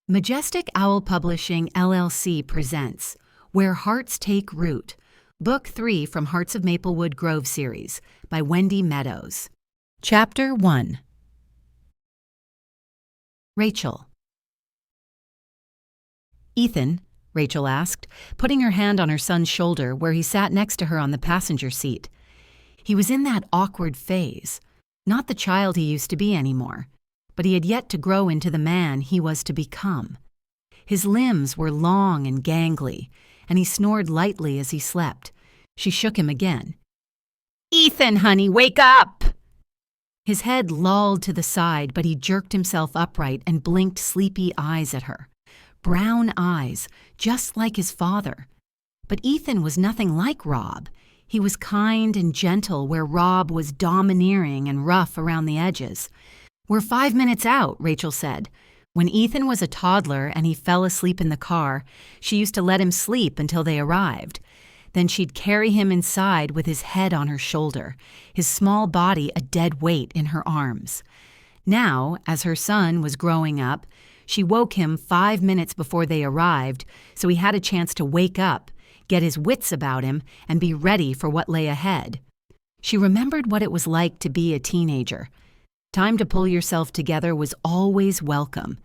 Majestic Owl Publishing, LLC presents Where Hearts Take Root, Book 3 from Hearts of Maplewood Grove series by Wendy Meadows. Chapter 1. Rachel. "Ethan," Rachel asked, putting her hand on her son's shoulder where he sat next to her on the passenger seat. He was in that awkward phase, not the child he used to be anymore, but he had yet to grow into the man he was to become. His limbs were long and gangly, and he snored lightly as he slept. She shook him again. "Ethan, honey, wake up!" His head lolled to the side, but he jerked himself upright and blinked sleepy eyes at her. Brown eyes, just like his father. But Ethan was nothing like Rob. He was kind and gentle where Rob was domineering and rough around the edges. "We're 5 minutes out," Rachel said. When Ethan was a toddler and he fell asleep in the car, she used to let him sleep until they arrived. Then she'd carry him inside with his head on her shoulder, his small body a dead weight in her arms. Now, as her son was growing up, she woke him 5 minutes before they arrived, so he had a chance to wake up, get his wits about him, and be ready for what lay ahead. She remembered what it was like to be a teenager. Time to pull yourself together was always welcome.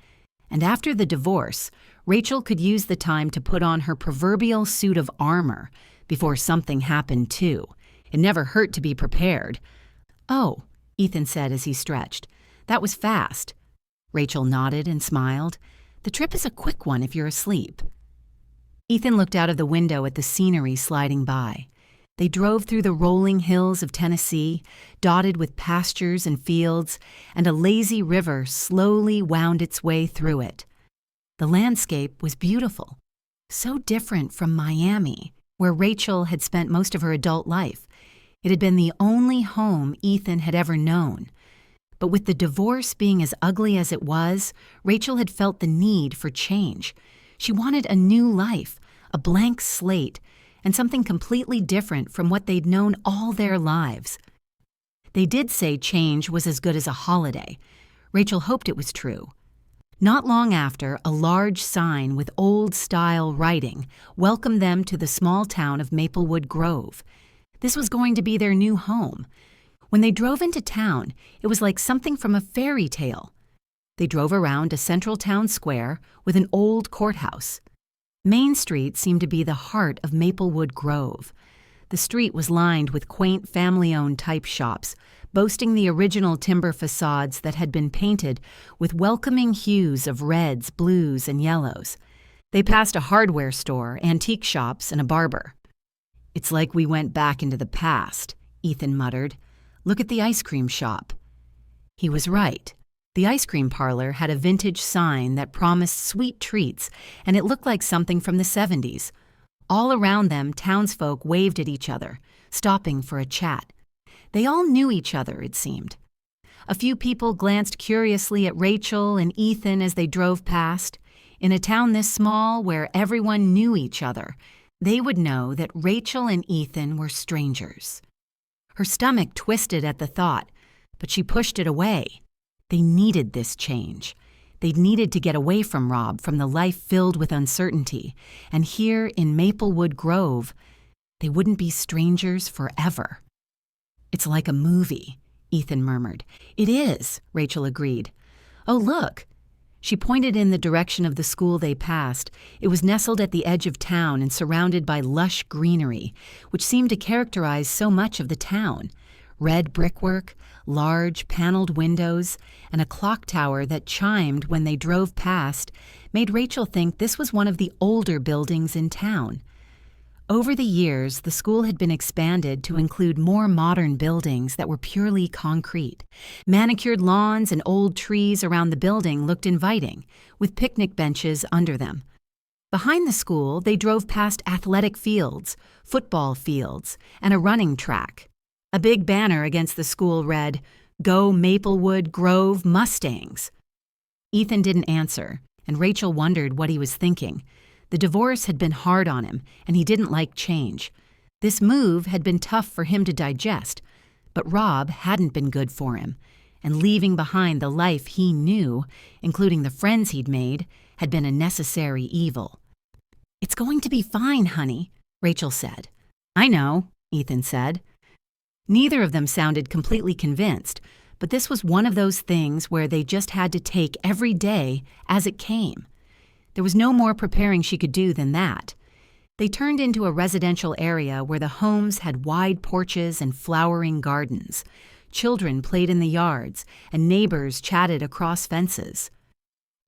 And after the divorce, Rachel could use the time to put on her proverbial suit of armor before something happened too. It never hurt to be prepared. "Oh," Ethan said as he stretched. "That was fast." Rachel nodded and smiled. "The trip is a quick one if you're asleep." Ethan looked out of the window at the scenery sliding by. They drove through the rolling hills of Tennessee, dotted with pastures and fields, and a lazy river slowly wound its way through it. The landscape was beautiful, so different from Miami, where Rachel had spent most of her adult life. It had been the only home Ethan had ever known. But with the divorce being as ugly as it was, Rachel had felt the need for change. She wanted a new life, a blank slate, and something completely different from what they'd known all their lives. They did say change was as good as a holiday. Rachel hoped it was true. Not long after, a large sign with old-style writing welcomed them to the small town of Maplewood Grove. This was going to be their new home. When they drove into town, it was like something from a fairy tale. They drove around a central town square with an old courthouse. Main Street seemed to be the heart of Maplewood Grove. The street was lined with quaint family-owned type shops, boasting the original timber facades that had been painted with welcoming hues of reds, blues, and yellows. They passed a hardware store, antique shops, and a barber. "It's like we went back into the past," Ethan muttered. "Look at the ice cream shop." He was right. The ice cream parlor had a vintage sign that promised sweet treats, and it looked like something from the 70s. All around them, townsfolk waved at each other, stopping for a chat. They all knew each other, it seemed. A few people glanced curiously at Rachel and Ethan as they drove past. In a town this small, where everyone knew each other, they would know that Rachel and Ethan were strangers. Her stomach twisted at the thought, but she pushed it away. They needed this change. They needed to get away from Rob, from the life filled with uncertainty. And here in Maplewood Grove, they wouldn't be strangers forever. "It's like a movie," Ethan murmured. "It is," Rachel agreed. "Oh, look." She pointed in the direction of the school they passed. It was nestled at the edge of town and surrounded by lush greenery, which seemed to characterize so much of the town. Red brickwork, large paneled windows, and a clock tower that chimed when they drove past made Rachel think this was one of the older buildings in town. Over the years, the school had been expanded to include more modern buildings that were purely concrete. Manicured lawns and old trees around the building looked inviting, with picnic benches under them. Behind the school, they drove past athletic fields, football fields, and a running track. A big banner against the school read, "Go Maplewood Grove Mustangs." Ethan didn't answer, and Rachel wondered what he was thinking. The divorce had been hard on him, and he didn't like change. This move had been tough for him to digest, but Rob hadn't been good for him, and leaving behind the life he knew, including the friends he'd made, had been a necessary evil. "It's going to be fine, honey," Rachel said. "I know," Ethan said. Neither of them sounded completely convinced, but this was one of those things where they just had to take every day as it came. There was no more preparing she could do than that. They turned into a residential area where the homes had wide porches and flowering gardens. Children played in the yards, and neighbors chatted across fences.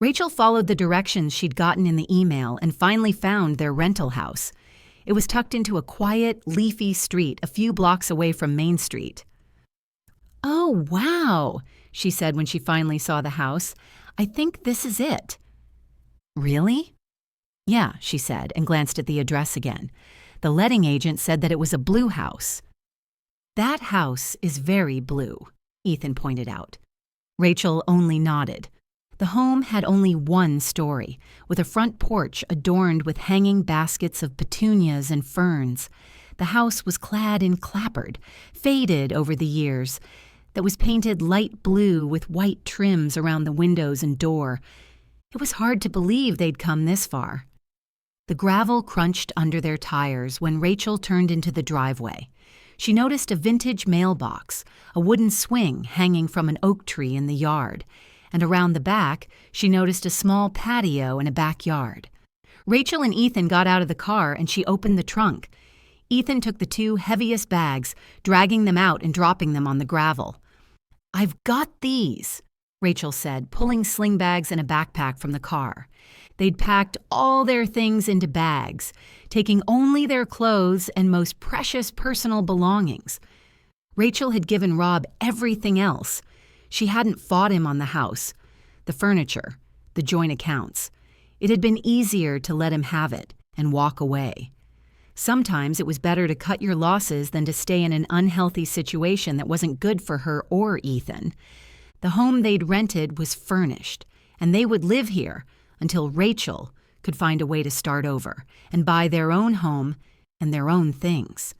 Rachel followed the directions she'd gotten in the email and finally found their rental house. It was tucked into a quiet, leafy street a few blocks away from Main Street. "Oh, wow," she said when she finally saw the house. "I think this is it." "Really?" "Yeah," she said, and glanced at the address again. The letting agent said that it was a blue house. "That house is very blue," Ethan pointed out. Rachel only nodded. The home had only one story, with a front porch adorned with hanging baskets of petunias and ferns. The house was clad in clapboard, faded over the years, that was painted light blue with white trims around the windows and door. It was hard to believe they'd come this far. The gravel crunched under their tires when Rachel turned into the driveway. She noticed a vintage mailbox, a wooden swing hanging from an oak tree in the yard, and around the back, she noticed a small patio and a backyard. Rachel and Ethan got out of the car and she opened the trunk. Ethan took the two heaviest bags, dragging them out and dropping them on the gravel. "I've got these," Rachel said, pulling sling bags and a backpack from the car. They'd packed all their things into bags, taking only their clothes and most precious personal belongings. Rachel had given Rob everything else. She hadn't fought him on the house, the furniture, the joint accounts. It had been easier to let him have it and walk away. Sometimes it was better to cut your losses than to stay in an unhealthy situation that wasn't good for her or Ethan. The home they'd rented was furnished, and they would live here until Rachel could find a way to start over and buy their own home and their own things.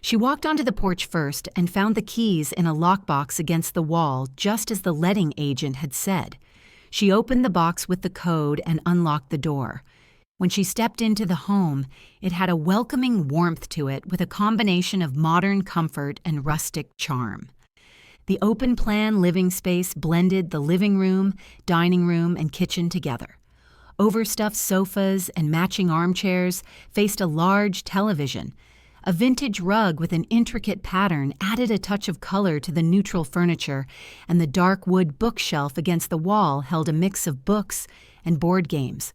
She walked onto the porch first and found the keys in a lockbox against the wall, just as the letting agent had said. She opened the box with the code and unlocked the door. When she stepped into the home, it had a welcoming warmth to it with a combination of modern comfort and rustic charm. The open-plan living space blended the living room, dining room, and kitchen together. Overstuffed sofas and matching armchairs faced a large television. A vintage rug with an intricate pattern added a touch of color to the neutral furniture, and the dark wood bookshelf against the wall held a mix of books and board games.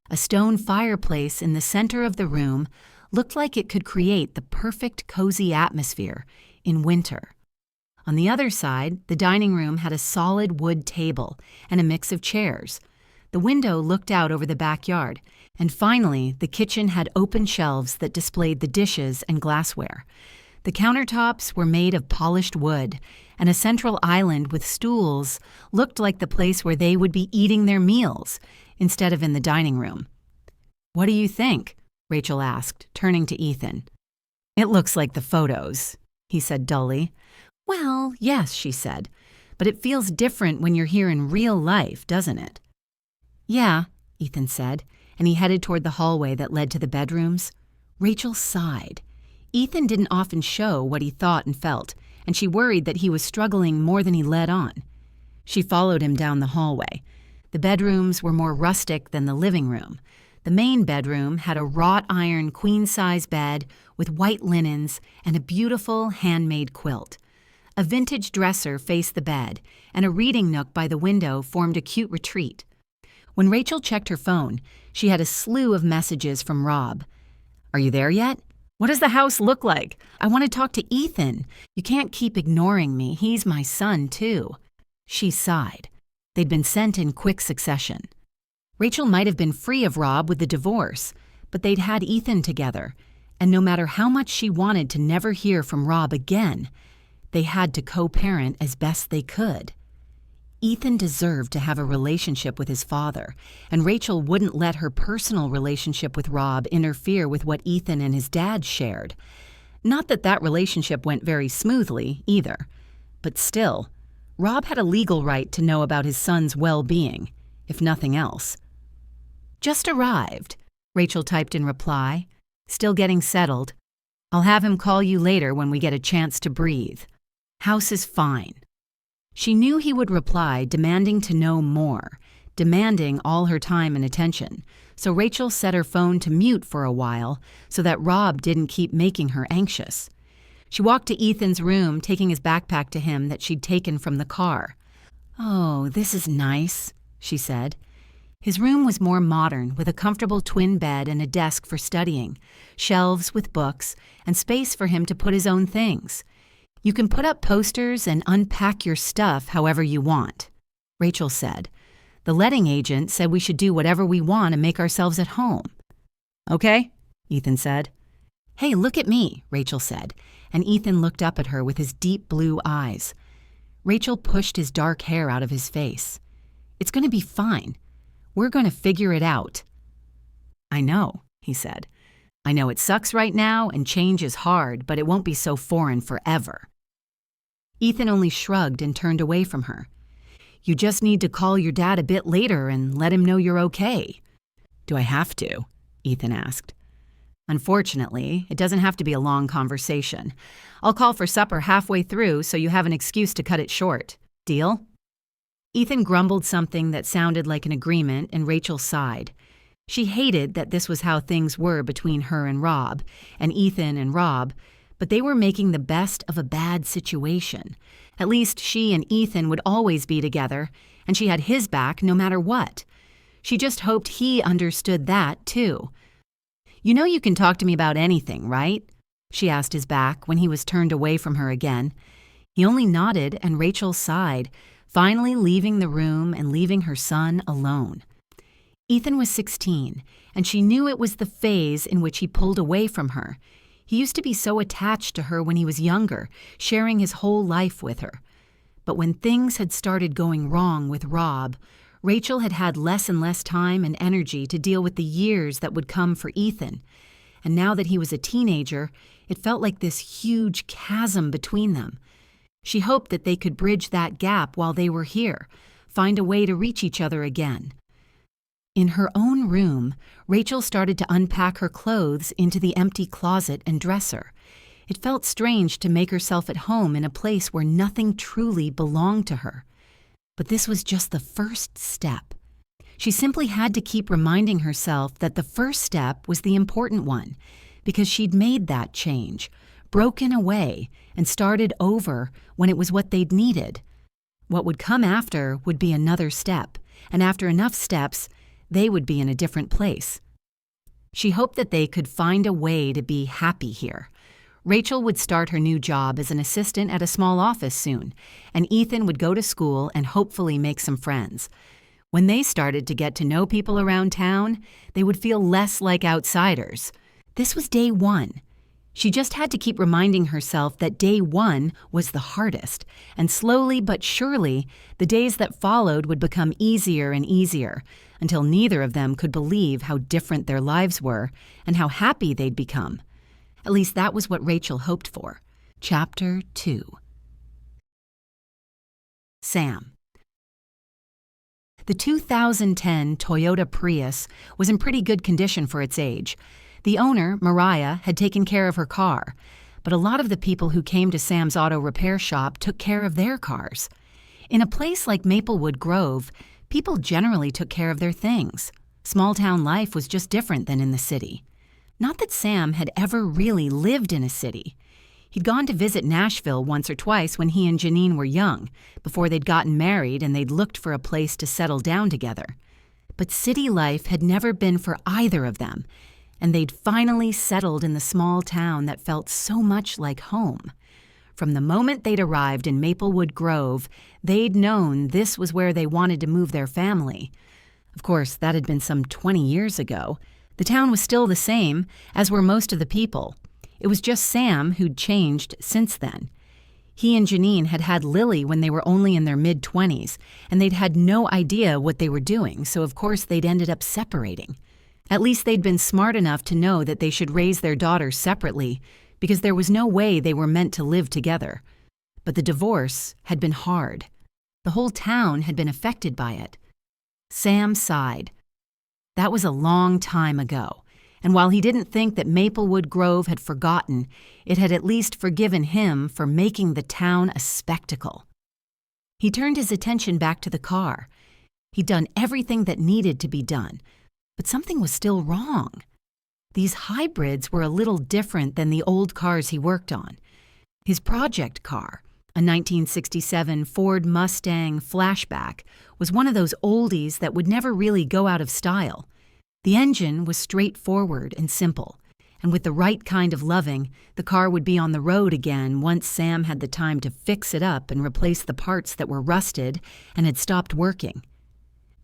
A stone fireplace in the center of the room looked like it could create the perfect cozy atmosphere in winter. On the other side, the dining room had a solid wood table and a mix of chairs. The window looked out over the backyard, and finally, the kitchen had open shelves that displayed the dishes and glassware. The countertops were made of polished wood, and a central island with stools looked like the place where they would be eating their meals, instead of in the dining room. "What do you think?" Rachel asked, turning to Ethan. "It looks like the photos," he said dully. "Well, yes," she said, "but it feels different when you're here in real life, doesn't it?" "Yeah," Ethan said, and he headed toward the hallway that led to the bedrooms. Rachel sighed. Ethan didn't often show what he thought and felt, and she worried that he was struggling more than he let on. She followed him down the hallway. The bedrooms were more rustic than the living room. The main bedroom had a wrought iron queen-size bed with white linens and a beautiful handmade quilt. A vintage dresser faced the bed, and a reading nook by the window formed a cute retreat. When Rachel checked her phone, she had a slew of messages from Rob. "Are you there yet? What does the house look like? I want to talk to Ethan. You can't keep ignoring me. He's my son, too." She sighed. They'd been sent in quick succession. Rachel might have been free of Rob with the divorce, but they'd had Ethan together, and no matter how much she wanted to never hear from Rob again, they had to co-parent as best they could. Ethan deserved to have a relationship with his father, and Rachel wouldn't let her personal relationship with Rob interfere with what Ethan and his dad shared. Not that that relationship went very smoothly, either. But still, Rob had a legal right to know about his son's well-being, if nothing else. "Just arrived," Rachel typed in reply. "Still getting settled. I'll have him call you later when we get a chance to breathe. House is fine." She knew he would reply, demanding to know more, demanding all her time and attention, so Rachel set her phone to mute for a while so that Rob didn't keep making her anxious. She walked to Ethan's room, taking his backpack to him that she'd taken from the car. "Oh, this is nice," she said. His room was more modern, with a comfortable twin bed and a desk for studying, shelves with books, and space for him to put his own things. "You can put up posters and unpack your stuff however you want," Rachel said. "The letting agent said we should do whatever we want and make ourselves at home." "Okay," Ethan said. "Hey, look at me," Rachel said, and Ethan looked up at her with his deep blue eyes. Rachel pushed his dark hair out of his face. "It's going to be fine. We're going to figure it out." "I know," he said. "I know it sucks right now and change is hard, but it won't be so foreign forever." Ethan only shrugged and turned away from her. "You just need to call your dad a bit later and let him know you're okay." "Do I have to?" Ethan asked. "Unfortunately, it doesn't have to be a long conversation. I'll call for supper halfway through so you have an excuse to cut it short. Deal?" Ethan grumbled something that sounded like an agreement, and Rachel sighed. She hated that this was how things were between her and Rob, and Ethan and Rob, but they were making the best of a bad situation. At least she and Ethan would always be together, and she had his back no matter what. She just hoped he understood that, too. "You know you can talk to me about anything, right?" she asked his back when he was turned away from her again. He only nodded, and Rachel sighed, finally leaving the room and leaving her son alone. Ethan was 16, and she knew it was the phase in which he pulled away from her. He used to be so attached to her when he was younger, sharing his whole life with her. But when things had started going wrong with Rob, Rachel had had less and less time and energy to deal with the years that would come for Ethan. And now that he was a teenager, it felt like this huge chasm between them. She hoped that they could bridge that gap while they were here, find a way to reach each other again. In her own room, Rachel started to unpack her clothes into the empty closet and dresser. It felt strange to make herself at home in a place where nothing truly belonged to her. But this was just the first step. She simply had to keep reminding herself that the first step was the important one, because she'd made that change, broken away, and started over when it was what they'd needed. What would come after would be another step, and after enough steps, they would be in a different place. She hoped that they could find a way to be happy here. Rachel would start her new job as an assistant at a small office soon, and Ethan would go to school and hopefully make some friends. When they started to get to know people around town, they would feel less like outsiders. This was day one. She just had to keep reminding herself that day one was the hardest, and slowly but surely, the days that followed would become easier and easier, until neither of them could believe how different their lives were and how happy they'd become. At least that was what Rachel hoped for. Chapter 2. Sam. The 2010 Toyota Prius was in pretty good condition for its age. The owner, Mariah, had taken care of her car, but a lot of the people who came to Sam's auto repair shop took care of their cars. In a place like Maplewood Grove, people generally took care of their things. Small-town life was just different than in the city. Not that Sam had ever really lived in a city. He'd gone to visit Nashville once or twice when he and Janine were young, before they'd gotten married and they'd looked for a place to settle down together. But city life had never been for either of them, and they'd finally settled in the small town that felt so much like home. From the moment they'd arrived in Maplewood Grove, they'd known this was where they wanted to move their family. Of course, that had been some 20 years ago. The town was still the same, as were most of the people. It was just Sam who'd changed since then. He and Janine had had Lily when they were only in their mid-20s, and they'd had no idea what they were doing, so of course they'd ended up separating. At least they'd been smart enough to know that they should raise their daughters separately, because there was no way they were meant to live together. But the divorce had been hard. The whole town had been affected by it. Sam sighed. That was a long time ago, and while he didn't think that Maplewood Grove had forgotten, it had at least forgiven him for making the town a spectacle. He turned his attention back to the car. He'd done everything that needed to be done, but something was still wrong. These hybrids were a little different than the old cars he worked on. His project car, a 1967 Ford Mustang Flashback, was one of those oldies that would never really go out of style. The engine was straightforward and simple, and with the right kind of loving, the car would be on the road again once Sam had the time to fix it up and replace the parts that were rusted and had stopped working.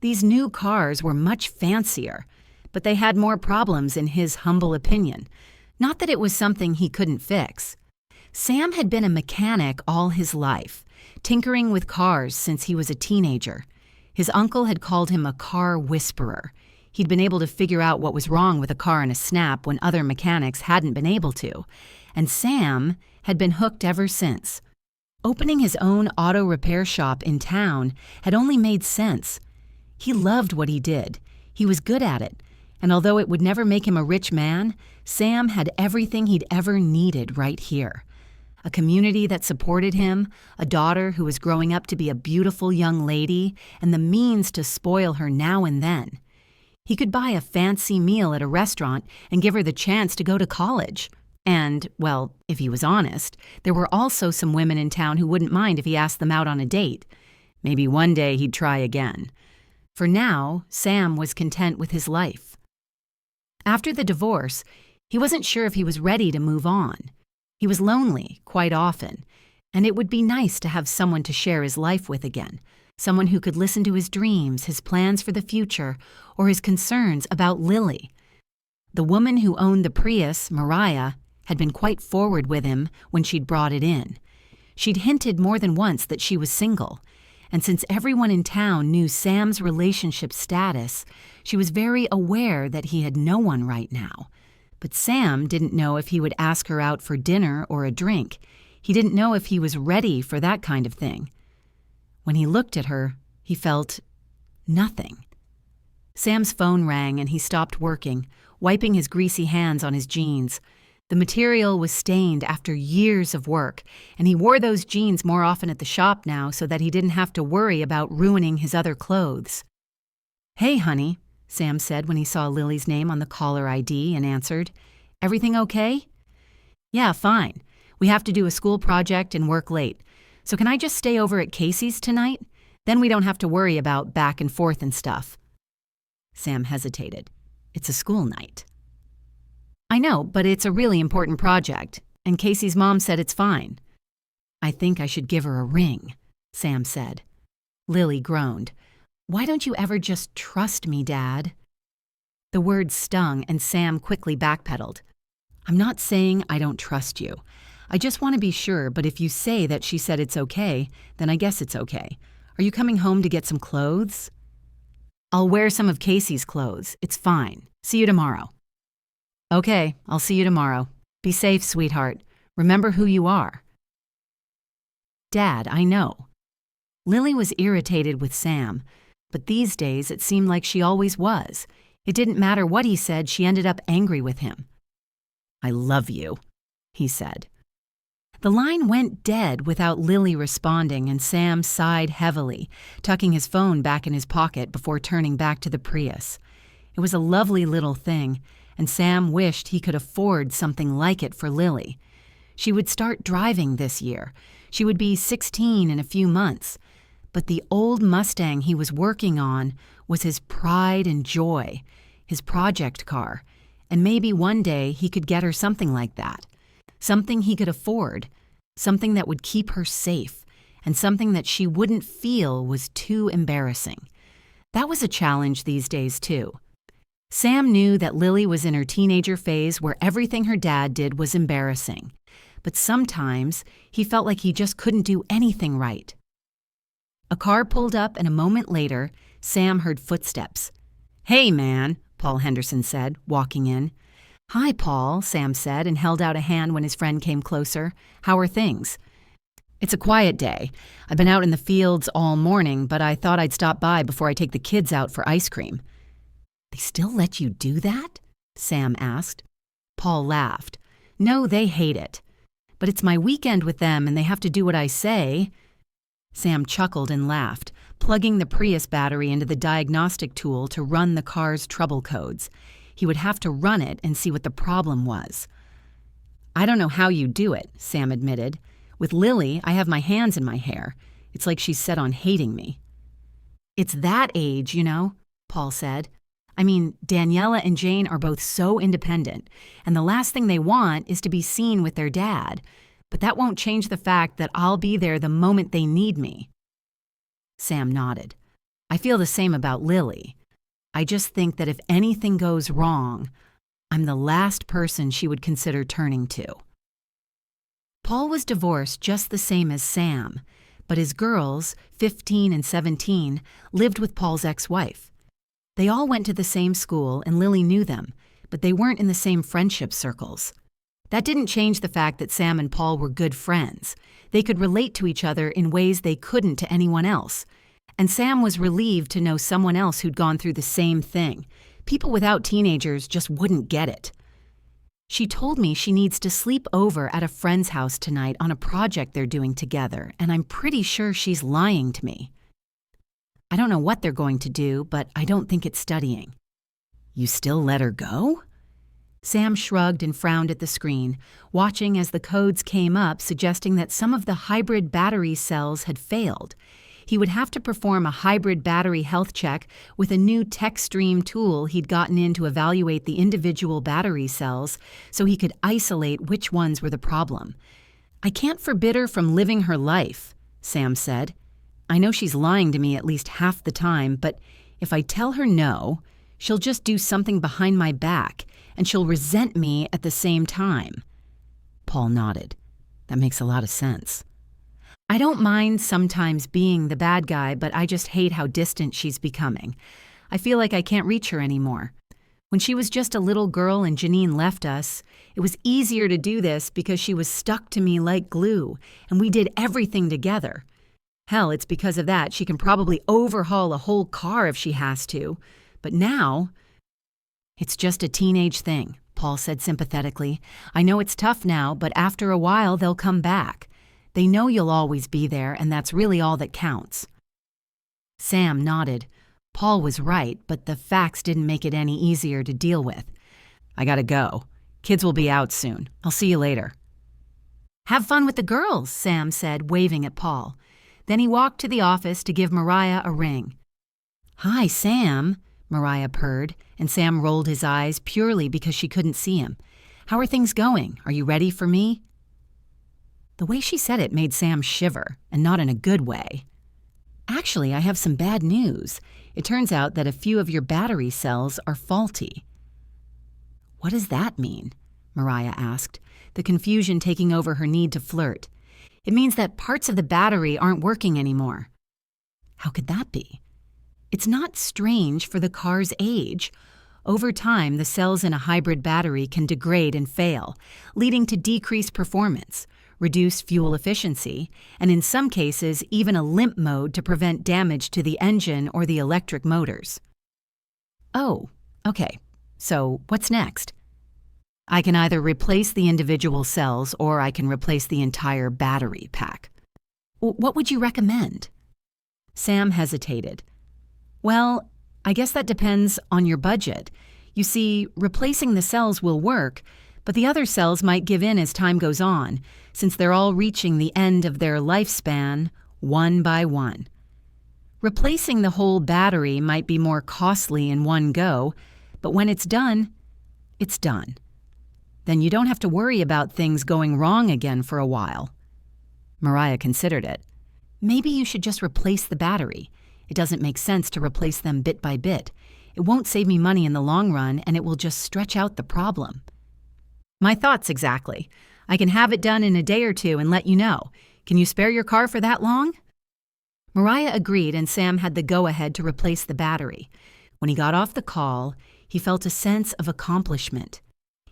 These new cars were much fancier, but they had more problems in his humble opinion. Not that it was something he couldn't fix. Sam had been a mechanic all his life, tinkering with cars since he was a teenager. His uncle had called him a car whisperer. He'd been able to figure out what was wrong with a car in a snap when other mechanics hadn't been able to, and Sam had been hooked ever since. Opening his own auto repair shop in town had only made sense. He loved what he did. He was good at it, and although it would never make him a rich man, Sam had everything he'd ever needed right here. A community that supported him, a daughter who was growing up to be a beautiful young lady, and the means to spoil her now and then. He could buy a fancy meal at a restaurant and give her the chance to go to college. And, well, if he was honest, there were also some women in town who wouldn't mind if he asked them out on a date. Maybe one day he'd try again. For now, Sam was content with his life. After the divorce, he wasn't sure if he was ready to move on. He was lonely quite often, and it would be nice to have someone to share his life with again, someone who could listen to his dreams, his plans for the future, or his concerns about Lily. The woman who owned the Prius, Mariah, had been quite forward with him when she'd brought it in. She'd hinted more than once that she was single, and since everyone in town knew Sam's relationship status, she was very aware that he had no one right now. But Sam didn't know if he would ask her out for dinner or a drink. He didn't know if he was ready for that kind of thing. When he looked at her, he felt nothing. Sam's phone rang and he stopped working, wiping his greasy hands on his jeans. The material was stained after years of work, and he wore those jeans more often at the shop now so that he didn't have to worry about ruining his other clothes. "Hey, honey," Sam said when he saw Lily's name on the caller ID and answered. "Everything okay?" "Yeah, fine. We have to do a school project and work late. So can I just stay over at Casey's tonight? Then we don't have to worry about back and forth and stuff." Sam hesitated. "It's a school night." "I know, but it's a really important project, and Casey's mom said it's fine." "I think I should give her a ring," Sam said. Lily groaned. "Why don't you ever just trust me, Dad?" The word stung, and Sam quickly backpedaled. "I'm not saying I don't trust you. I just want to be sure, but if you say that she said it's okay, then I guess it's okay. Are you coming home to get some clothes?" "I'll wear some of Casey's clothes. It's fine. See you tomorrow." "Okay, I'll see you tomorrow. Be safe, sweetheart. Remember who you are." "Dad, I know." Lily was irritated with Sam, but these days it seemed like she always was. It didn't matter what he said, she ended up angry with him. "I love you," he said. The line went dead without Lily responding, and Sam sighed heavily, tucking his phone back in his pocket before turning back to the Prius. It was a lovely little thing, and Sam wished he could afford something like it for Lily. She would start driving this year. She would be 16 in a few months. But the old Mustang he was working on was his pride and joy, his project car, and maybe one day he could get her something like that. Something he could afford, something that would keep her safe, and something that she wouldn't feel was too embarrassing. That was a challenge these days, too. Sam knew that Lily was in her teenager phase where everything her dad did was embarrassing, but sometimes he felt like he just couldn't do anything right. A car pulled up, and a moment later, Sam heard footsteps. "Hey, man," Paul Henderson said, walking in. "Hi, Paul," Sam said, and held out a hand when his friend came closer. "How are things?" It's a quiet day. I've been out in the fields all morning, but I thought I'd stop by before I take the kids out for ice cream." "They still let you do that?" Sam asked. Paul laughed. "No, they hate it. But it's my weekend with them and they have to do what I say." Sam chuckled and laughed, plugging the Prius battery into the diagnostic tool to run the car's trouble codes. He would have to run it and see what the problem was. "I don't know how you do it," Sam admitted. "With Lily, I have my hands in my hair. It's like she's set on hating me." "It's that age, you know," Paul said. "I mean, Daniela and Jane are both so independent, and the last thing they want is to be seen with their dad. But that won't change the fact that I'll be there the moment they need me." Sam nodded. "I feel the same about Lily. I just think that if anything goes wrong, I'm the last person she would consider turning to." Paul was divorced just the same as Sam, but his girls, 15 and 17, lived with Paul's ex-wife. They all went to the same school and Lily knew them, but they weren't in the same friendship circles. That didn't change the fact that Sam and Paul were good friends. They could relate to each other in ways they couldn't to anyone else. And Sam was relieved to know someone else who'd gone through the same thing. People without teenagers just wouldn't get it. "She told me she needs to sleep over at a friend's house tonight on a project they're doing together, and I'm pretty sure she's lying to me. I don't know what they're going to do, but I don't think it's studying." "You still let her go?" Sam shrugged and frowned at the screen, watching as the codes came up suggesting that some of the hybrid battery cells had failed. He would have to perform a hybrid battery health check with a new TechStream tool he'd gotten in to evaluate the individual battery cells so he could isolate which ones were the problem. "I can't forbid her from living her life," Sam said. "I know she's lying to me at least half the time, but if I tell her no, she'll just do something behind my back, and she'll resent me at the same time." Paul nodded. "That makes a lot of sense." "I don't mind sometimes being the bad guy, but I just hate how distant she's becoming. I feel like I can't reach her anymore. When she was just a little girl and Janine left us, it was easier to do this because she was stuck to me like glue, and we did everything together. Hell, it's because of that she can probably overhaul a whole car if she has to. But now, it's just a teenage thing," Paul said sympathetically. "I know it's tough now, but after a while they'll come back. They know you'll always be there, and that's really all that counts." Sam nodded. Paul was right, but the facts didn't make it any easier to deal with. "I gotta go. Kids will be out soon. I'll see you later." "Have fun with the girls," Sam said, waving at Paul. Then he walked to the office to give Mariah a ring. "Hi, Sam," Mariah purred, and Sam rolled his eyes purely because she couldn't see him. "How are things going? Are you ready for me?" The way she said it made Sam shiver, and not in a good way. "Actually, I have some bad news. It turns out that a few of your battery cells are faulty." "What does that mean?" Mariah asked, the confusion taking over her need to flirt. "It means that parts of the battery aren't working anymore." "How could that be?" "It's not strange for the car's age. Over time, the cells in a hybrid battery can degrade and fail, leading to decreased performance, reduced fuel efficiency, and in some cases, even a limp mode to prevent damage to the engine or the electric motors." "Oh, okay. So what's next?" "I can either replace the individual cells or I can replace the entire battery pack." "What would you recommend?" Sam hesitated. "Well, I guess that depends on your budget. You see, replacing the cells will work, but the other cells might give in as time goes on, since they're all reaching the end of their lifespan one by one. Replacing the whole battery might be more costly in one go, but when it's done, it's done. Then you don't have to worry about things going wrong again for a while." Mariah considered it. "Maybe you should just replace the battery. It doesn't make sense to replace them bit by bit. It won't save me money in the long run, and it will just stretch out the problem." "My thoughts exactly. I can have it done in a day or two and let you know. Can you spare your car for that long?" Mariah agreed, and Sam had the go-ahead to replace the battery. When he got off the call, he felt a sense of accomplishment.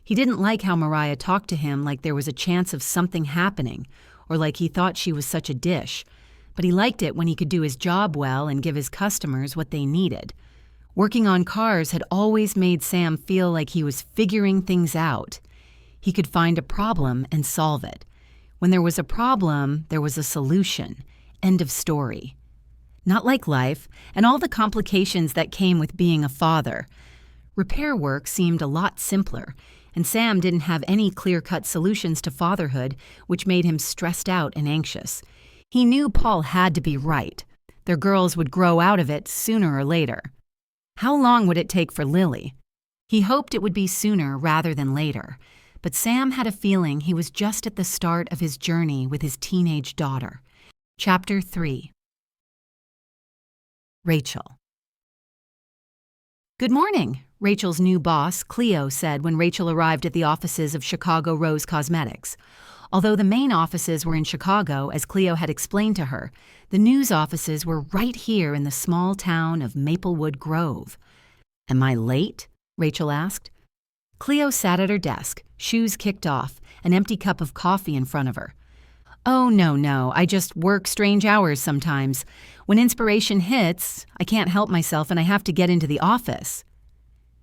He didn't like how Mariah talked to him like there was a chance of something happening, or like he thought she was such a dish, but he liked it when he could do his job well and give his customers what they needed. Working on cars had always made Sam feel like he was figuring things out. He could find a problem and solve it. When there was a problem, there was a solution. End of story. Not like life, and all the complications that came with being a father. Repair work seemed a lot simpler, and Sam didn't have any clear-cut solutions to fatherhood, which made him stressed out and anxious. He knew Paul had to be right. Their girls would grow out of it sooner or later. How long would it take for Lily? He hoped it would be sooner rather than later, but Sam had a feeling he was just at the start of his journey with his teenage daughter. Chapter 3. Rachel. "Good morning," Rachel's new boss, Cleo, said when Rachel arrived at the offices of Chicago Rose Cosmetics. Although the main offices were in Chicago, as Cleo had explained to her, the news offices were right here in the small town of Maplewood Grove. "Am I late?" Rachel asked. Cleo sat at her desk, shoes kicked off, an empty cup of coffee in front of her. "Oh, no, I just work strange hours sometimes. When inspiration hits, I can't help myself and I have to get into the office."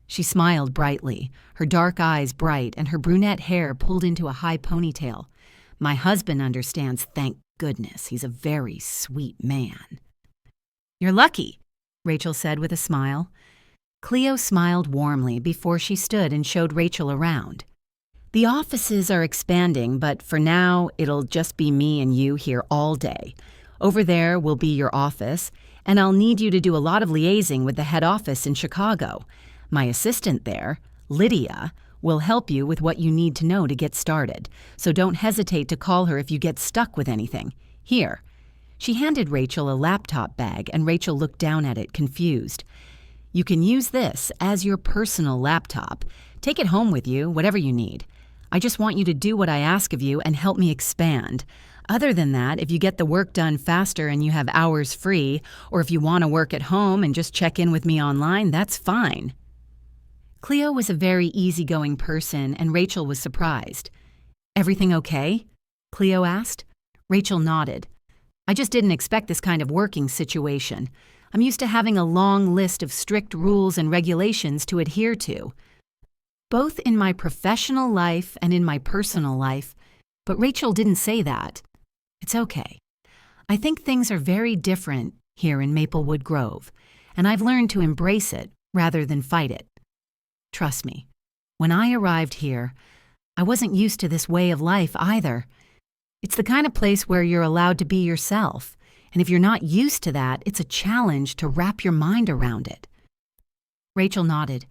She smiled brightly, her dark eyes bright and her brunette hair pulled into a high ponytail. "My husband understands, thank goodness. He's a very sweet man." "You're lucky," Rachel said with a smile. Cleo smiled warmly before she stood and showed Rachel around. "The offices are expanding, but for now, it'll just be me and you here all day. Over there will be your office, and I'll need you to do a lot of liaising with the head office in Chicago. My assistant there, Lydia, will help you with what you need to know to get started, so don't hesitate to call her if you get stuck with anything. Here." She handed Rachel a laptop bag, and Rachel looked down at it, confused. "You can use this as your personal laptop. Take it home with you, whatever you need. I just want you to do what I ask of you and help me expand. Other than that, if you get the work done faster and you have hours free, or if you want to work at home and just check in with me online, that's fine." Cleo was a very easygoing person, and Rachel was surprised. "Everything okay?" Cleo asked. Rachel nodded. "I just didn't expect this kind of working situation. I'm used to having a long list of strict rules and regulations to adhere to, both in my professional life and in my personal life, but Rachel didn't say that. It's okay. I think things are very different here in Maplewood Grove, and I've learned to embrace it rather than fight it. Trust me, when I arrived here, I wasn't used to this way of life either. It's the kind of place where you're allowed to be yourself, and if you're not used to that, it's a challenge to wrap your mind around it." Rachel nodded.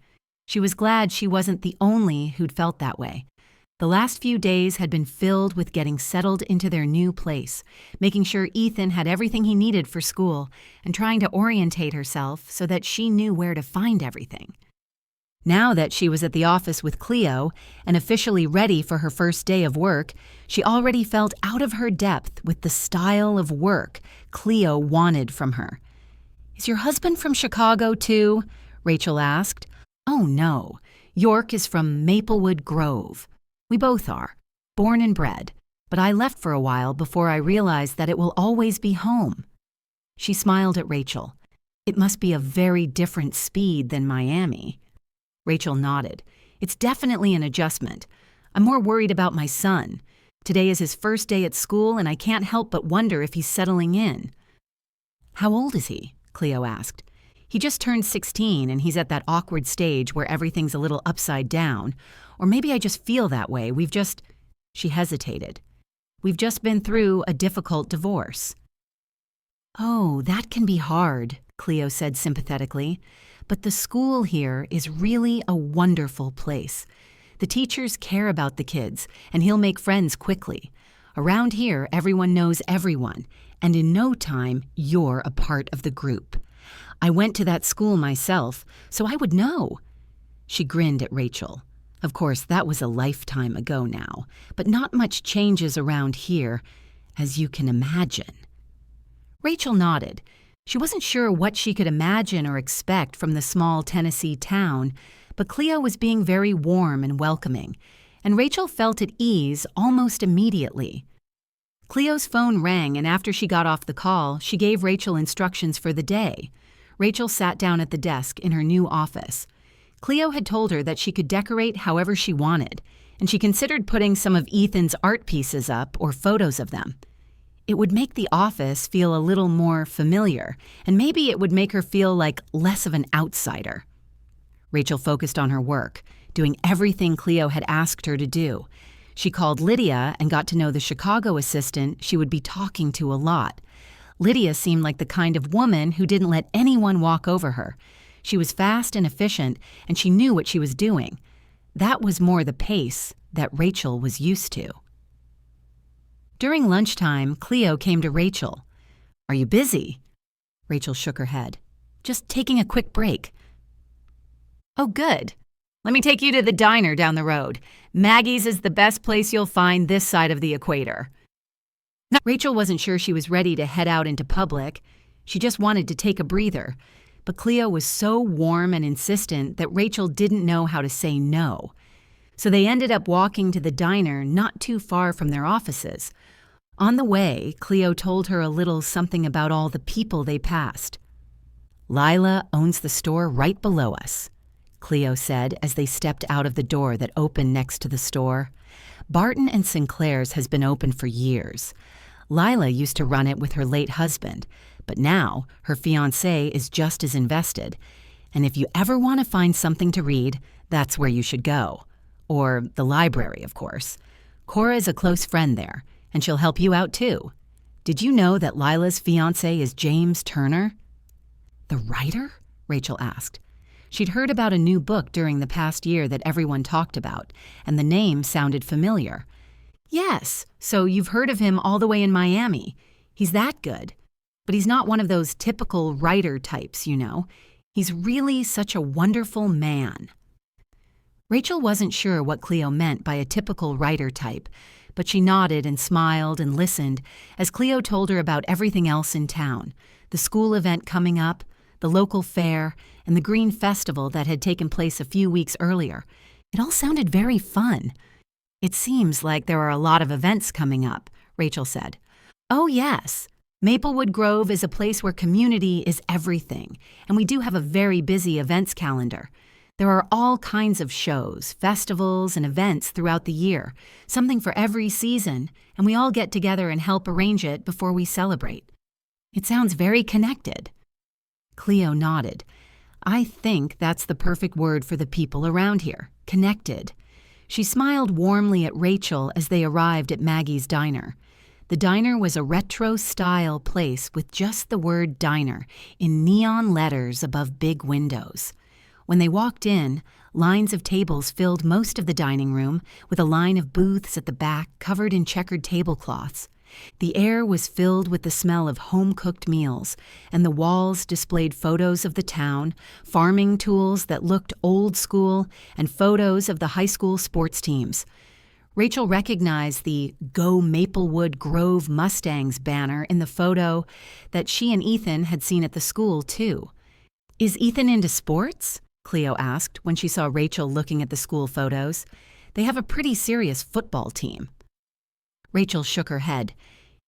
She was glad she wasn't the only who'd felt that way. The last few days had been filled with getting settled into their new place, making sure Ethan had everything he needed for school, and trying to orientate herself so that she knew where to find everything. Now that she was at the office with Cleo and officially ready for her first day of work, she already felt out of her depth with the style of work Cleo wanted from her. "Is your husband from Chicago too?" Rachel asked. "Oh no, York is from Maplewood Grove. We both are, born and bred, but I left for a while before I realized that it will always be home." She smiled at Rachel. "It must be a very different speed than Miami." Rachel nodded. "It's definitely an adjustment. I'm more worried about my son. Today is his first day at school, and I can't help but wonder if he's settling in." "How old is he?" Cleo asked. "He just turned 16, and he's at that awkward stage where everything's a little upside down. Or maybe I just feel that way. She hesitated. "We've just been through a difficult divorce." "Oh, that can be hard," Cleo said sympathetically. "But the school here is really a wonderful place. The teachers care about the kids, and he'll make friends quickly. Around here, everyone knows everyone, and in no time, you're a part of the group. I went to that school myself, so I would know." She grinned at Rachel. Of course, that was a lifetime ago now, but not much changes around here, as you can imagine. Rachel nodded. She wasn't sure what she could imagine or expect from the small Tennessee town, but Cleo was being very warm and welcoming, and Rachel felt at ease almost immediately. Cleo's phone rang, and after she got off the call, she gave Rachel instructions for the day. Rachel sat down at the desk in her new office. Cleo had told her that she could decorate however she wanted, and she considered putting some of Ethan's art pieces up or photos of them. It would make the office feel a little more familiar, and maybe it would make her feel like less of an outsider. Rachel focused on her work, doing everything Cleo had asked her to do. She called Lydia and got to know the Chicago assistant she would be talking to a lot. Lydia seemed like the kind of woman who didn't let anyone walk over her. She was fast and efficient, and she knew what she was doing. That was more the pace that Rachel was used to. During lunchtime, Cleo came to Rachel. "Are you busy?" Rachel shook her head. "Just taking a quick break." "Oh, good. Let me take you to the diner down the road. Maggie's is the best place you'll find this side of the equator." Rachel wasn't sure she was ready to head out into public. She just wanted to take a breather. But Cleo was so warm and insistent that Rachel didn't know how to say no. So they ended up walking to the diner not too far from their offices. On the way, Cleo told her a little something about all the people they passed. "Lila owns the store right below us," Cleo said as they stepped out of the door that opened next to the store. "Barton and Sinclair's has been open for years. Lila used to run it with her late husband, but now her fiancé is just as invested. And if you ever want to find something to read, that's where you should go. Or the library, of course. Cora is a close friend there, and she'll help you out too. Did you know that Lila's fiancé is James Turner?" "The writer?" Rachel asked. She'd heard about a new book during the past year that everyone talked about, and the name sounded familiar. "Yes, so you've heard of him all the way in Miami. He's that good. But he's not one of those typical writer types, you know. He's really such a wonderful man." Rachel wasn't sure what Cleo meant by a typical writer type, but she nodded and smiled and listened as Cleo told her about everything else in town, the school event coming up, the local fair, and the Green Festival that had taken place a few weeks earlier. It all sounded very fun. "It seems like there are a lot of events coming up," Rachel said. "Oh, yes. Maplewood Grove is a place where community is everything, and we do have a very busy events calendar. There are all kinds of shows, festivals, and events throughout the year, something for every season, and we all get together and help arrange it before we celebrate. It sounds very connected." Cleo nodded. "I think that's the perfect word for the people around here, connected." She smiled warmly at Rachel as they arrived at Maggie's diner. The diner was a retro-style place with just the word diner in neon letters above big windows. When they walked in, lines of tables filled most of the dining room, with a line of booths at the back covered in checkered tablecloths. The air was filled with the smell of home-cooked meals, and the walls displayed photos of the town, farming tools that looked old school, and photos of the high school sports teams. Rachel recognized the "Go Maplewood Grove Mustangs" banner in the photo that she and Ethan had seen at the school, too. "Is Ethan into sports?" Cleo asked when she saw Rachel looking at the school photos. "They have a pretty serious football team." Rachel shook her head.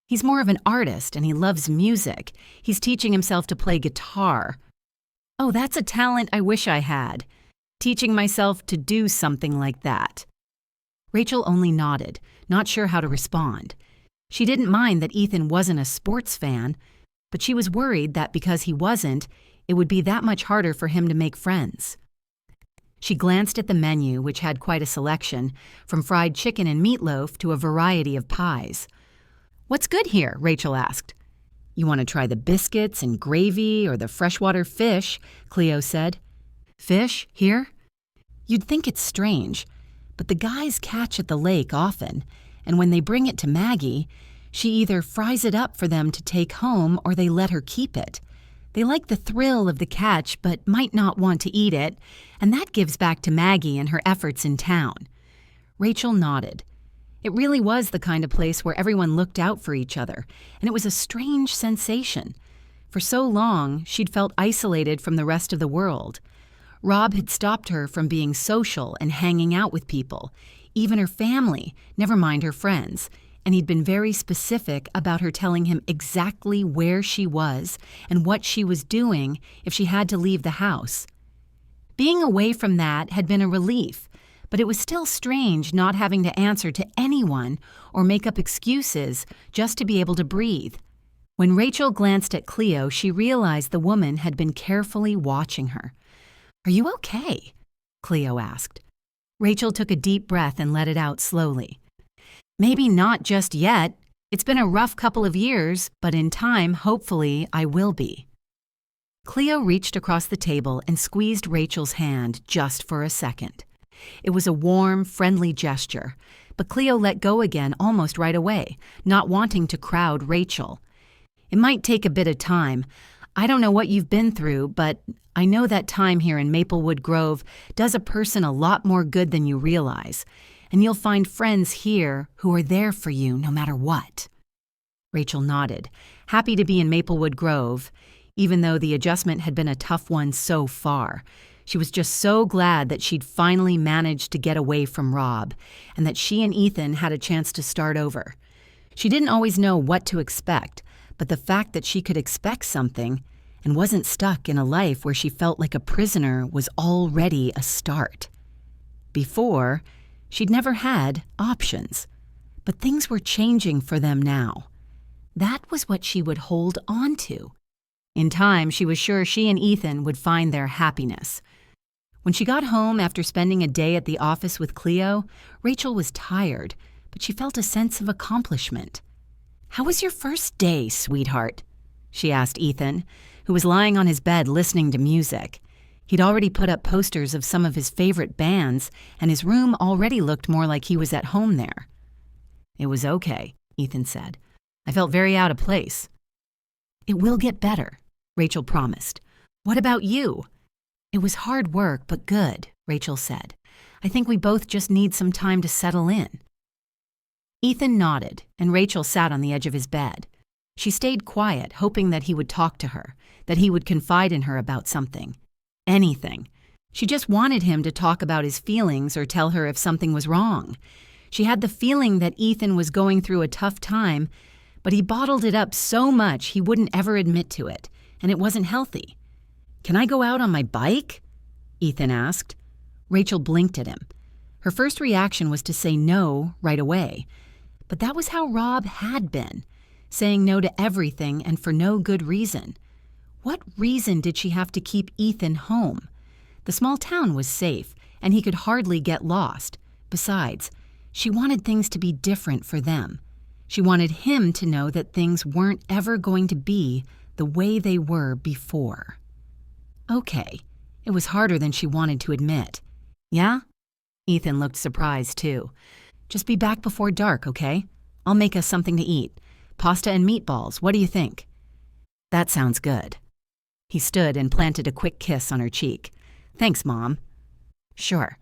"He's more of an artist, and he loves music. He's teaching himself to play guitar." "Oh, that's a talent I wish I had. Teaching myself to do something like that." Rachel only nodded, not sure how to respond. She didn't mind that Ethan wasn't a sports fan, but she was worried that because he wasn't, it would be that much harder for him to make friends. She glanced at the menu, which had quite a selection, from fried chicken and meatloaf to a variety of pies. "What's good here?" Rachel asked. "You want to try the biscuits and gravy or the freshwater fish?" Cleo said. "Fish? Here?" You'd think it's strange, but the guys catch at the lake often, and when they bring it to Maggie, she either fries it up for them to take home or they let her keep it. They like the thrill of the catch but might not want to eat it, and that gives back to Maggie and her efforts in town. Rachel nodded. It really was the kind of place where everyone looked out for each other, and it was a strange sensation. For so long, she'd felt isolated from the rest of the world. Rob had stopped her from being social and hanging out with people, even her family, never mind her friends, and he'd been very specific about her telling him exactly where she was and what she was doing if she had to leave the house. Being away from that had been a relief, but it was still strange not having to answer to anyone or make up excuses just to be able to breathe. When Rachel glanced at Cleo, she realized the woman had been carefully watching her. "Are you okay?" Cleo asked. Rachel took a deep breath and let it out slowly. "Maybe not just yet. It's been a rough couple of years, but in time, hopefully, I will be." Cleo reached across the table and squeezed Rachel's hand just for a second. It was a warm, friendly gesture, but Cleo let go again almost right away, not wanting to crowd Rachel. "It might take a bit of time. I don't know what you've been through, but I know that time here in Maplewood Grove does a person a lot more good than you realize, and you'll find friends here who are there for you no matter what." Rachel nodded, happy to be in Maplewood Grove, even though the adjustment had been a tough one so far. She was just so glad that she'd finally managed to get away from Rob, and that she and Ethan had a chance to start over. She didn't always know what to expect, but the fact that she could expect something and wasn't stuck in a life where she felt like a prisoner was already a start. Before, she'd never had options, but things were changing for them now. That was what she would hold on to. In time, she was sure she and Ethan would find their happiness. When she got home after spending a day at the office with Cleo, Rachel was tired, but she felt a sense of accomplishment. "How was your first day, sweetheart?" she asked Ethan, who was lying on his bed listening to music. He'd already put up posters of some of his favorite bands, and his room already looked more like he was at home there. "It was okay," Ethan said. "I felt very out of place." "It will get better," Rachel promised. "What about you?" "It was hard work, but good," Rachel said. "I think we both just need some time to settle in." Ethan nodded, and Rachel sat on the edge of his bed. She stayed quiet, hoping that he would talk to her, that he would confide in her about something. Anything. She just wanted him to talk about his feelings or tell her if something was wrong. She had the feeling that Ethan was going through a tough time, but he bottled it up so much he wouldn't ever admit to it, and it wasn't healthy. "Can I go out on my bike?" Ethan asked. Rachel blinked at him. Her first reaction was to say no right away, but that was how Rob had been, saying no to everything and for no good reason. What reason did she have to keep Ethan home? The small town was safe, and he could hardly get lost. Besides, she wanted things to be different for them. She wanted him to know that things weren't ever going to be the way they were before. Okay, it was harder than she wanted to admit. "Yeah?" Ethan looked surprised, too. "Just be back before dark, okay? I'll make us something to eat. Pasta and meatballs, what do you think?" "That sounds good." He stood and planted a quick kiss on her cheek. "Thanks, Mom." "Sure.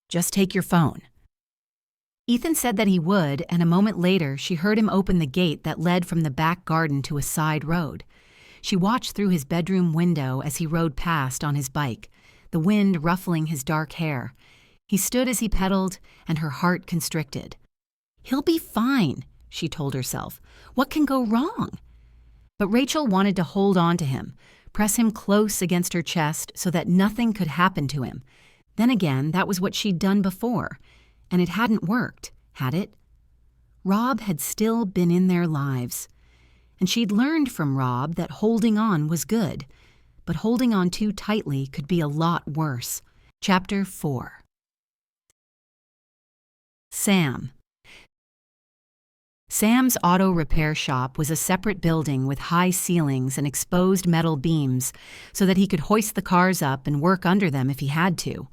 Just take your phone." Ethan said that he would, and a moment later she heard him open the gate that led from the back garden to a side road. She watched through his bedroom window as he rode past on his bike, the wind ruffling his dark hair. He stood as he pedaled, and her heart constricted. "He'll be fine," she told herself. "What can go wrong?" But Rachel wanted to hold on to him, press him close against her chest so that nothing could happen to him. Then again, that was what she'd done before, and it hadn't worked, had it? Rob had still been in their lives, and she'd learned from Rob that holding on was good, but holding on too tightly could be a lot worse. Chapter 4. Sam. Sam's auto repair shop was a separate building with high ceilings and exposed metal beams so that he could hoist the cars up and work under them if he had to.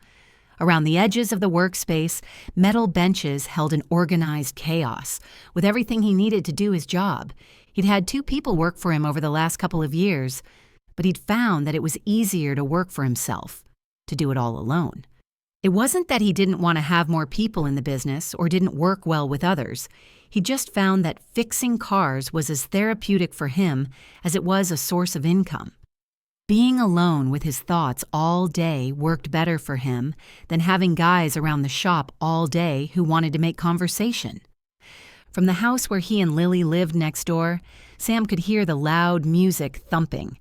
Around the edges of the workspace, metal benches held an organized chaos, with everything he needed to do his job. He'd had 2 people work for him over the last couple of years, but he'd found that it was easier to work for himself, to do it all alone. It wasn't that he didn't want to have more people in the business or didn't work well with others. He just found that fixing cars was as therapeutic for him as it was a source of income. Being alone with his thoughts all day worked better for him than having guys around the shop all day who wanted to make conversation. From the house where he and Lily lived next door, Sam could hear the loud music thumping.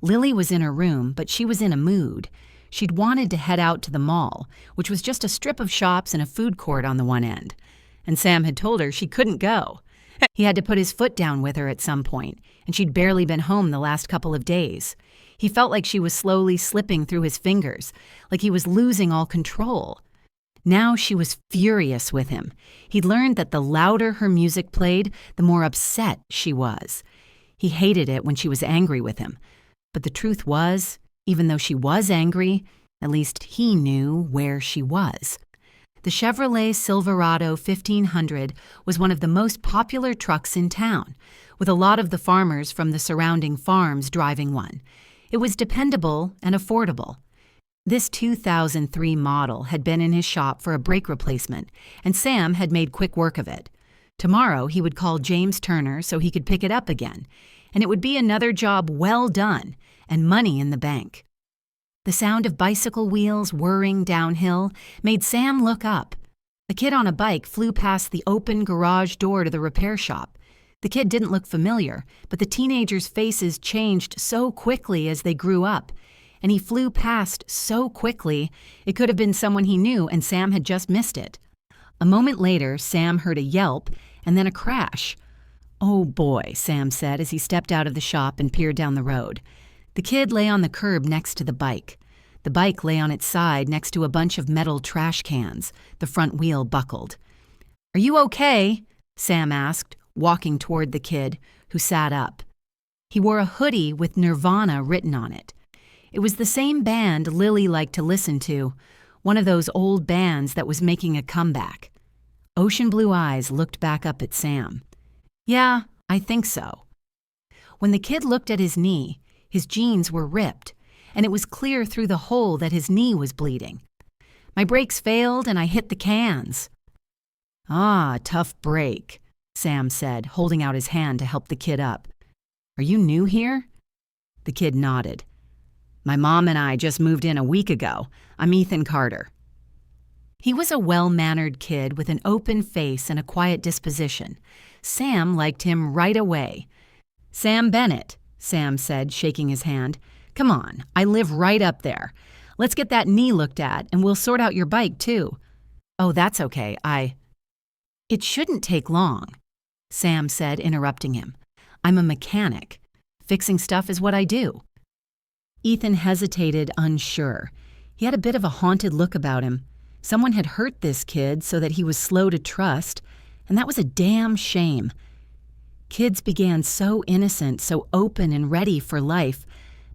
Lily was in her room, but she was in a mood. She'd wanted to head out to the mall, which was just a strip of shops and a food court on the one end. And Sam had told her she couldn't go. He had to put his foot down with her at some point, and she'd barely been home the last couple of days. He felt like she was slowly slipping through his fingers, like he was losing all control. Now she was furious with him. He'd learned that the louder her music played, the more upset she was. He hated it when she was angry with him. But the truth was, even though she was angry, at least he knew where she was. The Chevrolet Silverado 1500 was one of the most popular trucks in town, with a lot of the farmers from the surrounding farms driving one. It was dependable and affordable. This 2003 model had been in his shop for a brake replacement, and Sam had made quick work of it. Tomorrow he would call James Turner so he could pick it up again, and it would be another job well done and money in the bank. The sound of bicycle wheels whirring downhill made Sam look up. A kid on a bike flew past the open garage door to the repair shop. The kid didn't look familiar, but the teenagers' faces changed so quickly as they grew up, and he flew past so quickly it could have been someone he knew and Sam had just missed it. A moment later, Sam heard a yelp and then a crash. "Oh boy," Sam said as he stepped out of the shop and peered down the road. The kid lay on the curb next to the bike. The bike lay on its side next to a bunch of metal trash cans, the front wheel buckled. "Are you okay?" Sam asked, walking toward the kid, who sat up. He wore a hoodie with Nirvana written on it. It was the same band Lily liked to listen to, one of those old bands that was making a comeback. Ocean blue eyes looked back up at Sam. "Yeah, I think so." When the kid looked at his knee, his jeans were ripped, and it was clear through the hole that his knee was bleeding. "My brakes failed and I hit the cans." "Ah, tough break," Sam said, holding out his hand to help the kid up. "Are you new here?" The kid nodded. "My mom and I just moved in a week ago. I'm Ethan Carter." He was a well-mannered kid with an open face and a quiet disposition. Sam liked him right away. "Sam Bennett," Sam said, shaking his hand. "Come on, I live right up there. Let's get that knee looked at, and we'll sort out your bike, too." "Oh, that's okay. It shouldn't take long," Sam said, interrupting him. "I'm a mechanic. Fixing stuff is what I do." Ethan hesitated, unsure. He had a bit of a haunted look about him. Someone had hurt this kid so that he was slow to trust, and that was a damn shame. Kids began so innocent, so open and ready for life,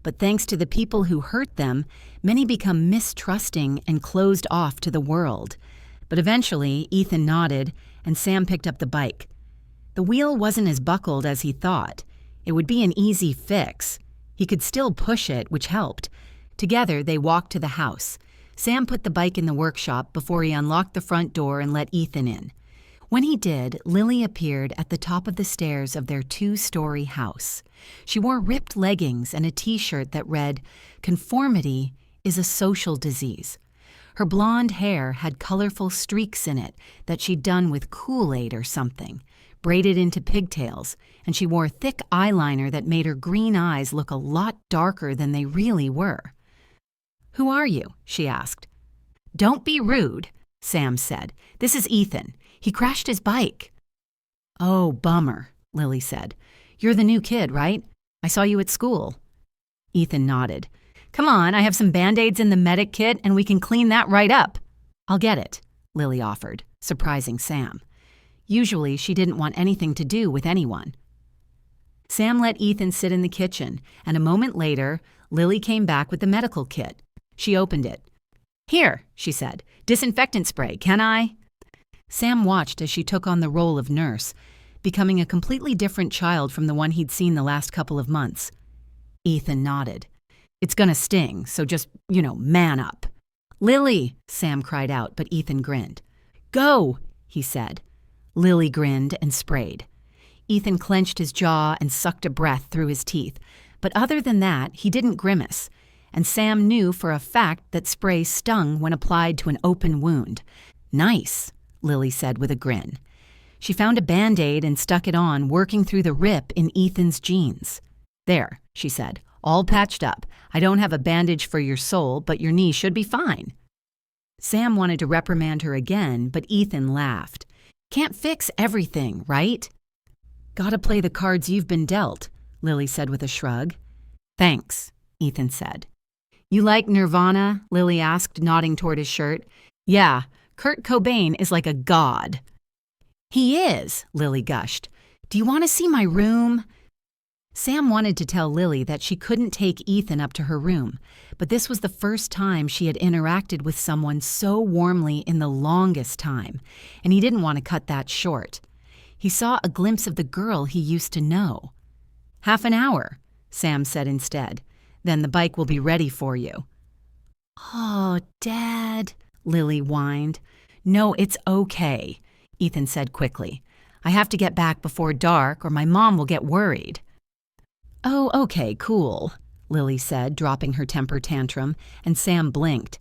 but thanks to the people who hurt them, many become mistrusting and closed off to the world. But eventually, Ethan nodded, and Sam picked up the bike. The wheel wasn't as buckled as he thought. It would be an easy fix. He could still push it, which helped. Together, they walked to the house. Sam put the bike in the workshop before he unlocked the front door and let Ethan in. When he did, Lily appeared at the top of the stairs of their 2-story house. She wore ripped leggings and a T-shirt that read, "Conformity is a social disease." Her blonde hair had colorful streaks in it that she'd done with Kool-Aid or something, braided into pigtails, and she wore thick eyeliner that made her green eyes look a lot darker than they really were. "Who are you?" she asked. "Don't be rude," Sam said. "This is Ethan. He crashed his bike." "Oh, bummer," Lily said. "You're the new kid, right? I saw you at school." Ethan nodded. "Come on, I have some Band-Aids in the medic kit and we can clean that right up." "I'll get it," Lily offered, surprising Sam. Usually, she didn't want anything to do with anyone. Sam let Ethan sit in the kitchen, and a moment later, Lily came back with the medical kit. She opened it. "Here," she said, "disinfectant spray, can I?" Sam watched as she took on the role of nurse, becoming a completely different child from the one he'd seen the last couple of months. Ethan nodded. "It's gonna sting, so just, man up." "Lily!" Sam cried out, but Ethan grinned. "Go!" he said. Lily grinned and sprayed. Ethan clenched his jaw and sucked a breath through his teeth, but other than that, he didn't grimace, and Sam knew for a fact that spray stung when applied to an open wound. "Nice," Lily said with a grin. She found a Band-Aid and stuck it on, working through the rip in Ethan's jeans. "There," she said, "all patched up. I don't have a bandage for your sole, but your knee should be fine." Sam wanted to reprimand her again, but Ethan laughed. "Can't fix everything, right?" "Gotta play the cards you've been dealt," Lily said with a shrug. "Thanks," Ethan said. "You like Nirvana?" Lily asked, nodding toward his shirt. "Yeah, Kurt Cobain is like a god." "He is," Lily gushed. "Do you want to see my room?" Sam wanted to tell Lily that she couldn't take Ethan up to her room, but this was the first time she had interacted with someone so warmly in the longest time, and he didn't want to cut that short. He saw a glimpse of the girl he used to know. "Half an hour," Sam said instead. "Then the bike will be ready for you." "Oh, Dad," Lily whined. "No, it's okay," Ethan said quickly. "I have to get back before dark or my mom will get worried." "Oh, okay, cool," Lily said, dropping her temper tantrum, and Sam blinked.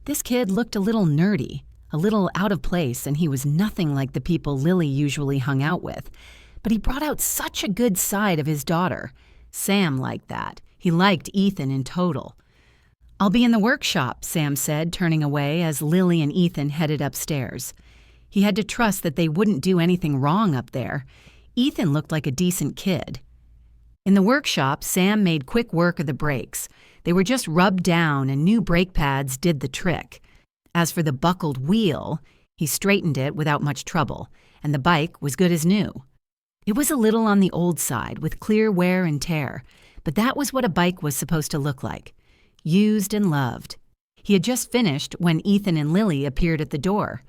This kid looked a little nerdy, a little out of place, and he was nothing like the people Lily usually hung out with. But he brought out such a good side of his daughter. Sam liked that. He liked Ethan in total. "I'll be in the workshop," Sam said, turning away as Lily and Ethan headed upstairs. He had to trust that they wouldn't do anything wrong up there. Ethan looked like a decent kid. In the workshop, Sam made quick work of the brakes. They were just rubbed down and new brake pads did the trick. As for the buckled wheel, he straightened it without much trouble, and the bike was good as new. It was a little on the old side with clear wear and tear, but that was what a bike was supposed to look like. Used and loved. He had just finished when Ethan and Lily appeared at the door.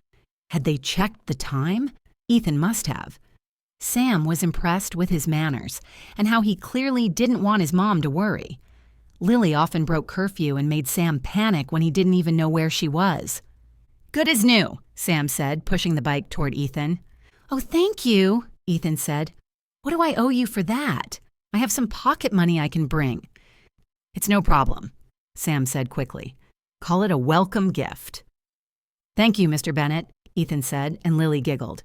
Had they checked the time? Ethan must have. Sam was impressed with his manners and how he clearly didn't want his mom to worry. Lily often broke curfew and made Sam panic when he didn't even know where she was. "Good as new," Sam said, pushing the bike toward Ethan. "Oh, thank you," Ethan said. "What do I owe you for that? I have some pocket money I can bring." "It's no problem," Sam said quickly. "Call it a welcome gift." "Thank you, Mr. Bennett," Ethan said, and Lily giggled.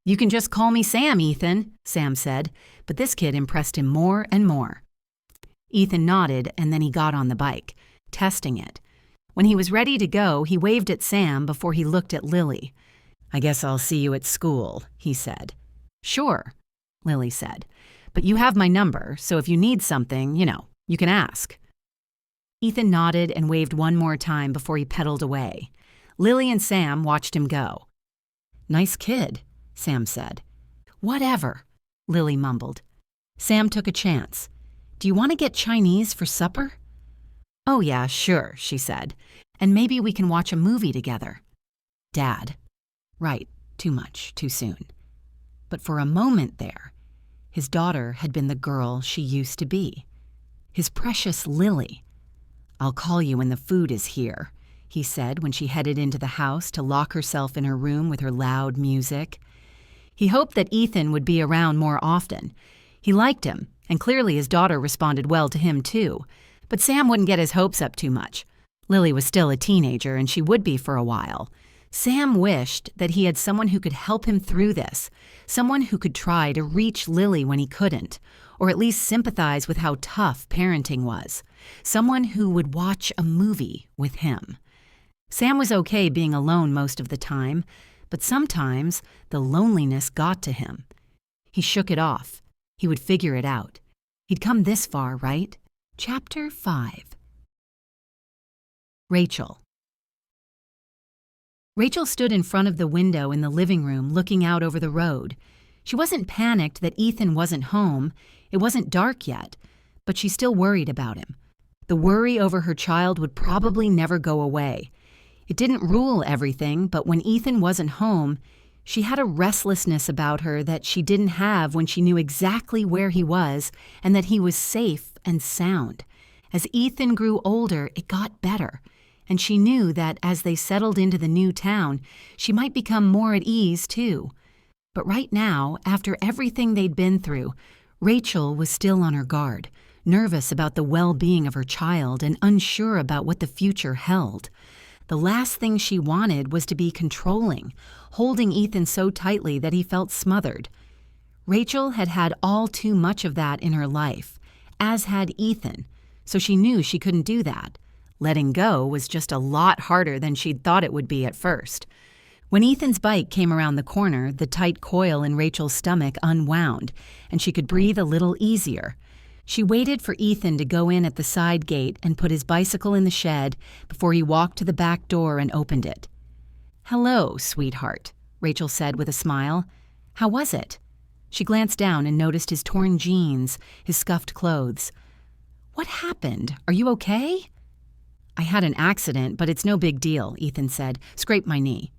"You can just call me Sam, Ethan," Sam said, but this kid impressed him more and more. Ethan nodded, and then he got on the bike, testing it. When he was ready to go, he waved at Sam before he looked at Lily. "I guess I'll see you at school," he said. "Sure," Lily said, "but you have my number, so if you need something, you can ask." Ethan nodded and waved one more time before he pedaled away. Lily and Sam watched him go. "Nice kid," Sam said. "Whatever," Lily mumbled. Sam took a chance. "Do you want to get Chinese for supper?" "Oh yeah, sure," she said. "And maybe we can watch a movie together." Dad. Right, too much, too soon. But for a moment there, his daughter had been the girl she used to be. His precious Lily. "I'll call you when the food is here," he said when she headed into the house to lock herself in her room with her loud music. He hoped that Ethan would be around more often. He liked him, and clearly his daughter responded well to him too. But Sam wouldn't get his hopes up too much. Lily was still a teenager, and she would be for a while. Sam wished that he had someone who could help him through this, someone who could try to reach Lily when he couldn't, or at least sympathize with how tough parenting was, someone who would watch a movie with him. Sam was okay being alone most of the time, but sometimes the loneliness got to him. He shook it off. He would figure it out. He'd come this far, right? Chapter 5. Rachel. Rachel stood in front of the window in the living room looking out over the road. She wasn't panicked that Ethan wasn't home. It wasn't dark yet, but she still worried about him. The worry over her child would probably never go away. It didn't rule everything, but when Ethan wasn't home, she had a restlessness about her that she didn't have when she knew exactly where he was and that he was safe and sound. As Ethan grew older, it got better, and she knew that as they settled into the new town, she might become more at ease too. But right now, after everything they'd been through, Rachel was still on her guard, nervous about the well-being of her child and unsure about what the future held. The last thing she wanted was to be controlling, holding Ethan so tightly that he felt smothered. Rachel had had all too much of that in her life, as had Ethan, so she knew she couldn't do that. Letting go was just a lot harder than she'd thought it would be at first. When Ethan's bike came around the corner, the tight coil in Rachel's stomach unwound, and she could breathe a little easier. She waited for Ethan to go in at the side gate and put his bicycle in the shed before he walked to the back door and opened it. "Hello, sweetheart," Rachel said with a smile. "How was it?" She glanced down and noticed his torn jeans, his scuffed clothes. "What happened? Are you okay?" "I had an accident, but it's no big deal," Ethan said. "Scraped my knee."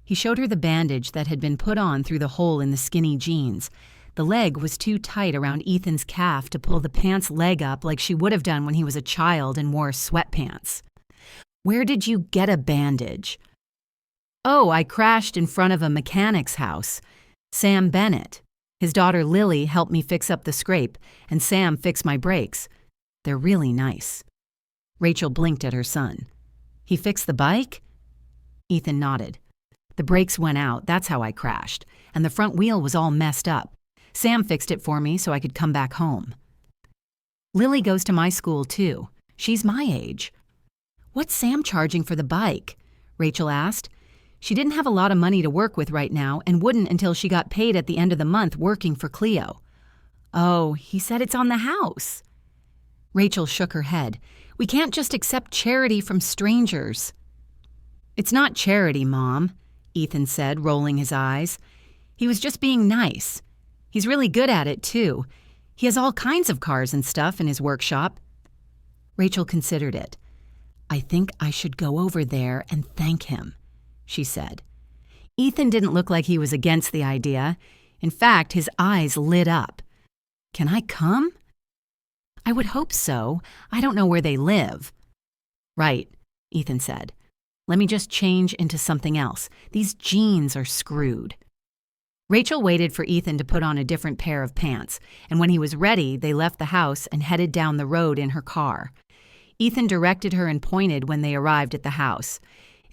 He showed her the bandage that had been put on through the hole in the skinny jeans. The leg was too tight around Ethan's calf to pull the pants leg up like she would have done when he was a child and wore sweatpants. "Where did you get a bandage?" "Oh, I crashed in front of a mechanic's house. Sam Bennett. His daughter Lily helped me fix up the scrape, and Sam fixed my brakes. They're really nice." Rachel blinked at her son. "He fixed the bike?" Ethan nodded. "The brakes went out, that's how I crashed, and the front wheel was all messed up. Sam fixed it for me so I could come back home." "Lily goes to my school too. She's my age." "What's Sam charging for the bike?" Rachel asked. She didn't have a lot of money to work with right now and wouldn't until she got paid at the end of the month working for Cleo. "Oh, he said it's on the house." Rachel shook her head. "We can't just accept charity from strangers." "It's not charity, Mom," Ethan said, rolling his eyes. "He was just being nice. He's really good at it, too. He has all kinds of cars and stuff in his workshop." Rachel considered it. "I think I should go over there and thank him," she said. Ethan didn't look like he was against the idea. In fact, his eyes lit up. "Can I come?" "I would hope so. I don't know where they live." "Right," Ethan said. "Let me just change into something else. These jeans are screwed." Rachel waited for Ethan to put on a different pair of pants, and when he was ready, they left the house and headed down the road in her car. Ethan directed her and pointed when they arrived at the house.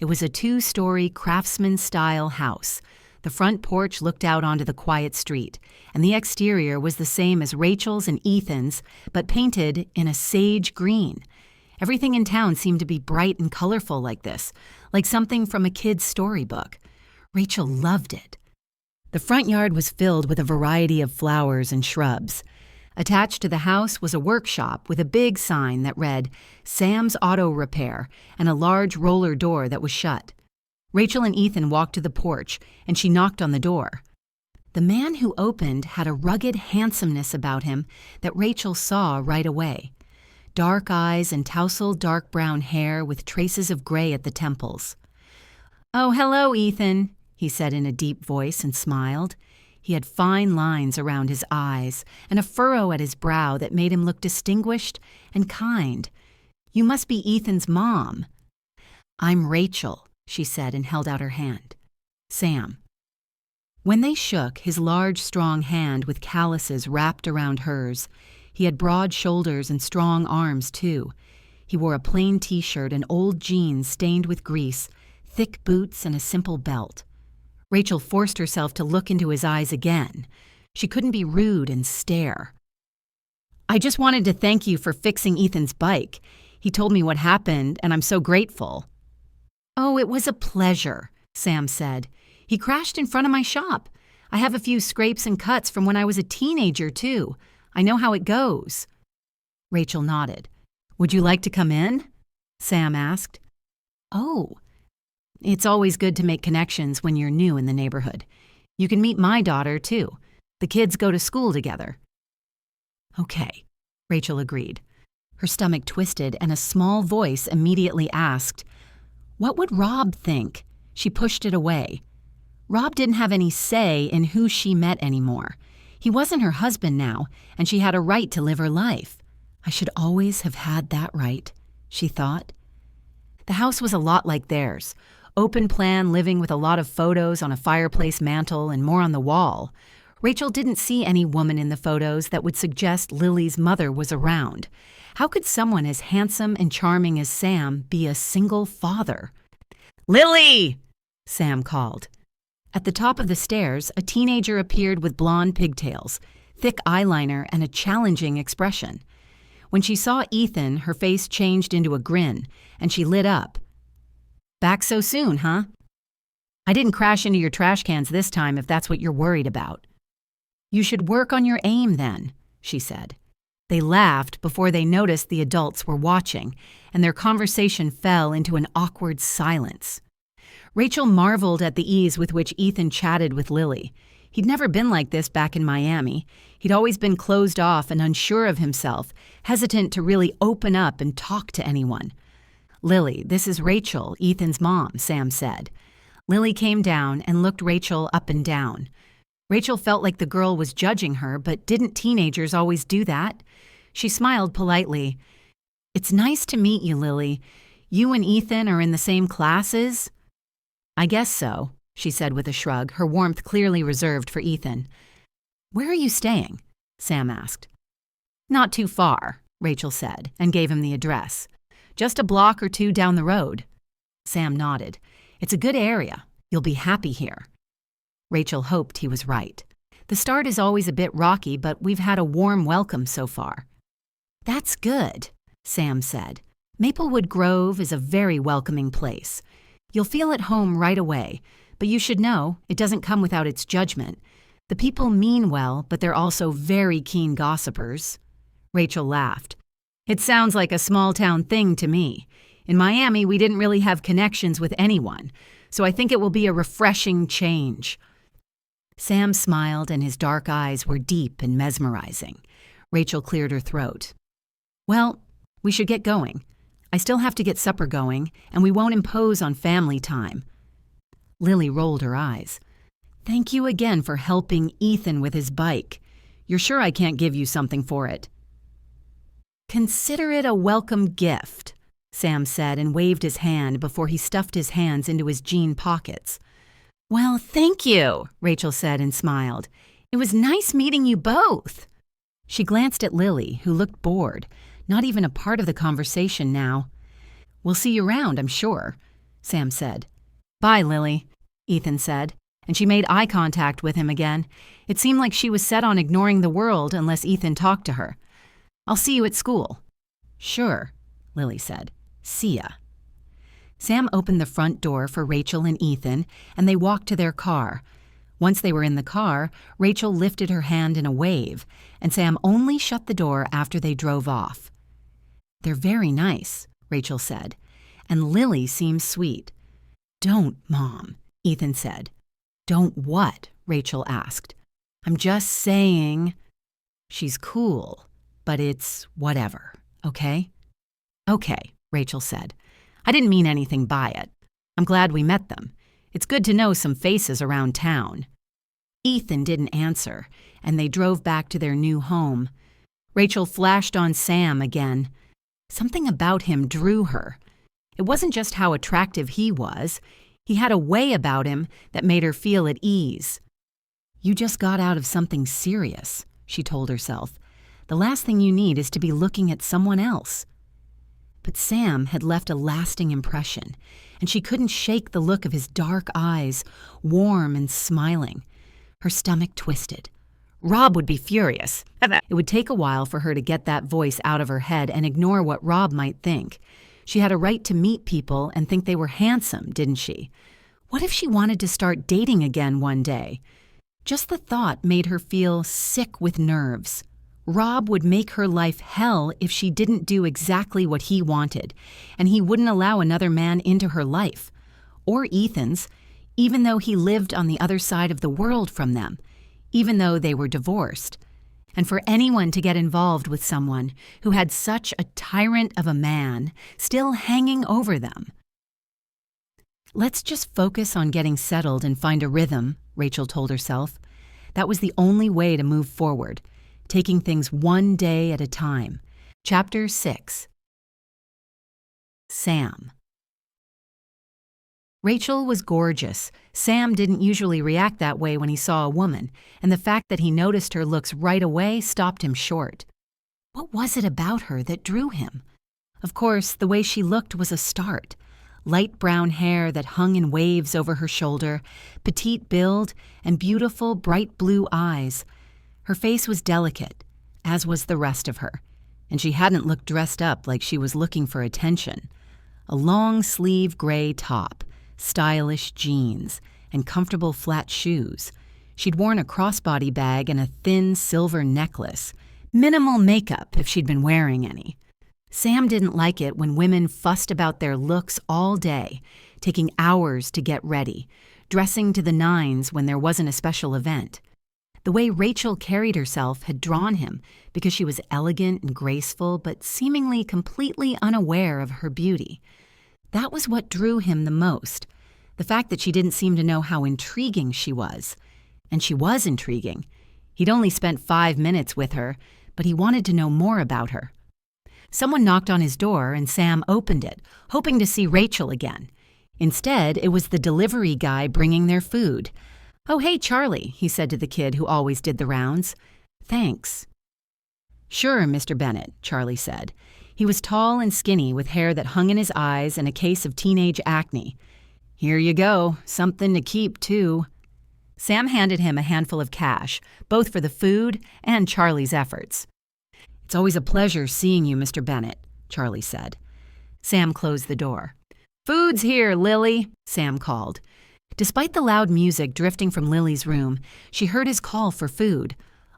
It was a 2-story craftsman-style house. The front porch looked out onto the quiet street, and the exterior was the same as Rachel's and Ethan's, but painted in a sage green. Everything in town seemed to be bright and colorful like this, like something from a kid's storybook. Rachel loved it. The front yard was filled with a variety of flowers and shrubs. Attached to the house was a workshop with a big sign that read, "Sam's Auto Repair," and a large roller door that was shut. Rachel and Ethan walked to the porch, and she knocked on the door. The man who opened had a rugged handsomeness about him that Rachel saw right away. Dark eyes and tousled dark brown hair with traces of gray at the temples. "Oh, hello, Ethan," he said in a deep voice and smiled. He had fine lines around his eyes and a furrow at his brow that made him look distinguished and kind. "You must be Ethan's mom." "I'm Rachel," she said and held out her hand. "Sam." When they shook, his large, strong hand with calluses wrapped around hers. He had broad shoulders and strong arms, too. He wore a plain t-shirt and old jeans stained with grease, thick boots, and a simple belt. Rachel forced herself to look into his eyes again. She couldn't be rude and stare. "I just wanted to thank you for fixing Ethan's bike. He told me what happened, and I'm so grateful." "Oh, it was a pleasure," Sam said. "He crashed in front of my shop. I have a few scrapes and cuts from when I was a teenager, too. I know how it goes." Rachel nodded. "Would you like to come in?" Sam asked. "Oh. It's always good to make connections when you're new in the neighborhood. You can meet my daughter, too. The kids go to school together." "Okay," Rachel agreed. Her stomach twisted and a small voice immediately asked, "What would Rob think?" She pushed it away. Rob didn't have any say in who she met anymore. He wasn't her husband now, and she had a right to live her life. "I should always have had that right," she thought. The house was a lot like theirs. Open plan living with a lot of photos on a fireplace mantel and more on the wall. Rachel didn't see any woman in the photos that would suggest Lily's mother was around. How could someone as handsome and charming as Sam be a single father? "Lily!" Sam called. At the top of the stairs, a teenager appeared with blonde pigtails, thick eyeliner, and a challenging expression. When she saw Ethan, her face changed into a grin, and she lit up. "Back so soon, huh? I didn't crash into your trash cans this time if that's what you're worried about." "You should work on your aim then," she said. They laughed before they noticed the adults were watching, and their conversation fell into an awkward silence. Rachel marveled at the ease with which Ethan chatted with Lily. He'd never been like this back in Miami. He'd always been closed off and unsure of himself, hesitant to really open up and talk to anyone. "Lily, this is Rachel, Ethan's mom," Sam said. Lily came down and looked Rachel up and down. Rachel felt like the girl was judging her, but didn't teenagers always do that? She smiled politely. "It's nice to meet you, Lily. You and Ethan are in the same classes?" "I guess so," she said with a shrug, her warmth clearly reserved for Ethan. "Where are you staying?" Sam asked. "Not too far," Rachel said, and gave him the address. "Just a block or two down the road." Sam nodded. "It's a good area. You'll be happy here." Rachel hoped he was right. "The start is always a bit rocky, but we've had a warm welcome so far." "That's good," Sam said. "Maplewood Grove is a very welcoming place. You'll feel at home right away, but you should know it doesn't come without its judgment. The people mean well, but they're also very keen gossipers." Rachel laughed. "It sounds like a small-town thing to me. In Miami, we didn't really have connections with anyone, so I think it will be a refreshing change." Sam smiled, and his dark eyes were deep and mesmerizing. Rachel cleared her throat. "Well, we should get going. I still have to get supper going, and we won't impose on family time." Lily rolled her eyes. "Thank you again for helping Ethan with his bike. You're sure I can't give you something for it?" "Consider it a welcome gift," Sam said and waved his hand before he stuffed his hands into his jean pockets. "Well, thank you," Rachel said and smiled. "It was nice meeting you both." She glanced at Lily, who looked bored, not even a part of the conversation now. "We'll see you around, I'm sure," Sam said. "Bye, Lily," Ethan said, and she made eye contact with him again. It seemed like she was set on ignoring the world unless Ethan talked to her. "I'll see you at school." "Sure," Lily said. "See ya." Sam opened the front door for Rachel and Ethan, and they walked to their car. Once they were in the car, Rachel lifted her hand in a wave, and Sam only shut the door after they drove off. "They're very nice," Rachel said, "and Lily seems sweet." "Don't, Mom," Ethan said. "Don't what?" Rachel asked. "I'm just saying." "She's cool, but it's whatever, okay?" "Okay," Rachel said. "I didn't mean anything by it. I'm glad we met them. It's good to know some faces around town." Ethan didn't answer, and they drove back to their new home. Rachel flashed on Sam again. Something about him drew her. It wasn't just how attractive he was. He had a way about him that made her feel at ease. "You just got out of something serious," she told herself. "The last thing you need is to be looking at someone else." But Sam had left a lasting impression, and she couldn't shake the look of his dark eyes, warm and smiling. Her stomach twisted. Rob would be furious. It would take a while for her to get that voice out of her head and ignore what Rob might think. She had a right to meet people and think they were handsome, didn't she? What if she wanted to start dating again one day? Just the thought made her feel sick with nerves. Rob would make her life hell if she didn't do exactly what he wanted, and he wouldn't allow another man into her life. Or Ethan's, even though he lived on the other side of the world from them, even though they were divorced. And for anyone to get involved with someone who had such a tyrant of a man still hanging over them. "Let's just focus on getting settled and find a rhythm," Rachel told herself. That was the only way to move forward. Taking things one day at a time. Chapter 6. Sam. Rachel was gorgeous. Sam didn't usually react that way when he saw a woman, and the fact that he noticed her looks right away stopped him short. What was it about her that drew him? Of course, the way she looked was a start. light brown hair that hung in waves over her shoulder, petite build, and beautiful bright blue eyes. Her face was delicate, as was the rest of her, and she hadn't looked dressed up like she was looking for attention. A long-sleeve gray top, stylish jeans, and comfortable flat shoes. She'd worn a crossbody bag and a thin silver necklace. Minimal makeup if she'd been wearing any. Sam didn't like it when women fussed about their looks all day, taking hours to get ready, dressing to the nines when there wasn't a special event. The way Rachel carried herself had drawn him because she was elegant and graceful, but seemingly completely unaware of her beauty. That was what drew him the most, the fact that she didn't seem to know how intriguing she was. And she was intriguing. He'd only spent 5 minutes with her, but he wanted to know more about her. Someone knocked on his door and Sam opened it, hoping to see Rachel again. Instead, it was the delivery guy bringing their food. "Oh, hey, Charlie," he said to the kid who always did the rounds. "Thanks." "Sure, Mr. Bennett," Charlie said. He was tall and skinny with hair that hung in his eyes and a case of teenage acne. "Here you go, something to keep, too." Sam handed him a handful of cash, both for the food and Charlie's efforts. "It's always a pleasure seeing you, Mr. Bennett," Charlie said. Sam closed the door. "Food's here, Lily," Sam called. Despite the loud music drifting from Lily's room, she heard his call for food.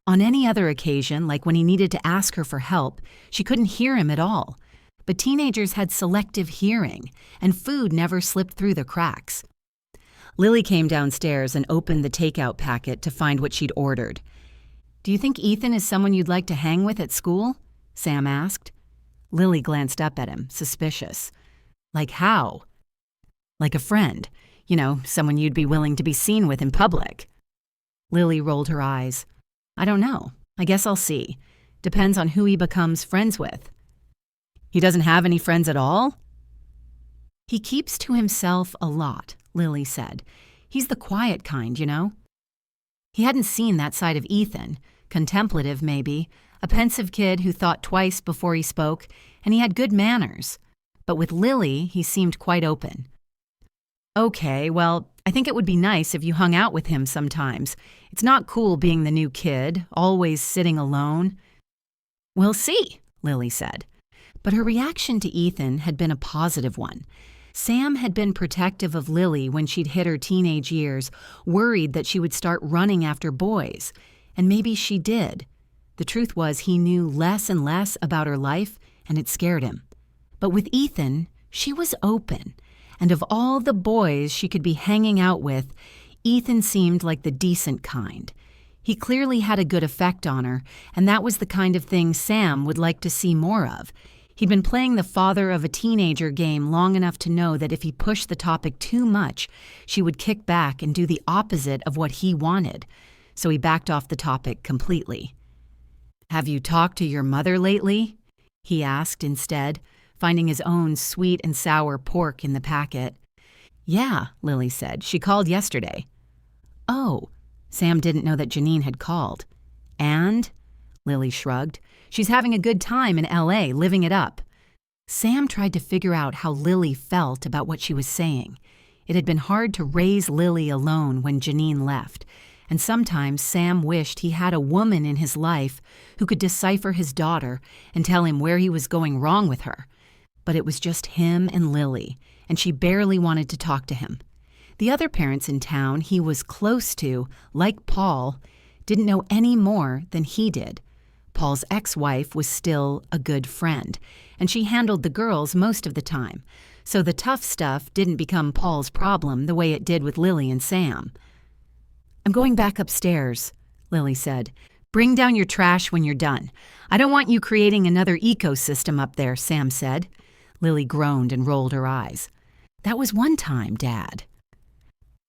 On any other occasion, like when he needed to ask her for help, she couldn't hear him at all. But teenagers had selective hearing, and food never slipped through the cracks. Lily came downstairs and opened the takeout packet to find what she'd ordered. "Do you think Ethan is someone you'd like to hang with at school?" Sam asked. Lily glanced up at him, suspicious. "Like how?" "Like a friend. You know, someone you'd be willing to be seen with in public." Lily rolled her eyes. "I don't know. I guess I'll see. Depends on who he becomes friends with." "He doesn't have any friends at all?" "He keeps to himself a lot," Lily said. "He's the quiet kind, you know." He hadn't seen that side of Ethan, contemplative maybe, a pensive kid who thought twice before he spoke, and he had good manners. But with Lily, he seemed quite open. "Okay, well, I think it would be nice if you hung out with him sometimes. It's not cool being the new kid, always sitting alone." "We'll see," Lily said. But her reaction to Ethan had been a positive one. Sam had been protective of Lily when she'd hit her teenage years, worried that she would start running after boys. And maybe she did. The truth was he knew less and less about her life, and it scared him. But with Ethan, she was open. And of all the boys she could be hanging out with, Ethan seemed like the decent kind. He clearly had a good effect on her, and that was the kind of thing Sam would like to see more of. He'd been playing the father of a teenager game long enough to know that if he pushed the topic too much, she would kick back and do the opposite of what he wanted. So he backed off the topic completely. "Have you talked to your mother lately?" he asked instead, finding his own sweet and sour pork in the packet. "Yeah," Lily said. "She called yesterday." "Oh." Sam didn't know that Janine had called. "And?" Lily shrugged. "She's having a good time in L.A., living it up." Sam tried to figure out how Lily felt about what she was saying. It had been hard to raise Lily alone when Janine left, and sometimes Sam wished he had a woman in his life who could decipher his daughter and tell him where he was going wrong with her. But it was just him and Lily, and she barely wanted to talk to him. The other parents in town he was close to, like Paul, didn't know any more than he did. Paul's ex-wife was still a good friend, and she handled the girls most of the time, so the tough stuff didn't become Paul's problem the way it did with Lily and Sam. "I'm going back upstairs," Lily said. "Bring down your trash when you're done. I don't want you creating another ecosystem up there," Sam said. Lily groaned and rolled her eyes. "That was one time, Dad."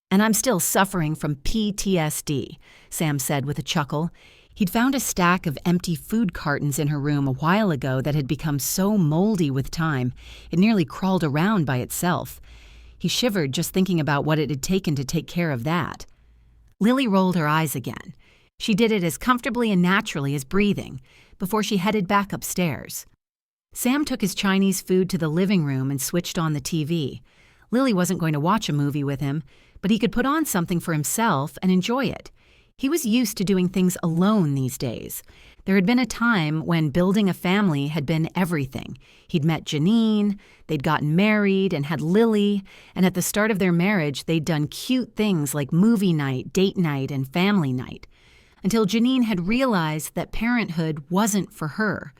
"And I'm still suffering from PTSD, Sam said with a chuckle. He'd found a stack of empty food cartons in her room a while ago that had become so moldy with time, it nearly crawled around by itself. He shivered just thinking about what it had taken to take care of that. Lily rolled her eyes again. She did it as comfortably and naturally as breathing, before she headed back upstairs. Sam took his Chinese food to the living room and switched on the TV. Lily wasn't going to watch a movie with him, but he could put on something for himself and enjoy it. He was used to doing things alone these days. There had been a time when building a family had been everything. He'd met Janine, they'd gotten married and had Lily, and at the start of their marriage, they'd done cute things like movie night, date night, and family night. Until Janine had realized that parenthood wasn't for her.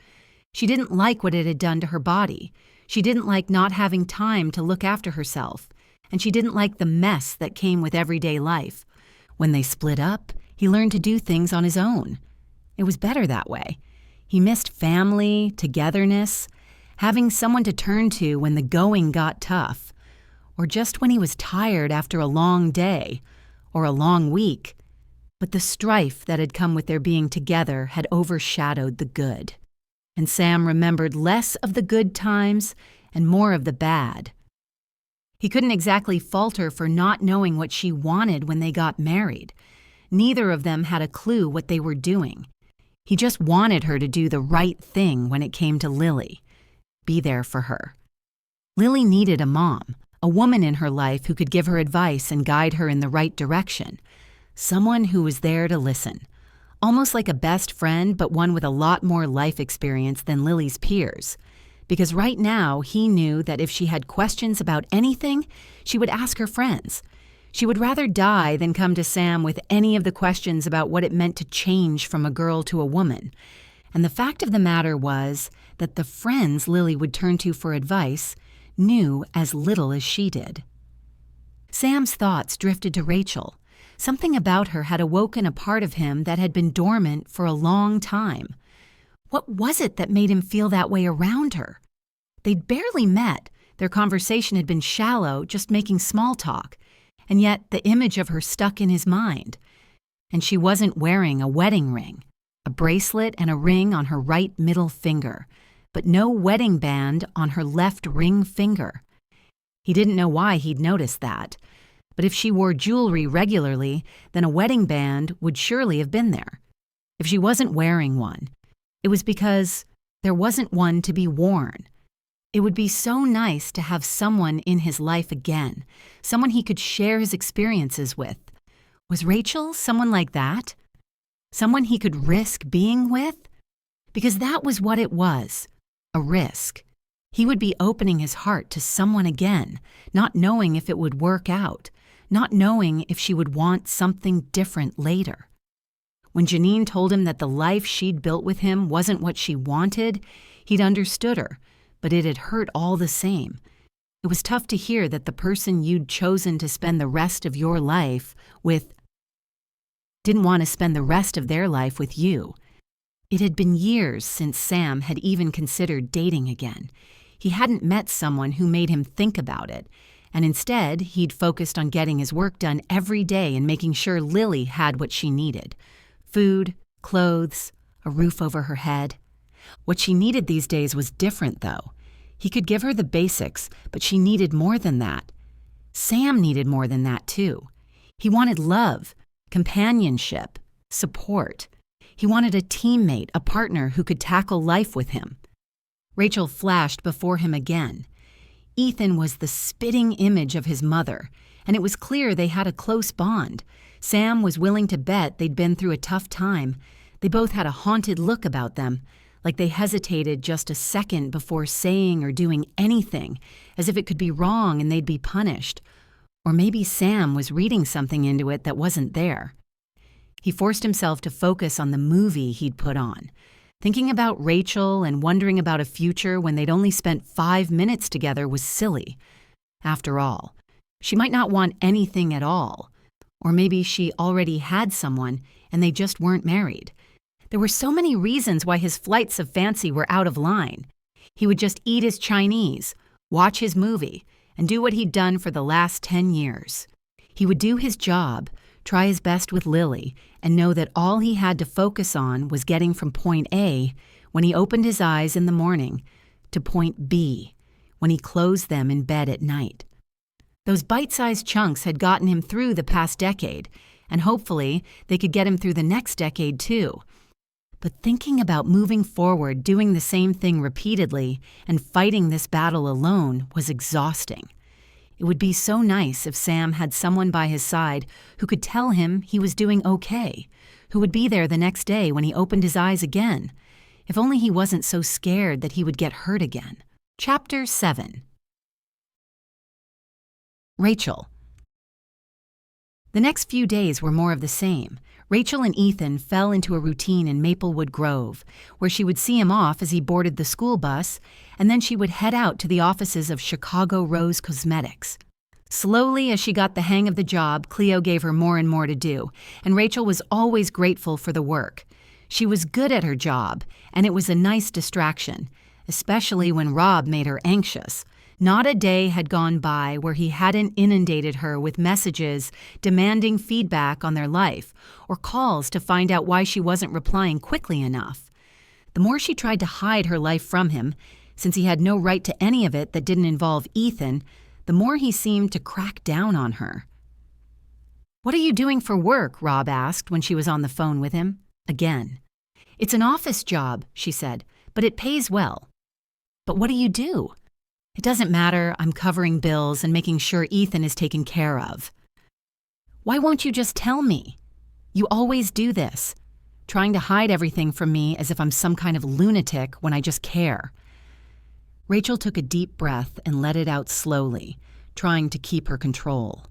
She didn't like what it had done to her body. She didn't like not having time to look after herself. And she didn't like the mess that came with everyday life. When they split up, he learned to do things on his own. It was better that way. He missed family, togetherness, having someone to turn to when the going got tough, or just when he was tired after a long day, or a long week. But the strife that had come with their being together had overshadowed the good. And Sam remembered less of the good times and more of the bad. He couldn't exactly fault her for not knowing what she wanted when they got married. Neither of them had a clue what they were doing. He just wanted her to do the right thing when it came to Lily. Be there for her. Lily needed a mom, a woman in her life who could give her advice and guide her in the right direction. Someone who was there to listen. Almost like a best friend, but one with a lot more life experience than Lily's peers. Because right now, he knew that if she had questions about anything, she would ask her friends. She would rather die than come to Sam with any of the questions about what it meant to change from a girl to a woman. And the fact of the matter was that the friends Lily would turn to for advice knew as little as she did. Sam's thoughts drifted to Rachel. Something about her had awoken a part of him that had been dormant for a long time. What was it that made him feel that way around her? They'd barely met. Their conversation had been shallow, just making small talk. And yet the image of her stuck in his mind. And she wasn't wearing a wedding ring, a bracelet and a ring on her right middle finger, but no wedding band on her left ring finger. He didn't know why he'd noticed that. But if she wore jewelry regularly, then a wedding band would surely have been there. If she wasn't wearing one, it was because there wasn't one to be worn. It would be so nice to have someone in his life again, someone he could share his experiences with. Was Rachel someone like that? Someone he could risk being with? Because that was what it was, a risk. He would be opening his heart to someone again, not knowing if it would work out, not knowing if she would want something different later. When Janine told him that the life she'd built with him wasn't what she wanted, he'd understood her, but it had hurt all the same. It was tough to hear that the person you'd chosen to spend the rest of your life with didn't want to spend the rest of their life with you. It had been years since Sam had even considered dating again. He hadn't met someone who made him think about it, and instead he'd focused on getting his work done every day and making sure Lily had what she needed. Food, clothes, a roof over her head. What she needed these days was different, though. He could give her the basics, but she needed more than that. Sam needed more than that, too. He wanted love, companionship, support. He wanted a teammate, a partner who could tackle life with him. Rachel flashed before him again. Ethan was the spitting image of his mother, and it was clear they had a close bond. Sam was willing to bet they'd been through a tough time. They both had a haunted look about them, like they hesitated just a second before saying or doing anything, as if it could be wrong and they'd be punished. Or maybe Sam was reading something into it that wasn't there. He forced himself to focus on the movie he'd put on. Thinking about Rachel and wondering about a future when they'd only spent 5 minutes together was silly. After all, she might not want anything at all. Or maybe she already had someone and they just weren't married. There were so many reasons why his flights of fancy were out of line. He would just eat his Chinese, watch his movie, and do what he'd done for the last 10 years. He would do his job, try his best with Lily, and know that all he had to focus on was getting from point A, when he opened his eyes in the morning, to point B, when he closed them in bed at night. Those bite-sized chunks had gotten him through the past decade, and hopefully they could get him through the next decade too. But thinking about moving forward, doing the same thing repeatedly, and fighting this battle alone was exhausting. It would be so nice if Sam had someone by his side who could tell him he was doing okay, who would be there the next day when he opened his eyes again. If only he wasn't so scared that he would get hurt again. Chapter 7. Rachel. The next few days were more of the same. Rachel and Ethan fell into a routine in Maplewood Grove, where she would see him off as he boarded the school bus, and then she would head out to the offices of Chicago Rose Cosmetics. Slowly, as she got the hang of the job, Cleo gave her more and more to do, and Rachel was always grateful for the work. She was good at her job, and it was a nice distraction, especially when Rob made her anxious. Not a day had gone by where he hadn't inundated her with messages demanding feedback on their life or calls to find out why she wasn't replying quickly enough. The more she tried to hide her life from him, since he had no right to any of it that didn't involve Ethan, the more he seemed to crack down on her. "What are you doing for work?" Rob asked when she was on the phone with him. Again. "It's an office job," she said, "but it pays well." "But what do you do?" "It doesn't matter. I'm covering bills and making sure Ethan is taken care of." "Why won't you just tell me? You always do this, trying to hide everything from me as if I'm some kind of lunatic when I just care." Rachel took a deep breath and let it out slowly, trying to keep her control.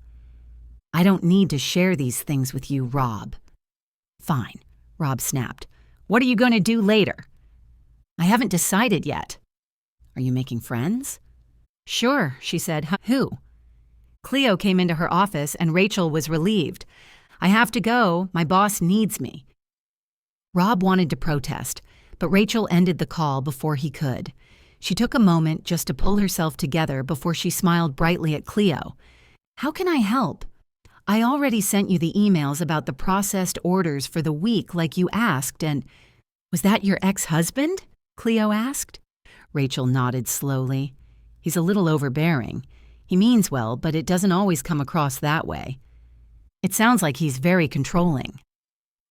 "I don't need to share these things with you, Rob." "Fine," Rob snapped. "What are you going to do later?" "I haven't decided yet." "Are you making friends?" "Sure," she said. "Who?" Cleo came into her office and Rachel was relieved. "I have to go. My boss needs me." Rob wanted to protest, but Rachel ended the call before he could. She took a moment just to pull herself together before she smiled brightly at Cleo. "How can I help? I already sent you the emails about the processed orders for the week like you asked, and—" "Was that your ex-husband?" Cleo asked. Rachel nodded slowly. "He's a little overbearing. He means well, but it doesn't always come across that way. It sounds like he's very controlling."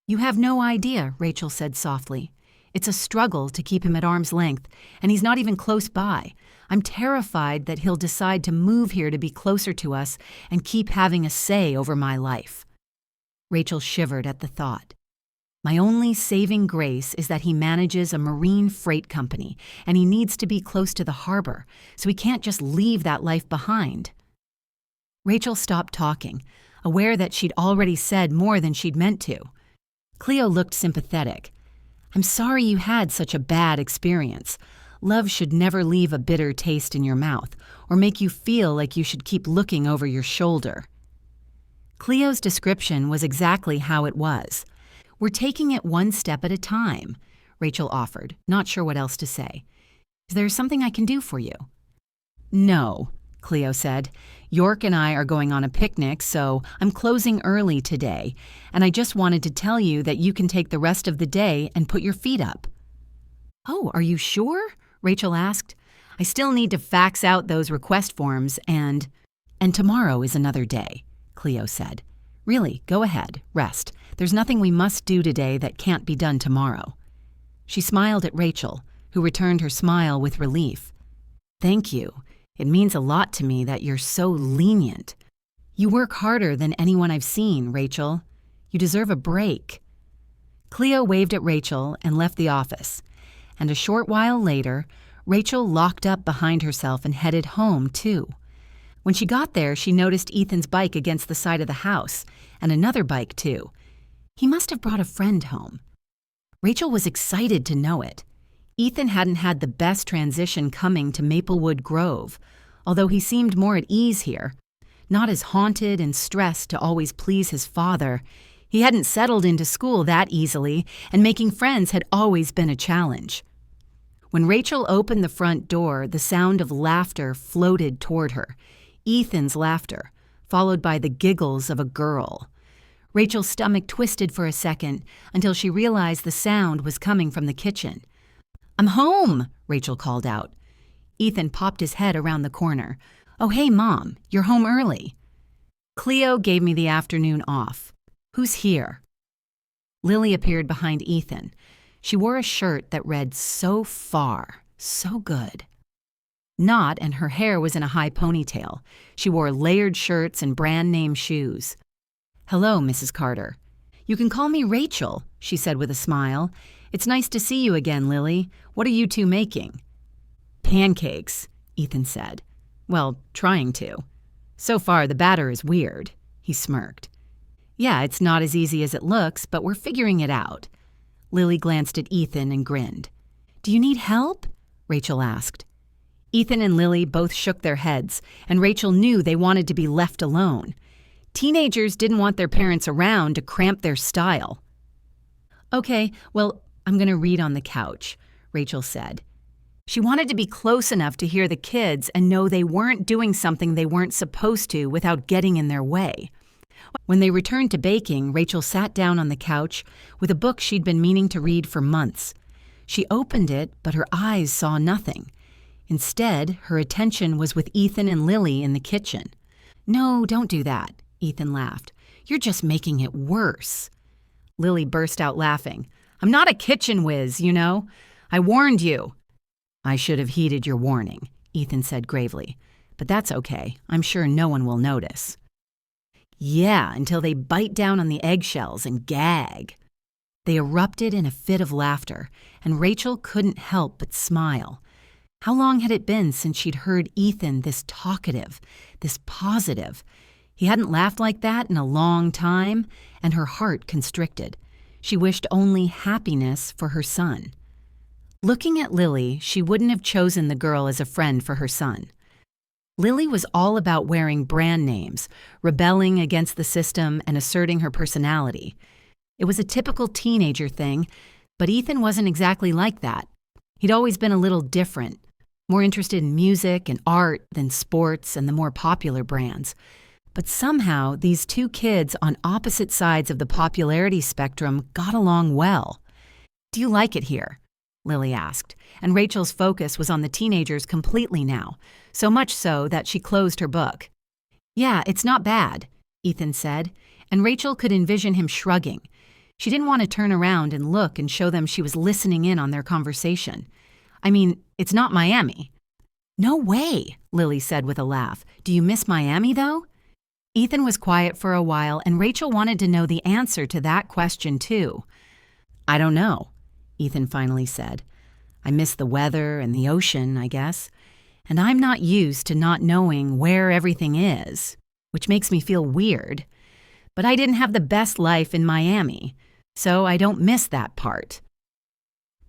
"You have no idea," Rachel said softly. "It's a struggle to keep him at arm's length, and he's not even close by. I'm terrified that he'll decide to move here to be closer to us and keep having a say over my life." Rachel shivered at the thought. "My only saving grace is that he manages a marine freight company, and he needs to be close to the harbor, so he can't just leave that life behind." Rachel stopped talking, aware that she'd already said more than she'd meant to. Cleo looked sympathetic. "I'm sorry you had such a bad experience. Love should never leave a bitter taste in your mouth or make you feel like you should keep looking over your shoulder." Cleo's description was exactly how it was. "We're taking it one step at a time," Rachel offered, not sure what else to say. "Is there something I can do for you?" "No," Cleo said. "York and I are going on a picnic, so I'm closing early today, and I just wanted to tell you that you can take the rest of the day and put your feet up." "Oh, are you sure?" Rachel asked. "I still need to fax out those request forms and tomorrow is another day," Cleo said. "Really, go ahead, rest. There's nothing we must do today that can't be done tomorrow." She smiled at Rachel, who returned her smile with relief. "Thank you. It means a lot to me that you're so lenient. You work harder than anyone I've seen, Rachel. You deserve a break." Cleo waved at Rachel and left the office, and a short while later, Rachel locked up behind herself and headed home, too. When she got there, she noticed Ethan's bike against the side of the house, and another bike, too. He must have brought a friend home. Rachel was excited to know it. Ethan hadn't had the best transition coming to Maplewood Grove, although he seemed more at ease here. Not as haunted and stressed to always please his father. He hadn't settled into school that easily, and making friends had always been a challenge. When Rachel opened the front door, the sound of laughter floated toward her. Ethan's laughter, followed by the giggles of a girl. Rachel's stomach twisted for a second until she realized the sound was coming from the kitchen. "I'm home," Rachel called out. Ethan popped his head around the corner. "Oh, hey, Mom, you're home early." "Cleo gave me the afternoon off. Who's here?" Lily appeared behind Ethan. She wore a shirt that read, "So far, so good." knot and her hair was in a high ponytail. She wore layered shirts and brand-name shoes. "Hello, Mrs. Carter." "You can call me Rachel," she said with a smile. "It's nice to see you again, Lily. What are you two making?" "Pancakes," Ethan said. "Well, trying to. So far, the batter is weird." He smirked. "Yeah, it's not as easy as it looks, but we're figuring it out." Lily glanced at Ethan and grinned. "Do you need help?" Rachel asked. Ethan and Lily both shook their heads, and Rachel knew they wanted to be left alone. Teenagers didn't want their parents around to cramp their style. "Okay, well, I'm going to read on the couch," Rachel said. She wanted to be close enough to hear the kids and know they weren't doing something they weren't supposed to without getting in their way. When they returned to baking, Rachel sat down on the couch with a book she'd been meaning to read for months. She opened it, but her eyes saw nothing. Instead, her attention was with Ethan and Lily in the kitchen. "No, don't do that," Ethan laughed. "You're just making it worse." Lily burst out laughing. "I'm not a kitchen whiz, you know. I warned you." "I should have heeded your warning," Ethan said gravely. "But that's okay. I'm sure no one will notice." "Yeah, until they bite down on the eggshells and gag." They erupted in a fit of laughter, and Rachel couldn't help but smile. How long had it been since she'd heard Ethan this talkative, this positive? He hadn't laughed like that in a long time, and her heart constricted. She wished only happiness for her son. Looking at Lily, she wouldn't have chosen the girl as a friend for her son. Lily was all about wearing brand names, rebelling against the system, and asserting her personality. It was a typical teenager thing, but Ethan wasn't exactly like that. He'd always been a little different, more interested in music and art than sports and the more popular brands. But somehow, these two kids on opposite sides of the popularity spectrum got along well. "Do you like it here?" Lily asked, and Rachel's focus was on the teenagers completely now, so much so that she closed her book. "Yeah, it's not bad," Ethan said, and Rachel could envision him shrugging. She didn't want to turn around and look and show them she was listening in on their conversation. "I mean, it's not Miami." "No way," Lily said with a laugh. "Do you miss Miami, though?" Ethan was quiet for a while, and Rachel wanted to know the answer to that question, too. "I don't know," Ethan finally said. "I miss the weather and the ocean, I guess. And I'm not used to not knowing where everything is, which makes me feel weird. But I didn't have the best life in Miami, so I don't miss that part."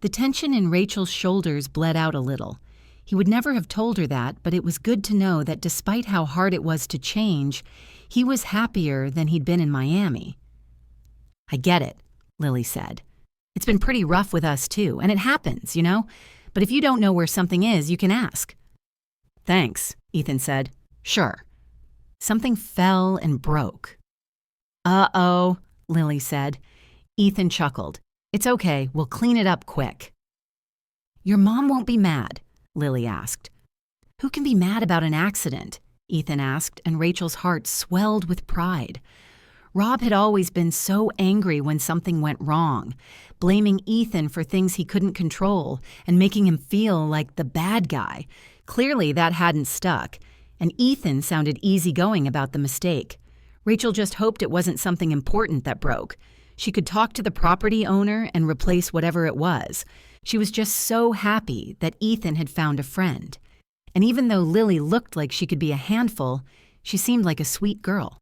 The tension in Rachel's shoulders bled out a little. He would never have told her that, but it was good to know that despite how hard it was to change, he was happier than he'd been in Miami. "I get it," Lily said. "It's been pretty rough with us too, and it happens, you know? But if you don't know where something is, you can ask." "Thanks," Ethan said. "Sure." Something fell and broke. "Uh-oh," Lily said. Ethan chuckled. "It's okay, we'll clean it up quick." "Your mom won't be mad?" Lily asked. "Who can be mad about an accident?" Ethan asked, and Rachel's heart swelled with pride. Rob had always been so angry when something went wrong, blaming Ethan for things he couldn't control and making him feel like the bad guy. Clearly that hadn't stuck, and Ethan sounded easygoing about the mistake. Rachel just hoped it wasn't something important that broke. She could talk to the property owner and replace whatever it was. She was just so happy that Ethan had found a friend. And even though Lily looked like she could be a handful, she seemed like a sweet girl.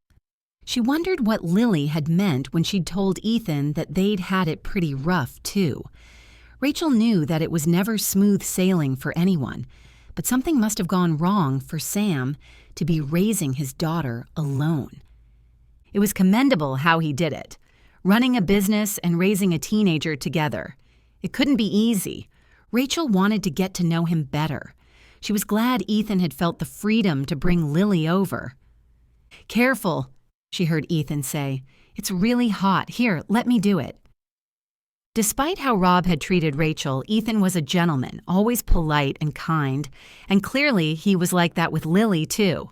She wondered what Lily had meant when she'd told Ethan that they'd had it pretty rough, too. Rachel knew that it was never smooth sailing for anyone, but something must have gone wrong for Sam to be raising his daughter alone. It was commendable how he did it, running a business and raising a teenager together. It couldn't be easy. Rachel wanted to get to know him better. She was glad Ethan had felt the freedom to bring Lily over. "Careful," she heard Ethan say. "It's really hot. Here, let me do it." Despite how Rob had treated Rachel, Ethan was a gentleman, always polite and kind, and clearly he was like that with Lily, too.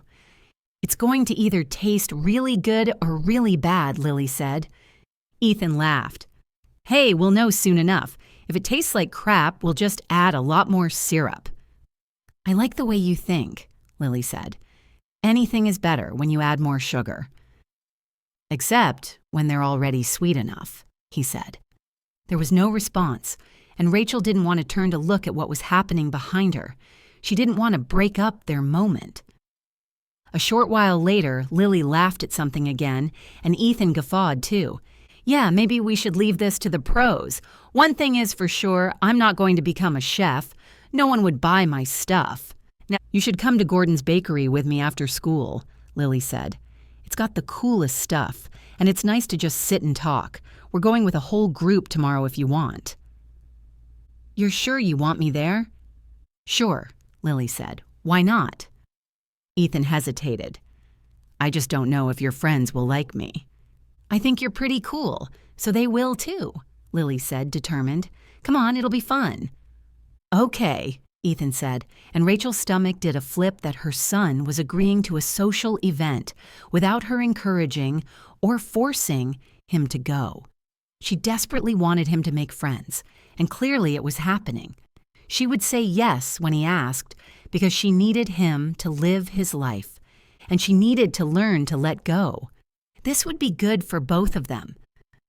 "It's going to either taste really good or really bad," Lily said. Ethan laughed. "Hey, we'll know soon enough. If it tastes like crap, we'll just add a lot more syrup." I like the way you think, Lily said. Anything is better when you add more sugar. Except when they're already sweet enough, he said. There was no response, and Rachel didn't want to turn to look at what was happening behind her. She didn't want to break up their moment. A short while later, Lily laughed at something again, and Ethan guffawed too. Yeah, maybe we should leave this to the pros. One thing is for sure, I'm not going to become a chef. No one would buy my stuff. Now, you should come to Gordon's Bakery with me after school, Lily said. It's got the coolest stuff, and it's nice to just sit and talk. We're going with a whole group tomorrow if you want. You're sure you want me there? Sure, Lily said. Why not? Ethan hesitated. I just don't know if your friends will like me. I think you're pretty cool, so they will too, Lily said, determined. Come on, it'll be fun. Okay, Ethan said, and Rachel's stomach did a flip that her son was agreeing to a social event without her encouraging or forcing him to go. She desperately wanted him to make friends, and clearly it was happening. She would say yes when he asked because she needed him to live his life, and she needed to learn to let go. This would be good for both of them,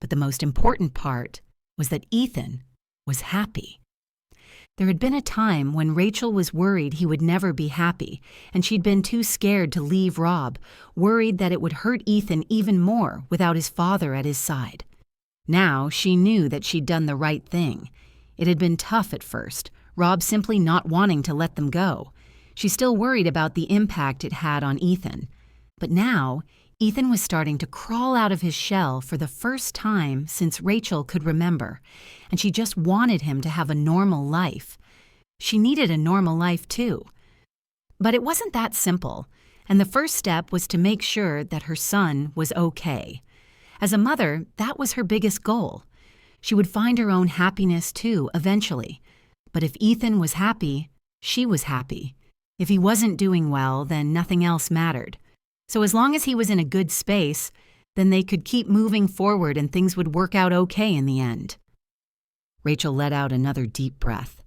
but the most important part was that Ethan was happy. There had been a time when Rachel was worried he would never be happy, and she'd been too scared to leave Rob, worried that it would hurt Ethan even more without his father at his side. Now she knew that she'd done the right thing. It had been tough at first, Rob simply not wanting to let them go. She still worried about the impact it had on Ethan. But now, Ethan was starting to crawl out of his shell for the first time since Rachel could remember, and she just wanted him to have a normal life. She needed a normal life too. But it wasn't that simple, and the first step was to make sure that her son was okay. As a mother, that was her biggest goal. She would find her own happiness too, eventually. But if Ethan was happy, she was happy. If he wasn't doing well, then nothing else mattered. So as long as he was in a good space, then they could keep moving forward and things would work out okay in the end. Rachel let out another deep breath.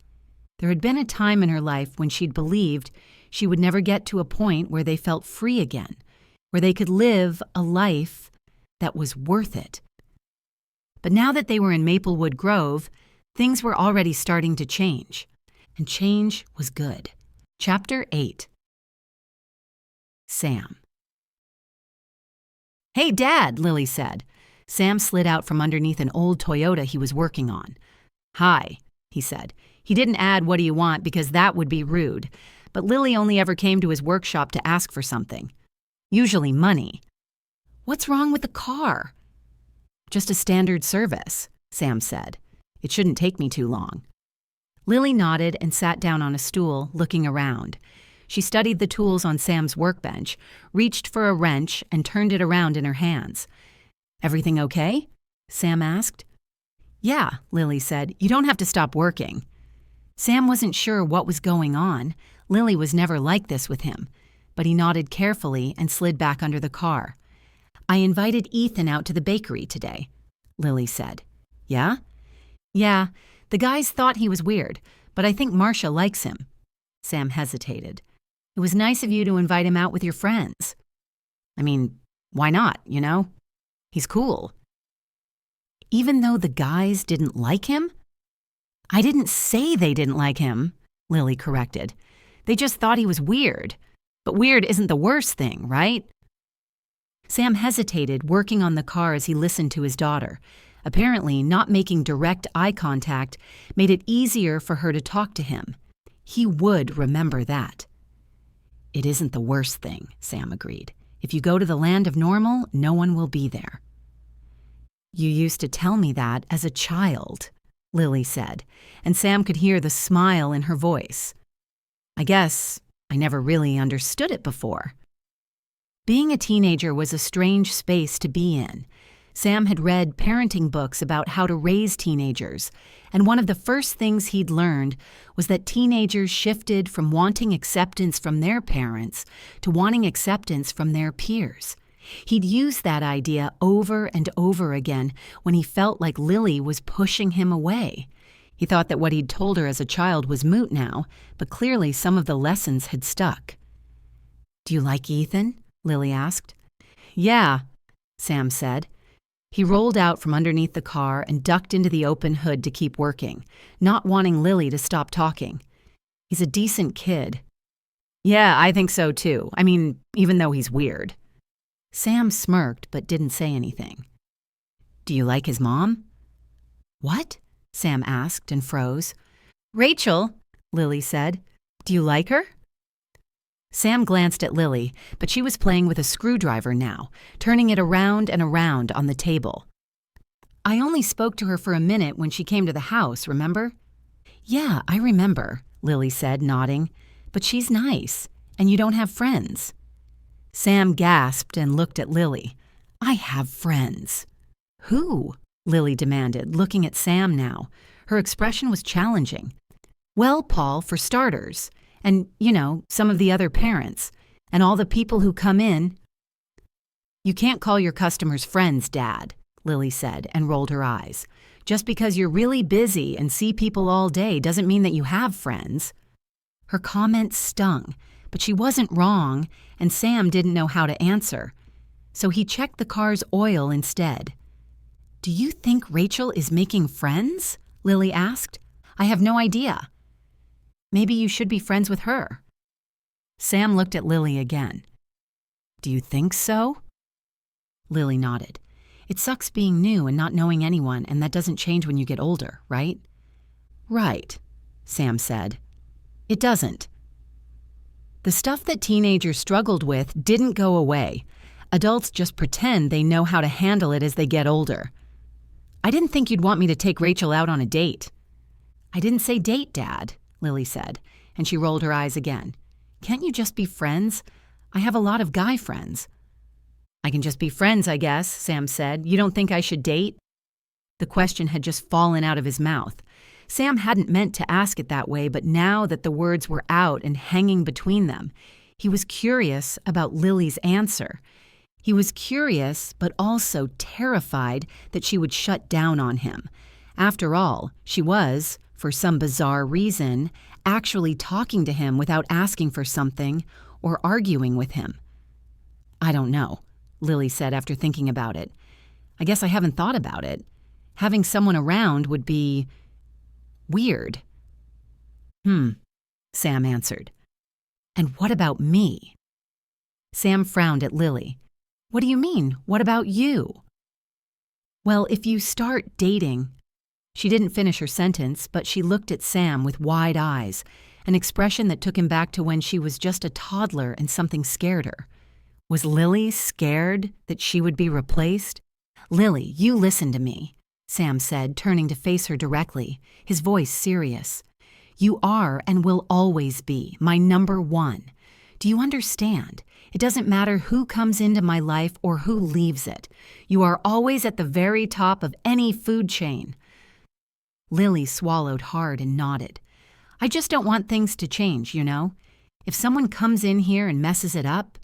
There had been a time in her life when she'd believed she would never get to a point where they felt free again, where they could live a life that was worth it. But now that they were in Maplewood Grove, things were already starting to change. And change was good. Chapter 8. Sam. Hey, Dad, Lily said. Sam slid out from underneath an old Toyota he was working on. Hi, he said. He didn't add what do you want because that would be rude, but Lily only ever came to his workshop to ask for something. Usually money. What's wrong with the car? Just a standard service, Sam said. It shouldn't take me too long. Lily nodded and sat down on a stool, looking around. She studied the tools on Sam's workbench, reached for a wrench, and turned it around in her hands. Everything okay? Sam asked. Yeah, Lily said. You don't have to stop working. Sam wasn't sure what was going on. Lily was never like this with him. But he nodded carefully and slid back under the car. I invited Ethan out to the bakery today, Lily said. Yeah? Yeah, the guys thought he was weird, but I think Marcia likes him. Sam hesitated. It was nice of you to invite him out with your friends. I mean, why not, you know? He's cool. Even though the guys didn't like him? I didn't say they didn't like him, Lily corrected. They just thought he was weird. But weird isn't the worst thing, right? Sam hesitated, working on the car as he listened to his daughter. Apparently, not making direct eye contact made it easier for her to talk to him. He would remember that. It isn't the worst thing, Sam agreed. If you go to the land of normal, no one will be there. You used to tell me that as a child, Lily said, and Sam could hear the smile in her voice. I guess I never really understood it before. Being a teenager was a strange space to be in. Sam had read parenting books about how to raise teenagers, and one of the first things he'd learned was that teenagers shifted from wanting acceptance from their parents to wanting acceptance from their peers. He'd used that idea over and over again when he felt like Lily was pushing him away. He thought that what he'd told her as a child was moot now, but clearly some of the lessons had stuck. "Do you like Ethan?" Lily asked. "Yeah," Sam said. He rolled out from underneath the car and ducked into the open hood to keep working, not wanting Lily to stop talking. "He's a decent kid." "Yeah, I think so too. I mean, even though he's weird." Sam smirked but didn't say anything. "Do you like his mom?" "What?" Sam asked and froze. "Rachel," Lily said. "Do you like her?" Sam glanced at Lily, but she was playing with a screwdriver now, turning it around and around on the table. "I only spoke to her for a minute when she came to the house, remember?" "Yeah, I remember," Lily said, nodding. "But she's nice, and you don't have friends." Sam gasped and looked at Lily. "I have friends." "Who?" Lily demanded, looking at Sam now. Her expression was challenging. "Well, Paul, for starters. And, some of the other parents. And all the people who come in." "You can't call your customers friends, Dad," Lily said and rolled her eyes. "Just because you're really busy and see people all day doesn't mean that you have friends." Her comment stung, but she wasn't wrong, and Sam didn't know how to answer. So he checked the car's oil instead. "Do you think Rachel is making friends?" Lily asked. "I have no idea." "Maybe you should be friends with her." Sam looked at Lily again. "Do you think so?" Lily nodded. "It sucks being new and not knowing anyone, and that doesn't change when you get older, right?" "Right," Sam said. "It doesn't." The stuff that teenagers struggled with didn't go away. Adults just pretend they know how to handle it as they get older. "I didn't think you'd want me to take Rachel out on a date." "I didn't say date, Dad," Lily said, and she rolled her eyes again. "Can't you just be friends? I have a lot of guy friends." "I can just be friends, I guess," Sam said. "You don't think I should date?" The question had just fallen out of his mouth. Sam hadn't meant to ask it that way, but now that the words were out and hanging between them, he was curious about Lily's answer. He was curious, but also terrified that she would shut down on him. After all, she was, for some bizarre reason, actually talking to him without asking for something or arguing with him. "I don't know," Lily said after thinking about it. "I guess I haven't thought about it. Having someone around would be weird." Sam answered. "And what about me?" Sam frowned at Lily. "What do you mean? What about you?" "Well, if you start dating—" She didn't finish her sentence, but she looked at Sam with wide eyes, an expression that took him back to when she was just a toddler and something scared her. Was Lily scared that she would be replaced? "Lily, you listen to me," Sam said, turning to face her directly, his voice serious. "You are and will always be my number one. Do you understand? It doesn't matter who comes into my life or who leaves it. You are always at the very top of any food chain." Lily swallowed hard and nodded. "I just don't want things to change, you know? If someone comes in here and messes it up,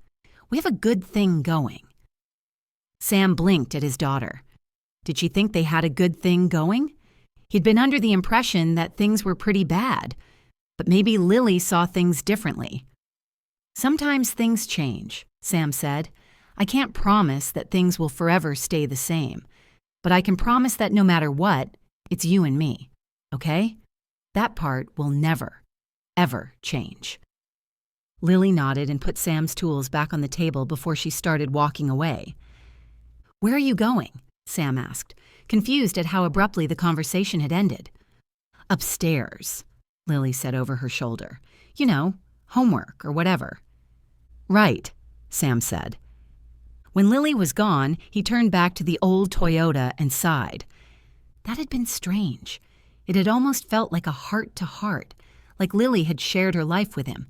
we have a good thing going." Sam blinked at his daughter. Did she think they had a good thing going? He'd been under the impression that things were pretty bad, but maybe Lily saw things differently. "Sometimes things change," Sam said. "I can't promise that things will forever stay the same, but I can promise that no matter what, it's you and me, okay? That part will never, ever change." Lily nodded and put Sam's tools back on the table before she started walking away. "Where are you going?" Sam asked, confused at how abruptly the conversation had ended. "Upstairs," Lily said over her shoulder. "You know, homework or whatever." "Right," Sam said. When Lily was gone, he turned back to the old Toyota and sighed. That had been strange. It had almost felt like a heart-to-heart, like Lily had shared her life with him,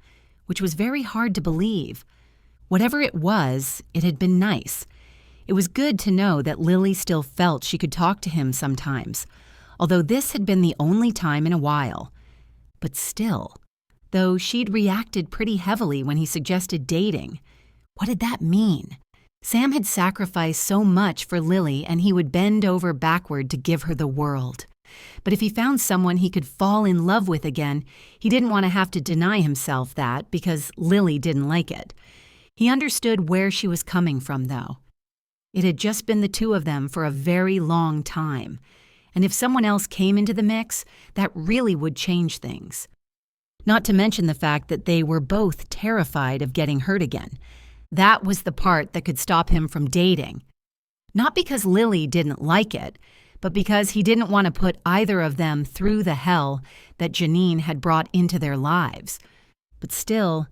which was very hard to believe. Whatever it was, it had been nice. It was good to know that Lily still felt she could talk to him sometimes, although this had been the only time in a while. But still, though she'd reacted pretty heavily when he suggested dating, what did that mean? Sam had sacrificed so much for Lily, and he would bend over backward to give her the world. But if he found someone he could fall in love with again, he didn't want to have to deny himself that because Lily didn't like it. He understood where she was coming from, though. It had just been the two of them for a very long time, and if someone else came into the mix, that really would change things. Not to mention the fact that they were both terrified of getting hurt again. That was the part that could stop him from dating. Not because Lily didn't like it, but because he didn't want to put either of them through the hell that Janine had brought into their lives. But still,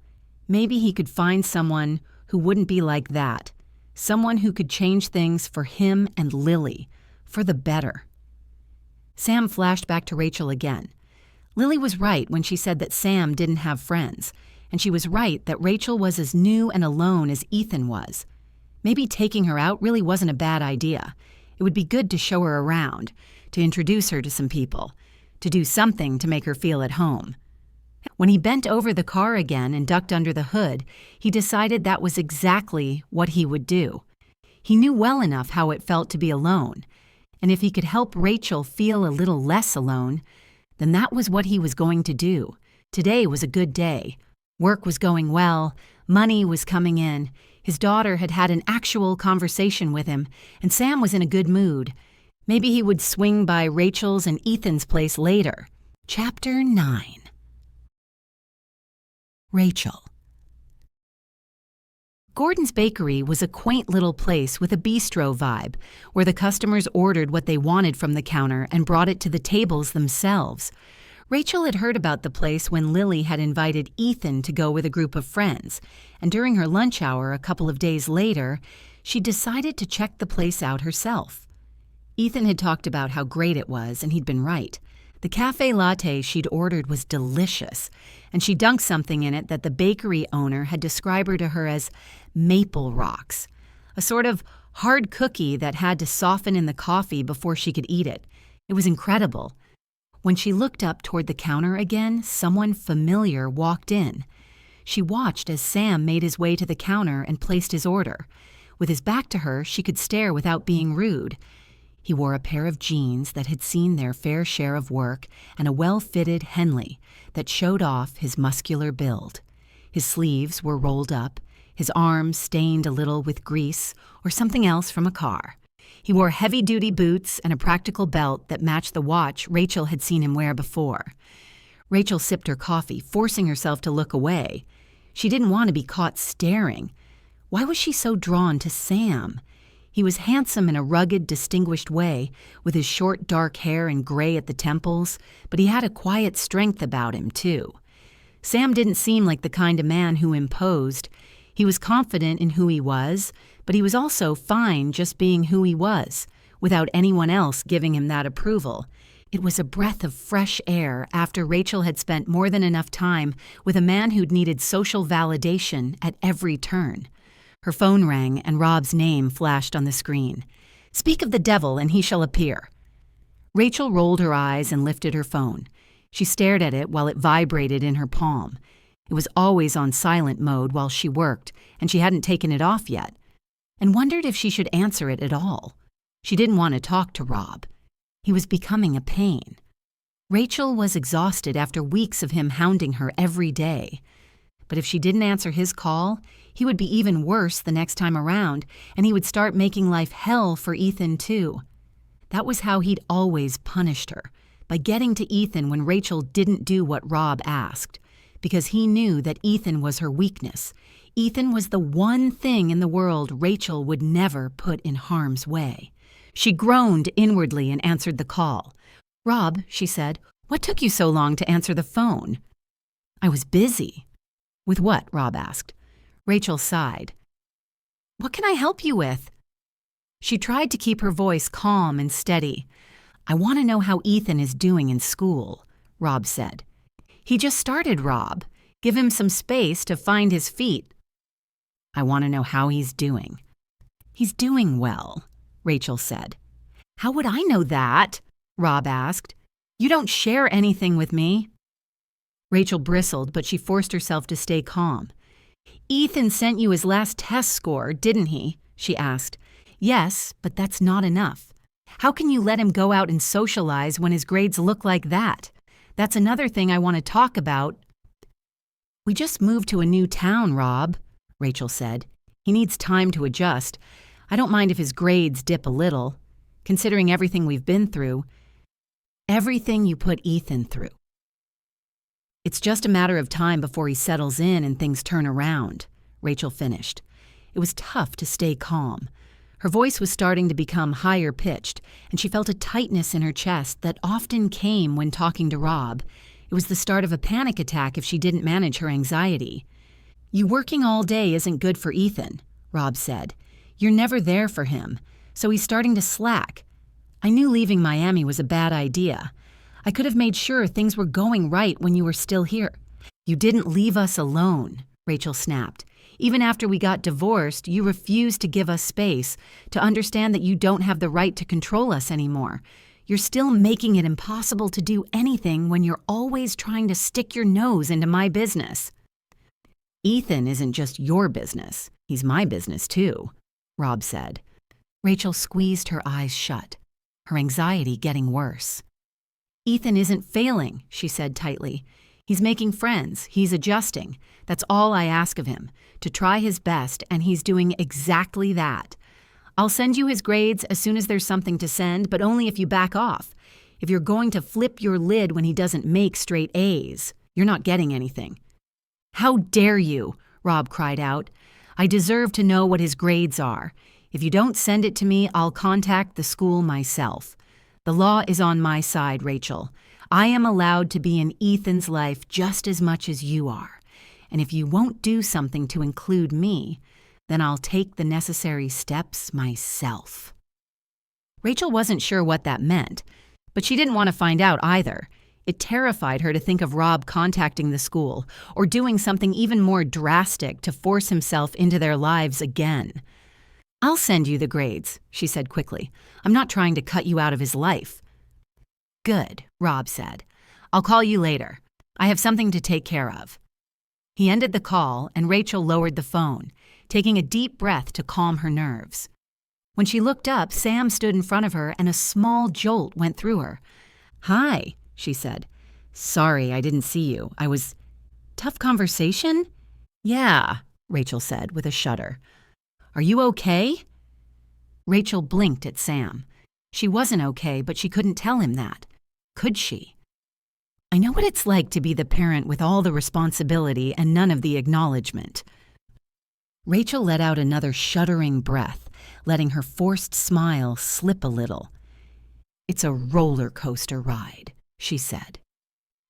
maybe he could find someone who wouldn't be like that. Someone who could change things for him and Lily, for the better. Sam flashed back to Rachel again. Lily was right when she said that Sam didn't have friends, and she was right that Rachel was as new and alone as Ethan was. Maybe taking her out really wasn't a bad idea. It would be good to show her around, to introduce her to some people, to do something to make her feel at home. When he bent over the car again and ducked under the hood, he decided that was exactly what he would do. He knew well enough how it felt to be alone, and if he could help Rachel feel a little less alone, then that was what he was going to do. Today was a good day. Work was going well, money was coming in, his daughter had had an actual conversation with him, and Sam was in a good mood. Maybe he would swing by Rachel's and Ethan's place later. Chapter 9. Rachel. Gordon's Bakery was a quaint little place with a bistro vibe, where the customers ordered what they wanted from the counter and brought it to the tables themselves. Rachel had heard about the place when Lily had invited Ethan to go with a group of friends, and during her lunch hour a couple of days later, she decided to check the place out herself. Ethan had talked about how great it was, and he'd been right. The cafe latte she'd ordered was delicious, and she dunked something in it that the bakery owner had described to her as maple rocks, a sort of hard cookie that had to soften in the coffee before she could eat it. It was incredible. When she looked up toward the counter again, someone familiar walked in. She watched as Sam made his way to the counter and placed his order. With his back to her, she could stare without being rude. He wore a pair of jeans that had seen their fair share of work and a well-fitted Henley that showed off his muscular build. His sleeves were rolled up, his arms stained a little with grease or something else from a car. He wore heavy-duty boots and a practical belt that matched the watch Rachel had seen him wear before. Rachel sipped her coffee, forcing herself to look away. She didn't want to be caught staring. Why was she so drawn to Sam? He was handsome in a rugged, distinguished way, with his short, dark hair and gray at the temples, but he had a quiet strength about him, too. Sam didn't seem like the kind of man who imposed. He was confident in who he was, but he was also fine just being who he was, without anyone else giving him that approval. It was a breath of fresh air after Rachel had spent more than enough time with a man who'd needed social validation at every turn. Her phone rang and Rob's name flashed on the screen. "Speak of the devil and he shall appear." Rachel rolled her eyes and lifted her phone. She stared at it while it vibrated in her palm. It was always on silent mode while she worked, and she hadn't taken it off yet, and wondered if she should answer it at all. She didn't want to talk to Rob. He was becoming a pain. Rachel was exhausted after weeks of him hounding her every day. But if she didn't answer his call, he would be even worse the next time around, and he would start making life hell for Ethan, too. That was how he'd always punished her, by getting to Ethan when Rachel didn't do what Rob asked, because he knew that Ethan was her weakness. Ethan was the one thing in the world Rachel would never put in harm's way. She groaned inwardly and answered the call. "Rob," she said, "what took you so long to answer the phone?" "I was busy." "With what?" Rob asked. Rachel sighed. "What can I help you with?" She tried to keep her voice calm and steady. "I want to know how Ethan is doing in school," Rob said. "He just started, Rob. Give him some space to find his feet." "I want to know how he's doing." "He's doing well," Rachel said. "How would I know that?" Rob asked. "You don't share anything with me." Rachel bristled, but she forced herself to stay calm. "Ethan sent you his last test score, didn't he?" she asked. "Yes, but that's not enough." How can you let him go out and socialize when his grades look like that? That's another thing I want to talk about. We just moved to a new town, Rob, Rachel said. He needs time to adjust. I don't mind if his grades dip a little, considering everything we've been through. Everything you put Ethan through. It's just a matter of time before he settles in and things turn around, Rachel finished. It was tough to stay calm. Her voice was starting to become higher pitched, and she felt a tightness in her chest that often came when talking to Rob. It was the start of a panic attack if she didn't manage her anxiety. You working all day isn't good for Ethan, Rob said. You're never there for him, so he's starting to slack. I knew leaving Miami was a bad idea. I could have made sure things were going right when you were still here. You didn't leave us alone, Rachel snapped. Even after we got divorced, you refused to give us space, to understand that you don't have the right to control us anymore. You're still making it impossible to do anything when you're always trying to stick your nose into my business. Ethan isn't just your business. He's my business too, Rob said. Rachel squeezed her eyes shut, her anxiety getting worse. Ethan isn't failing, she said tightly. He's making friends. He's adjusting. That's all I ask of him, to try his best, and he's doing exactly that. I'll send you his grades as soon as there's something to send, but only if you back off. If you're going to flip your lid when he doesn't make straight A's, you're not getting anything. How dare you, Rob cried out. I deserve to know what his grades are. If you don't send it to me, I'll contact the school myself. The law is on my side, Rachel. I am allowed to be in Ethan's life just as much as you are. And if you won't do something to include me, then I'll take the necessary steps myself. Rachel wasn't sure what that meant, but she didn't want to find out either. It terrified her to think of Rob contacting the school or doing something even more drastic to force himself into their lives again. I'll send you the grades, she said quickly. I'm not trying to cut you out of his life. Good, Rob said. I'll call you later. I have something to take care of. He ended the call, and Rachel lowered the phone, taking a deep breath to calm her nerves. When she looked up, Sam stood in front of her, and a small jolt went through her. Hi, she said. Sorry, I didn't see you. I was... Tough conversation? Yeah, Rachel said with a shudder. Are you okay? Rachel blinked at Sam. She wasn't okay, but she couldn't tell him that. Could she? I know what it's like to be the parent with all the responsibility and none of the acknowledgement. Rachel let out another shuddering breath, letting her forced smile slip a little. It's a roller coaster ride, she said.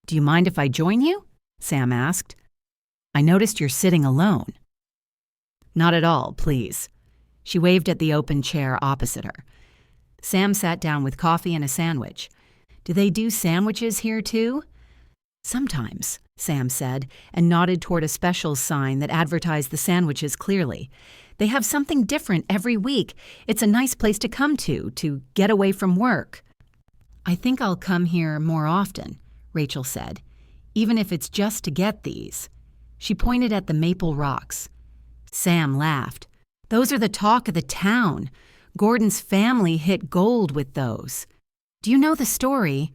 Do you mind if I join you? Sam asked. I noticed you're sitting alone. Not at all, please. She waved at the open chair opposite her. Sam sat down with coffee and a sandwich. Do they do sandwiches here too? Sometimes, Sam said, and nodded toward a specials sign that advertised the sandwiches clearly. They have something different every week. It's a nice place to come to get away from work. I think I'll come here more often, Rachel said, even if it's just to get these. She pointed at the maple rocks. Sam laughed. Those are the talk of the town. Gordon's family hit gold with those. Do you know the story?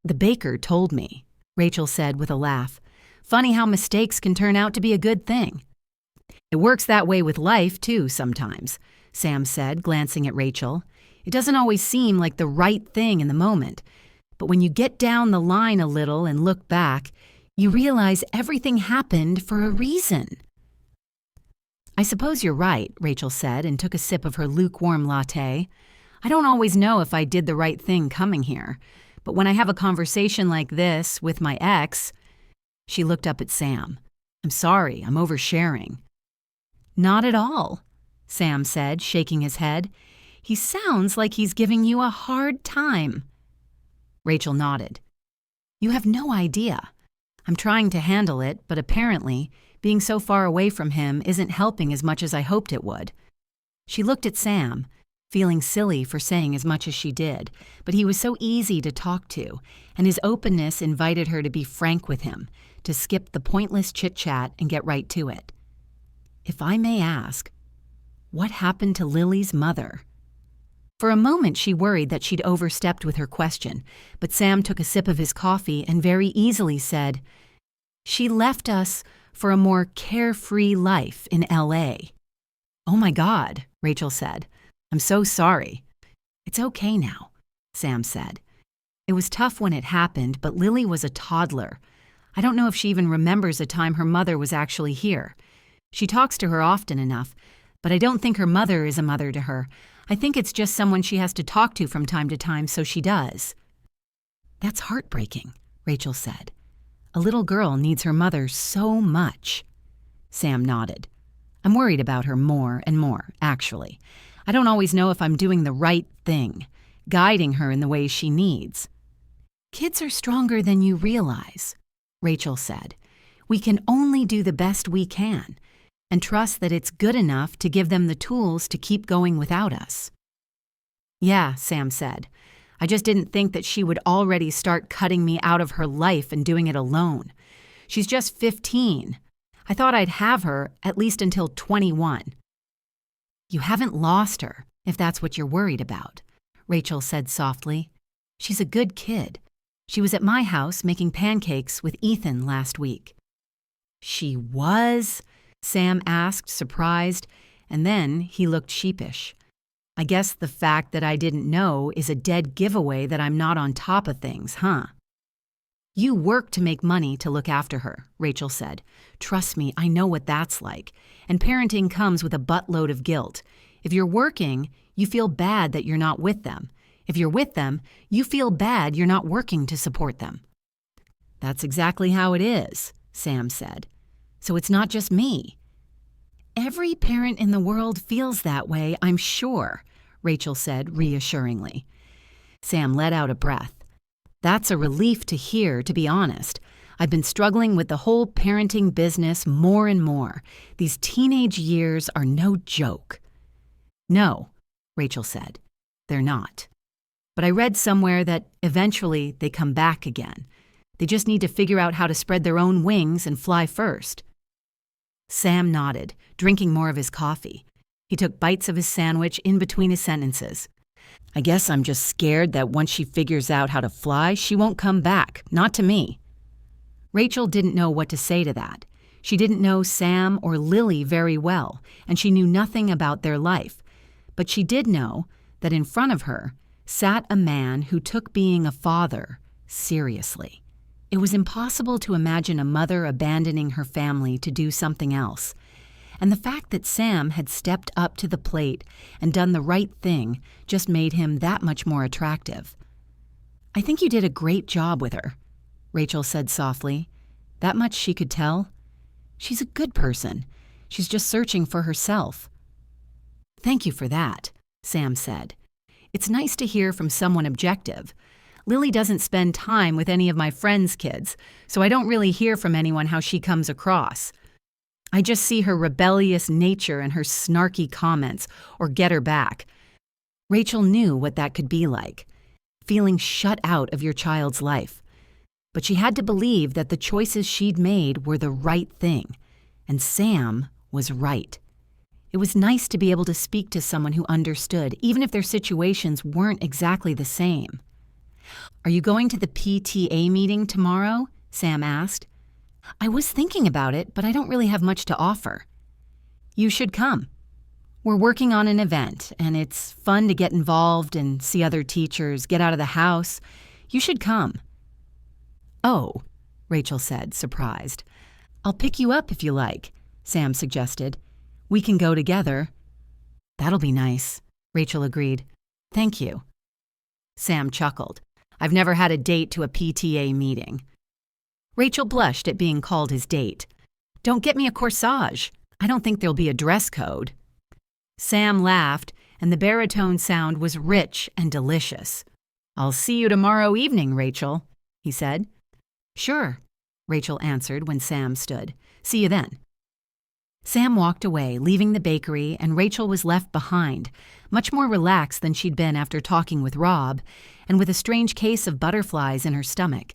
The baker told me, Rachel said with a laugh. Funny how mistakes can turn out to be a good thing. It works that way with life, too, sometimes, Sam said, glancing at Rachel. It doesn't always seem like the right thing in the moment, but when you get down the line a little and look back, you realize everything happened for a reason. I suppose you're right, Rachel said and took a sip of her lukewarm latte. I don't always know if I did the right thing coming here, but when I have a conversation like this with my ex... She looked up at Sam. I'm sorry, I'm oversharing. Not at all, Sam said, shaking his head. He sounds like he's giving you a hard time. Rachel nodded. You have no idea. I'm trying to handle it, but apparently, being so far away from him isn't helping as much as I hoped it would. She looked at Sam, feeling silly for saying as much as she did, but he was so easy to talk to, and his openness invited her to be frank with him, to skip the pointless chit-chat and get right to it. If I may ask, what happened to Lily's mother? For a moment, she worried that she'd overstepped with her question, but Sam took a sip of his coffee and very easily said, "She left us for a more carefree life in L.A." "Oh my God," Rachel said. "I'm so sorry." "It's okay now," Sam said. "It was tough when it happened, but Lily was a toddler. I don't know if she even remembers a time her mother was actually here. She talks to her often enough, but I don't think her mother is a mother to her. I think it's just someone she has to talk to from time to time, so she does." "That's heartbreaking," Rachel said. "A little girl needs her mother so much." Sam nodded. "I'm worried about her more and more, actually. I don't always know if I'm doing the right thing, guiding her in the ways she needs." "Kids are stronger than you realize," Rachel said. "We can only do the best we can and trust that it's good enough to give them the tools to keep going without us." "Yeah," Sam said. "I just didn't think that she would already start cutting me out of her life and doing it alone. She's just 15. I thought I'd have her at least until 21. "You haven't lost her, if that's what you're worried about," Rachel said softly. "She's a good kid. She was at my house making pancakes with Ethan last week." "She was?" Sam asked, surprised, and then he looked sheepish. "I guess the fact that I didn't know is a dead giveaway that I'm not on top of things, huh?" "You work to make money to look after her," Rachel said. "Trust me, I know what that's like. And parenting comes with a buttload of guilt. If you're working, you feel bad that you're not with them. If you're with them, you feel bad you're not working to support them." "That's exactly how it is," Sam said. "So it's not just me." "Every parent in the world feels that way, I'm sure," Rachel said reassuringly. Sam let out a breath. "That's a relief to hear, to be honest. I've been struggling with the whole parenting business more and more. These teenage years are no joke." "No," Rachel said, "they're not. But I read somewhere that eventually they come back again. They just need to figure out how to spread their own wings and fly first." Sam nodded, drinking more of his coffee. He took bites of his sandwich in between his sentences. "I guess I'm just scared that once she figures out how to fly, she won't come back, not to me." Rachel didn't know what to say to that. She didn't know Sam or Lily very well, and she knew nothing about their life. But she did know that in front of her sat a man who took being a father seriously. It was impossible to imagine a mother abandoning her family to do something else. And the fact that Sam had stepped up to the plate and done the right thing just made him that much more attractive. "I think you did a great job with her," Rachel said softly. "That much she could tell. She's a good person. She's just searching for herself." "Thank you for that," Sam said. "It's nice to hear from someone objective. Lily doesn't spend time with any of my friends' kids, so I don't really hear from anyone how she comes across. I just see her rebellious nature and her snarky comments, or get her back." Rachel knew what that could be like, feeling shut out of your child's life. But she had to believe that the choices she'd made were the right thing, and Sam was right. It was nice to be able to speak to someone who understood, even if their situations weren't exactly the same. "Are you going to the PTA meeting tomorrow?" Sam asked. "I was thinking about it, but I don't really have much to offer." "You should come. We're working on an event, and it's fun to get involved and see other teachers, get out of the house. You should come." "Oh," Rachel said, surprised. "I'll pick you up if you like," Sam suggested. "We can go together." "That'll be nice," Rachel agreed. "Thank you." Sam chuckled. "I've never had a date to a PTA meeting." Rachel blushed at being called his date. "Don't get me a corsage. I don't think there'll be a dress code." Sam laughed, and the baritone sound was rich and delicious. "I'll see you tomorrow evening, Rachel," he said. "Sure," Rachel answered when Sam stood. "See you then." Sam walked away, leaving the bakery, and Rachel was left behind, much more relaxed than she'd been after talking with Rob, and with a strange case of butterflies in her stomach.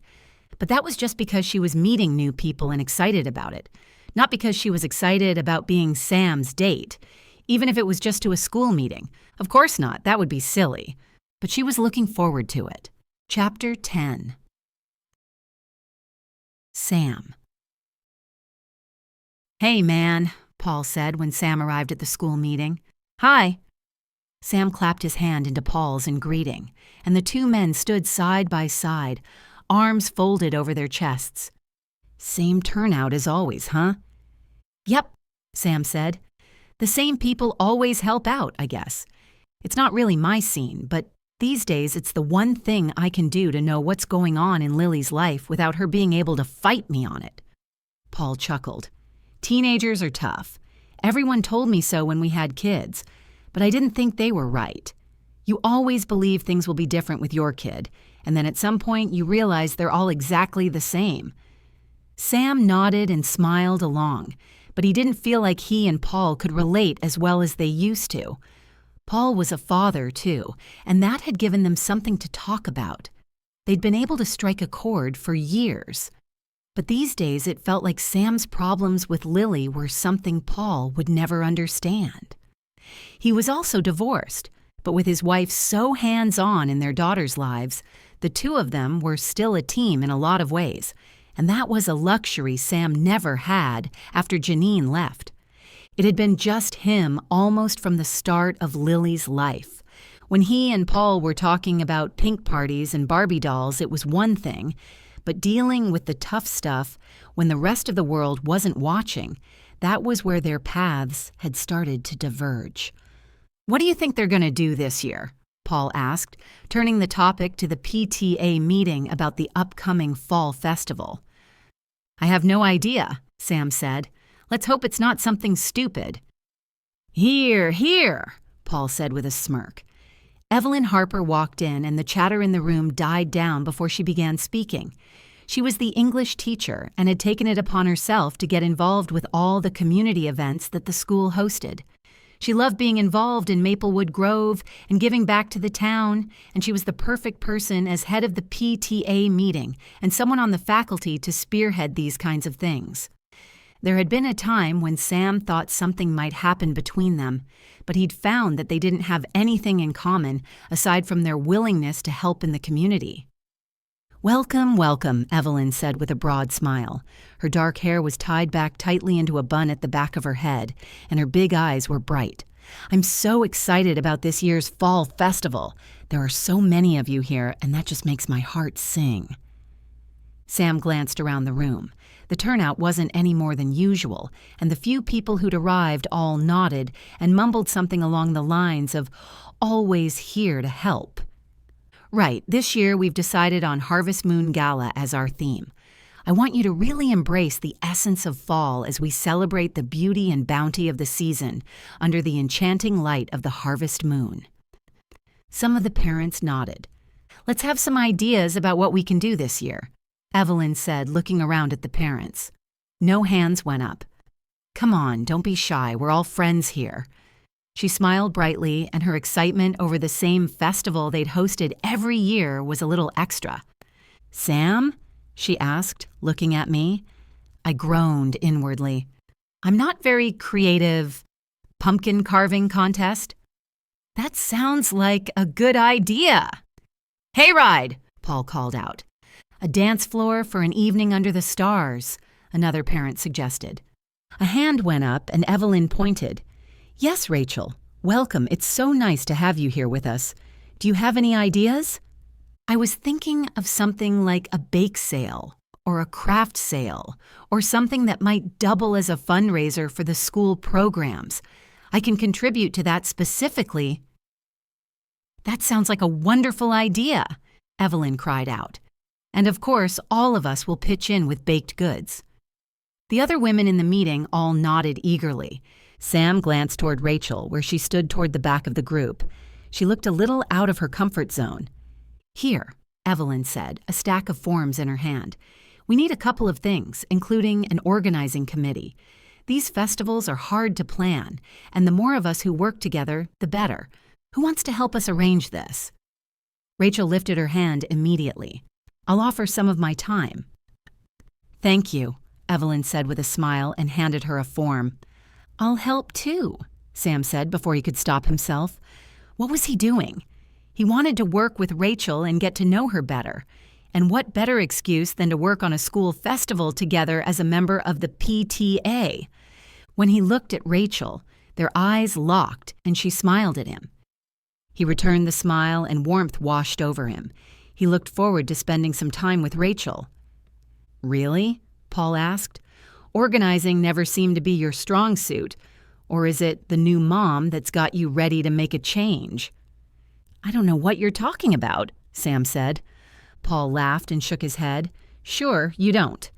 But that was just because she was meeting new people and excited about it, not because she was excited about being Sam's date. even if it was just to a school meeting. Of course not, that would be silly. But she was looking forward to it. Chapter 10. Sam. "Hey, man," Paul said when Sam arrived at the school meeting. "Hi." Sam clapped his hand into Paul's in greeting, and the two men stood side by side, arms folded over their chests. "Same turnout as always, huh?" "Yep," Sam said. "The same people always help out, I guess. It's not really my scene, but these days it's the one thing I can do to know what's going on in Lily's life without her being able to fight me on it." Paul chuckled. "Teenagers are tough. Everyone told me so when we had kids, but I didn't think they were right. You always believe things will be different with your kid, and then at some point you realize they're all exactly the same." Sam nodded and smiled along, but he didn't feel like he and Paul could relate as well as they used to. Paul was a father, too, and that had given them something to talk about. They'd been able to strike a chord for years. But these days it felt like Sam's problems with Lily were something Paul would never understand. He was also divorced, but with his wife so hands-on in their daughters' lives, the two of them were still a team in a lot of ways, and that was a luxury Sam never had after Janine left. It had been just him almost from the start of Lily's life. When he and Paul were talking about pink parties and Barbie dolls, it was one thing, but dealing with the tough stuff when the rest of the world wasn't watching, that was where their paths had started to diverge. "What do you think they're going to do this year?" Paul asked, turning the topic to the PTA meeting about the upcoming fall festival. "I have no idea," Sam said. "Let's hope it's not something stupid." "Hear, hear," Paul said with a smirk. Evelyn Harper walked in, and the chatter in the room died down before she began speaking. She was the English teacher and had taken it upon herself to get involved with all the community events that the school hosted. She loved being involved in Maplewood Grove and giving back to the town, and she was the perfect person as head of the PTA meeting and someone on the faculty to spearhead these kinds of things. There had been a time when Sam thought something might happen between them, but he'd found that they didn't have anything in common aside from their willingness to help in the community. "Welcome, welcome," Evelyn said with a broad smile. Her dark hair was tied back tightly into a bun at the back of her head, and her big eyes were bright. "I'm so excited about this year's fall festival. There are so many of you here, and that just makes my heart sing." Sam glanced around the room. The turnout wasn't any more than usual, and the few people who'd arrived all nodded and mumbled something along the lines of, "always here to help." "Right, this year we've decided on Harvest Moon Gala as our theme. I want you to really embrace the essence of fall as we celebrate the beauty and bounty of the season under the enchanting light of the harvest moon." Some of the parents nodded. "Let's have some ideas about what we can do this year," Evelyn said, looking around at the parents. No hands went up. "Come on, don't be shy, we're all friends here." She smiled brightly, and her excitement over the same festival they'd hosted every year was a little extra. "Sam?" she asked, looking at me. I groaned inwardly. "I'm not very creative. Pumpkin carving contest?" "That sounds like a good idea." "Hayride," Paul called out. "A dance floor for an evening under the stars," another parent suggested. A hand went up and Evelyn pointed. "Yes, Rachel. Welcome. It's so nice to have you here with us. Do you have any ideas?" I was thinking of something like a bake sale or a craft sale or something that might double as a fundraiser for the school programs. I can contribute to that specifically. "That sounds like a wonderful idea," Evelyn cried out. "And of course, all of us will pitch in with baked goods." The other women in the meeting all nodded eagerly. Sam glanced toward Rachel, where she stood toward the back of the group. She looked a little out of her comfort zone. "Here," Evelyn said, a stack of forms in her hand. "We need a couple of things, including an organizing committee. These festivals are hard to plan, and the more of us who work together, the better. Who wants to help us arrange this?" Rachel lifted her hand immediately. "I'll offer some of my time." "Thank you," Evelyn said with a smile and handed her a form. "I'll help too," Sam said before he could stop himself. What was he doing? He wanted to work with Rachel and get to know her better. And what better excuse than to work on a school festival together as a member of the PTA? When he looked at Rachel, their eyes locked and she smiled at him. He returned the smile and warmth washed over him. He looked forward to spending some time with Rachel. Really? Paul asked. Organizing never seemed to be your strong suit. Or is it the new mom that's got you ready to make a change? I don't know what you're talking about, Sam said. Paul laughed and shook his head. Sure, you don't.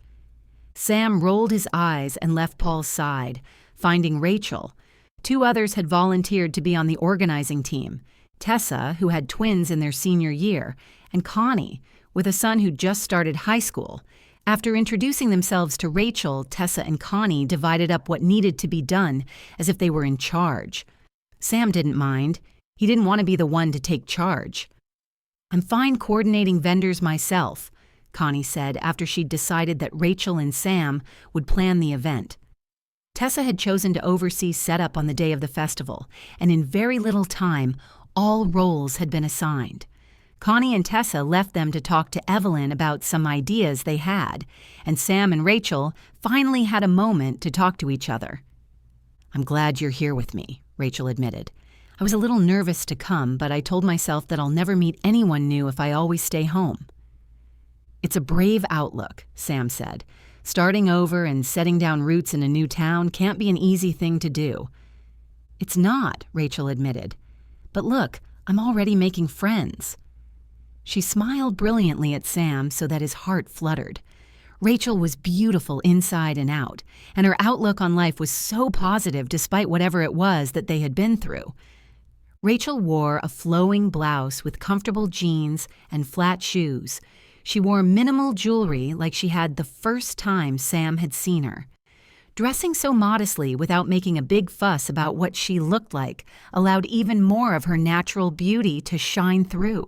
Sam rolled his eyes and left Paul's side, finding Rachel. 2 others had volunteered to be on the organizing team. Tessa, who had twins in their senior year, and Connie, with a son who just started high school. After introducing themselves to Rachel, Tessa and Connie divided up what needed to be done as if they were in charge. Sam didn't mind. He didn't want to be the one to take charge. I'm fine coordinating vendors myself, Connie said after she'd decided that Rachel and Sam would plan the event. Tessa had chosen to oversee setup on the day of the festival, and in very little time, all roles had been assigned. Connie and Tessa left them to talk to Evelyn about some ideas they had, and Sam and Rachel finally had a moment to talk to each other. I'm glad you're here with me, Rachel admitted. I was a little nervous to come, but I told myself that I'll never meet anyone new if I always stay home. It's a brave outlook, Sam said. Starting over and setting down roots in a new town can't be an easy thing to do. It's not, Rachel admitted. But look, I'm already making friends. She smiled brilliantly at Sam so that his heart fluttered. Rachel was beautiful inside and out, and her outlook on life was so positive despite whatever it was that they had been through. Rachel wore a flowing blouse with comfortable jeans and flat shoes. She wore minimal jewelry like she had the first time Sam had seen her. Dressing so modestly without making a big fuss about what she looked like allowed even more of her natural beauty to shine through.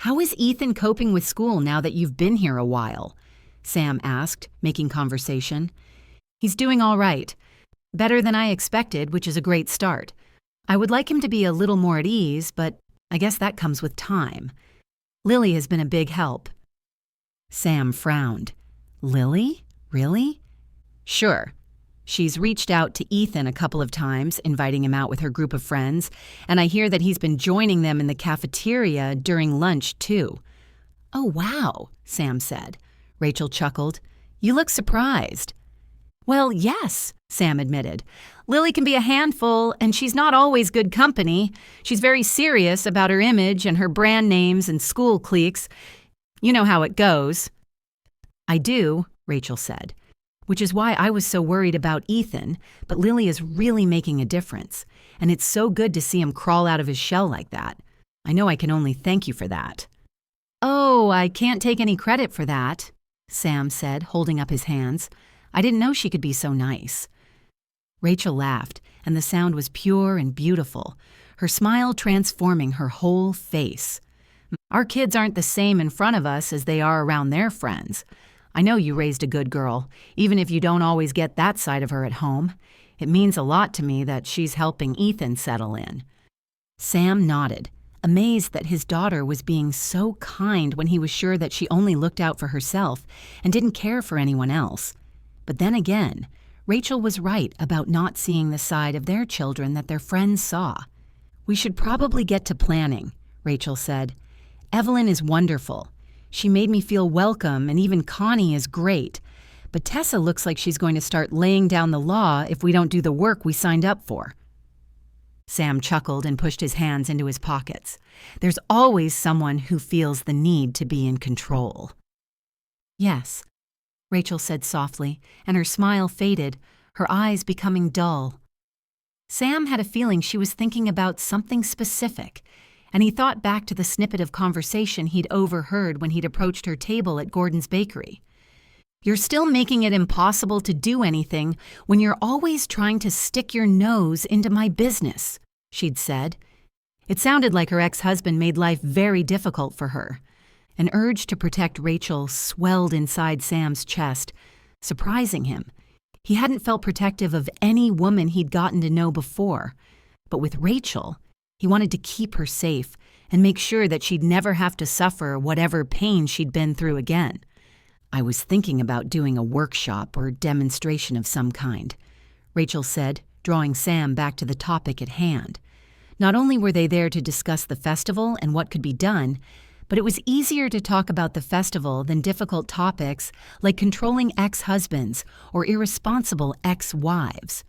How is Ethan coping with school now that you've been here a while? Sam asked, making conversation. He's doing all right. Better than I expected, which is a great start. I would like him to be a little more at ease, but I guess that comes with time. Lily has been a big help. Sam frowned. Lily? Really? Sure. She's reached out to Ethan a couple of times, inviting him out with her group of friends, and I hear that he's been joining them in the cafeteria during lunch, too. Oh, wow, Sam said. Rachel chuckled. You look surprised. Well, yes, Sam admitted. Lily can be a handful, and she's not always good company. She's very serious about her image and her brand names and school cliques. You know how it goes. I do, Rachel said, which is why I was so worried about Ethan, but Lily is really making a difference, and it's so good to see him crawl out of his shell like that. I know I can only thank you for that. Oh, I can't take any credit for that, Sam said, holding up his hands. I didn't know she could be so nice. Rachel laughed, and the sound was pure and beautiful, her smile transforming her whole face. Our kids aren't the same in front of us as they are around their friends. I know you raised a good girl, even if you don't always get that side of her at home. It means a lot to me that she's helping Ethan settle in. Sam nodded, amazed that his daughter was being so kind when he was sure that she only looked out for herself and didn't care for anyone else. But then again, Rachel was right about not seeing the side of their children that their friends saw. We should probably get to planning, Rachel said. Evelyn is wonderful. She made me feel welcome, and even Connie is great. But Tessa looks like she's going to start laying down the law if we don't do the work we signed up for. Sam chuckled and pushed his hands into his pockets. There's always someone who feels the need to be in control. Yes, Rachel said softly, and her smile faded, her eyes becoming dull. Sam had a feeling she was thinking about something specific, and he thought back to the snippet of conversation he'd overheard when he'd approached her table at Gordon's Bakery. You're still making it impossible to do anything when you're always trying to stick your nose into my business, she'd said. It sounded like her ex-husband made life very difficult for her. An urge to protect Rachel swelled inside Sam's chest, surprising him. He hadn't felt protective of any woman he'd gotten to know before. But with Rachel, he wanted to keep her safe and make sure that she'd never have to suffer whatever pain she'd been through again. I was thinking about doing a workshop or demonstration of some kind, Rachel said, drawing Sam back to the topic at hand. Not only were they there to discuss the festival and what could be done, but it was easier to talk about the festival than difficult topics like controlling ex-husbands or irresponsible ex-wives.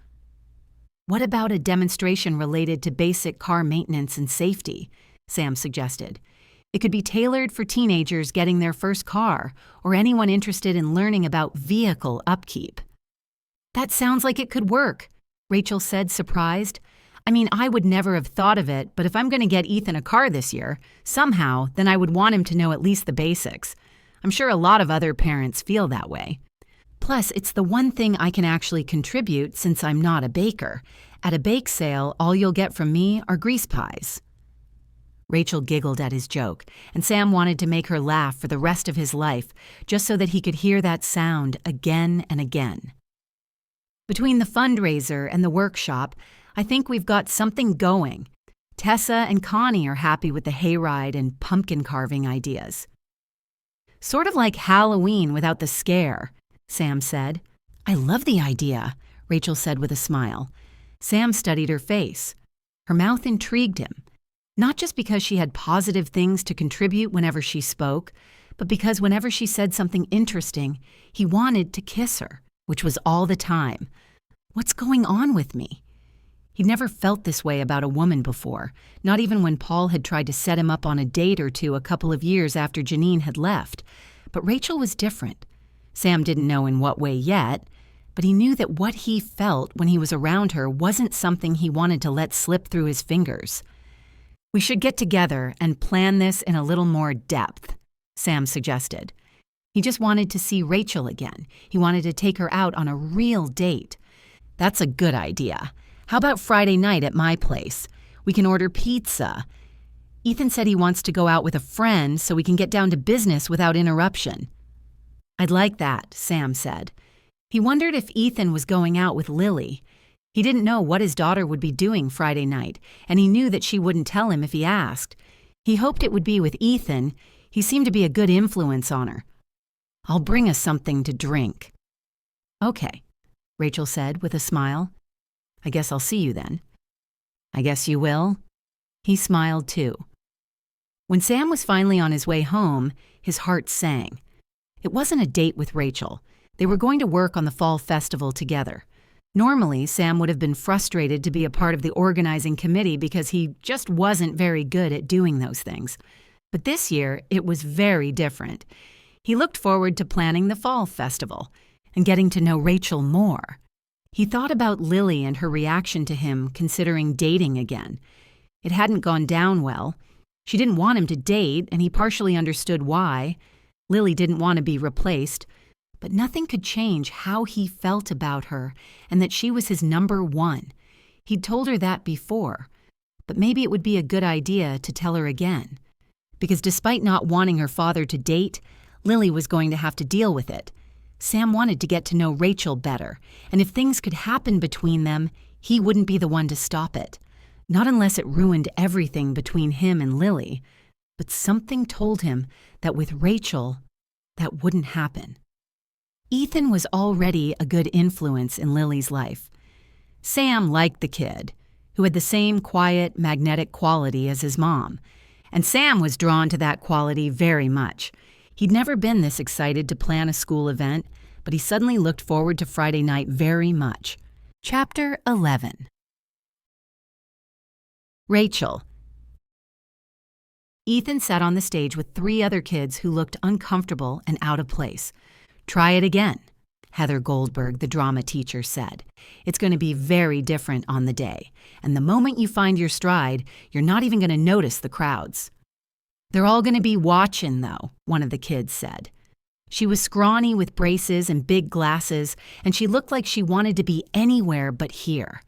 What about a demonstration related to basic car maintenance and safety? Sam suggested. It could be tailored for teenagers getting their first car or anyone interested in learning about vehicle upkeep. That sounds like it could work, Rachel said, surprised. I mean, I would never have thought of it, but if I'm going to get Ethan a car this year, somehow, then I would want him to know at least the basics. I'm sure a lot of other parents feel that way. Plus, it's the one thing I can actually contribute since I'm not a baker. At a bake sale, all you'll get from me are grease pies. Rachel giggled at his joke, and Sam wanted to make her laugh for the rest of his life, just so that he could hear that sound again and again. Between the fundraiser and the workshop, I think we've got something going. Tessa and Connie are happy with the hayride and pumpkin carving ideas. Sort of like Halloween without the scare, Sam said. I love the idea, Rachel said with a smile. Sam studied her face. Her mouth intrigued him. Not just because she had positive things to contribute whenever she spoke, but because whenever she said something interesting, he wanted to kiss her, which was all the time. What's going on with me? He'd never felt this way about a woman before, not even when Paul had tried to set him up on a date or two a couple of years after Janine had left. But Rachel was different. Sam didn't know in what way yet, but he knew that what he felt when he was around her wasn't something he wanted to let slip through his fingers. We should get together and plan this in a little more depth, Sam suggested. He just wanted to see Rachel again. He wanted to take her out on a real date. That's a good idea. How about Friday night at my place? We can order pizza. Ethan said he wants to go out with a friend so we can get down to business without interruption. I'd like that, Sam said. He wondered if Ethan was going out with Lily. He didn't know what his daughter would be doing Friday night, and he knew that she wouldn't tell him if he asked. He hoped it would be with Ethan. He seemed to be a good influence on her. I'll bring us something to drink. Okay, Rachel said with a smile. I guess I'll see you then. I guess you will. He smiled too. When Sam was finally on his way home, his heart sang. It wasn't a date with Rachel. They were going to work on the fall festival together. Normally, Sam would have been frustrated to be a part of the organizing committee because he just wasn't very good at doing those things. But this year, it was very different. He looked forward to planning the fall festival and getting to know Rachel more. He thought about Lily and her reaction to him considering dating again. It hadn't gone down well. She didn't want him to date, and he partially understood why. Lily didn't want to be replaced. But nothing could change how he felt about her and that she was his number one. He'd told her that before, but maybe it would be a good idea to tell her again. Because despite not wanting her father to date, Lily was going to have to deal with it. Sam wanted to get to know Rachel better, and if things could happen between them, he wouldn't be the one to stop it. Not unless it ruined everything between him and Lily. But something told him that with Rachel, that wouldn't happen. Ethan was already a good influence in Lily's life. Sam liked the kid, who had the same quiet, magnetic quality as his mom, and Sam was drawn to that quality very much. He'd never been this excited to plan a school event, but he suddenly looked forward to Friday night very much. Chapter 11. Rachel. Ethan sat on the stage with 3 other kids who looked uncomfortable and out of place. Try it again, Heather Goldberg, the drama teacher, said. It's going to be very different on the day, and the moment you find your stride, you're not even going to notice the crowds. They're all going to be watching, though, one of the kids said. She was scrawny with braces and big glasses, and she looked like she wanted to be anywhere but here.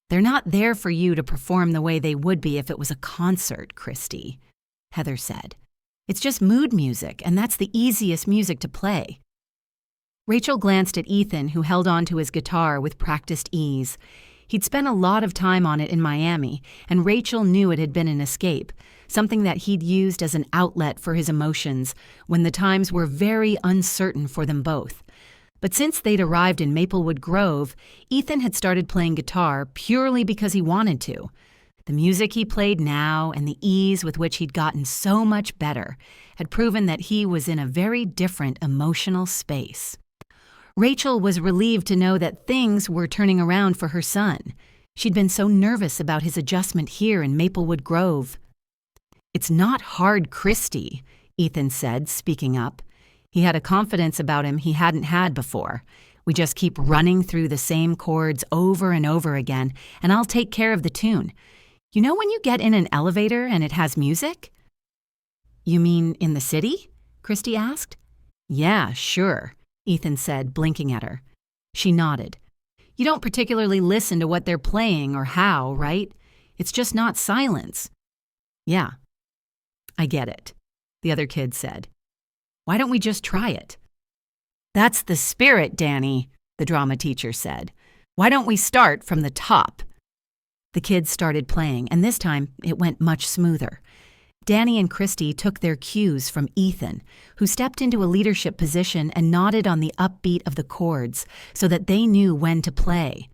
They're not there for you to perform the way they would be if it was a concert, Christy, Heather said. It's just mood music, and that's the easiest music to play. Rachel glanced at Ethan, who held on to his guitar with practiced ease. He'd spent a lot of time on it in Miami, and Rachel knew it had been an escape, something that he'd used as an outlet for his emotions when the times were very uncertain for them both. But since they'd arrived in Maplewood Grove, Ethan had started playing guitar purely because he wanted to. The music he played now and the ease with which he'd gotten so much better had proven that he was in a very different emotional space. Rachel was relieved to know that things were turning around for her son. She'd been so nervous about his adjustment here in Maplewood Grove. "It's not hard, Christy," Ethan said, speaking up. He had a confidence about him he hadn't had before. "We just keep running through the same chords over and over again, and I'll take care of the tune. You know when you get in an elevator and it has music?" "You mean in the city?" Christy asked. "Yeah, sure," Ethan said, blinking at her. She nodded. "You don't particularly listen to what they're playing or how, right? It's just not silence." "Yeah, I get it," the other kid said. "Why don't we just try it?" "That's the spirit, Danny," the drama teacher said. "Why don't we start from the top?" The kids started playing, and this time it went much smoother. Danny and Christy took their cues from Ethan, who stepped into a leadership position and nodded on the upbeat of the chords so that they knew when to play.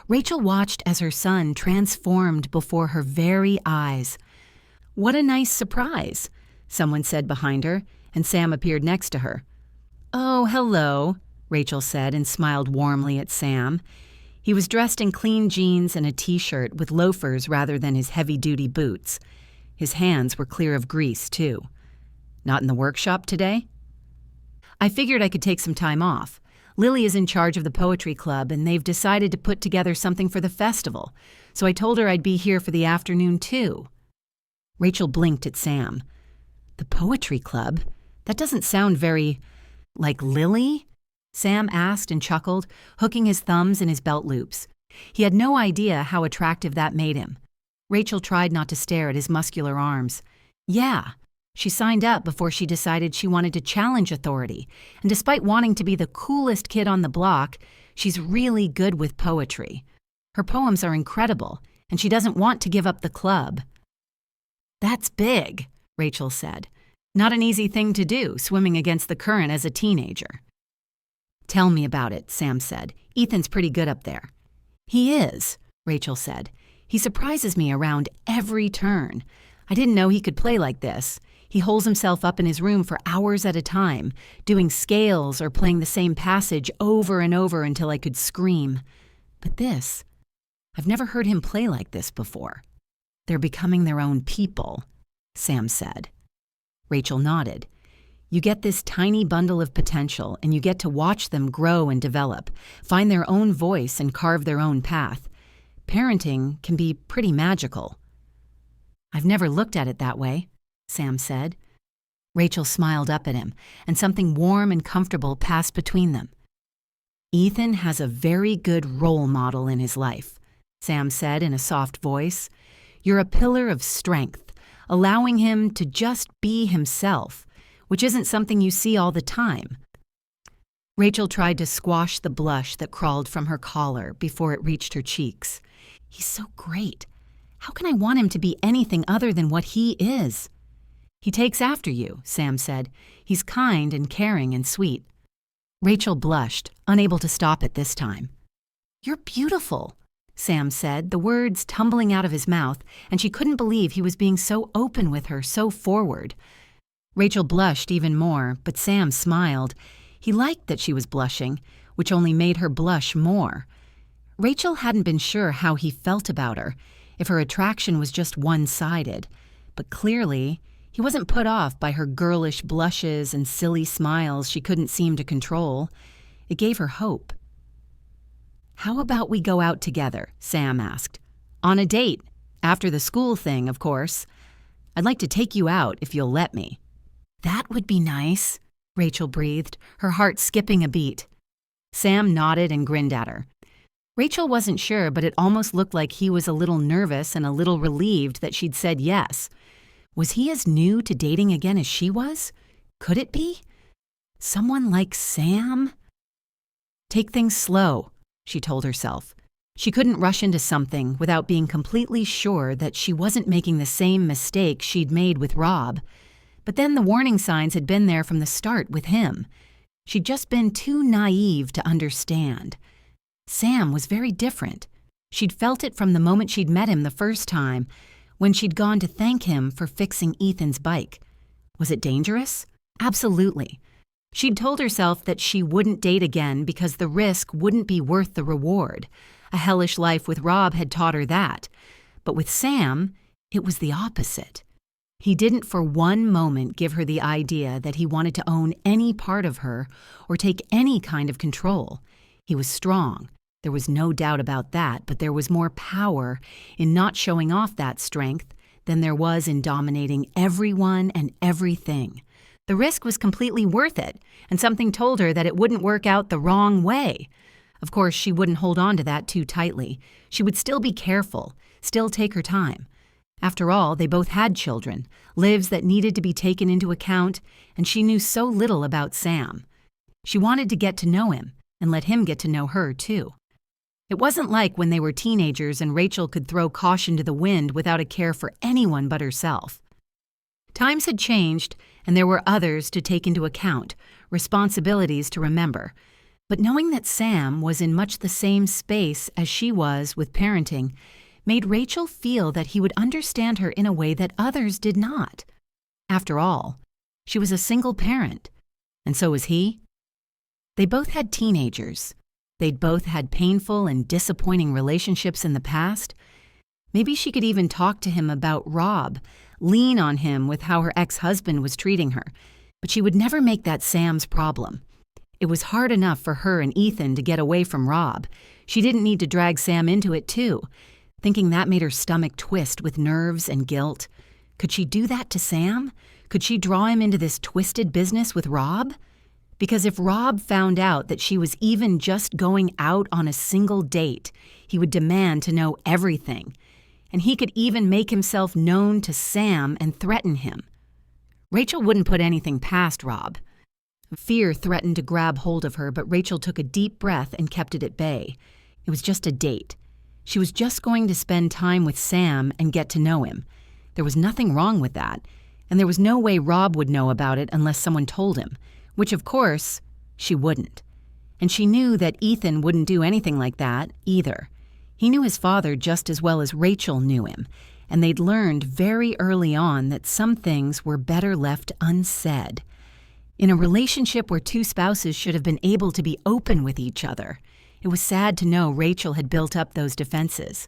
Rachel watched as her son transformed before her very eyes. "What a nice surprise," someone said behind her, and Sam appeared next to her. "Oh, hello," Rachel said and smiled warmly at Sam. He was dressed in clean jeans and a t-shirt with loafers rather than his heavy-duty boots. His hands were clear of grease, too. "Not in the workshop today?" "I figured I could take some time off. Lily is in charge of the poetry club, and they've decided to put together something for the festival, so I told her I'd be here for the afternoon, too." Rachel blinked at Sam. "The poetry club? That doesn't sound very... like Lily?" Sam asked and chuckled, hooking his thumbs in his belt loops. He had no idea how attractive that made him. Rachel tried not to stare at his muscular arms. "Yeah, she signed up before she decided she wanted to challenge authority, and despite wanting to be the coolest kid on the block, she's really good with poetry. Her poems are incredible, and she doesn't want to give up the club." "That's big," Rachel said. "Not an easy thing to do, swimming against the current as a teenager." "Tell me about it," Sam said. "Ethan's pretty good up there." "He is," Rachel said. "He surprises me around every turn. I didn't know he could play like this. He holds himself up in his room for hours at a time, doing scales or playing the same passage over and over until I could scream. But this, I've never heard him play like this before." "They're becoming their own people," Sam said. Rachel nodded. "You get this tiny bundle of potential, and you get to watch them grow and develop, find their own voice and carve their own path. Parenting can be pretty magical." "I've never looked at it that way," Sam said. Rachel smiled up at him, and something warm and comfortable passed between them. "Ethan has a very good role model in his life," Sam said in a soft voice. "You're a pillar of strength, allowing him to just be himself, which isn't something you see all the time." Rachel tried to squash the blush that crawled from her collar before it reached her cheeks. "He's so great. How can I want him to be anything other than what he is?" "He takes after you," Sam said. "He's kind and caring and sweet." Rachel blushed, unable to stop it this time. "You're beautiful," Sam said, the words tumbling out of his mouth, and she couldn't believe he was being so open with her, so forward. Rachel blushed even more, but Sam smiled. He liked that she was blushing, which only made her blush more. Rachel hadn't been sure how he felt about her, if her attraction was just one-sided, but clearly he wasn't put off by her girlish blushes and silly smiles she couldn't seem to control. It gave her hope. "How about we go out together?" Sam asked. "On a date. After the school thing, of course. I'd like to take you out if you'll let me." "That would be nice," Rachel breathed, her heart skipping a beat. Sam nodded and grinned at her. Rachel wasn't sure, but it almost looked like he was a little nervous and a little relieved that she'd said yes. Was he as new to dating again as she was? Could it be? Someone like Sam? Take things slow, she told herself. She couldn't rush into something without being completely sure that she wasn't making the same mistake she'd made with Rob. But then the warning signs had been there from the start with him. She'd just been too naive to understand. Sam was very different. She'd felt it from the moment she'd met him the first time, when she'd gone to thank him for fixing Ethan's bike. Was it dangerous? Absolutely. She'd told herself that she wouldn't date again because the risk wouldn't be worth the reward. A hellish life with Rob had taught her that. But with Sam, it was the opposite. He didn't for one moment give her the idea that he wanted to own any part of her or take any kind of control. He was strong. There was no doubt about that, but there was more power in not showing off that strength than there was in dominating everyone and everything. The risk was completely worth it, and something told her that it wouldn't work out the wrong way. Of course, she wouldn't hold on to that too tightly. She would still be careful, still take her time. After all, they both had children, lives that needed to be taken into account, and she knew so little about Sam. She wanted to get to know him and let him get to know her, too. It wasn't like when they were teenagers and Rachel could throw caution to the wind without a care for anyone but herself. Times had changed, and there were others to take into account, responsibilities to remember. But knowing that Sam was in much the same space as she was with parenting made Rachel feel that he would understand her in a way that others did not. After all, she was a single parent, and so was he. They both had teenagers. They'd both had painful and disappointing relationships in the past. Maybe she could even talk to him about Rob, lean on him with how her ex-husband was treating her, but she would never make that Sam's problem. It was hard enough for her and Ethan to get away from Rob. She didn't need to drag Sam into it, too. Thinking that made her stomach twist with nerves and guilt. Could she do that to Sam? Could she draw him into this twisted business with Rob? Because if Rob found out that she was even just going out on a single date, he would demand to know everything. And he could even make himself known to Sam and threaten him. Rachel wouldn't put anything past Rob. Fear threatened to grab hold of her, but Rachel took a deep breath and kept it at bay. It was just a date. She was just going to spend time with Sam and get to know him. There was nothing wrong with that, and there was no way Rob would know about it unless someone told him, which, of course, she wouldn't. And she knew that Ethan wouldn't do anything like that either. He knew his father just as well as Rachel knew him, and they'd learned very early on that some things were better left unsaid. In a relationship where two spouses should have been able to be open with each other, it was sad to know Rachel had built up those defenses.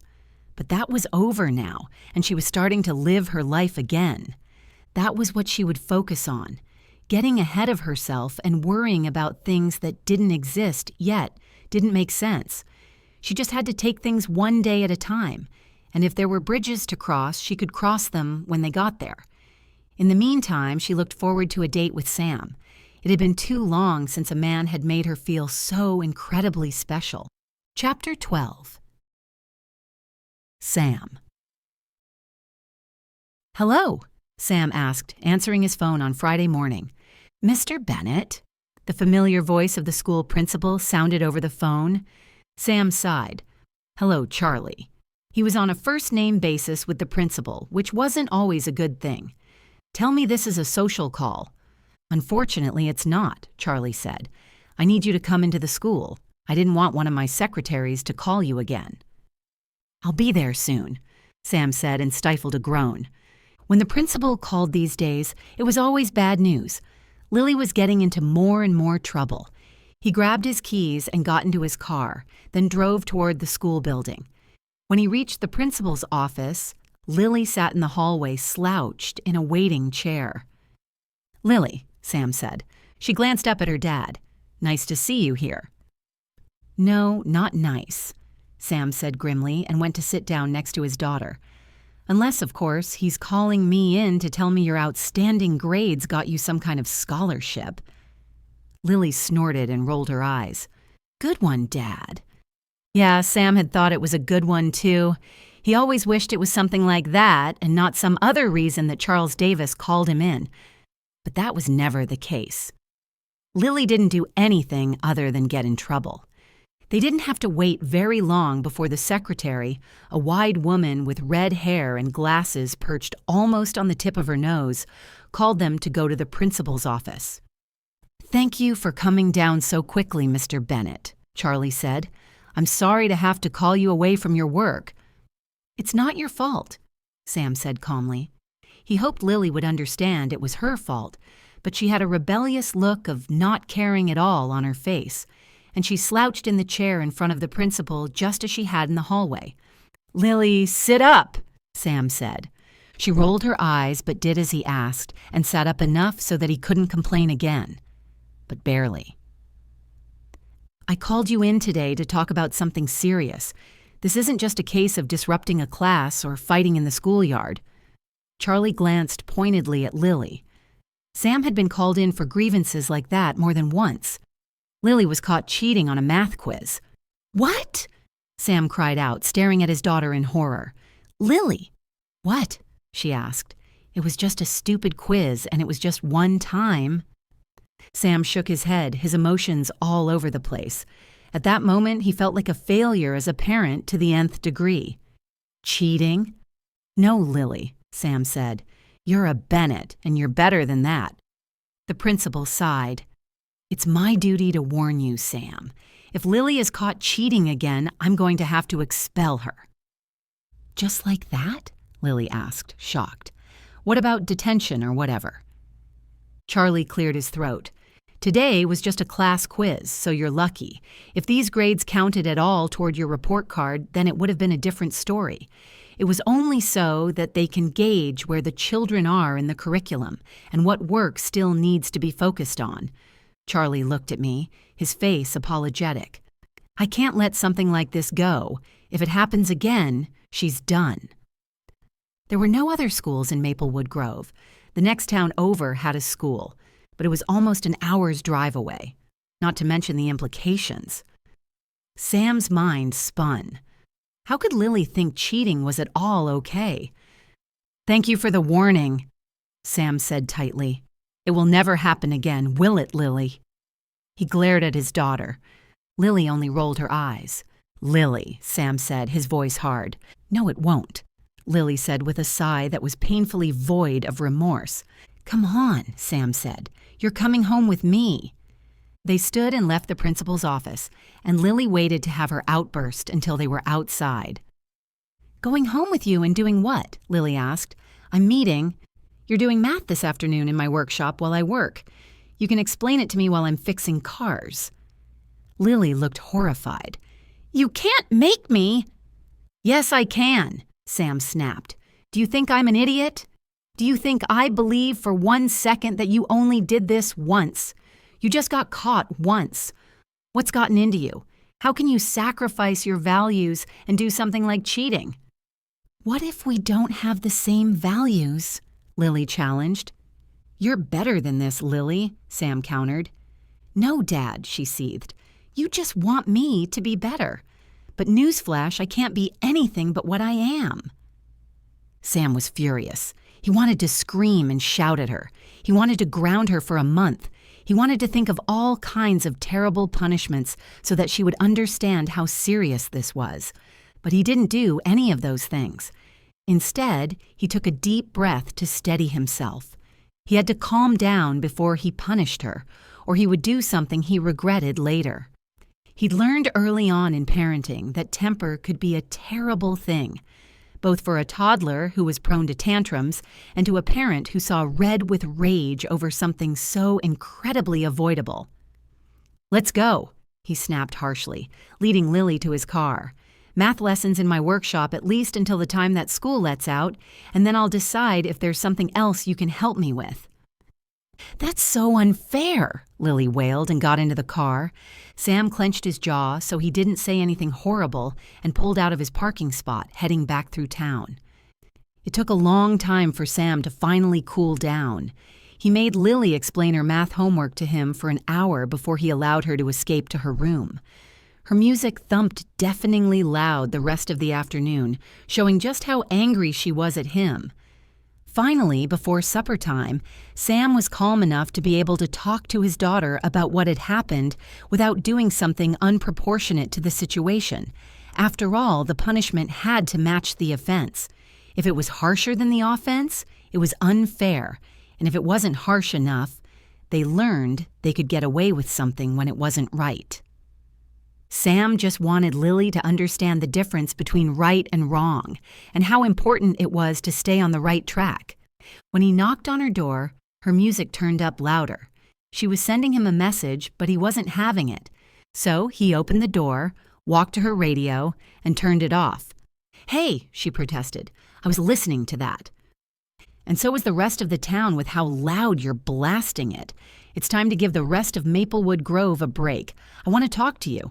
But that was over now, and she was starting to live her life again. That was what she would focus on, getting ahead of herself and worrying about things that didn't exist yet, didn't make sense. She just had to take things one day at a time, and if there were bridges to cross, she could cross them when they got there. In the meantime, she looked forward to a date with Sam. It had been too long since a man had made her feel so incredibly special. Chapter 12. Sam. "Hello," Sam asked, answering his phone on Friday morning. "Mr. Bennett?" The familiar voice of the school principal sounded over the phone. Sam sighed. "Hello, Charlie." He was on a first-name basis with the principal, which wasn't always a good thing. "Tell me this is a social call." "Unfortunately, it's not," Charlie said. "I need you to come into the school. I didn't want one of my secretaries to call you again." "I'll be there soon," Sam said and stifled a groan. When the principal called these days, it was always bad news. Lily was getting into more and more trouble. He grabbed his keys and got into his car, then drove toward the school building. When he reached the principal's office, Lily sat in the hallway slouched in a waiting chair. "Lily," Sam said. She glanced up at her dad. "Nice to see you here." "No, not nice," Sam said grimly and went to sit down next to his daughter. "Unless, of course, he's calling me in to tell me your outstanding grades got you some kind of scholarship." Lily snorted and rolled her eyes. "Good one, Dad." Yeah, Sam had thought it was a good one, too. He always wished it was something like that and not some other reason that Charles Davis called him in. But that was never the case. Lily didn't do anything other than get in trouble. They didn't have to wait very long before the secretary, a wide woman with red hair and glasses perched almost on the tip of her nose, called them to go to the principal's office. "Thank you for coming down so quickly, Mr. Bennett," Charlie said. "I'm sorry to have to call you away from your work." "It's not your fault," Sam said calmly. He hoped Lily would understand it was her fault, but she had a rebellious look of not caring at all on her face, and she slouched in the chair in front of the principal just as she had in the hallway. "Lily, sit up," Sam said. She rolled her eyes but did as he asked and sat up enough so that he couldn't complain again, but barely. "I called you in today to talk about something serious. This isn't just a case of disrupting a class or fighting in the schoolyard." Charlie glanced pointedly at Lily. Sam had been called in for grievances like that more than once. Lily was caught cheating on a math quiz. "What?" Sam cried out, staring at his daughter in horror. "Lily!" "What?" she asked. "It was just a stupid quiz, and it was just one time." Sam shook his head, his emotions all over the place. At that moment, he felt like a failure as a parent to the nth degree. "Cheating?" "No, Lily," Sam said. "You're a Bennett, and you're better than that." The principal sighed. "It's my duty to warn you, Sam. If Lily is caught cheating again, I'm going to have to expel her." "Just like that?" Lily asked, shocked. "What about detention or whatever?" Charlie cleared his throat. "Today was just a class quiz, so you're lucky. If these grades counted at all toward your report card, then it would have been a different story. It was only so that they can gauge where the children are in the curriculum and what work still needs to be focused on." Charlie looked at me, his face apologetic. "I can't let something like this go. If it happens again, she's done." There were no other schools in Maplewood Grove. The next town over had a school, but it was almost an hour's drive away, not to mention the implications. Sam's mind spun. How could Lily think cheating was at all okay? "Thank you for the warning," Sam said tightly. "It will never happen again, will it, Lily?" He glared at his daughter. Lily only rolled her eyes. "Lily," Sam said, his voice hard. "No, it won't," Lily said with a sigh that was painfully void of remorse. "Come on," Sam said. "You're coming home with me." They stood and left the principal's office, and Lily waited to have her outburst until they were outside. "Going home with you and doing what?" Lily asked. "I'm meeting. You're doing math this afternoon in my workshop while I work. You can explain it to me while I'm fixing cars." Lily looked horrified. "You can't make me!" "Yes, I can," Sam snapped. "Do you think I'm an idiot? Do you think I believe for 1 second that you only did this once? You just got caught once. What's gotten into you? How can you sacrifice your values and do something like cheating?" "What if we don't have the same values?" Lily challenged. "You're better than this, Lily," Sam countered. "No, Dad," she seethed. "You just want me to be better. But newsflash, I can't be anything but what I am." Sam was furious. He wanted to scream and shout at her. He wanted to ground her for a month. He wanted to think of all kinds of terrible punishments so that she would understand how serious this was. But he didn't do any of those things. Instead, he took a deep breath to steady himself. He had to calm down before he punished her, or he would do something he regretted later. He'd learned early on in parenting that temper could be a terrible thing, both for a toddler who was prone to tantrums and to a parent who saw red with rage over something so incredibly avoidable. "Let's go," he snapped harshly, leading Lily to his car. "Math lessons in my workshop at least until the time that school lets out, and then I'll decide if there's something else you can help me with." "That's so unfair," Lily wailed and got into the car. Sam clenched his jaw so he didn't say anything horrible and pulled out of his parking spot, heading back through town. It took a long time for Sam to finally cool down. He made Lily explain her math homework to him for an hour before he allowed her to escape to her room. Her music thumped deafeningly loud the rest of the afternoon, showing just how angry she was at him. Finally, before supper time, Sam was calm enough to be able to talk to his daughter about what had happened without doing something unproportionate to the situation. After all, the punishment had to match the offense. If it was harsher than the offense, it was unfair, and if it wasn't harsh enough, they learned they could get away with something when it wasn't right. Sam just wanted Lily to understand the difference between right and wrong, and how important it was to stay on the right track. When he knocked on her door, her music turned up louder. She was sending him a message, but he wasn't having it. So he opened the door, walked to her radio, and turned it off. "Hey," she protested, "I was listening to that." "And so was the rest of the town with how loud you're blasting it. It's time to give the rest of Maplewood Grove a break. I want to talk to you."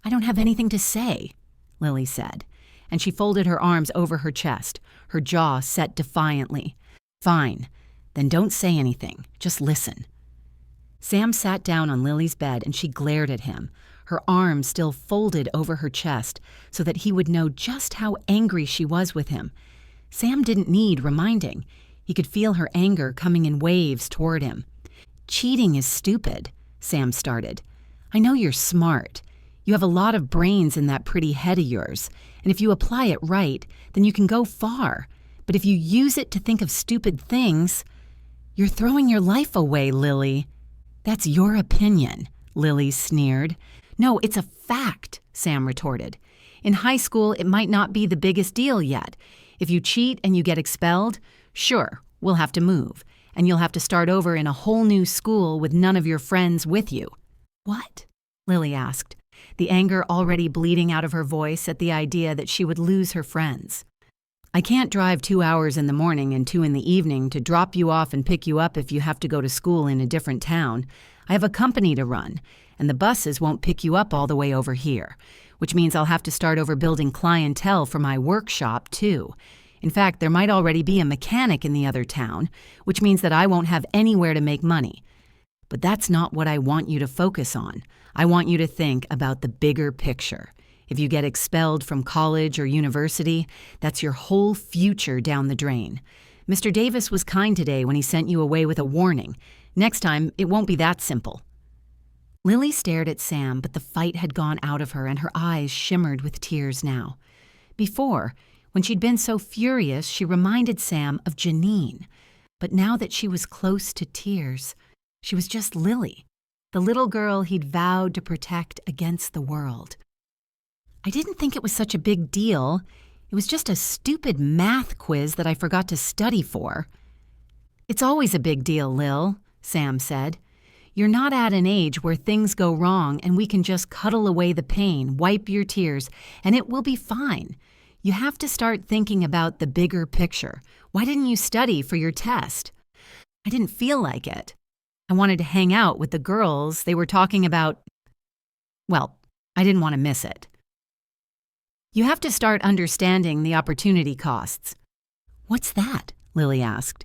"I don't have anything to say," Lily said, and she folded her arms over her chest, her jaw set defiantly. "Fine, then don't say anything. Just listen." Sam sat down on Lily's bed and she glared at him, her arms still folded over her chest so that he would know just how angry she was with him. Sam didn't need reminding. He could feel her anger coming in waves toward him. "Cheating is stupid," Sam started. "I know you're smart. You have a lot of brains in that pretty head of yours, and if you apply it right, then you can go far. But if you use it to think of stupid things, you're throwing your life away, Lily." "That's your opinion," Lily sneered. "No, it's a fact," Sam retorted. "In high school, it might not be the biggest deal yet. If you cheat and you get expelled, sure, we'll have to move, and you'll have to start over in a whole new school with none of your friends with you." "What?" Lily asked, the anger already bleeding out of her voice at the idea that she would lose her friends. "I can't drive 2 hours in the morning and 2 in the evening to drop you off and pick you up if you have to go to school in a different town. I have a company to run, and the buses won't pick you up all the way over here, which means I'll have to start over building clientele for my workshop, too. In fact, there might already be a mechanic in the other town, which means that I won't have anywhere to make money. But that's not what I want you to focus on. I want you to think about the bigger picture. If you get expelled from college or university, that's your whole future down the drain. Mr. Davis was kind today when he sent you away with a warning. Next time, it won't be that simple." Lily stared at Sam, but the fight had gone out of her and her eyes shimmered with tears now. Before, when she'd been so furious, she reminded Sam of Janine. But now that she was close to tears, she was just Lily, the little girl he'd vowed to protect against the world. "I didn't think it was such a big deal. It was just a stupid math quiz that I forgot to study for." "It's always a big deal, Lil," Sam said. "You're not at an age where things go wrong and we can just cuddle away the pain, wipe your tears, and it will be fine. You have to start thinking about the bigger picture. Why didn't you study for your test?" "I didn't feel like it. I wanted to hang out with the girls. They were talking about... Well, I didn't want to miss it." "You have to start understanding the opportunity costs." "What's that?" Lily asked.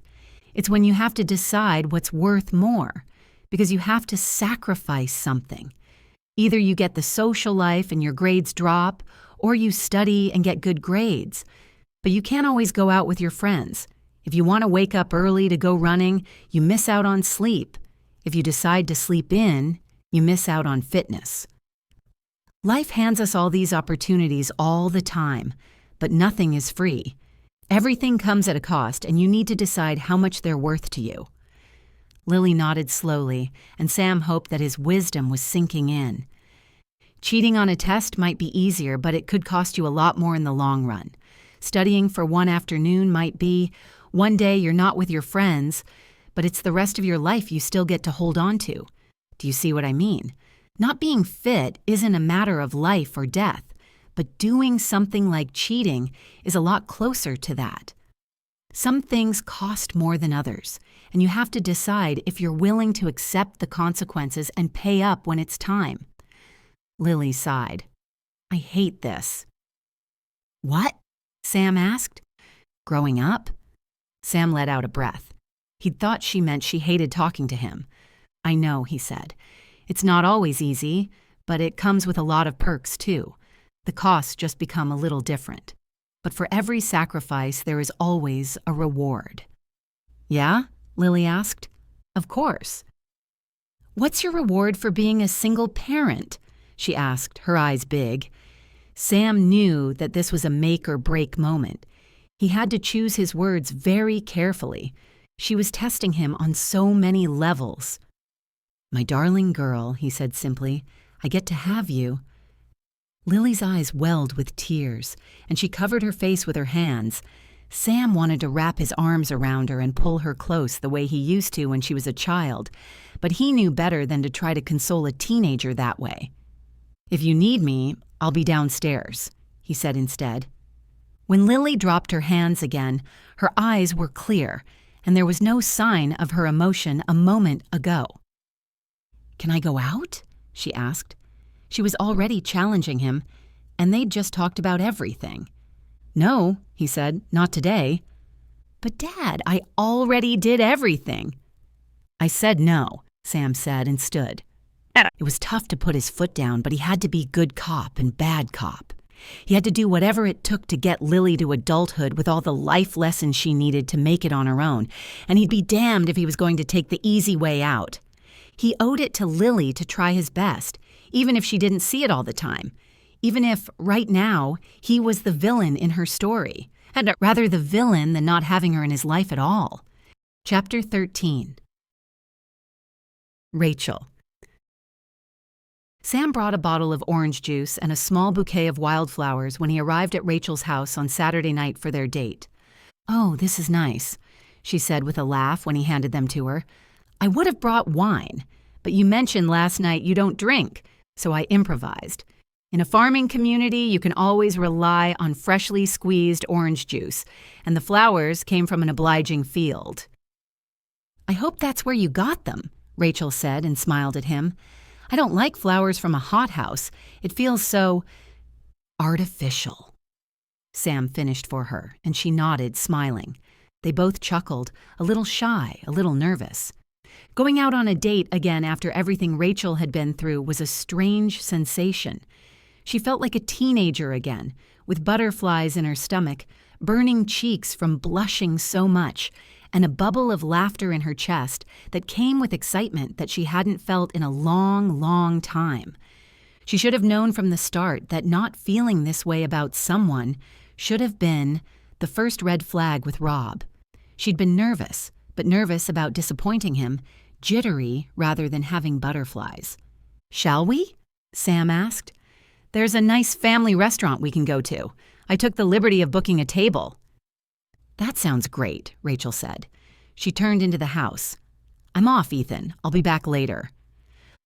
"It's when you have to decide what's worth more, because you have to sacrifice something. Either you get the social life and your grades drop, or you study and get good grades. But you can't always go out with your friends. If you want to wake up early to go running, you miss out on sleep. If you decide to sleep in, you miss out on fitness. Life hands us all these opportunities all the time, but nothing is free. Everything comes at a cost, and you need to decide how much they're worth to you." Lily nodded slowly, and Sam hoped that his wisdom was sinking in. Cheating on a test might be easier, but it could cost you a lot more in the long run. Studying for one afternoon might be, one day you're not with your friends, but it's the rest of your life you still get to hold on to. Do you see what I mean? Not being fit isn't a matter of life or death, but doing something like cheating is a lot closer to that. Some things cost more than others, and you have to decide if you're willing to accept the consequences and pay up when it's time. Lily sighed. "I hate this." "What?" Sam asked. "Growing up?" Sam let out a breath. He'd thought she meant she hated talking to him. "I know," he said. "It's not always easy, but it comes with a lot of perks, too. The costs just become a little different." But for every sacrifice, there is always a reward. Yeah? Lily asked. Of course. What's your reward for being a single parent? She asked, her eyes big. Sam knew that this was a make or break moment. He had to choose his words very carefully. She was testing him on so many levels. My darling girl, he said simply, I get to have you. Lily's eyes welled with tears, and she covered her face with her hands. Sam wanted to wrap his arms around her and pull her close the way he used to when she was a child, but he knew better than to try to console a teenager that way. If you need me, I'll be downstairs, he said instead. When Lily dropped her hands again, her eyes were clear, and there was no sign of her emotion a moment ago. Can I go out? She asked. She was already challenging him, and they'd just talked about everything. No, he said, not today. But Dad, I already did everything. I said no, Sam said and stood. It was tough to put his foot down, but he had to be good cop and bad cop. He had to do whatever it took to get Lily to adulthood with all the life lessons she needed to make it on her own, and he'd be damned if he was going to take the easy way out. He owed it to Lily to try his best, even if she didn't see it all the time, even if, right now, he was the villain in her story, and rather the villain than not having her in his life at all. Chapter 13. Rachel. Sam brought a bottle of orange juice and a small bouquet of wildflowers when he arrived at Rachel's house on Saturday night for their date. Oh, this is nice, she said with a laugh when he handed them to her. I would have brought wine, but you mentioned last night you don't drink, so I improvised. In a farming community, you can always rely on freshly squeezed orange juice, and the flowers came from an obliging field. I hope that's where you got them, Rachel said and smiled at him. I don't like flowers from a hothouse. It feels so artificial. Sam finished for her, and she nodded, smiling. They both chuckled, a little shy, a little nervous. Going out on a date again after everything Rachel had been through was a strange sensation. She felt like a teenager again, with butterflies in her stomach, burning cheeks from blushing so much, and a bubble of laughter in her chest that came with excitement that she hadn't felt in a long, long time. She should have known from the start that not feeling this way about someone should have been the first red flag with Rob. She'd been nervous, but nervous about disappointing him, jittery rather than having butterflies. Shall we? Sam asked. There's a nice family restaurant we can go to. I took the liberty of booking a table. That sounds great, Rachel said. She turned into the house. I'm off, Ethan. I'll be back later.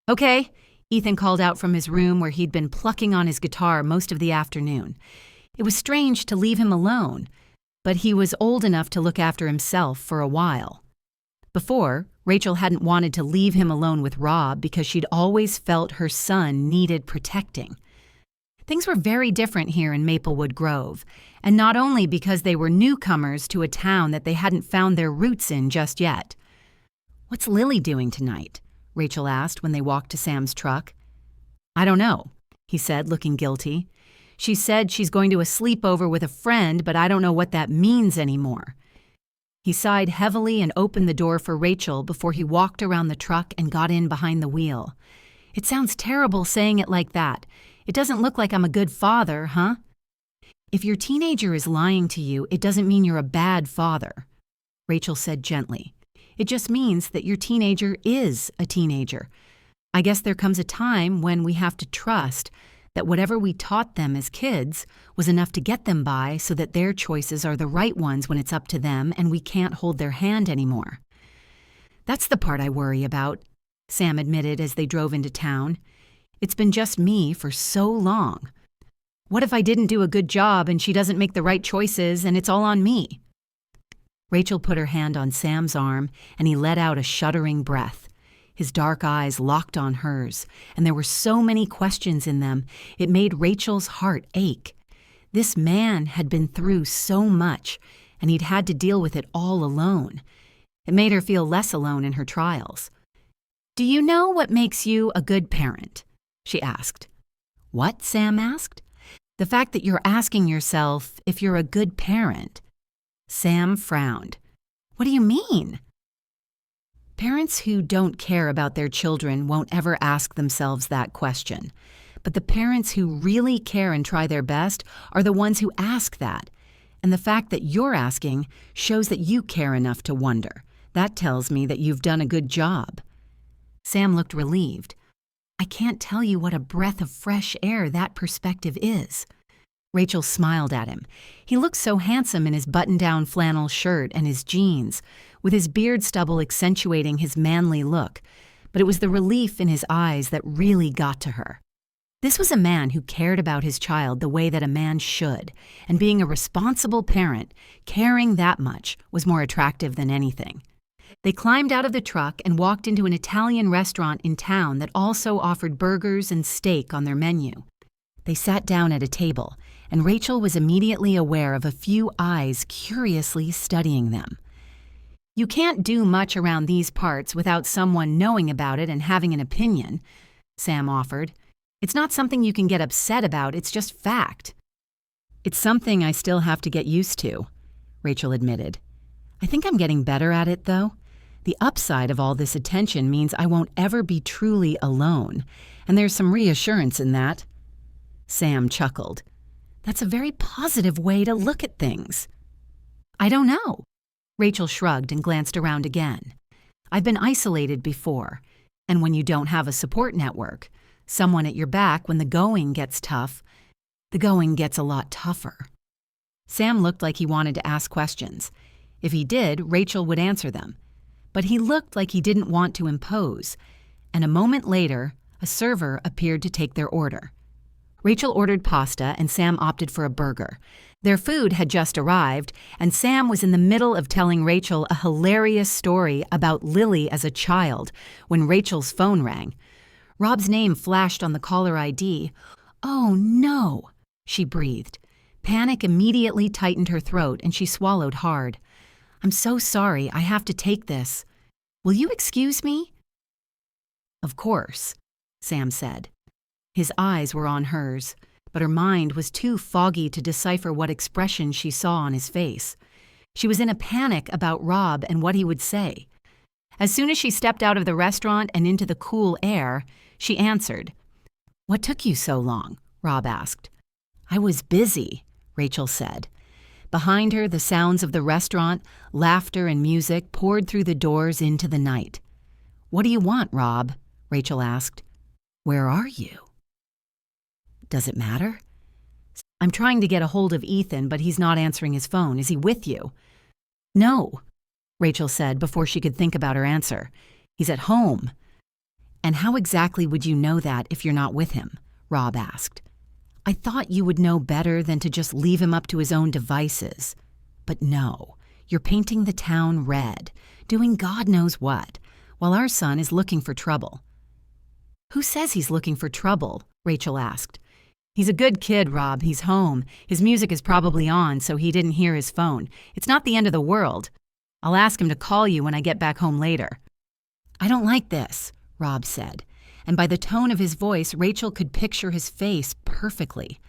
Okay, Ethan called out from his room where he'd been plucking on his guitar most of the afternoon. It was strange to leave him alone, but he was old enough to look after himself for a while. Before, Rachel hadn't wanted to leave him alone with Rob because she'd always felt her son needed protecting. Things were very different here in Maplewood Grove, and not only because they were newcomers to a town that they hadn't found their roots in just yet. What's Lily doing tonight? Rachel asked when they walked to Sam's truck. I don't know, he said, looking guilty. She said she's going to a sleepover with a friend, but I don't know what that means anymore. He sighed heavily and opened the door for Rachel before he walked around the truck and got in behind the wheel. It sounds terrible saying it like that. It doesn't look like I'm a good father, huh? If your teenager is lying to you, it doesn't mean you're a bad father, Rachel said gently. It just means that your teenager is a teenager. I guess there comes a time when we have to trust that whatever we taught them as kids was enough to get them by so that their choices are the right ones when it's up to them and we can't hold their hand anymore. That's the part I worry about, Sam admitted as they drove into town. It's been just me for so long. What if I didn't do a good job and she doesn't make the right choices and it's all on me? Rachel put her hand on Sam's arm and he let out a shuddering breath. His dark eyes locked on hers, and there were so many questions in them, it made Rachel's heart ache. This man had been through so much, and he'd had to deal with it all alone. It made her feel less alone in her trials. Do you know what makes you a good parent? She asked. What? Sam asked. The fact that you're asking yourself if you're a good parent. Sam frowned. What do you mean? Parents who don't care about their children won't ever ask themselves that question. But the parents who really care and try their best are the ones who ask that. And the fact that you're asking shows that you care enough to wonder. That tells me that you've done a good job. Sam looked relieved. I can't tell you what a breath of fresh air that perspective is. Rachel smiled at him. He looked so handsome in his button-down flannel shirt and his jeans, with his beard stubble accentuating his manly look. But it was the relief in his eyes that really got to her. This was a man who cared about his child the way that a man should, and being a responsible parent, caring that much, was more attractive than anything. They climbed out of the truck and walked into an Italian restaurant in town that also offered burgers and steak on their menu. They sat down at a table, and Rachel was immediately aware of a few eyes curiously studying them. You can't do much around these parts without someone knowing about it and having an opinion, Sam offered. It's not something you can get upset about, it's just fact. It's something I still have to get used to, Rachel admitted. I think I'm getting better at it, though. The upside of all this attention means I won't ever be truly alone, and there's some reassurance in that. Sam chuckled. That's a very positive way to look at things. I don't know. Rachel shrugged and glanced around again. I've been isolated before, and when you don't have a support network, someone at your back when the going gets tough, the going gets a lot tougher. Sam looked like he wanted to ask questions. If he did, Rachel would answer them. But he looked like he didn't want to impose, and a moment later, a server appeared to take their order. Rachel ordered pasta and Sam opted for a burger. Their food had just arrived, and Sam was in the middle of telling Rachel a hilarious story about Lily as a child when Rachel's phone rang. Rob's name flashed on the caller ID. Oh, no, she breathed. Panic immediately tightened her throat, and she swallowed hard. I'm so sorry, I have to take this. Will you excuse me? Of course, Sam said. His eyes were on hers, but her mind was too foggy to decipher what expression she saw on his face. She was in a panic about Rob and what he would say. As soon as she stepped out of the restaurant and into the cool air, she answered. What took you so long? Rob asked. I was busy, Rachel said. Behind her, the sounds of the restaurant, laughter and music poured through the doors into the night. What do you want, Rob? Rachel asked. Where are you? Does it matter? I'm trying to get a hold of Ethan, but he's not answering his phone. Is he with you? No, Rachel said before she could think about her answer. He's at home. And how exactly would you know that if you're not with him? Rob asked. I thought you would know better than to just leave him up to his own devices. But no, you're painting the town red, doing God knows what, while our son is looking for trouble. Who says he's looking for trouble? Rachel asked. He's a good kid, Rob. He's home. His music is probably on, so he didn't hear his phone. It's not the end of the world. I'll ask him to call you when I get back home later. I don't like this, Rob said, and by the tone of his voice, Rachel could picture his face perfectly.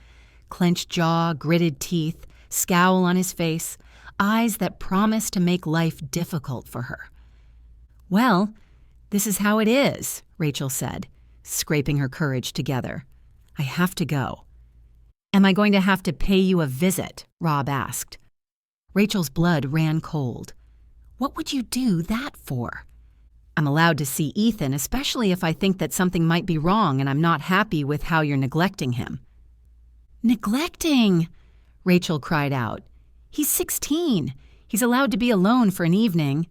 Clenched jaw, gritted teeth, scowl on his face, eyes that promised to make life difficult for her. Well, this is how it is, Rachel said, scraping her courage together. I have to go. Am I going to have to pay you a visit? Rob asked. Rachel's blood ran cold. What would you do that for? I'm allowed to see Ethan, especially if I think that something might be wrong and I'm not happy with how you're neglecting him. Neglecting? Rachel cried out. He's 16. He's allowed to be alone for an evening.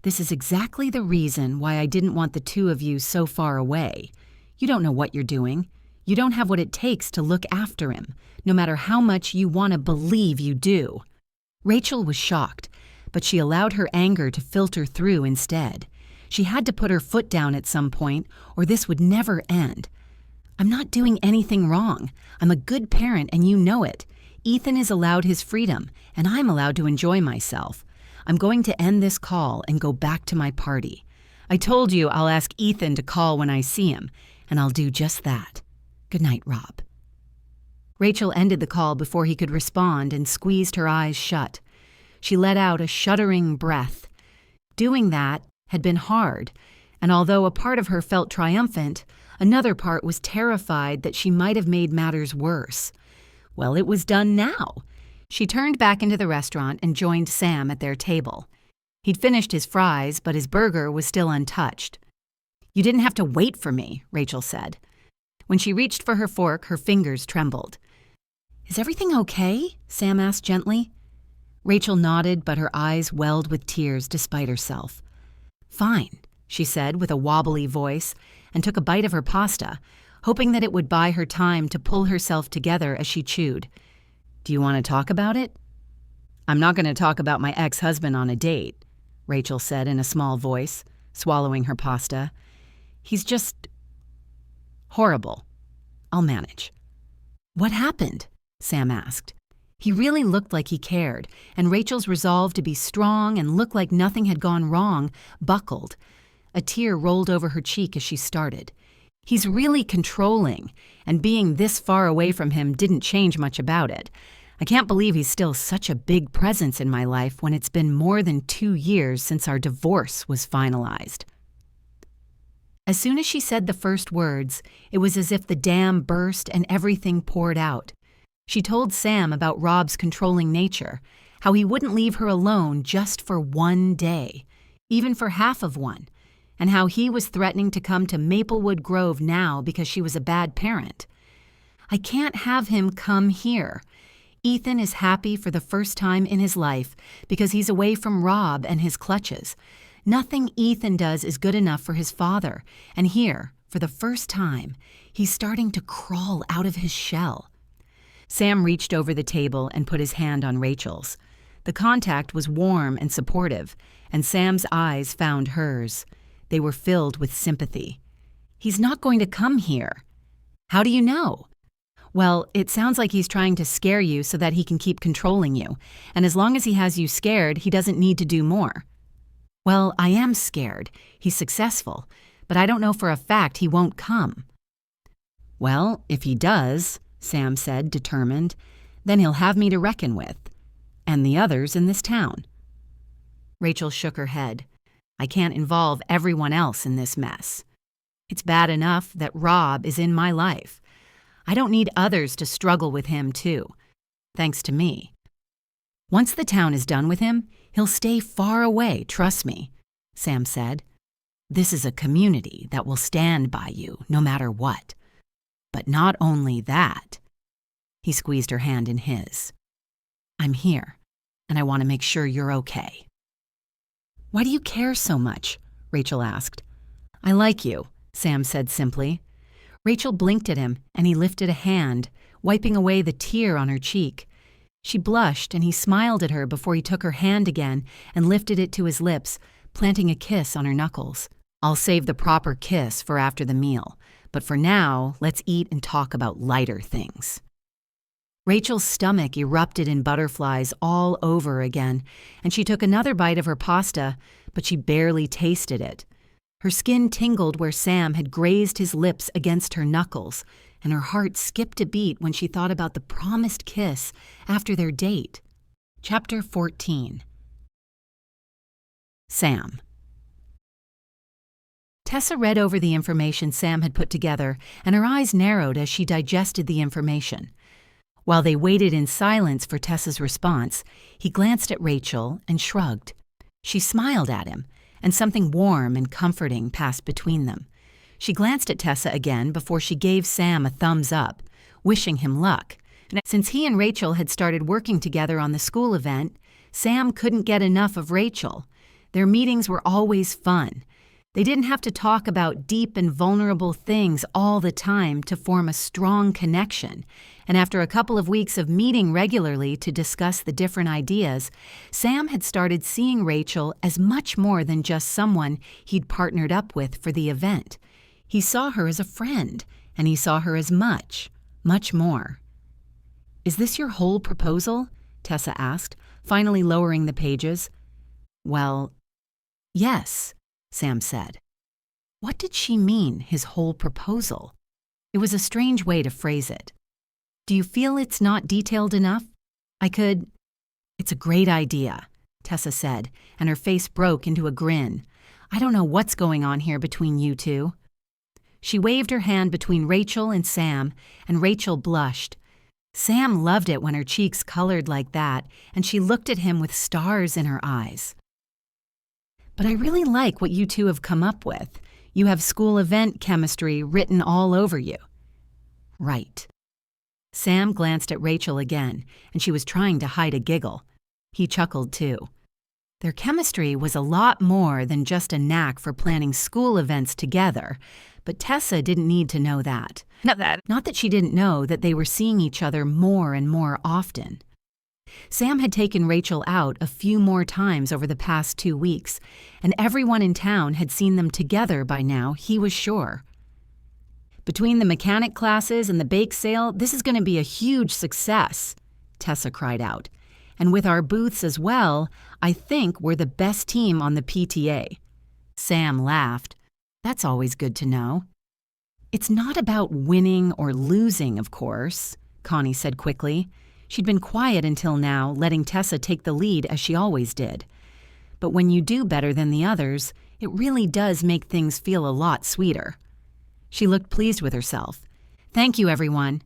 This is exactly the reason why I didn't want the two of you so far away. You don't know what you're doing. You don't have what it takes to look after him, no matter how much you want to believe you do. Rachel was shocked, but she allowed her anger to filter through instead. She had to put her foot down at some point, or this would never end. I'm not doing anything wrong. I'm a good parent, and you know it. Ethan is allowed his freedom, and I'm allowed to enjoy myself. I'm going to end this call and go back to my party. I told you I'll ask Ethan to call when I see him, and I'll do just that. Good night, Rob. Rachel ended the call before he could respond and squeezed her eyes shut. She let out a shuddering breath. Doing that had been hard, and although a part of her felt triumphant, another part was terrified that she might have made matters worse. Well, it was done now. She turned back into the restaurant and joined Sam at their table. He'd finished his fries, but his burger was still untouched. "You didn't have to wait for me," Rachel said. When she reached for her fork, her fingers trembled. "Is everything okay?" Sam asked gently. Rachel nodded, but her eyes welled with tears despite herself. "Fine," she said with a wobbly voice, and took a bite of her pasta, hoping that it would buy her time to pull herself together as she chewed. "Do you want to talk about it?" "I'm not going to talk about my ex-husband on a date," Rachel said in a small voice, swallowing her pasta. "He's just horrible. I'll manage." "What happened?" Sam asked. He really looked like he cared, and Rachel's resolve to be strong and look like nothing had gone wrong buckled. A tear rolled over her cheek as she started. "He's really controlling, and being this far away from him didn't change much about it. I can't believe he's still such a big presence in my life when it's been more than 2 years since our divorce was finalized." As soon as she said the first words, it was as if the dam burst and everything poured out. She told Sam about Rob's controlling nature, how he wouldn't leave her alone just for 1 day, even for half of one, and how he was threatening to come to Maplewood Grove now because she was a bad parent. "I can't have him come here. Ethan is happy for the first time in his life because he's away from Rob and his clutches. Nothing Ethan does is good enough for his father, and here, for the first time, he's starting to crawl out of his shell." Sam reached over the table and put his hand on Rachel's. The contact was warm and supportive, and Sam's eyes found hers. They were filled with sympathy. "He's not going to come here." "How do you know?" "Well, it sounds like he's trying to scare you so that he can keep controlling you, and as long as he has you scared, he doesn't need to do more." "Well, I am scared. He's successful, but I don't know for a fact he won't come." "Well, if he does," Sam said, determined, "then he'll have me to reckon with, and the others in this town." Rachel shook her head. "I can't involve everyone else in this mess. It's bad enough that Rob is in my life. I don't need others to struggle with him, too. Thanks to me. Once the town is done with him, he'll stay far away, trust me," Sam said. "This is a community that will stand by you no matter what. But not only that," he squeezed her hand in his, "I'm here, and I want to make sure you're okay." "Why do you care so much?" Rachel asked. "I like you," Sam said simply. Rachel blinked at him, and he lifted a hand, wiping away the tear on her cheek. She blushed, and he smiled at her before he took her hand again and lifted it to his lips, planting a kiss on her knuckles. "I'll save the proper kiss for after the meal, but for now, let's eat and talk about lighter things." Rachel's stomach erupted in butterflies all over again, and she took another bite of her pasta, but she barely tasted it. Her skin tingled where Sam had grazed his lips against her knuckles, and her heart skipped a beat when she thought about the promised kiss after their date. Chapter 14. Sam. Tessa read over the information Sam had put together, and her eyes narrowed as she digested the information. While they waited in silence for Tessa's response, he glanced at Rachel and shrugged. She smiled at him, and something warm and comforting passed between them. She glanced at Tessa again before she gave Sam a thumbs up, wishing him luck. Since he and Rachel had started working together on the school event, Sam couldn't get enough of Rachel. Their meetings were always fun. They didn't have to talk about deep and vulnerable things all the time to form a strong connection. And after a couple of weeks of meeting regularly to discuss the different ideas, Sam had started seeing Rachel as much more than just someone he'd partnered up with for the event. He saw her as a friend, and he saw her as much, much more. "Is this your whole proposal?" Tessa asked, finally lowering the pages. "Well, yes," Sam said. What did she mean, his whole proposal? It was a strange way to phrase it. Do you feel it's not detailed enough? I could— It's a great idea, Tessa said, and her face broke into a grin. I don't know what's going on here between you two. She waved her hand between Rachel and Sam, and Rachel blushed. Sam loved it when her cheeks colored like that, and she looked at him with stars in her eyes. But I really like what you two have come up with. You have school event chemistry written all over you. Right. Sam glanced at Rachel again, and she was trying to hide a giggle. He chuckled too. Their chemistry was a lot more than just a knack for planning school events together, but Tessa didn't need to know that. Not that she didn't know that they were seeing each other more and more often. Sam had taken Rachel out a few more times over the past 2 weeks, and everyone in town had seen them together by now, he was sure. Between the mechanic classes and the bake sale, this is going to be a huge success, Tessa cried out. And with our booths as well, I think we're the best team on the PTA. Sam laughed. That's always good to know. It's not about winning or losing, of course, Connie said quickly. She'd been quiet until now, letting Tessa take the lead as she always did. But when you do better than the others, it really does make things feel a lot sweeter. She looked pleased with herself. Thank you, everyone.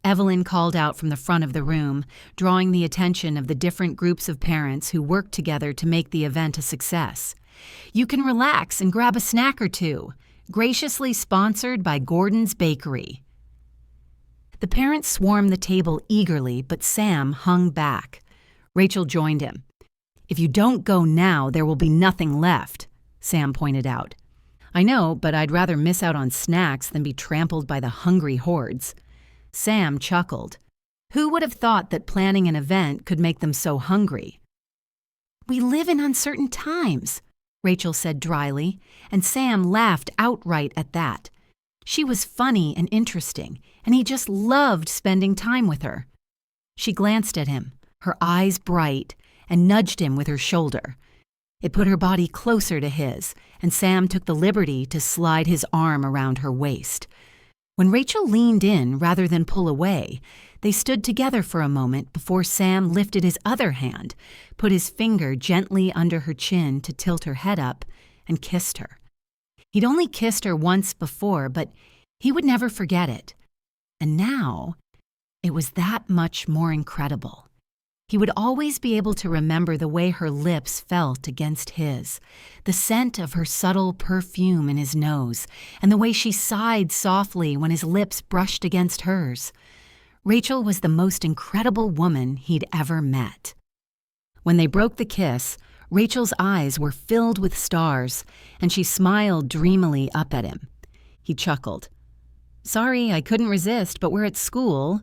Evelyn called out from the front of the room, drawing the attention of the different groups of parents who worked together to make the event a success. You can relax and grab a snack or two. Graciously sponsored by Gordon's Bakery. The parents swarmed the table eagerly, but Sam hung back. Rachel joined him. If you don't go now, there will be nothing left, Sam pointed out. I know, but I'd rather miss out on snacks than be trampled by the hungry hordes. Sam chuckled. Who would have thought that planning an event could make them so hungry? We live in uncertain times, Rachel said dryly, and Sam laughed outright at that. She was funny and interesting, and he just loved spending time with her. She glanced at him, her eyes bright, and nudged him with her shoulder. It put her body closer to his, and Sam took the liberty to slide his arm around her waist. When Rachel leaned in rather than pull away, they stood together for a moment before Sam lifted his other hand, put his finger gently under her chin to tilt her head up, and kissed her. He'd only kissed her once before, but he would never forget it. And now, it was that much more incredible. He would always be able to remember the way her lips felt against his, the scent of her subtle perfume in his nose, and the way she sighed softly when his lips brushed against hers. Rachel was the most incredible woman he'd ever met. When they broke the kiss, Rachel's eyes were filled with stars, and she smiled dreamily up at him. He chuckled. Sorry, I couldn't resist, but we're at school.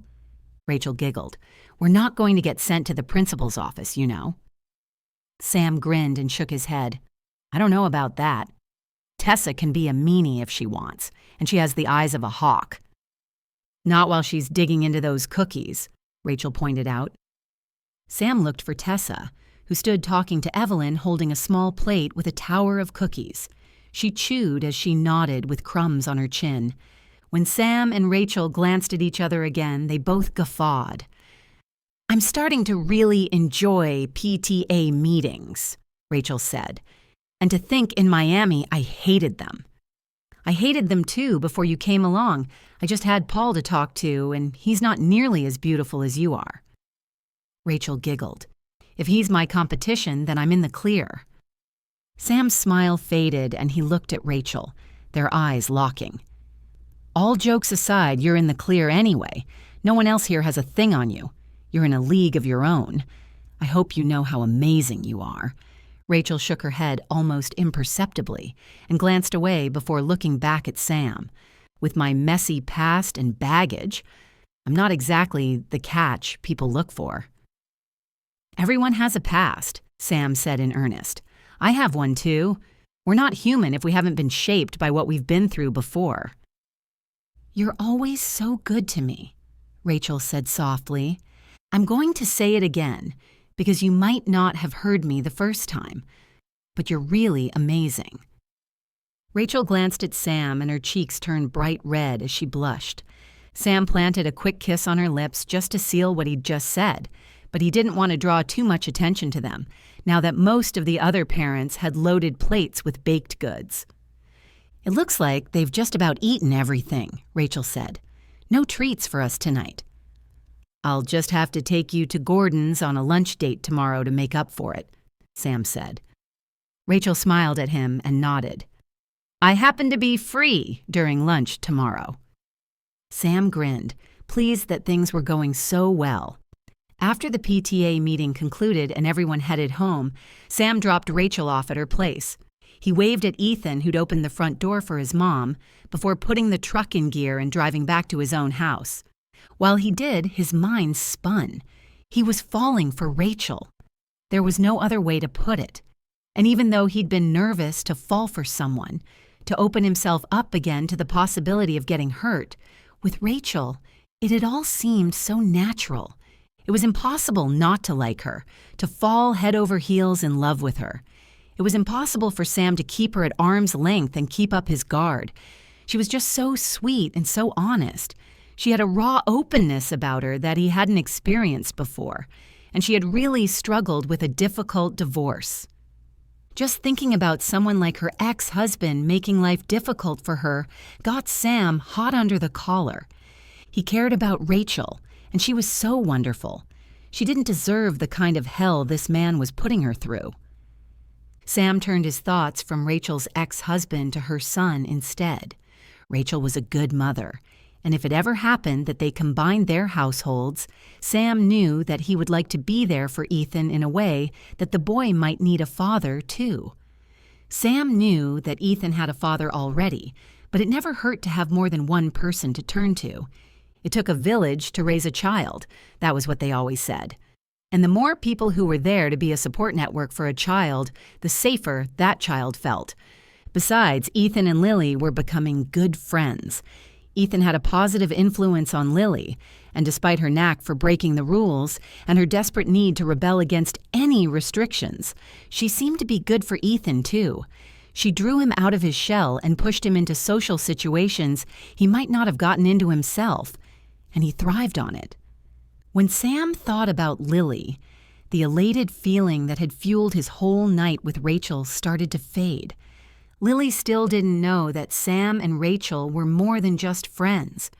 Rachel giggled. We're not going to get sent to the principal's office, you know. Sam grinned and shook his head. I don't know about that. Tessa can be a meanie if she wants, and she has the eyes of a hawk. Not while she's digging into those cookies, Rachel pointed out. Sam looked for Tessa, who stood talking to Evelyn holding a small plate with a tower of cookies. She chewed as she nodded with crumbs on her chin. When Sam and Rachel glanced at each other again, they both guffawed. I'm starting to really enjoy PTA meetings, Rachel said. And to think in Miami I hated them. I hated them too before you came along. I just had Paul to talk to, and he's not nearly as beautiful as you are. Rachel giggled. If he's my competition, then I'm in the clear. Sam's smile faded and he looked at Rachel, their eyes locking. All jokes aside, you're in the clear anyway. No one else here has a thing on you. You're in a league of your own. I hope you know how amazing you are. Rachel shook her head almost imperceptibly and glanced away before looking back at Sam. With my messy past and baggage, I'm not exactly the catch people look for. Everyone has a past, Sam said in earnest. I have one too. We're not human if we haven't been shaped by what we've been through before. You're always so good to me, Rachel said softly. I'm going to say it again, because you might not have heard me the first time, but you're really amazing. Rachel glanced at Sam and her cheeks turned bright red as she blushed. Sam planted a quick kiss on her lips just to seal what he'd just said, but he didn't want to draw too much attention to them, now that most of the other parents had loaded plates with baked goods. "It looks like they've just about eaten everything," Rachel said. "No treats for us tonight." "I'll just have to take you to Gordon's on a lunch date tomorrow to make up for it," Sam said. Rachel smiled at him and nodded. "I happen to be free during lunch tomorrow." Sam grinned, pleased that things were going so well. After the PTA meeting concluded and everyone headed home, Sam dropped Rachel off at her place. He waved at Ethan, who'd opened the front door for his mom, before putting the truck in gear and driving back to his own house. While he did, his mind spun. He was falling for Rachel. There was no other way to put it. And even though he'd been nervous to fall for someone, to open himself up again to the possibility of getting hurt, with Rachel, it had all seemed so natural. It was impossible not to like her, to fall head over heels in love with her. It was impossible for Sam to keep her at arm's length and keep up his guard. She was just so sweet and so honest. She had a raw openness about her that he hadn't experienced before, and she had really struggled with a difficult divorce. Just thinking about someone like her ex-husband making life difficult for her got Sam hot under the collar. He cared about Rachel, and she was so wonderful. She didn't deserve the kind of hell this man was putting her through. Sam turned his thoughts from Rachel's ex-husband to her son instead. Rachel was a good mother, and if it ever happened that they combined their households, Sam knew that he would like to be there for Ethan in a way that the boy might need a father too. Sam knew that Ethan had a father already, but it never hurt to have more than one person to turn to. It took a village to raise a child, that was what they always said. And the more people who were there to be a support network for a child, the safer that child felt. Besides, Ethan and Lily were becoming good friends. Ethan had a positive influence on Lily, and despite her knack for breaking the rules and her desperate need to rebel against any restrictions, she seemed to be good for Ethan too. She drew him out of his shell and pushed him into social situations he might not have gotten into himself, and he thrived on it. When Sam thought about Lily, the elated feeling that had fueled his whole night with Rachel started to fade. Lily still didn't know that Sam and Rachel were more than just friends.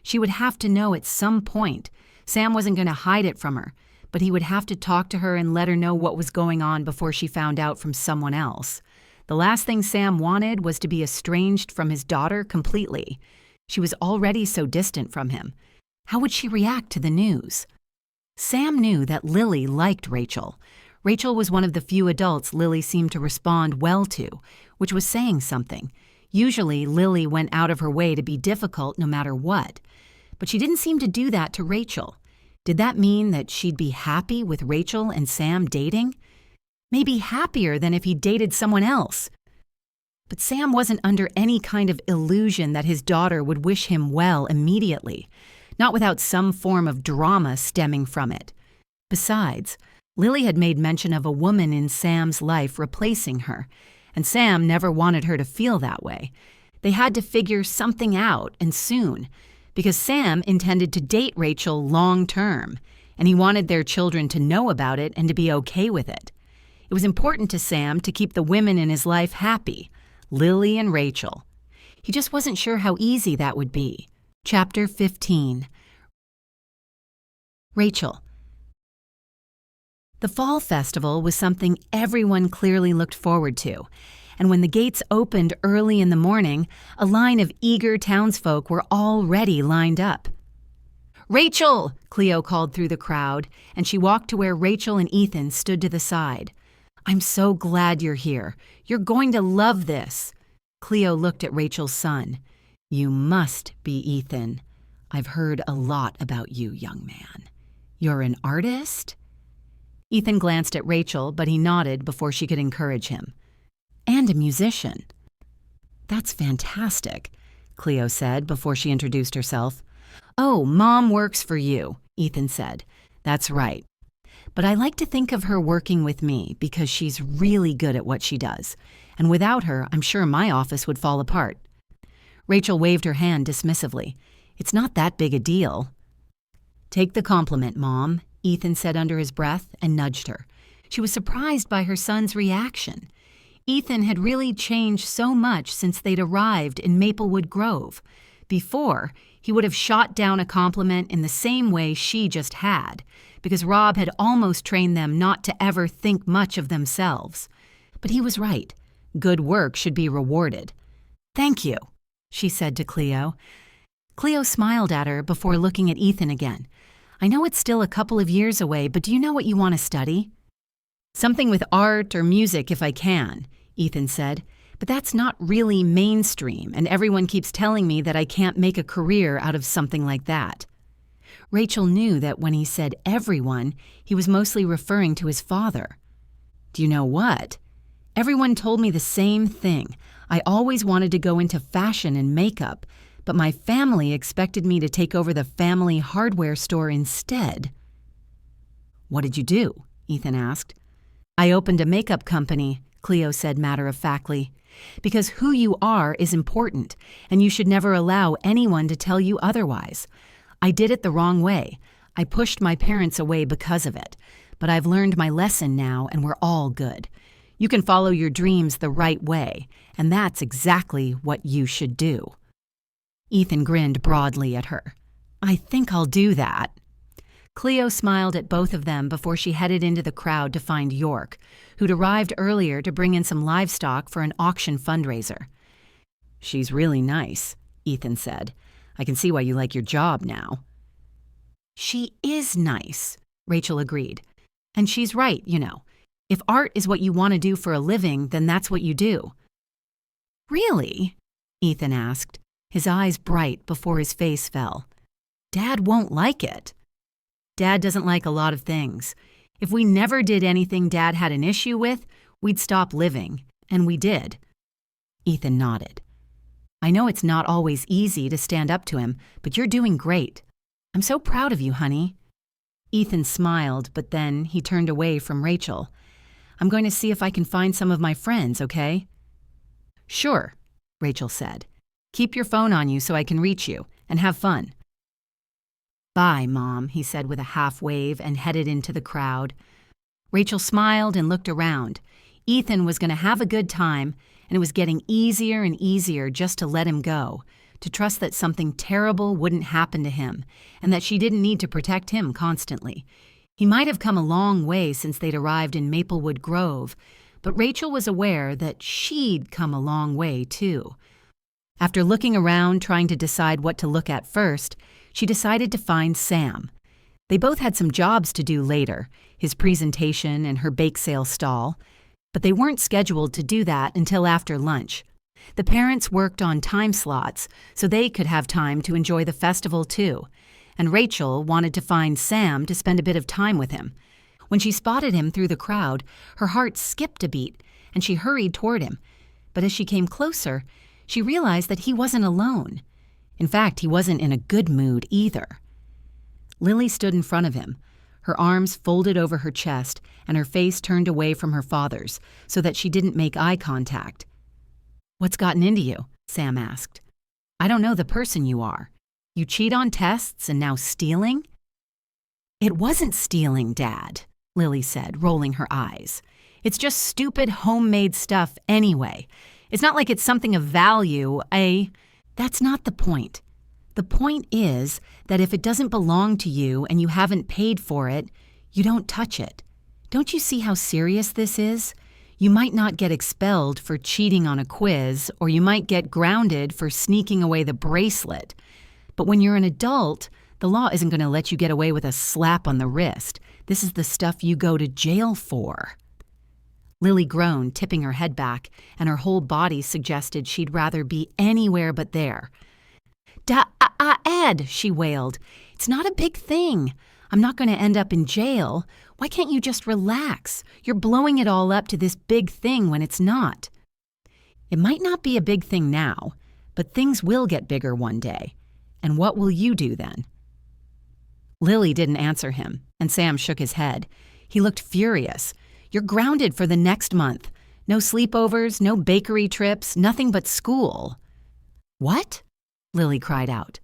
She would have to know at some point. Sam wasn't going to hide it from her, but he would have to talk to her and let her know what was going on before she found out from someone else. The last thing Sam wanted was to be estranged from his daughter completely. She was already so distant from him. How would she react to the news? Sam knew that Lily liked Rachel. Rachel was one of the few adults Lily seemed to respond well to, which was saying something. Usually, Lily went out of her way to be difficult no matter what. But she didn't seem to do that to Rachel. Did that mean that she'd be happy with Rachel and Sam dating? Maybe happier than if he dated someone else. But Sam wasn't under any kind of illusion that his daughter would wish him well immediately, not without some form of drama stemming from it. Besides, Lily had made mention of a woman in Sam's life replacing her, and Sam never wanted her to feel that way. They had to figure something out, and soon, because Sam intended to date Rachel long term, and he wanted their children to know about it and to be okay with it. It was important to Sam to keep the women in his life happy, Lily and Rachel. He just wasn't sure how easy that would be. Chapter 15. Rachel. The fall festival was something everyone clearly looked forward to, and when the gates opened early in the morning, a line of eager townsfolk were already lined up. "Rachel!" Cleo called through the crowd, and she walked to where Rachel and Ethan stood to the side. "I'm so glad you're here. You're going to love this." Cleo looked at Rachel's son. "You must be Ethan. I've heard a lot about you, young man. You're an artist?" Ethan glanced at Rachel, but he nodded before she could encourage him. "And a musician." "That's fantastic," Cleo said before she introduced herself. "Oh, Mom works for you," Ethan said. "That's right. But I like to think of her working with me because she's really good at what she does, and without her, I'm sure my office would fall apart." Rachel waved her hand dismissively. It's not that big a deal." "Take the compliment, Mom," Ethan said under his breath and nudged her. She was surprised by her son's reaction. Ethan had really changed so much since they'd arrived in Maplewood Grove. Before, he would have shot down a compliment in the same way she just had, because Rob had almost trained them not to ever think much of themselves. But he was right. Good work should be rewarded. "Thank you," she said to Cleo. Cleo smiled at her before looking at Ethan again. "I know it's still a couple of years away, but do you know what you want to study?" "Something with art or music if I can," Ethan said. "But that's not really mainstream, and everyone keeps telling me that I can't make a career out of something like that." Rachel knew that when he said everyone, he was mostly referring to his father. "Do you know what? Everyone told me the same thing. I always wanted to go into fashion and makeup, but my family expected me to take over the family hardware store instead." "What did you do?" Ethan asked. "I opened a makeup company," Cleo said matter-of-factly, "because who you are is important, and you should never allow anyone to tell you otherwise. I did it the wrong way. I pushed my parents away because of it, but I've learned my lesson now, and we're all good. You can follow your dreams the right way, and that's exactly what you should do." Ethan grinned broadly at her. "I think I'll do that." Cleo smiled at both of them before she headed into the crowd to find York, who'd arrived earlier to bring in some livestock for an auction fundraiser. "She's really nice," Ethan said. "I can see why you like your job now." "She is nice," Rachel agreed. "And she's right, you know. If art is what you want to do for a living, then that's what you do." "Really?" Ethan asked, his eyes bright before his face fell. "Dad won't like it." "Dad doesn't like a lot of things. If we never did anything Dad had an issue with, we'd stop living, and we did." Ethan nodded. "I know it's not always easy to stand up to him, but you're doing great. I'm so proud of you, honey." Ethan smiled, but then he turned away from Rachel. "I'm going to see if I can find some of my friends, okay?" "Sure," Rachel said. "Keep your phone on you so I can reach you, and have fun." "Bye, Mom," he said with a half wave and headed into the crowd. Rachel smiled and looked around. Ethan was going to have a good time, and it was getting easier and easier just to let him go, to trust that something terrible wouldn't happen to him, and that she didn't need to protect him constantly. He might have come a long way since they'd arrived in Maplewood Grove, but Rachel was aware that she'd come a long way, too. After looking around, trying to decide what to look at first, she decided to find Sam. They both had some jobs to do later, his presentation and her bake sale stall, but they weren't scheduled to do that until after lunch. The parents worked on time slots so they could have time to enjoy the festival too, and Rachel wanted to find Sam to spend a bit of time with him. When she spotted him through the crowd, her heart skipped a beat, and she hurried toward him. But as she came closer, she realized that he wasn't alone. In fact, he wasn't in a good mood either. Lily stood in front of him, her arms folded over her chest and her face turned away from her father's so that she didn't make eye contact. "What's gotten into you?" Sam asked. "I don't know the person you are. You cheat on tests and now stealing?" "It wasn't stealing, Dad," Lily said, rolling her eyes. "It's just stupid homemade stuff anyway. It's not like it's something of value, That's not the point. The point is that if it doesn't belong to you and you haven't paid for it, you don't touch it. Don't you see how serious this is? You might not get expelled for cheating on a quiz, or you might get grounded for sneaking away the bracelet. But when you're an adult, the law isn't going to let you get away with a slap on the wrist. This is the stuff you go to jail for." Lily groaned, tipping her head back, and her whole body suggested she'd rather be anywhere but there. Ed, she wailed. "It's not a big thing. I'm not going to end up in jail. Why can't you just relax? You're blowing it all up to this big thing when it's not." "It might not be a big thing now, but things will get bigger one day. And what will you do then?" Lily didn't answer him, and Sam shook his head. He looked furious. "You're grounded for the next month. No sleepovers, no bakery trips, nothing but school." "What?" Lily cried out.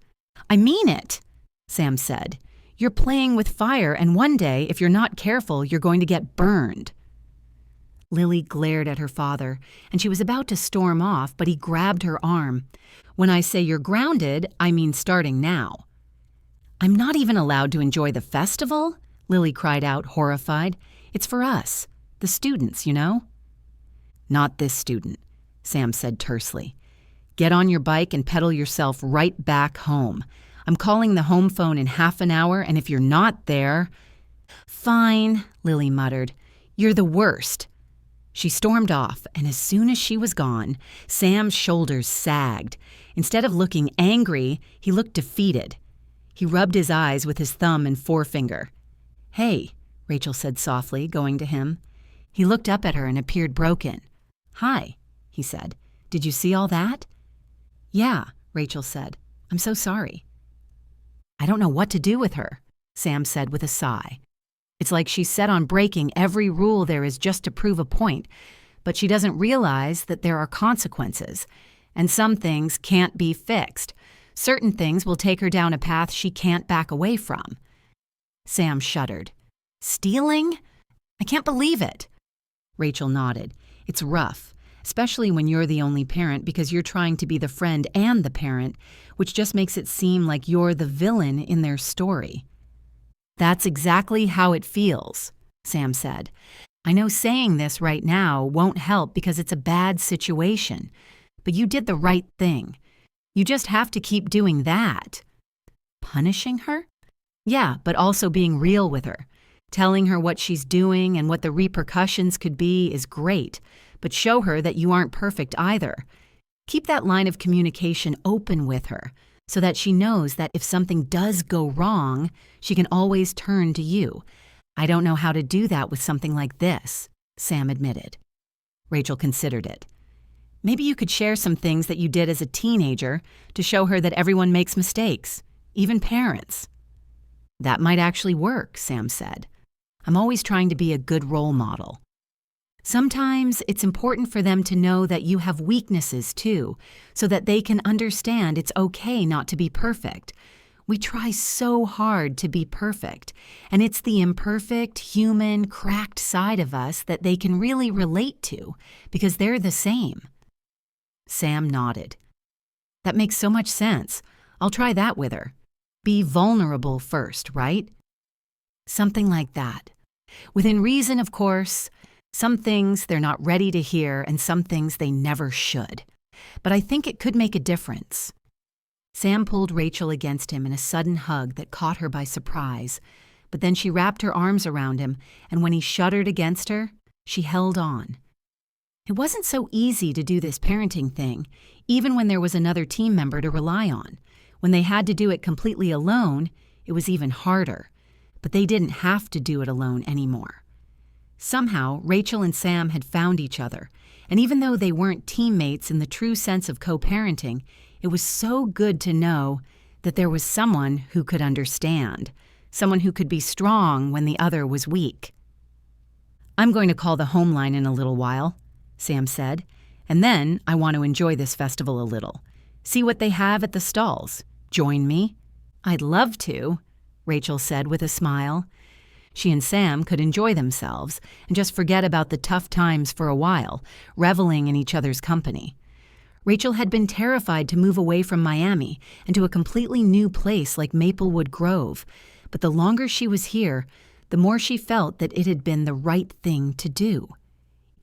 I mean it, Sam said. You're playing with fire, and one day, if you're not careful, you're going to get burned. Lily glared at her father, and she was about to storm off, but he grabbed her arm. When I say you're grounded, I mean starting now. I'm not even allowed to enjoy the festival? Lily cried out, horrified. It's for us, the students, you know. Not this student, Sam said tersely. Get on your bike and pedal yourself right back home. I'm calling the home phone in half an hour, and if you're not there... Fine, Lily muttered. You're the worst. She stormed off, and as soon as she was gone, Sam's shoulders sagged. Instead of looking angry, he looked defeated. He rubbed his eyes with his thumb and forefinger. Hey, Rachel said softly, going to him. He looked up at her and appeared broken. Hi, he said. Did you see all that? Yeah, Rachel said. I'm so sorry. I don't know what to do with her, Sam said with a sigh. It's like she's set on breaking every rule there is just to prove a point, but she doesn't realize that there are consequences, and some things can't be fixed. Certain things will take her down a path she can't back away from. Sam shuddered. Stealing? I can't believe it. Rachel nodded. It's rough, especially when you're the only parent because you're trying to be the friend and the parent, which just makes it seem like you're the villain in their story. That's exactly how it feels, Sam said. I know saying this right now won't help because it's a bad situation, but you did the right thing. You just have to keep doing that. Punishing her? Yeah, but also being real with her. Telling her what she's doing and what the repercussions could be is great, but show her that you aren't perfect either. Keep that line of communication open with her so that she knows that if something does go wrong, she can always turn to you. I don't know how to do that with something like this, Sam admitted. Rachel considered it. Maybe you could share some things that you did as a teenager to show her that everyone makes mistakes, even parents. That might actually work, Sam said. I'm always trying to be a good role model. Sometimes it's important for them to know that you have weaknesses too, so that they can understand it's okay not to be perfect. We try so hard to be perfect, and it's the imperfect, human, cracked side of us that they can really relate to, because they're the same. Sam nodded. That makes so much sense. I'll try that with her. Be vulnerable first, right? Something like that. Within reason, of course. Some things they're not ready to hear and some things they never should. But I think it could make a difference. Sam pulled Rachel against him in a sudden hug that caught her by surprise. But then she wrapped her arms around him, and when he shuddered against her, she held on. It wasn't so easy to do this parenting thing, even when there was another team member to rely on. When they had to do it completely alone, it was even harder. But they didn't have to do it alone anymore. Somehow, Rachel and Sam had found each other, and even though they weren't teammates in the true sense of co-parenting, it was so good to know that there was someone who could understand, someone who could be strong when the other was weak. I'm going to call the home line in a little while, Sam said, and then I want to enjoy this festival a little. See what they have at the stalls. Join me? I'd love to, Rachel said with a smile. She and Sam could enjoy themselves and just forget about the tough times for a while, reveling in each other's company. Rachel had been terrified to move away from Miami and to a completely new place like Maplewood Grove, but the longer she was here, the more she felt that it had been the right thing to do.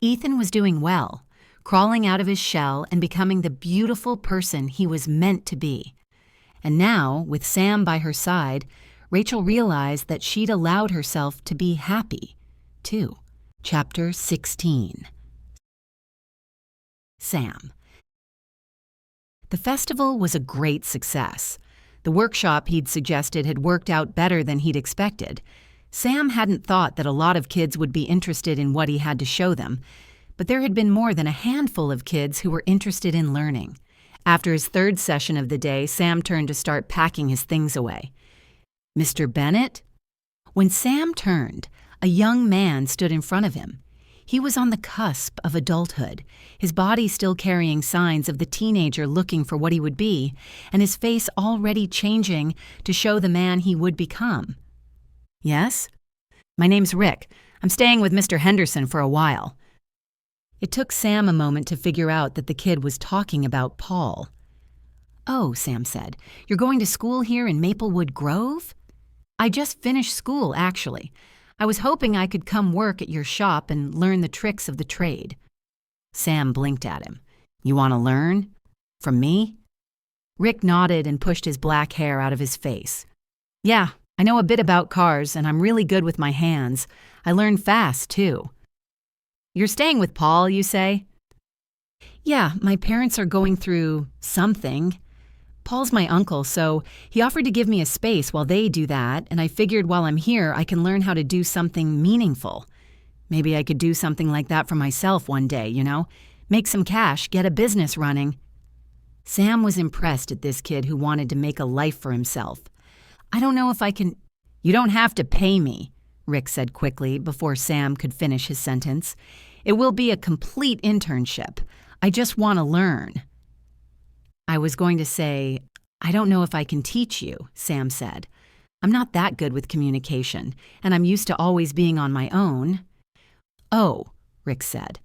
Ethan was doing well, crawling out of his shell and becoming the beautiful person he was meant to be. And now, with Sam by her side, Rachel realized that she'd allowed herself to be happy, too. Chapter 16. Sam. The festival was a great success. The workshop he'd suggested had worked out better than he'd expected. Sam hadn't thought that a lot of kids would be interested in what he had to show them, but there had been more than a handful of kids who were interested in learning. After his third session of the day, Sam turned to start packing his things away. Mr. Bennett? When Sam turned, a young man stood in front of him. He was on the cusp of adulthood, his body still carrying signs of the teenager looking for what he would be, and his face already changing to show the man he would become. "Yes? My name's Rick. I'm staying with Mr. Henderson for a while." It took Sam a moment to figure out that the kid was talking about Paul. "Oh," Sam said, "you're going to school here in Maplewood Grove?" "I just finished school, actually. I was hoping I could come work at your shop and learn the tricks of the trade." Sam blinked at him. "You want to learn? From me?" Rick nodded and pushed his black hair out of his face. "Yeah, I know a bit about cars, and I'm really good with my hands. I learn fast, too." "You're staying with Paul, you say?" "Yeah, my parents are going through something. Paul's my uncle, so he offered to give me a space while they do that, and I figured while I'm here I can learn how to do something meaningful. Maybe I could do something like that for myself one day, make some cash, get a business running." Sam was impressed at this kid who wanted to make a life for himself. "I don't know if I can—" "You don't have to pay me," Rick said quickly before Sam could finish his sentence. "It will be a complete internship. I just want to learn." "I was going to say, I don't know if I can teach you," Sam said. "I'm not that good with communication, and I'm used to always being on my own." "Oh," Rick said.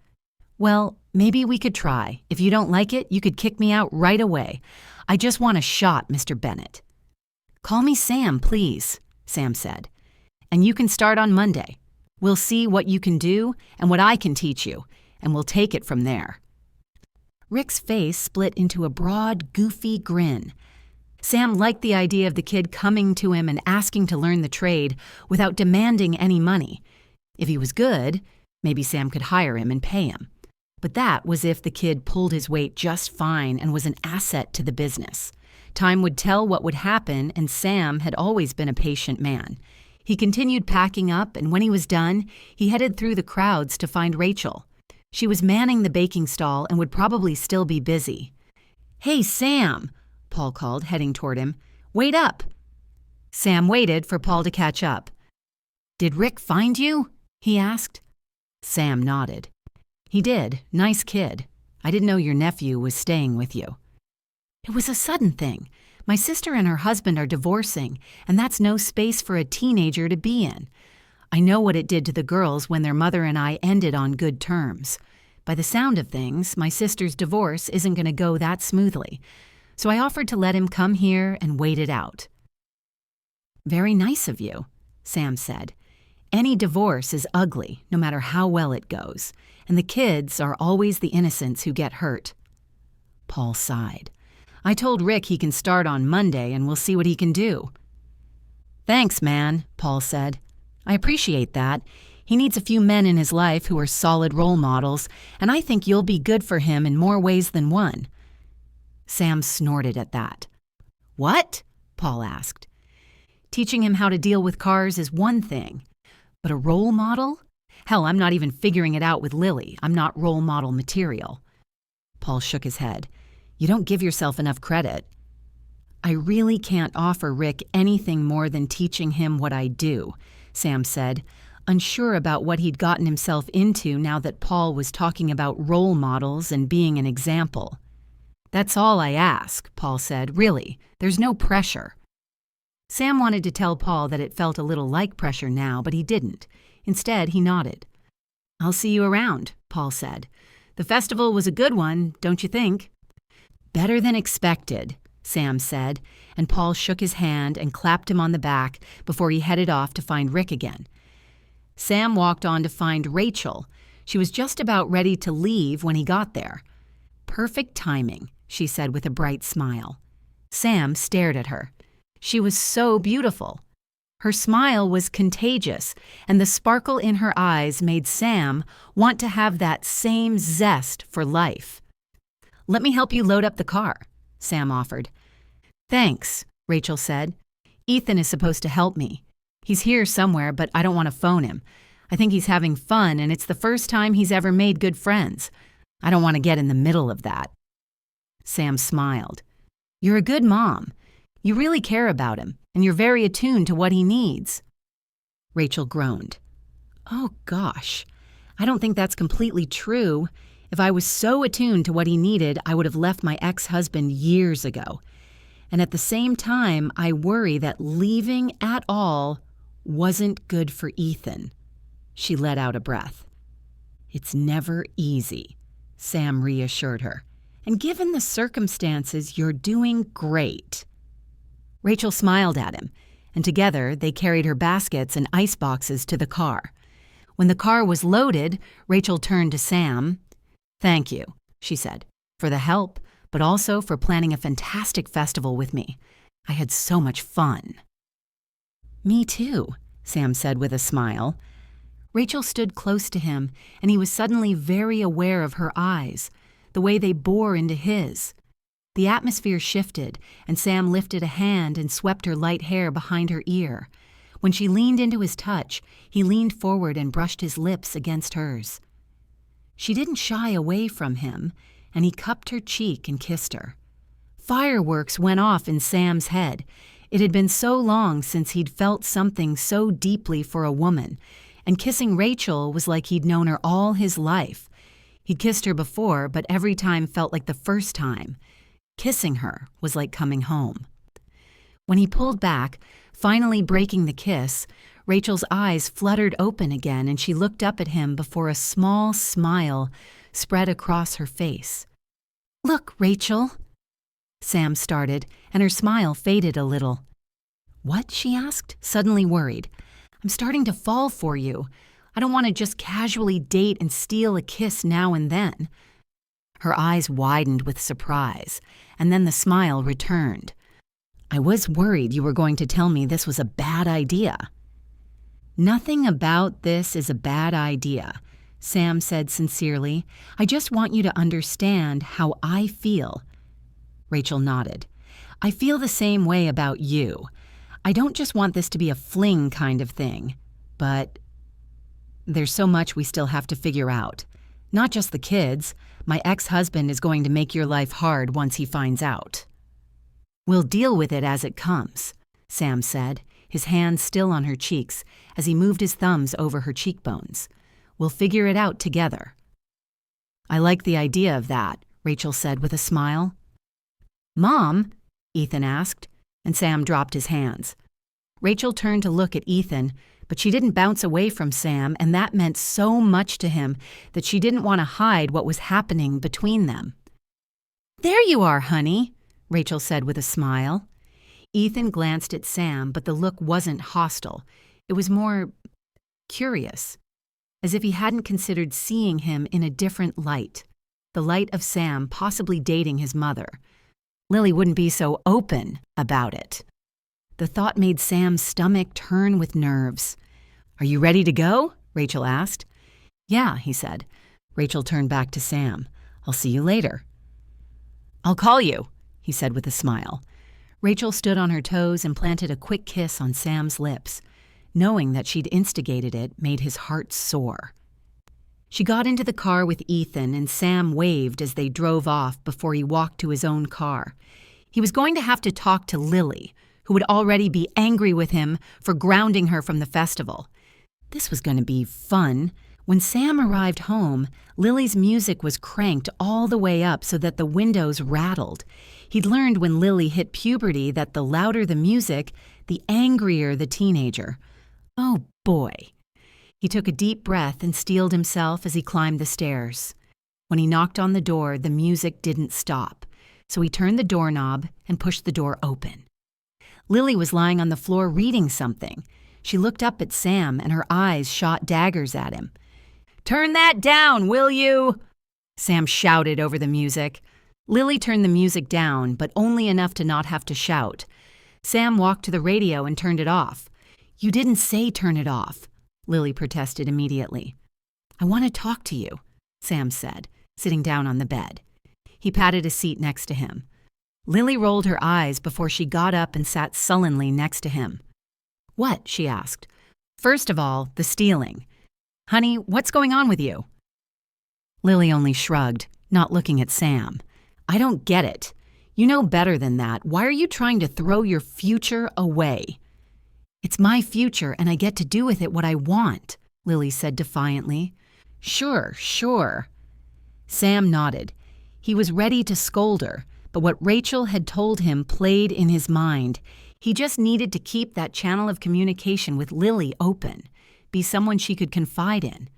"Well, maybe we could try. If you don't like it, you could kick me out right away. I just want a shot, Mr. Bennett." "Call me Sam, please," Sam said. "And you can start on Monday. We'll see what you can do and what I can teach you, and we'll take it from there." Rick's face split into a broad, goofy grin. Sam liked the idea of the kid coming to him and asking to learn the trade without demanding any money. If he was good, maybe Sam could hire him and pay him. But that was if the kid pulled his weight just fine and was an asset to the business. Time would tell what would happen, and Sam had always been a patient man. He continued packing up, and when he was done, he headed through the crowds to find Rachel. She was manning the baking stall and would probably still be busy. "Hey, Sam," Paul called, heading toward him. "Wait up." Sam waited for Paul to catch up. "Did Rick find you?" he asked. Sam nodded. "He did. Nice kid. I didn't know your nephew was staying with you." "It was a sudden thing. My sister and her husband are divorcing, and that's no space for a teenager to be in. I know what it did to the girls when their mother and I ended on good terms. By the sound of things, my sister's divorce isn't going to go that smoothly, so I offered to let him come here and wait it out." "Very nice of you," Sam said. "Any divorce is ugly, no matter how well it goes, and the kids are always the innocents who get hurt." Paul sighed. "I told Rick he can start on Monday and we'll see what he can do." "Thanks, man," Paul said. "I appreciate that. He needs a few men in his life who are solid role models, and I think you'll be good for him in more ways than one." Sam snorted at that. "What?" Paul asked. "Teaching him how to deal with cars is one thing, but a role model? Hell, I'm not even figuring it out with Lily. I'm not role model material." Paul shook his head. "You don't give yourself enough credit." "I really can't offer Rick anything more than teaching him what I do," Sam said, unsure about what he'd gotten himself into now that Paul was talking about role models and being an example. "That's all I ask," Paul said. "Really, there's no pressure." Sam wanted to tell Paul that it felt a little like pressure now, but he didn't. Instead, he nodded. "I'll see you around," Paul said. "The festival was a good one, don't you think?" "Better than expected," Sam said, and Paul shook his hand and clapped him on the back before he headed off to find Rick again. Sam walked on to find Rachel. She was just about ready to leave when he got there. "Perfect timing," she said with a bright smile. Sam stared at her. She was so beautiful. Her smile was contagious, and the sparkle in her eyes made Sam want to have that same zest for life. "Let me help you load up the car," Sam offered. "Thanks," Rachel said. "Ethan is supposed to help me. He's here somewhere, but I don't want to phone him. I think he's having fun, and it's the first time he's ever made good friends. I don't want to get in the middle of that." Sam smiled. "You're a good mom. You really care about him, and you're very attuned to what he needs." Rachel groaned. "Oh, gosh. I don't think that's completely true. If I was so attuned to what he needed, I would have left my ex-husband years ago. And at the same time, I worry that leaving at all wasn't good for Ethan." She let out a breath. "It's never easy," Sam reassured her. "And given the circumstances, you're doing great." Rachel smiled at him, and together they carried her baskets and ice boxes to the car. When the car was loaded, Rachel turned to Sam. "Thank you," she said, "for the help, but also for planning a fantastic festival with me. I had so much fun." "Me too," Sam said with a smile. Rachel stood close to him, and he was suddenly very aware of her eyes, the way they bore into his. The atmosphere shifted, and Sam lifted a hand and swept her light hair behind her ear. When she leaned into his touch, he leaned forward and brushed his lips against hers. She didn't shy away from him, and he cupped her cheek and kissed her. Fireworks went off in Sam's head. It had been so long since he'd felt something so deeply for a woman, and kissing Rachel was like he'd known her all his life. He'd kissed her before, but every time felt like the first time. Kissing her was like coming home. When he pulled back, finally breaking the kiss, Rachel's eyes fluttered open again, and she looked up at him before a small smile spread across her face. "Look, Rachel," Sam started, and her smile faded a little. "What?" she asked, suddenly worried. "I'm starting to fall for you. I don't want to just casually date and steal a kiss now and then." Her eyes widened with surprise, and then the smile returned. "I was worried you were going to tell me this was a bad idea." "Nothing about this is a bad idea," Sam said sincerely. "I just want you to understand how I feel." Rachel nodded. "I feel the same way about you. I don't just want this to be a fling kind of thing, but there's so much we still have to figure out. Not just the kids. My ex-husband is going to make your life hard once he finds out." "We'll deal with it as it comes," Sam said, his hands still on her cheeks as he moved his thumbs over her cheekbones. "We'll figure it out together." "I like the idea of that," Rachel said with a smile. "Mom?" Ethan asked, and Sam dropped his hands. Rachel turned to look at Ethan, but she didn't bounce away from Sam, and that meant so much to him that she didn't want to hide what was happening between them. "There you are, honey," Rachel said with a smile. Ethan glanced at Sam, but the look wasn't hostile. It was more curious, as if he hadn't considered seeing him in a different light, the light of Sam possibly dating his mother. Lily wouldn't be so open about it. The thought made Sam's stomach turn with nerves. "Are you ready to go?" Rachel asked. "Yeah," he said. Rachel turned back to Sam. "I'll see you later." "I'll call you," he said with a smile. Rachel stood on her toes and planted a quick kiss on Sam's lips. Knowing that she'd instigated it made his heart soar. She got into the car with Ethan, and Sam waved as they drove off before he walked to his own car. He was going to have to talk to Lily, who would already be angry with him for grounding her from the festival. This was going to be fun. When Sam arrived home, Lily's music was cranked all the way up so that the windows rattled. He'd learned when Lily hit puberty that the louder the music, the angrier the teenager. Oh boy. He took a deep breath and steeled himself as he climbed the stairs. When he knocked on the door, the music didn't stop, so he turned the doorknob and pushed the door open. Lily was lying on the floor reading something. She looked up at Sam, and her eyes shot daggers at him. "Turn that down, will you?" Sam shouted over the music. Lily turned the music down, but only enough to not have to shout. Sam walked to the radio and turned it off. "You didn't say turn it off," Lily protested immediately. "I want to talk to you," Sam said, sitting down on the bed. He patted a seat next to him. Lily rolled her eyes before she got up and sat sullenly next to him. "What?" she asked. "First of all, the stealing. Honey, what's going on with you?" Lily only shrugged, not looking at Sam. "I don't get it. You know better than that. Why are you trying to throw your future away?" "It's my future, and I get to do with it what I want," Lily said defiantly. Sure, sure. Sam nodded. He was ready to scold her, but what Rachel had told him played in his mind. He just needed to keep that channel of communication with Lily open, be someone she could confide in.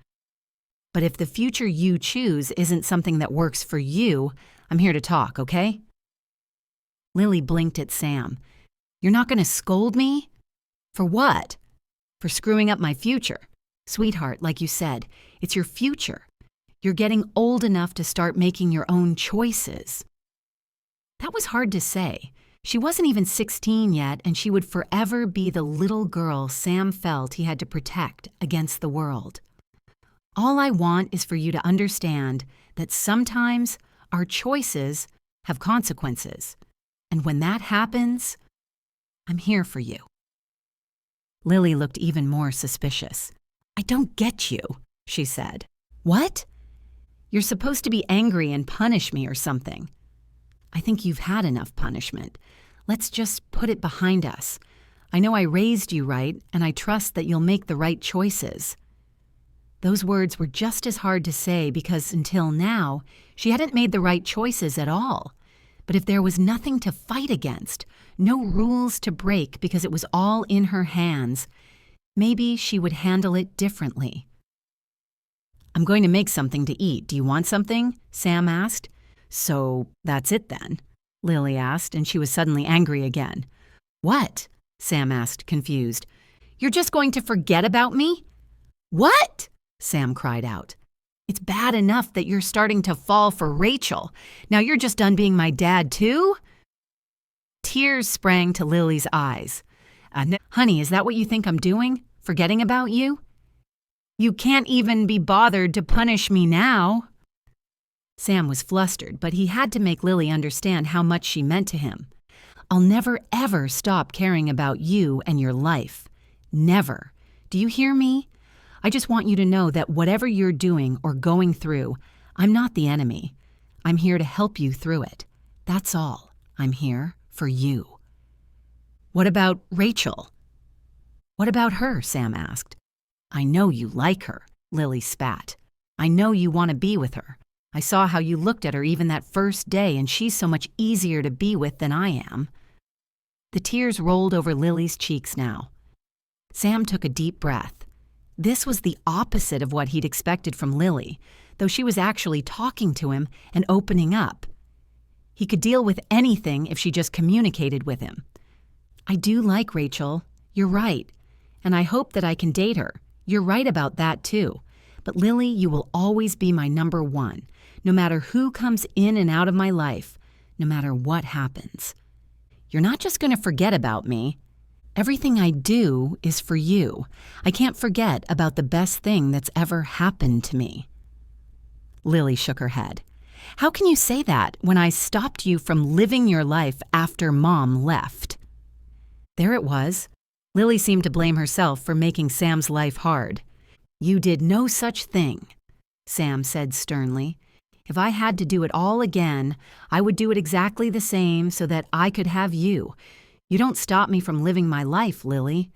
But if the future you choose isn't something that works for you, I'm here to talk, okay? Lily blinked at Sam. You're not going to scold me? For what? For screwing up my future. Sweetheart, like you said, it's your future. You're getting old enough to start making your own choices. That was hard to say. She wasn't even 16 yet, and she would forever be the little girl Sam felt he had to protect against the world. All I want is for you to understand that sometimes our choices have consequences. And when that happens, I'm here for you. Lily looked even more suspicious. I don't get you, she said. What? You're supposed to be angry and punish me or something. I think you've had enough punishment. Let's just put it behind us. I know I raised you right, and I trust that you'll make the right choices. Those words were just as hard to say because until now, she hadn't made the right choices at all. But if there was nothing to fight against, no rules to break because it was all in her hands, maybe she would handle it differently. I'm going to make something to eat. Do you want something? Sam asked. So that's it then? Lily asked, and she was suddenly angry again. What? Sam asked, confused. You're just going to forget about me? What? Sam cried out. It's bad enough that you're starting to fall for Rachel. Now you're just done being my dad, too? Tears sprang to Lily's eyes. Honey, is that what you think I'm doing? Forgetting about you? You can't even be bothered to punish me now. Sam was flustered, but he had to make Lily understand how much she meant to him. I'll never, ever stop caring about you and your life. Never. Do you hear me? I just want you to know that whatever you're doing or going through, I'm not the enemy. I'm here to help you through it. That's all. I'm here for you. What about Rachel? What about her? Sam asked. I know you like her, Lily spat. I know you want to be with her. I saw how you looked at her even that first day, and she's so much easier to be with than I am. The tears rolled over Lily's cheeks now. Sam took a deep breath. This was the opposite of what he'd expected from Lily, though she was actually talking to him and opening up. He could deal with anything if she just communicated with him. I do like Rachel. You're right. And I hope that I can date her. You're right about that, too. But Lily, you will always be my number one, no matter who comes in and out of my life, no matter what happens. You're not just going to forget about me. Everything I do is for you. I can't forget about the best thing that's ever happened to me. Lily shook her head. How can you say that when I stopped you from living your life after Mom left? There it was. Lily seemed to blame herself for making Sam's life hard. You did no such thing, Sam said sternly. If I had to do it all again, I would do it exactly the same so that I could have you. You don't stop me from living my life, Lily.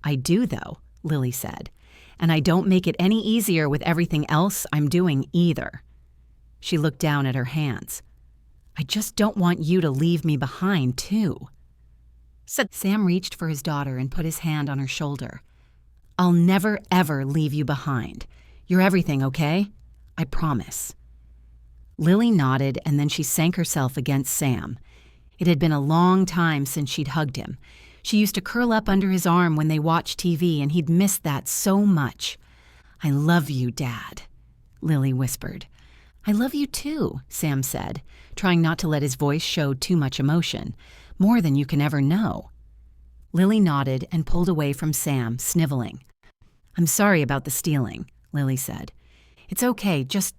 I do, though, Lily said, and I don't make it any easier with everything else I'm doing either. She looked down at her hands. I just don't want you to leave me behind, too. Sam reached for his daughter and put his hand on her shoulder. I'll never, ever leave you behind. You're everything, okay? I promise. Lily nodded, and then she sank herself against Sam. It had been a long time since she'd hugged him. She used to curl up under his arm when they watched TV, and he'd missed that so much. I love you, Dad, Lily whispered. I love you too, Sam said, trying not to let his voice show too much emotion, more than you can ever know. Lily nodded and pulled away from Sam, sniveling. I'm sorry about the stealing, Lily said. It's okay, just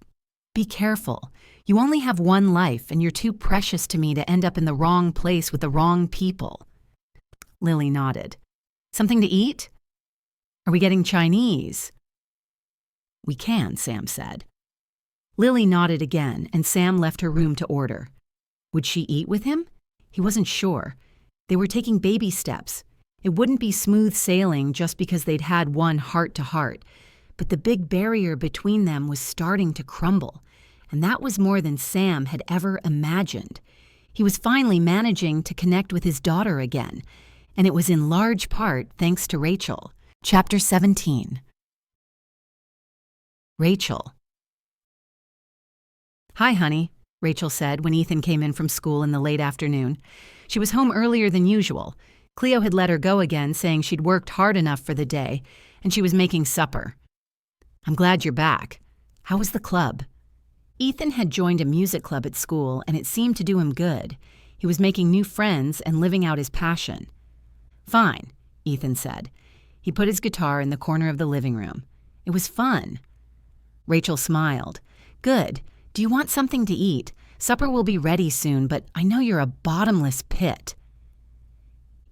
be careful. You only have one life, and you're too precious to me to end up in the wrong place with the wrong people. Lily nodded. Something to eat? Are we getting Chinese? We can, Sam said. Lily nodded again, and Sam left her room to order. Would she eat with him? He wasn't sure. They were taking baby steps. It wouldn't be smooth sailing just because they'd had one heart-to-heart, but the big barrier between them was starting to crumble, and that was more than Sam had ever imagined. He was finally managing to connect with his daughter again, and it was in large part thanks to Rachel. Chapter 17. Rachel. "Hi, honey," Rachel said when Ethan came in from school in the late afternoon. She was home earlier than usual. Cleo had let her go again, saying she'd worked hard enough for the day, and she was making supper. "I'm glad you're back. How was the club?" Ethan had joined a music club at school, and it seemed to do him good. He was making new friends and living out his passion. "Fine," Ethan said. He put his guitar in the corner of the living room. "It was fun." Rachel smiled. "Good. Do you want something to eat? Supper will be ready soon, but I know you're a bottomless pit."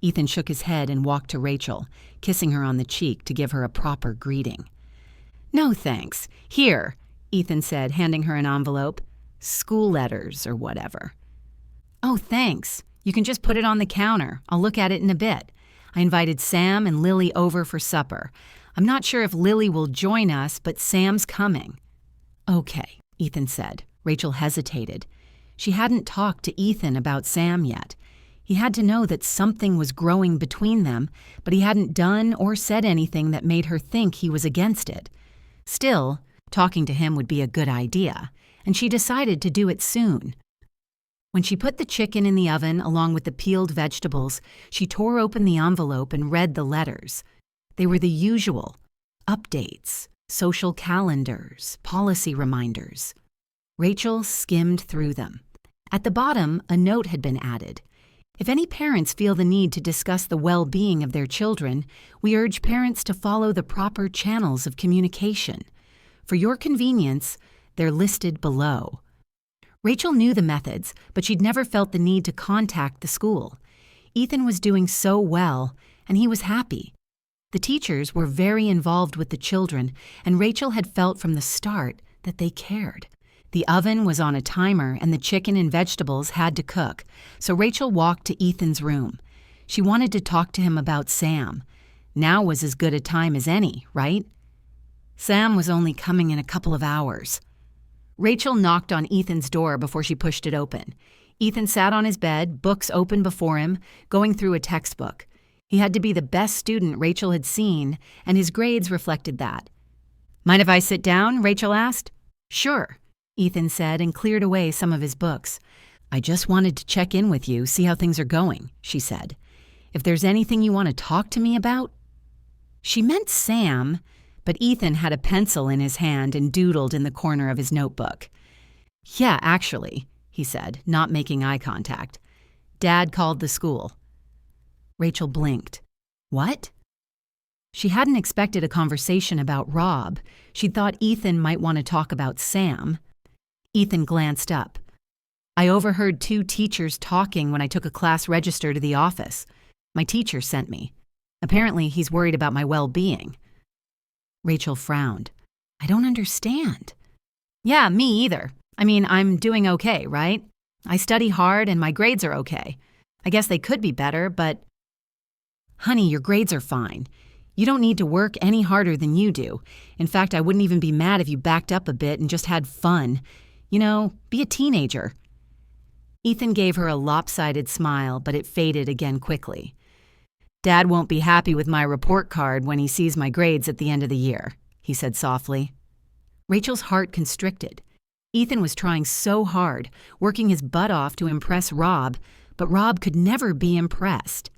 Ethan shook his head and walked to Rachel, kissing her on the cheek to give her a proper greeting. "No, thanks. Here," Ethan said, handing her an envelope. "School letters or whatever." "Oh, thanks. You can just put it on the counter. I'll look at it in a bit. I invited Sam and Lily over for supper. I'm not sure if Lily will join us, but Sam's coming." "Okay," Ethan said. Rachel hesitated. She hadn't talked to Ethan about Sam yet. He had to know that something was growing between them, but he hadn't done or said anything that made her think he was against it. Still, talking to him would be a good idea, and she decided to do it soon. When she put the chicken in the oven along with the peeled vegetables, she tore open the envelope and read the letters. They were the usual: updates, social calendars, policy reminders. Rachel skimmed through them. At the bottom, a note had been added. "If any parents feel the need to discuss the well-being of their children, we urge parents to follow the proper channels of communication. For your convenience, they're listed below." Rachel knew the methods, but she'd never felt the need to contact the school. Ethan was doing so well, and he was happy. The teachers were very involved with the children, and Rachel had felt from the start that they cared. The oven was on a timer, and the chicken and vegetables had to cook, so Rachel walked to Ethan's room. She wanted to talk to him about Sam. Now was as good a time as any, right? Sam was only coming in a couple of hours. Rachel knocked on Ethan's door before she pushed it open. Ethan sat on his bed, books open before him, going through a textbook. He had to be the best student Rachel had seen, and his grades reflected that. "Mind if I sit down?" Rachel asked. "Sure," Ethan said, and cleared away some of his books. "I just wanted to check in with you, see how things are going," she said. "If there's anything you want to talk to me about?" She meant Sam, but Ethan had a pencil in his hand and doodled in the corner of his notebook. "Yeah, actually," he said, not making eye contact. "Dad called the school." Rachel blinked. "What?" She hadn't expected a conversation about Rob. She'd thought Ethan might want to talk about Sam. Ethan glanced up. "I overheard 2 teachers talking when I took a class register to the office. My teacher sent me. Apparently, he's worried about my well-being." Rachel frowned. "I don't understand." "Yeah, me either. I mean, I'm doing okay, right? I study hard and my grades are okay. I guess they could be better, but..." "Honey, your grades are fine. You don't need to work any harder than you do. In fact, I wouldn't even be mad if you backed up a bit and just had fun. You know, be a teenager." Ethan gave her a lopsided smile, but it faded again quickly. "Dad won't be happy with my report card when he sees my grades at the end of the year," he said softly. Rachel's heart constricted. Ethan was trying so hard, working his butt off to impress Rob, but Rob could never be impressed.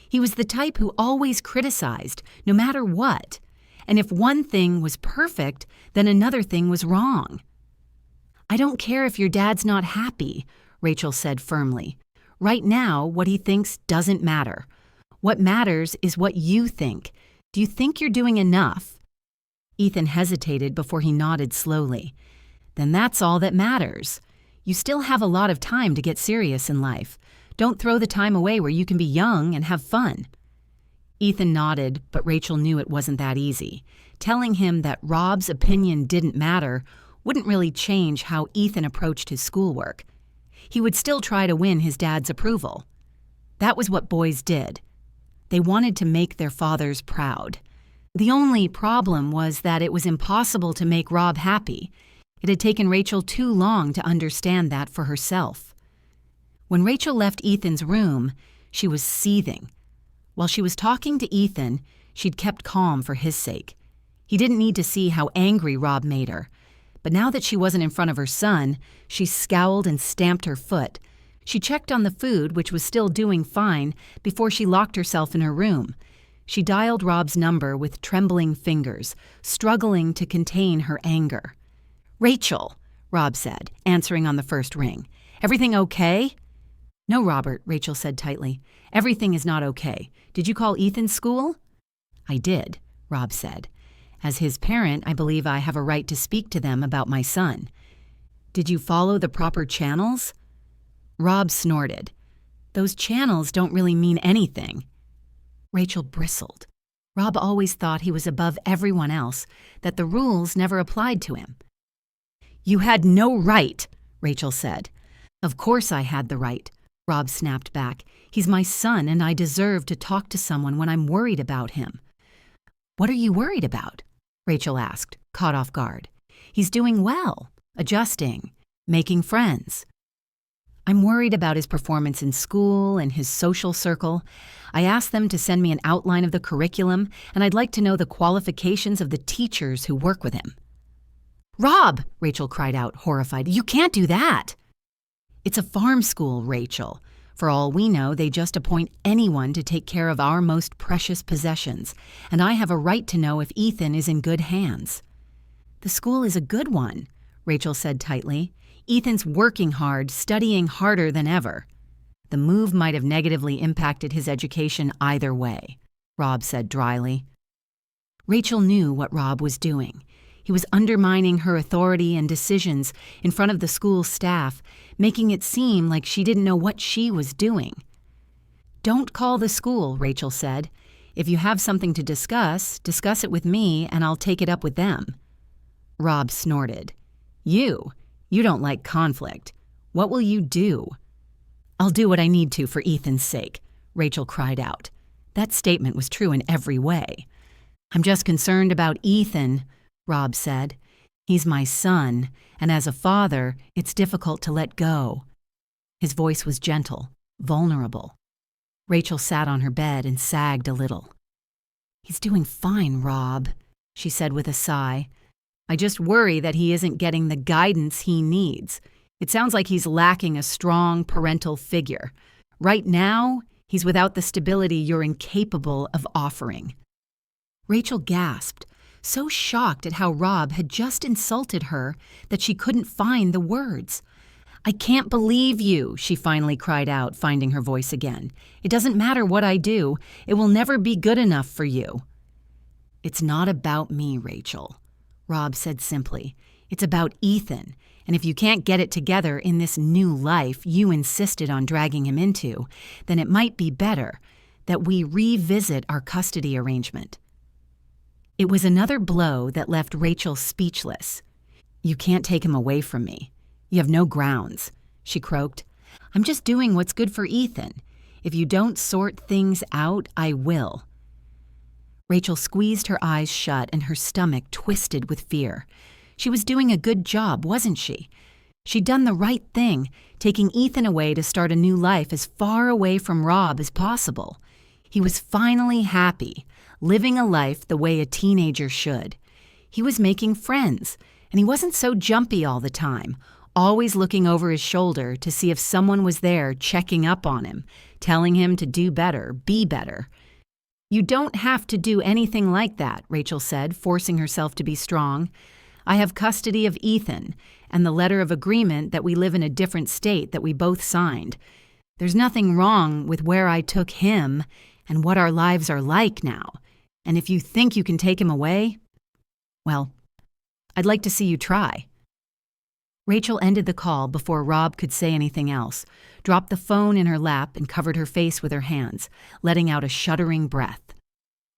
He was the type who always criticized, no matter what. And if one thing was perfect, then another thing was wrong. "I don't care if your dad's not happy," Rachel said firmly. "Right now, what he thinks doesn't matter. What matters is what you think. Do you think you're doing enough?" Ethan hesitated before he nodded slowly. "Then that's all that matters. You still have a lot of time to get serious in life. Don't throw the time away where you can be young and have fun." Ethan nodded, but Rachel knew it wasn't that easy. Telling him that Rob's opinion didn't matter wouldn't really change how Ethan approached his schoolwork. He would still try to win his dad's approval. That was what boys did. They wanted to make their fathers proud. The only problem was that it was impossible to make Rob happy. It had taken Rachel too long to understand that for herself. When Rachel left Ethan's room, she was seething. While she was talking to Ethan, she'd kept calm for his sake. He didn't need to see how angry Rob made her. But now that she wasn't in front of her son, she scowled and stamped her foot. She checked on the food, which was still doing fine, before she locked herself in her room. She dialed Rob's number with trembling fingers, struggling to contain her anger. "Rachel," Rob said, answering on the first ring. "Everything okay?" "No, Robert," Rachel said tightly. "Everything is not okay. Did you call Ethan's school?" "I did," Rob said. "As his parent, I believe I have a right to speak to them about my son." "Did you follow the proper channels?" Rob snorted. "Those channels don't really mean anything." Rachel bristled. Rob always thought he was above everyone else, that the rules never applied to him. "You had no right," Rachel said. "Of course I had the right," Rob snapped back. "He's my son, and I deserve to talk to someone when I'm worried about him." "What are you worried about?" Rachel asked, caught off guard. "He's doing well, adjusting, making friends." "I'm worried about his performance in school and his social circle. I asked them to send me an outline of the curriculum, and I'd like to know the qualifications of the teachers who work with him." "Rob!" Rachel cried out, horrified. "You can't do that!" "It's a farm school, Rachel. For all we know, they just appoint anyone to take care of our most precious possessions, and I have a right to know if Ethan is in good hands." "The school is a good one," Rachel said tightly. "Ethan's working hard, studying harder than ever." "The move might have negatively impacted his education either way," Rob said dryly. Rachel knew what Rob was doing. He was undermining her authority and decisions in front of the school staff, making it seem like she didn't know what she was doing. "Don't call the school," Rachel said. "If you have something to discuss it with me, and I'll take it up with them." Rob snorted. You don't like conflict. What will you do?" "I'll do what I need to for Ethan's sake," Rachel cried out. That statement was true in every way. "I'm just concerned about Ethan," Rob said. "He's my son, and as a father, it's difficult to let go." His voice was gentle, vulnerable. Rachel sat on her bed and sagged a little. "He's doing fine, Rob," she said with a sigh. "I just worry that he isn't getting the guidance he needs. It sounds like he's lacking a strong parental figure. Right now, he's without the stability you're incapable of offering." Rachel gasped, so shocked at how Rob had just insulted her that she couldn't find the words. "I can't believe you," she finally cried out, finding her voice again. "It doesn't matter what I do. It will never be good enough for you." "It's not about me, Rachel," Rob said simply. "It's about Ethan, and if you can't get it together in this new life you insisted on dragging him into, then it might be better that we revisit our custody arrangement." It was another blow that left Rachel speechless. "You can't take him away from me. You have no grounds," she croaked. "I'm just doing what's good for Ethan. If you don't sort things out, I will." Rachel squeezed her eyes shut and her stomach twisted with fear. She was doing a good job, wasn't she? She'd done the right thing, taking Ethan away to start a new life as far away from Rob as possible. He was finally happy, living a life the way a teenager should. He was making friends, and he wasn't so jumpy all the time, always looking over his shoulder to see if someone was there checking up on him, telling him to do better, be better. "You don't have to do anything like that," Rachel said, forcing herself to be strong. "I have custody of Ethan, and the letter of agreement that we live in a different state that we both signed. There's nothing wrong with where I took him and what our lives are like now. And if you think you can take him away, well, I'd like to see you try." Rachel ended the call before Rob could say anything else, dropped the phone in her lap and covered her face with her hands, letting out a shuddering breath.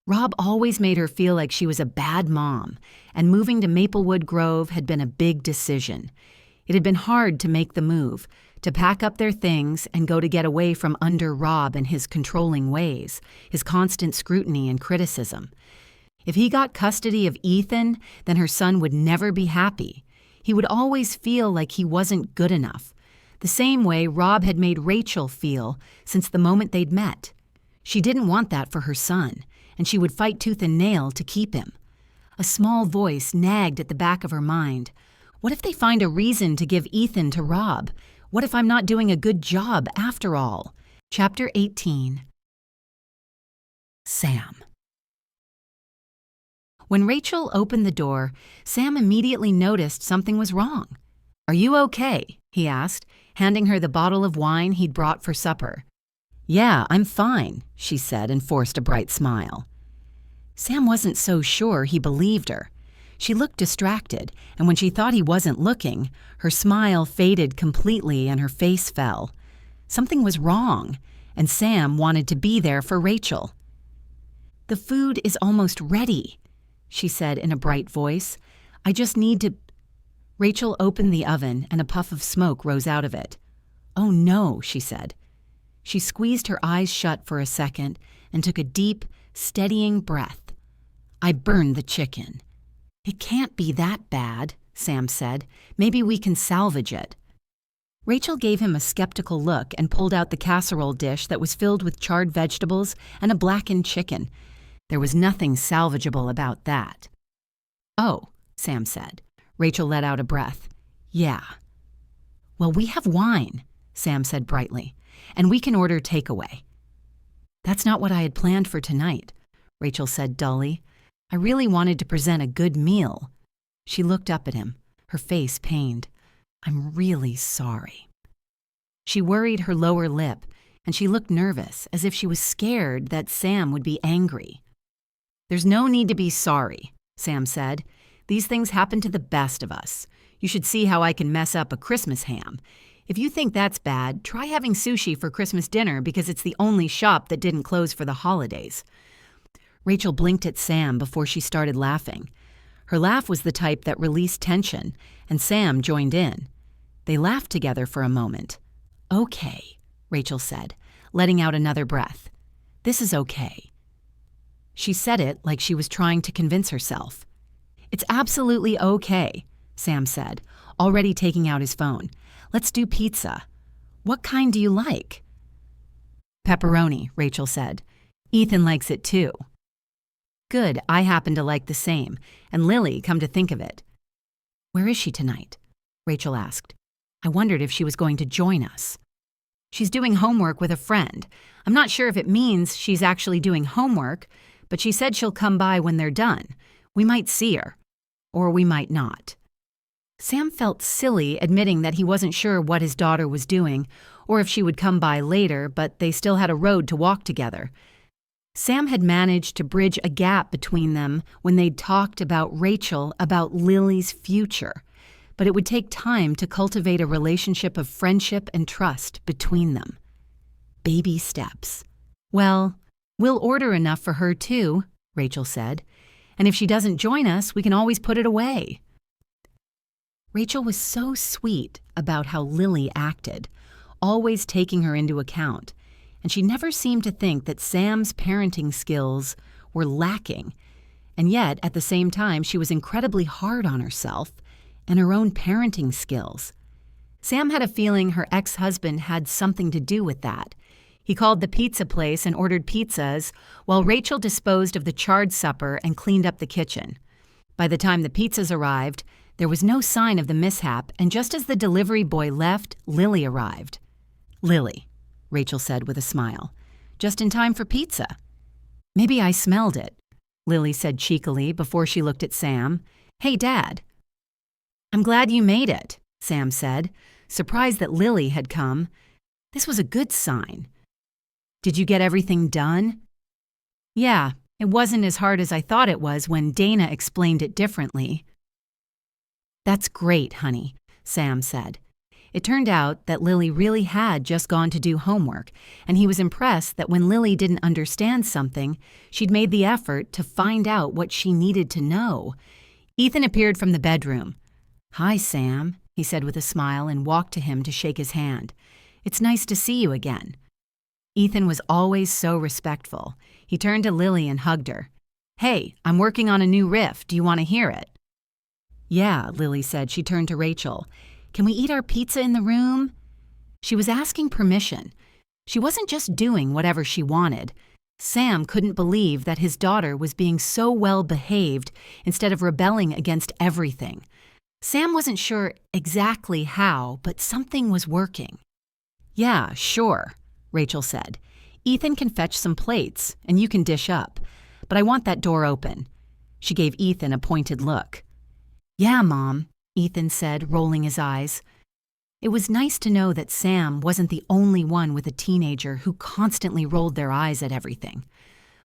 Rob always made her feel like she was a bad mom, and moving to Maplewood Grove had been a big decision. It had been hard to make the move, to pack up their things and go to get away from under Rob and his controlling ways, his constant scrutiny and criticism. If he got custody of Ethan, then her son would never be happy. He would always feel like he wasn't good enough, the same way Rob had made Rachel feel since the moment they'd met. She didn't want that for her son, and she would fight tooth and nail to keep him. A small voice nagged at the back of her mind. What if they find a reason to give Ethan to Rob? What if I'm not doing a good job after all? Chapter 18. Sam. When Rachel opened the door, Sam immediately noticed something was wrong. "Are you okay?" he asked, handing her the bottle of wine he'd brought for supper. "Yeah, I'm fine," she said and forced a bright smile. Sam wasn't so sure he believed her. She looked distracted, and when she thought he wasn't looking, her smile faded completely and her face fell. Something was wrong, and Sam wanted to be there for Rachel. "The food is almost ready," she said in a bright voice. "I just need to—" Rachel opened the oven and a puff of smoke rose out of it. "Oh no," she said. She squeezed her eyes shut for a second and took a deep, steadying breath. "I burned the chicken." "It can't be that bad," Sam said. "Maybe we can salvage it." Rachel gave him a skeptical look and pulled out the casserole dish that was filled with charred vegetables and a blackened chicken. There was nothing salvageable about that. "Oh," Sam said. Rachel let out a breath. "Yeah." "Well, we have wine," Sam said brightly, "and we can order takeaway." "That's not what I had planned for tonight," Rachel said dully. "I really wanted to present a good meal." She looked up at him, her face pained. "I'm really sorry." She worried her lower lip, and she looked nervous, as if she was scared that Sam would be angry. "There's no need to be sorry," Sam said. "These things happen to the best of us. You should see how I can mess up a Christmas ham. If you think that's bad, try having sushi for Christmas dinner because it's the only shop that didn't close for the holidays." Rachel blinked at Sam before she started laughing. Her laugh was the type that released tension, and Sam joined in. They laughed together for a moment. "Okay," Rachel said, letting out another breath. "This is okay." She said it like she was trying to convince herself. "It's absolutely okay," Sam said, already taking out his phone. "Let's do pizza. What kind do you like?" "Pepperoni," Rachel said. "Ethan likes it too." "Good, I happen to like the same, and Lily, come to think of it." "Where is she tonight?" Rachel asked. I wondered if she was going to join us. "She's doing homework with a friend. I'm not sure if it means she's actually doing homework, but she said she'll come by when they're done. We might see her. Or we might not." Sam felt silly admitting that he wasn't sure what his daughter was doing, or if she would come by later, but they still had a road to walk together. Sam had managed to bridge a gap between them when they'd talked about Rachel, about Lily's future. But it would take time to cultivate a relationship of friendship and trust between them. Baby steps. "Well, we'll order enough for her too," Rachel said. "And if she doesn't join us, we can always put it away." Rachel was so sweet about how Lily acted, always taking her into account, and she never seemed to think that Sam's parenting skills were lacking. And yet, at the same time, she was incredibly hard on herself and her own parenting skills. Sam had a feeling her ex-husband had something to do with that. He called the pizza place and ordered pizzas, while Rachel disposed of the charred supper and cleaned up the kitchen. By the time the pizzas arrived, there was no sign of the mishap, and just as the delivery boy left, Lily arrived. "Lily," Rachel said with a smile. "Just in time for pizza." "Maybe I smelled it," Lily said cheekily before she looked at Sam. "Hey, Dad." "I'm glad you made it," Sam said, surprised that Lily had come. This was a good sign. "Did you get everything done?" "Yeah, it wasn't as hard as I thought it was when Dana explained it differently." "That's great, honey," Sam said. It turned out that Lily really had just gone to do homework, and he was impressed that when Lily didn't understand something, she'd made the effort to find out what she needed to know. Ethan appeared from the bedroom. "Hi, Sam," he said with a smile and walked to him to shake his hand. "It's nice to see you again." Ethan was always so respectful. He turned to Lily and hugged her. "Hey, I'm working on a new riff. Do you want to hear it?" "Yeah," Lily said. She turned to Rachel. "Can we eat our pizza in the room?" She was asking permission. She wasn't just doing whatever she wanted. Sam couldn't believe that his daughter was being so well behaved instead of rebelling against everything. Sam wasn't sure exactly how, but something was working. "Yeah, sure," Rachel said. "Ethan can fetch some plates, and you can dish up. But I want that door open." She gave Ethan a pointed look. "Yeah, Mom," Ethan said, rolling his eyes. It was nice to know that Sam wasn't the only one with a teenager who constantly rolled their eyes at everything.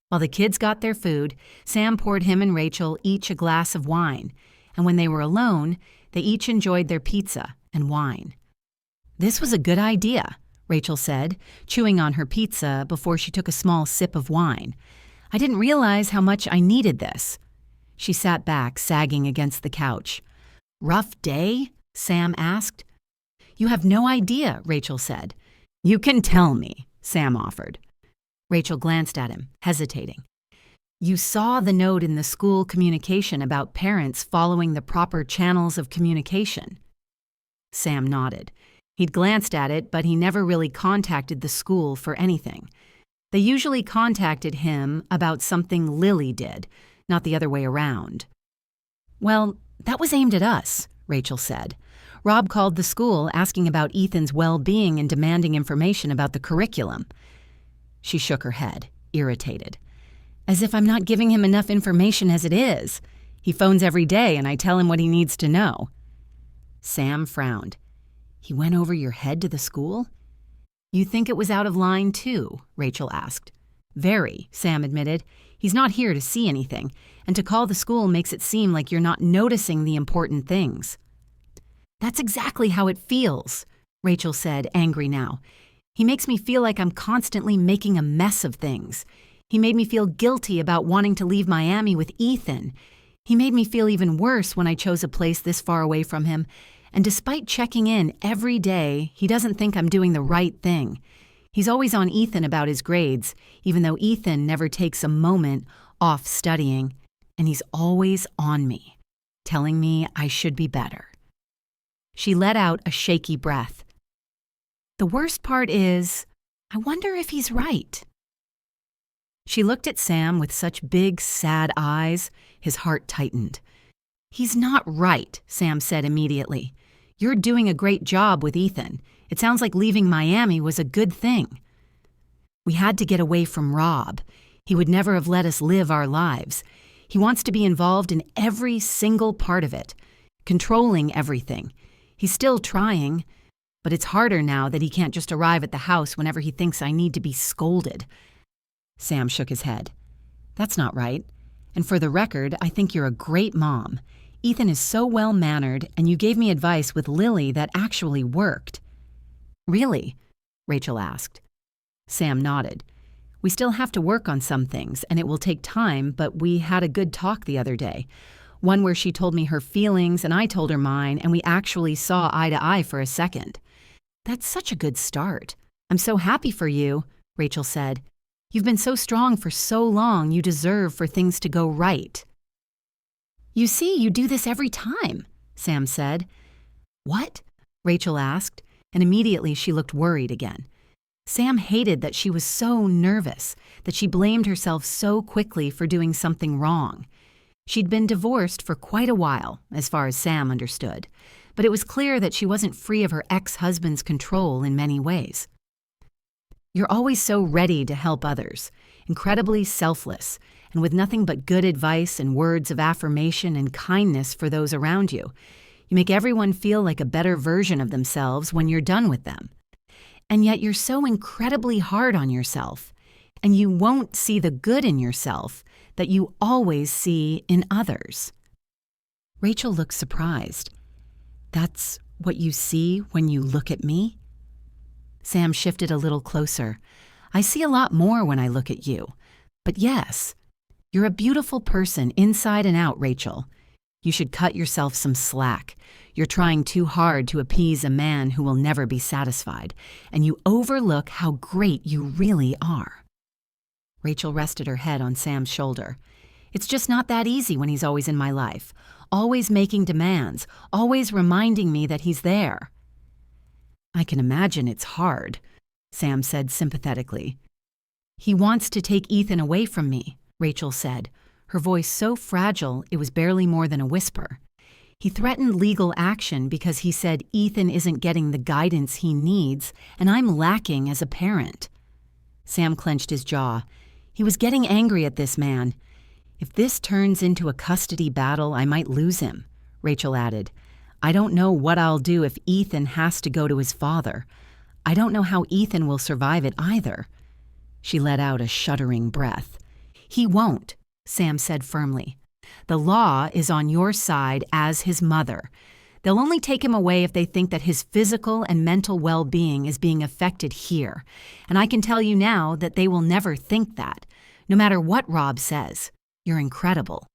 While the kids got their food, Sam poured him and Rachel each a glass of wine, and when they were alone, they each enjoyed their pizza and wine. "This was a good idea," Rachel said, chewing on her pizza before she took a small sip of wine. "I didn't realize how much I needed this." She sat back, sagging against the couch. "Rough day?" Sam asked. "You have no idea," Rachel said. "You can tell me," Sam offered. Rachel glanced at him, hesitating. "You saw the note in the school communication about parents following the proper channels of communication." Sam nodded. He'd glanced at it, but he never really contacted the school for anything. They usually contacted him about something Lily did, not the other way around. "Well, that was aimed at us," Rachel said. "Rob called the school asking about Ethan's well-being and demanding information about the curriculum." She shook her head, irritated. "As if I'm not giving him enough information as it is. He phones every day and I tell him what he needs to know." Sam frowned. "He went over your head to the school?" "You think it was out of line too?" Rachel asked. "Very," Sam admitted. "He's not here to see anything, and to call the school makes it seem like you're not noticing the important things." "That's exactly how it feels," Rachel said, angry now. "He makes me feel like I'm constantly making a mess of things. He made me feel guilty about wanting to leave Miami with Ethan. He made me feel even worse when I chose a place this far away from him. And despite checking in every day, he doesn't think I'm doing the right thing. He's always on Ethan about his grades, even though Ethan never takes a moment off studying. And he's always on me, telling me I should be better." She let out a shaky breath. "The worst part is, I wonder if he's right." She looked at Sam with such big, sad eyes, his heart tightened. "He's not right," Sam said immediately. "You're doing a great job with Ethan. It sounds like leaving Miami was a good thing." "We had to get away from Rob. He would never have let us live our lives. He wants to be involved in every single part of it, controlling everything. He's still trying, but it's harder now that he can't just arrive at the house whenever he thinks I need to be scolded." Sam shook his head. "That's not right. And for the record, I think you're a great mom. Ethan is so well-mannered, and you gave me advice with Lily that actually worked." "Really?" Rachel asked. Sam nodded. "We still have to work on some things, and it will take time, but we had a good talk the other day. One where she told me her feelings and I told her mine, and we actually saw eye to eye for a second." "That's such a good start. I'm so happy for you," Rachel said. "You've been so strong for so long, you deserve for things to go right." "You see, you do this every time," Sam said. "What?" Rachel asked, and immediately she looked worried again. Sam hated that she was so nervous, that she blamed herself so quickly for doing something wrong. She'd been divorced for quite a while, as far as Sam understood, but it was clear that she wasn't free of her ex-husband's control in many ways. "You're always so ready to help others, incredibly selfless, and with nothing but good advice and words of affirmation and kindness for those around you. You make everyone feel like a better version of themselves when you're done with them. And yet you're so incredibly hard on yourself, and you won't see the good in yourself that you always see in others." Rachel looked surprised. "That's what you see when you look at me?" Sam shifted a little closer. "I see a lot more when I look at you. But yes, you're a beautiful person inside and out, Rachel. You should cut yourself some slack. You're trying too hard to appease a man who will never be satisfied, and you overlook how great you really are." Rachel rested her head on Sam's shoulder. It's just not that easy when he's always in my life, always making demands, always reminding me that he's there." "I can imagine it's hard," Sam said sympathetically. "He wants to take Ethan away from me," Rachel said, her voice so fragile it was barely more than a whisper. "He threatened legal action because he said Ethan isn't getting the guidance he needs, and I'm lacking as a parent." Sam clenched his jaw. He was getting angry at this man. "If this turns into a custody battle, I might lose him," Rachel added. "I don't know what I'll do if Ethan has to go to his father. I don't know how Ethan will survive it either." She let out a shuddering breath. "He won't," Sam said firmly. "The law is on your side as his mother. They'll only take him away if they think that his physical and mental well-being is being affected here. And I can tell you now that they will never think that, no matter what Rob says. You're incredible."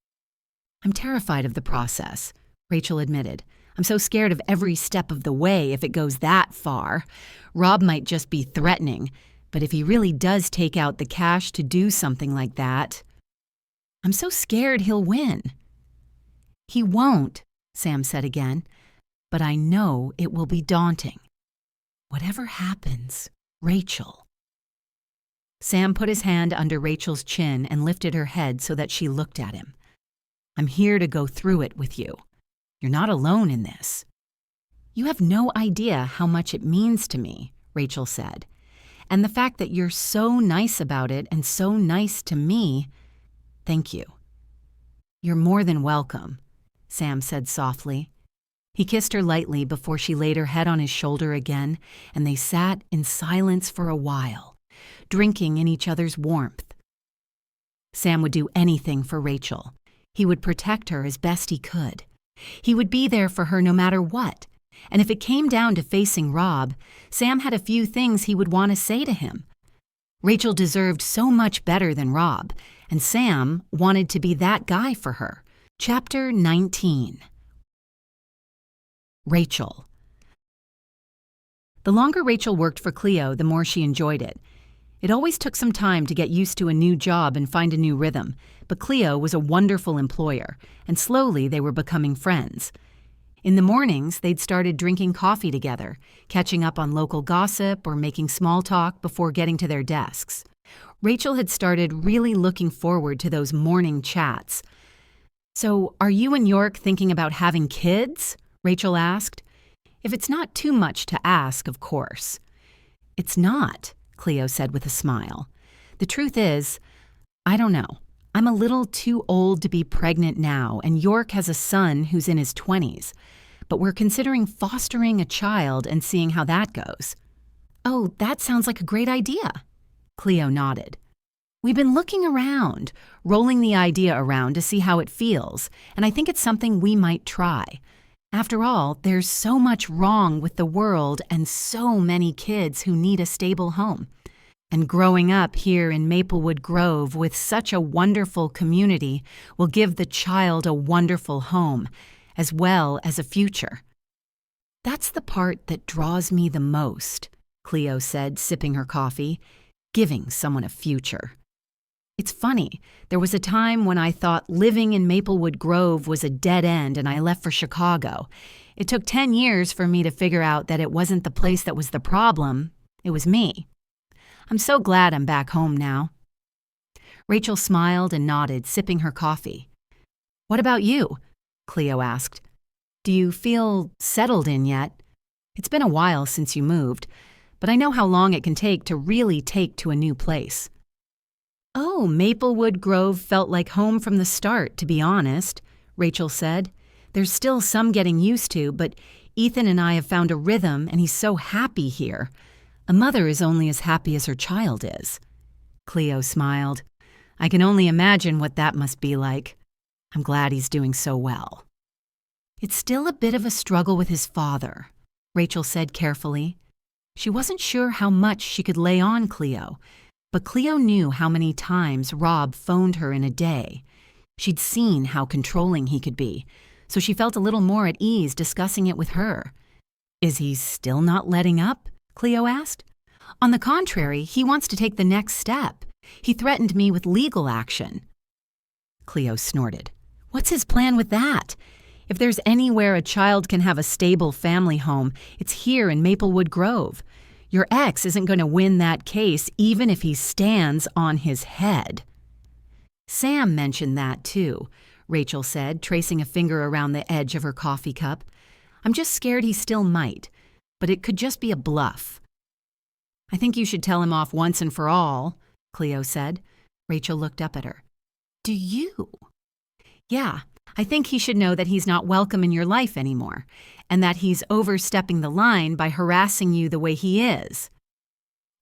"I'm terrified of the process," Rachel admitted. "I'm so scared of every step of the way if it goes that far. Rob might just be threatening, but if he really does take out the cash to do something like that, I'm so scared he'll win." "He won't," Sam said again, "but I know it will be daunting. Whatever happens, Rachel." Sam put his hand under Rachel's chin and lifted her head so that she looked at him. "I'm here to go through it with you. You're not alone in this." "You have no idea how much it means to me," Rachel said. "And the fact that you're so nice about it and so nice to me, thank you." "You're more than welcome," Sam said softly. He kissed her lightly before she laid her head on his shoulder again, and they sat in silence for a while, drinking in each other's warmth. Sam would do anything for Rachel. He would protect her as best he could. He would be there for her no matter what. And if it came down to facing Rob, Sam had a few things he would want to say to him. Rachel deserved so much better than Rob, and Sam wanted to be that guy for her. Chapter 19. Rachel. The longer Rachel worked for Cleo, the more she enjoyed it. It always took some time to get used to a new job and find a new rhythm, but Cleo was a wonderful employer, and slowly they were becoming friends. In the mornings, they'd started drinking coffee together, catching up on local gossip or making small talk before getting to their desks. Rachel had started really looking forward to those morning chats. "So, are you and York thinking about having kids?" Rachel asked. "If it's not too much to ask, of course." "It's not," Cleo said with a smile. "The truth is, I don't know. I'm a little too old to be pregnant now, and York has a son who's in his 20s. But we're considering fostering a child and seeing how that goes." "Oh, that sounds like a great idea." Cleo nodded. "We've been looking around, rolling the idea around to see how it feels, and I think it's something we might try. After all, there's so much wrong with the world and so many kids who need a stable home. And growing up here in Maplewood Grove with such a wonderful community will give the child a wonderful home, as well as a future." "That's the part that draws me the most," Cleo said, sipping her coffee, "giving someone a future. It's funny, there was a time when I thought living in Maplewood Grove was a dead end and I left for Chicago. It took 10 years for me to figure out that it wasn't the place that was the problem, it was me. I'm so glad I'm back home now." Rachel smiled and nodded, sipping her coffee. "What about you?" Cleo asked. "Do you feel settled in yet? It's been a while since you moved, but I know how long it can take to really take to a new place." "Oh, Maplewood Grove felt like home from the start, to be honest," Rachel said. "There's still some getting used to, but Ethan and I have found a rhythm and he's so happy here. A mother is only as happy as her child is." Cleo smiled. "I can only imagine what that must be like. I'm glad he's doing so well." "It's still a bit of a struggle with his father," Rachel said carefully. She wasn't sure how much she could lay on Cleo, but Cleo knew how many times Rob phoned her in a day. She'd seen how controlling he could be, so she felt a little more at ease discussing it with her. "Is he still not letting up?" Cleo asked. "On the contrary, he wants to take the next step. He threatened me with legal action." Cleo snorted. "What's his plan with that? If there's anywhere a child can have a stable family home, it's here in Maplewood Grove. Your ex isn't going to win that case even if he stands on his head." "Sam mentioned that too," Rachel said, tracing a finger around the edge of her coffee cup. "I'm just scared he still might, but it could just be a bluff." "I think you should tell him off once and for all," Cleo said. Rachel looked up at her. "Do you?" "Yeah, I think he should know that he's not welcome in your life anymore, and that he's overstepping the line by harassing you the way he is."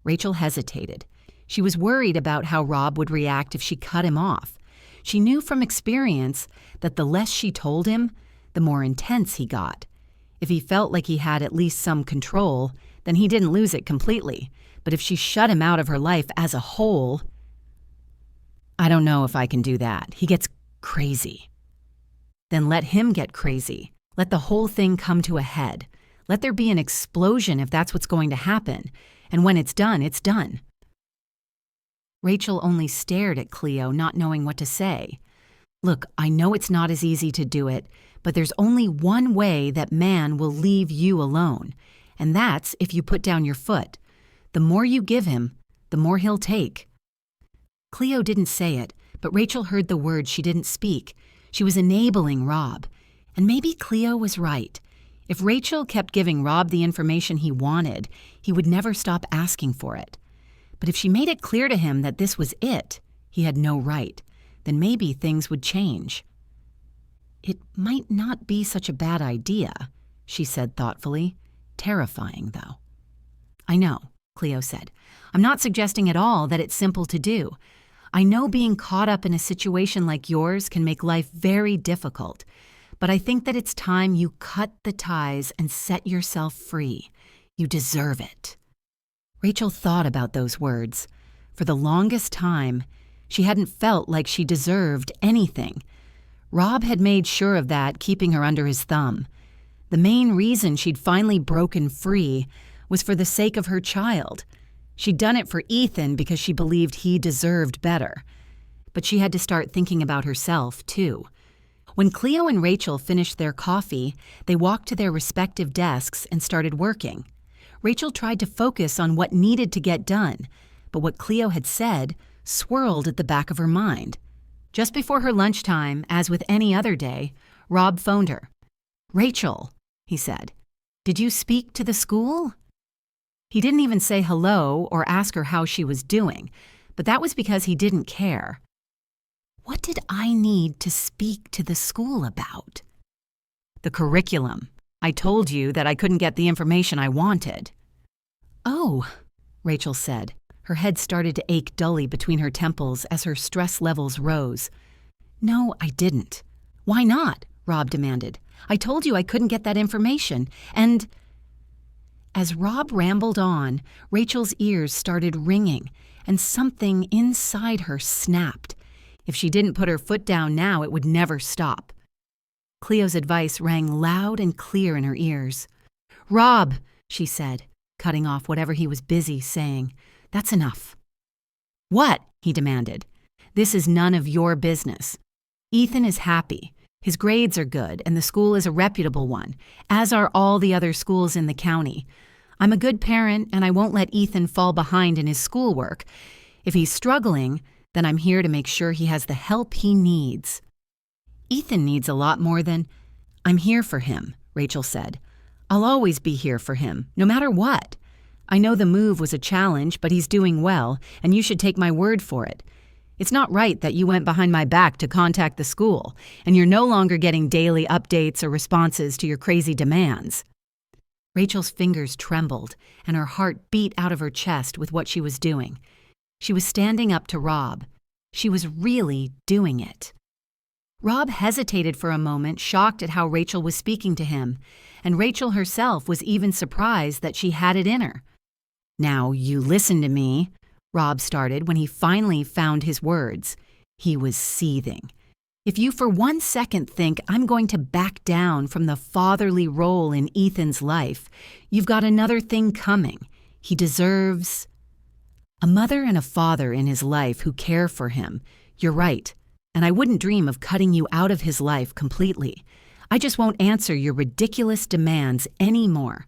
Rachel hesitated. She was worried about how Rob would react if she cut him off. She knew from experience that the less she told him, the more intense he got. If he felt like he had at least some control, then he didn't lose it completely. But if she shut him out of her life as a whole... "I don't know if I can do that. He gets crazy." "Then let him get crazy. Let the whole thing come to a head. Let there be an explosion if that's what's going to happen. And when it's done, it's done." Rachel only stared at Cleo, not knowing what to say. "Look, I know it's not as easy to do it, but there's only one way that man will leave you alone, and that's if you put down your foot. The more you give him, the more he'll take." Cleo didn't say it, but Rachel heard the words she didn't speak. She was enabling Rob. And maybe Cleo was right. If Rachel kept giving Rob the information he wanted, he would never stop asking for it. But if she made it clear to him that this was it, he had no right, then maybe things would change. "It might not be such a bad idea," she said thoughtfully. "Terrifying, though." "I know," Cleo said. "I'm not suggesting at all that it's simple to do. I know being caught up in a situation like yours can make life very difficult, but I think that it's time you cut the ties and set yourself free. You deserve it." Rachel thought about those words. For the longest time, she hadn't felt like she deserved anything. Rob had made sure of that, keeping her under his thumb. The main reason she'd finally broken free was for the sake of her child. She'd done it for Ethan because she believed he deserved better. But she had to start thinking about herself, too. When Cleo and Rachel finished their coffee, they walked to their respective desks and started working. Rachel tried to focus on what needed to get done, but what Cleo had said swirled at the back of her mind. Just before her lunchtime, as with any other day, Rob phoned her. "Rachel," he said, "did you speak to the school?" He didn't even say hello or ask her how she was doing, but that was because he didn't care. What did I need to speak to the school about? "The curriculum. I told you that I couldn't get the information I wanted." "Oh," Rachel said. Her head started to ache dully between her temples as her stress levels rose. "No, I didn't." "Why not?" Rob demanded. "I told you I couldn't get that information, and—" As Rob rambled on, Rachel's ears started ringing, and something inside her snapped. If she didn't put her foot down now, it would never stop. Cleo's advice rang loud and clear in her ears. "Rob," she said, cutting off whatever he was busy saying, "that's enough." "What?" he demanded. "This is none of your business. Ethan is happy. His grades are good, and the school is a reputable one, as are all the other schools in the county. I'm a good parent, and I won't let Ethan fall behind in his schoolwork. If he's struggling, then I'm here to make sure he has the help he needs." "Ethan needs a lot more than—" "I'm here for him," Rachel said. "I'll always be here for him, no matter what. I know the move was a challenge, but he's doing well, and you should take my word for it. It's not right that you went behind my back to contact the school, and you're no longer getting daily updates or responses to your crazy demands." Rachel's fingers trembled, and her heart beat out of her chest with what she was doing. She was standing up to Rob. She was really doing it. Rob hesitated for a moment, shocked at how Rachel was speaking to him, and Rachel herself was even surprised that she had it in her. "Now, you listen to me," Rob started when he finally found his words. He was seething. "If you for 1 second think I'm going to back down from the fatherly role in Ethan's life, you've got another thing coming. He deserves a mother and a father in his life who care for him. You're right. and I wouldn't dream of cutting you out of his life completely. I just won't answer your ridiculous demands anymore.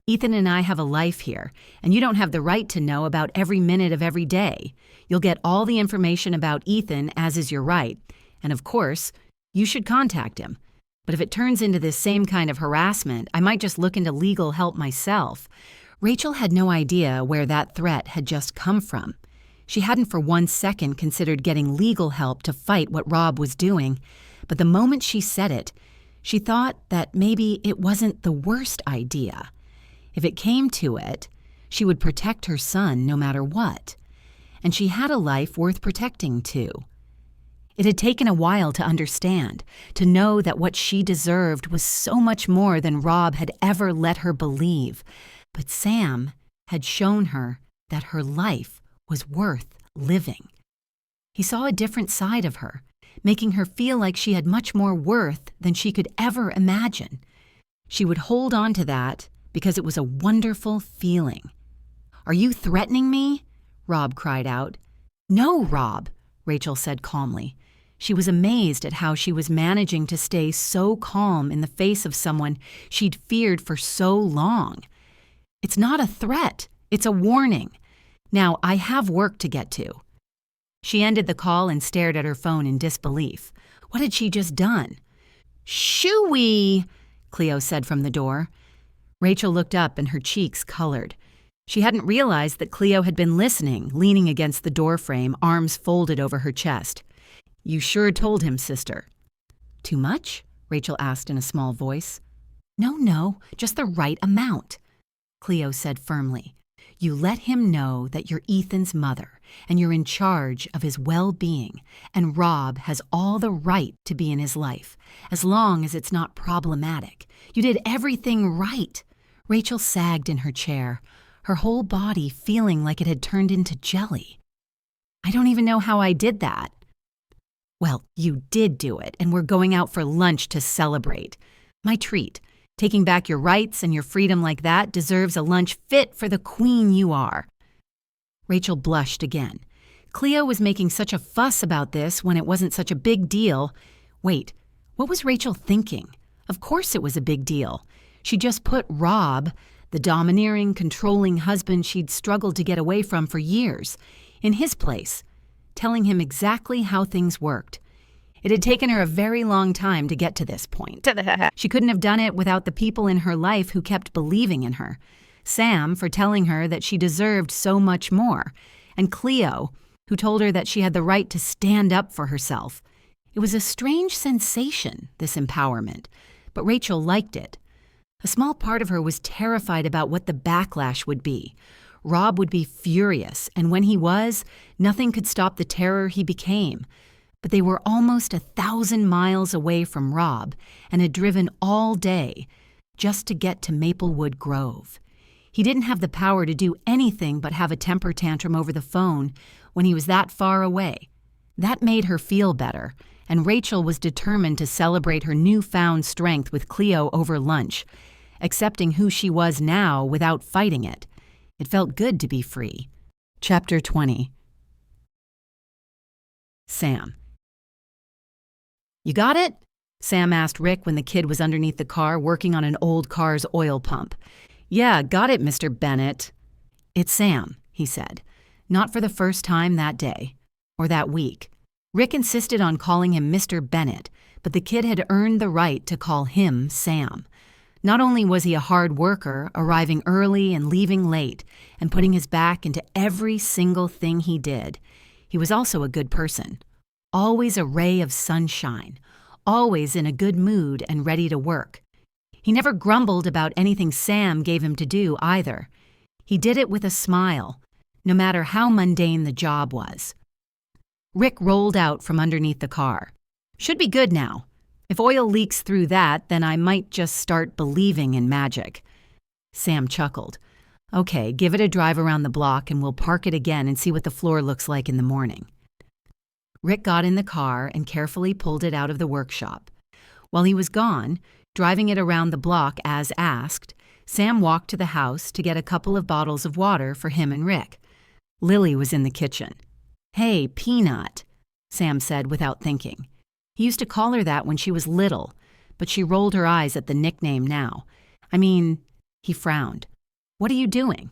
Ethan and I have a life here, and you don't have the right to know about every minute of every day. You'll get all the information about Ethan, as is your right, and of course, you should contact him. But if it turns into this same kind of harassment, I might just look into legal help myself." Rachel had no idea where that threat had just come from. She hadn't for 1 second considered getting legal help to fight what Rob was doing, but the moment she said it, she thought that maybe it wasn't the worst idea. If it came to it, she would protect her son no matter what. And she had a life worth protecting too. It had taken a while to understand, to know that what she deserved was so much more than Rob had ever let her believe. But Sam had shown her that her life was worth living. He saw a different side of her, making her feel like she had much more worth than she could ever imagine. She would hold on to that because it was a wonderful feeling. "Are you threatening me?" Rob cried out. "No, Rob," Rachel said calmly. She was amazed at how she was managing to stay so calm in the face of someone she'd feared for so long. "It's not a threat, it's a warning. Now, I have work to get to." She ended the call and stared at her phone in disbelief. What had she just done? "Shooey!" Cleo said from the door. Rachel looked up and her cheeks colored. She hadn't realized that Cleo had been listening, leaning against the doorframe, arms folded over her chest. "You sure told him, sister." "Too much?" Rachel asked in a small voice. No, just the right amount," Cleo said firmly. "You let him know that you're Ethan's mother and you're in charge of his well-being, and Rob has all the right to be in his life, as long as it's not problematic. You did everything right." Rachel sagged in her chair, her whole body feeling like it had turned into jelly. "I don't even know how I did that." "Well, you did do it, and we're going out for lunch to celebrate. My treat. Taking back your rights and your freedom like that deserves a lunch fit for the queen you are." Rachel blushed again. Cleo was making such a fuss about this when it wasn't such a big deal. Wait, what was Rachel thinking? Of course it was a big deal. She just put Rob, the domineering, controlling husband she'd struggled to get away from for years, in his place, telling him exactly how things worked. It had taken her a very long time to get to this point. She couldn't have done it without the people in her life who kept believing in her. Sam, for telling her that she deserved so much more, and Cleo, who told her that she had the right to stand up for herself. It was a strange sensation, this empowerment, but Rachel liked it. A small part of her was terrified about what the backlash would be. Rob would be furious, and when he was, nothing could stop the terror he became. But they were almost 1,000 miles away from Rob and had driven all day just to get to Maplewood Grove. He didn't have the power to do anything but have a temper tantrum over the phone when he was that far away. That made her feel better, and Rachel was determined to celebrate her newfound strength with Cleo over lunch, accepting who she was now without fighting it. It felt good to be free. Chapter 20. Sam. "You got it?" Sam asked Rick when the kid was underneath the car working on an old car's oil pump. "Yeah, got it, Mr. Bennett." "It's Sam," he said, not for the first time that day, or that week. Rick insisted on calling him Mr. Bennett, but the kid had earned the right to call him Sam. Not only was he a hard worker, arriving early and leaving late, and putting his back into every single thing he did, he was also a good person. Always a ray of sunshine, always in a good mood and ready to work. He never grumbled about anything Sam gave him to do either. He did it with a smile, no matter how mundane the job was. Rick rolled out from underneath the car. "Should be good now. If oil leaks through that, then I might just start believing in magic." Sam chuckled. "Okay, give it a drive around the block and we'll park it again and see what the floor looks like in the morning." Rick got in the car and carefully pulled it out of the workshop. While he was gone, driving it around the block as asked, Sam walked to the house to get a couple of bottles of water for him and Rick. Lily was in the kitchen. "Hey, Peanut." Sam said without thinking. He used to call her that when she was little, but she rolled her eyes at the nickname now. He frowned. What are you doing?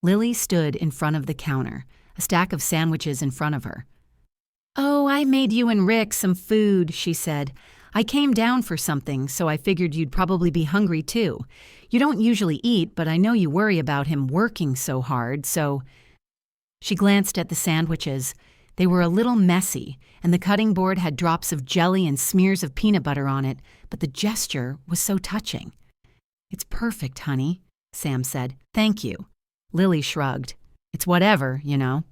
Lily stood in front of the counter, a stack of sandwiches in front of her. Oh, I made you and Rick some food, she said. I came down for something, so I figured you'd probably be hungry too. You don't usually eat, but I know you worry about him working so hard, so... She glanced at the sandwiches. They were a little messy, and the cutting board had drops of jelly and smears of peanut butter on it, but the gesture was so touching. It's perfect, honey, Sam said. Thank you. Lily shrugged. It's whatever, you know.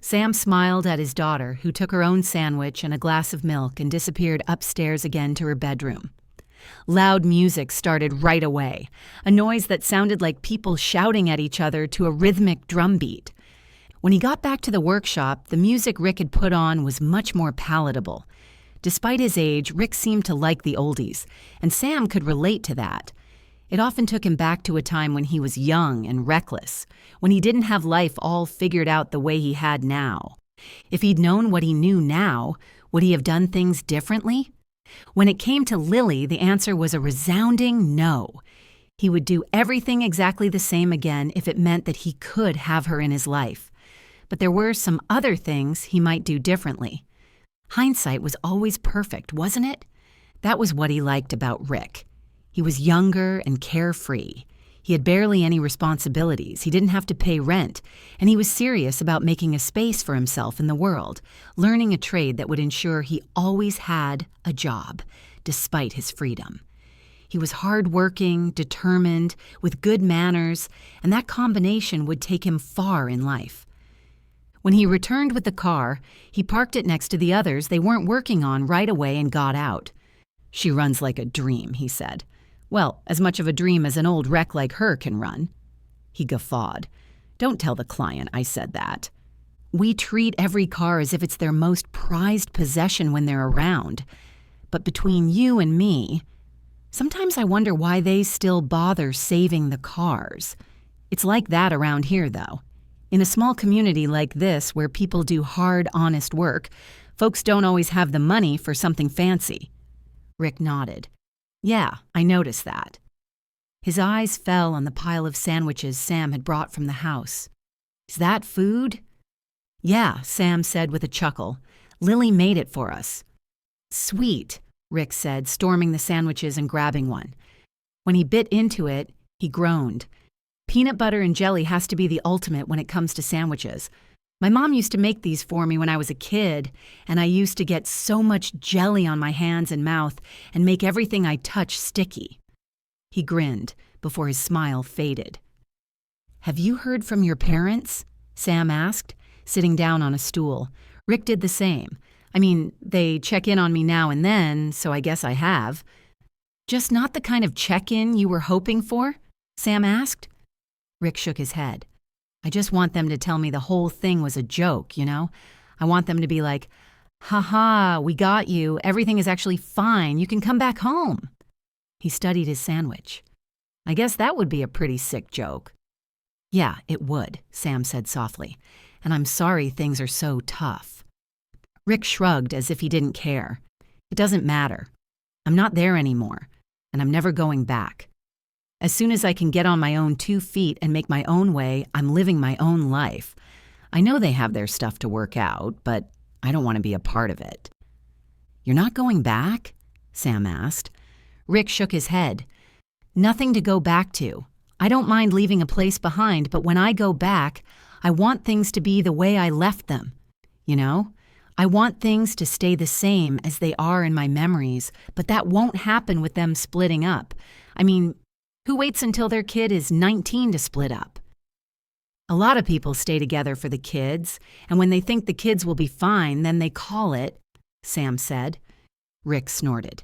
Sam smiled at his daughter, who took her own sandwich and a glass of milk and disappeared upstairs again to her bedroom. Loud music started right away, a noise that sounded like people shouting at each other to a rhythmic drum beat. When he got back to the workshop, the music Rick had put on was much more palatable. Despite his age, Rick seemed to like the oldies, and Sam could relate to that. It often took him back to a time when he was young and reckless, when he didn't have life all figured out the way he had now. If he'd known what he knew now, would he have done things differently? When it came to Lily, the answer was a resounding no. He would do everything exactly the same again if it meant that he could have her in his life. But there were some other things he might do differently. Hindsight was always perfect, wasn't it? That was what he liked about Rick. He was younger and carefree. He had barely any responsibilities. He didn't have to pay rent, and he was serious about making a space for himself in the world, learning a trade that would ensure he always had a job, despite his freedom. He was hardworking, determined, with good manners, and that combination would take him far in life. When he returned with the car, he parked it next to the others they weren't working on right away and got out. She runs like a dream, he said. Well, as much of a dream as an old wreck like her can run. He guffawed. Don't tell the client I said that. We treat every car as if it's their most prized possession when they're around. But between you and me, sometimes I wonder why they still bother saving the cars. It's like that around here, though. In a small community like this where people do hard, honest work, folks don't always have the money for something fancy. Rick nodded. Yeah, I noticed that. His eyes fell on the pile of sandwiches Sam had brought from the house. Is that food? Yeah, Sam said with a chuckle. Lily made it for us. Sweet, Rick said, storming the sandwiches and grabbing one. When he bit into it, he groaned. Peanut butter and jelly has to be the ultimate when it comes to sandwiches. My mom used to make these for me when I was a kid, and I used to get so much jelly on my hands and mouth and make everything I touched sticky. He grinned before his smile faded. Have you heard from your parents? Sam asked, sitting down on a stool. Rick did the same. They check in on me now and then, so I guess I have. Just not the kind of check-in you were hoping for? Sam asked. Rick shook his head. I just want them to tell me the whole thing was a joke, you know? I want them to be like, ha, we got you. Everything is actually fine. You can come back home. He studied his sandwich. I guess that would be a pretty sick joke. Yeah, it would, Sam said softly. And I'm sorry things are so tough. Rick shrugged as if he didn't care. It doesn't matter. I'm not there anymore, and I'm never going back. As soon as I can get on my own 2 feet and make my own way, I'm living my own life. I know they have their stuff to work out, but I don't want to be a part of it. You're not going back? Sam asked. Rick shook his head. Nothing to go back to. I don't mind leaving a place behind, but when I go back, I want things to be the way I left them. You know? I want things to stay the same as they are in my memories, but that won't happen with them splitting up. Who waits until their kid is 19 to split up? A lot of people stay together for the kids, and when they think the kids will be fine, then they call it, Sam said. Rick snorted.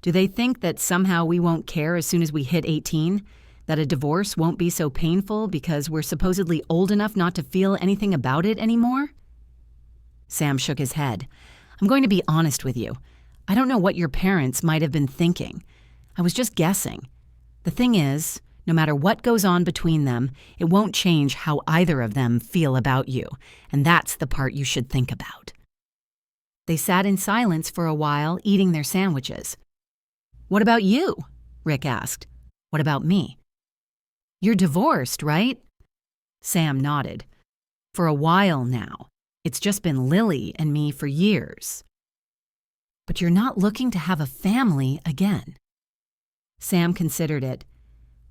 Do they think that somehow we won't care as soon as we hit 18? That a divorce won't be so painful because we're supposedly old enough not to feel anything about it anymore? Sam shook his head. I'm going to be honest with you. I don't know what your parents might have been thinking. I was just guessing. The thing is, no matter what goes on between them, it won't change how either of them feel about you, and that's the part you should think about. They sat in silence for a while, eating their sandwiches. "What about you?" Rick asked. "What about me?" "You're divorced, right?" Sam nodded. "For a while now. It's just been Lily and me for years." "But you're not looking to have a family again." Sam considered it.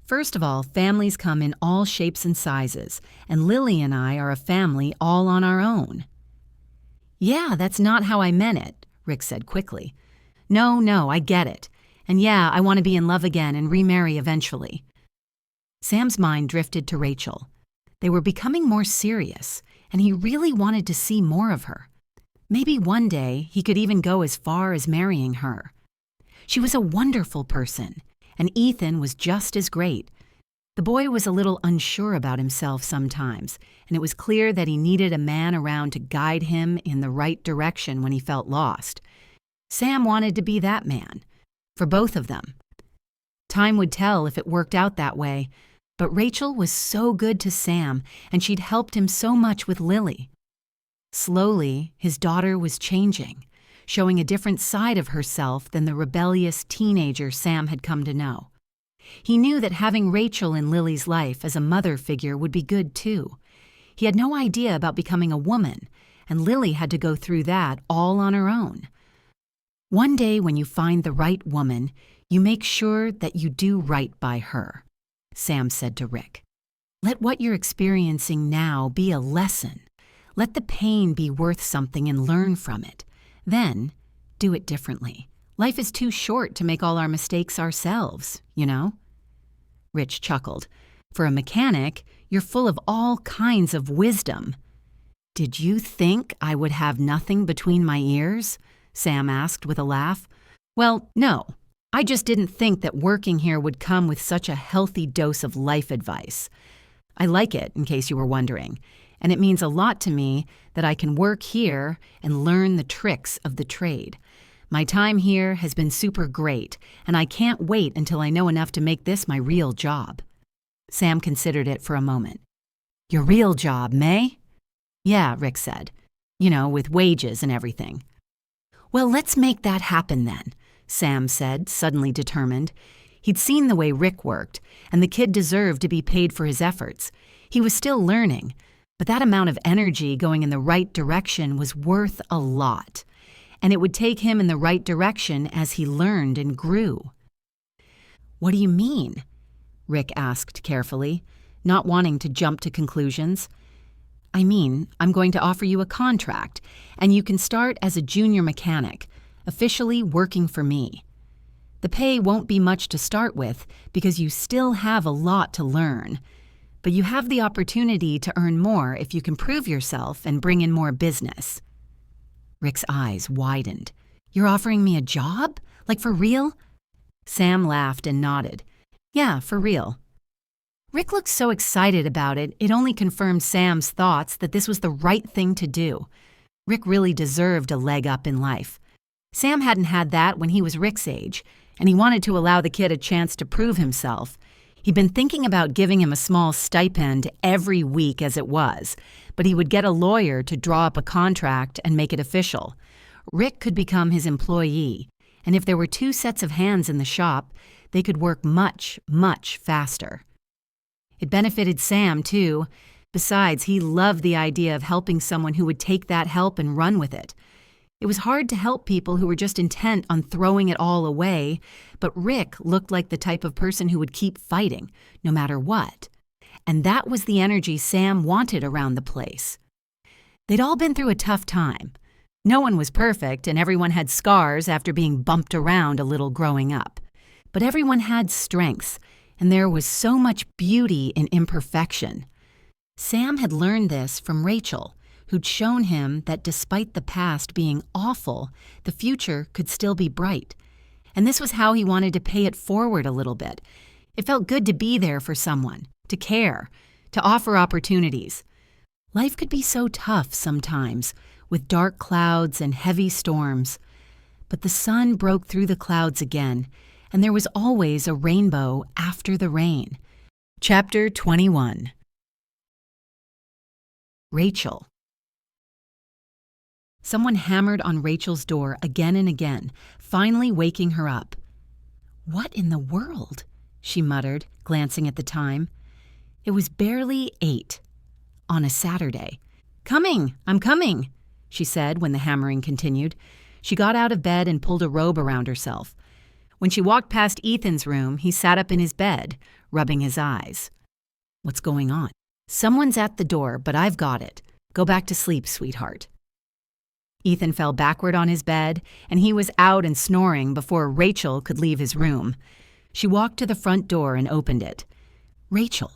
"First of all, families come in all shapes and sizes, and Lily and I are a family all on our own." "Yeah, that's not how I meant it," Rick said quickly. No, I get it. And yeah, I want to be in love again and remarry eventually." Sam's mind drifted to Rachel. They were becoming more serious, and he really wanted to see more of her. Maybe one day he could even go as far as marrying her. She was a wonderful person, and Ethan was just as great. The boy was a little unsure about himself sometimes, and it was clear that he needed a man around to guide him in the right direction when he felt lost. Sam wanted to be that man, for both of them. Time would tell if it worked out that way, but Rachel was so good to Sam, and she'd helped him so much with Lily. Slowly, his daughter was changing, showing a different side of herself than the rebellious teenager Sam had come to know. He knew that having Rachel in Lily's life as a mother figure would be good too. He had no idea about becoming a woman, and Lily had to go through that all on her own. One day when you find the right woman, you make sure that you do right by her, Sam said to Rick. Let what you're experiencing now be a lesson. Let the pain be worth something and learn from it. Then, do it differently. Life is too short to make all our mistakes ourselves, you know? Rich chuckled. For a mechanic, you're full of all kinds of wisdom. Did you think I would have nothing between my ears? Sam asked with a laugh. Well, no. I just didn't think that working here would come with such a healthy dose of life advice. I like it, in case you were wondering, and it means a lot to me that I can work here and learn the tricks of the trade. My time here has been super great, and I can't wait until I know enough to make this my real job. Sam considered it for a moment. Your real job, May? Yeah, Rick said. You know, with wages and everything. Well, let's make that happen then, Sam said, suddenly determined. He'd seen the way Rick worked, and the kid deserved to be paid for his efforts. He was still learning, but that amount of energy going in the right direction was worth a lot. And it would take him in the right direction as he learned and grew. What do you mean? Rick asked carefully, not wanting to jump to conclusions. I mean, I'm going to offer you a contract, and you can start as a junior mechanic, officially working for me. The pay won't be much to start with because you still have a lot to learn, but you have the opportunity to earn more if you can prove yourself and bring in more business. Rick's eyes widened. You're offering me a job? Like for real? Sam laughed and nodded. Yeah, for real. Rick looked so excited about it, it only confirmed Sam's thoughts that this was the right thing to do. Rick really deserved a leg up in life. Sam hadn't had that when he was Rick's age, and he wanted to allow the kid a chance to prove himself. He'd been thinking about giving him a small stipend every week as it was, but he would get a lawyer to draw up a contract and make it official. Rick could become his employee, and if there were two sets of hands in the shop, they could work much, much faster. It benefited Sam, too. Besides, he loved the idea of helping someone who would take that help and run with it. It was hard to help people who were just intent on throwing it all away, but Rick looked like the type of person who would keep fighting, no matter what. And that was the energy Sam wanted around the place. They'd all been through a tough time. No one was perfect, and everyone had scars after being bumped around a little growing up. But everyone had strengths, and there was so much beauty in imperfection. Sam had learned this from Rachel, who'd shown him that despite the past being awful, the future could still be bright. And this was how he wanted to pay it forward a little bit. It felt good to be there for someone, to care, to offer opportunities. Life could be so tough sometimes, with dark clouds and heavy storms. But the sun broke through the clouds again, and there was always a rainbow after the rain. Chapter 21. Rachel. Someone hammered on Rachel's door again and again, finally waking her up. "What in the world?" she muttered, glancing at the time. It was barely 8 on a Saturday. I'm coming," she said when the hammering continued. She got out of bed and pulled a robe around herself. When she walked past Ethan's room, he sat up in his bed, rubbing his eyes. "What's going on?" "Someone's at the door, but I've got it. Go back to sleep, sweetheart." Ethan fell backward on his bed, and he was out and snoring before Rachel could leave his room. She walked to the front door and opened it. "Rachel,"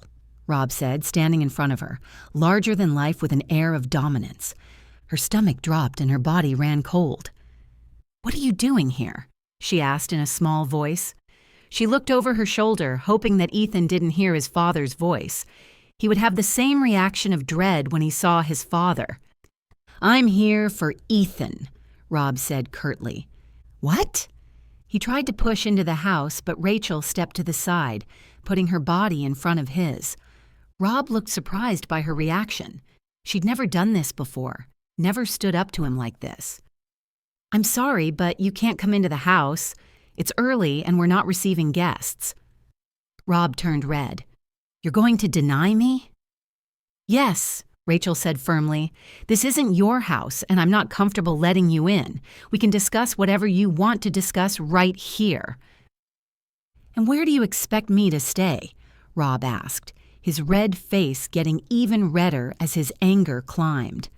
Rob said, standing in front of her, larger than life with an air of dominance. Her stomach dropped and her body ran cold. "What are you doing here?" she asked in a small voice. She looked over her shoulder, hoping that Ethan didn't hear his father's voice. He would have the same reaction of dread when he saw his father. "I'm here for Ethan," Rob said curtly. "What?" He tried to push into the house, but Rachel stepped to the side, putting her body in front of his. Rob looked surprised by her reaction. She'd never done this before, never stood up to him like this. "I'm sorry, but you can't come into the house. It's early and we're not receiving guests." Rob turned red. "You're going to deny me?" "Yes," Rachel said firmly. "This isn't your house, and I'm not comfortable letting you in. We can discuss whatever you want to discuss right here." "And where do you expect me to stay?" Rob asked, his red face getting even redder as his anger climbed.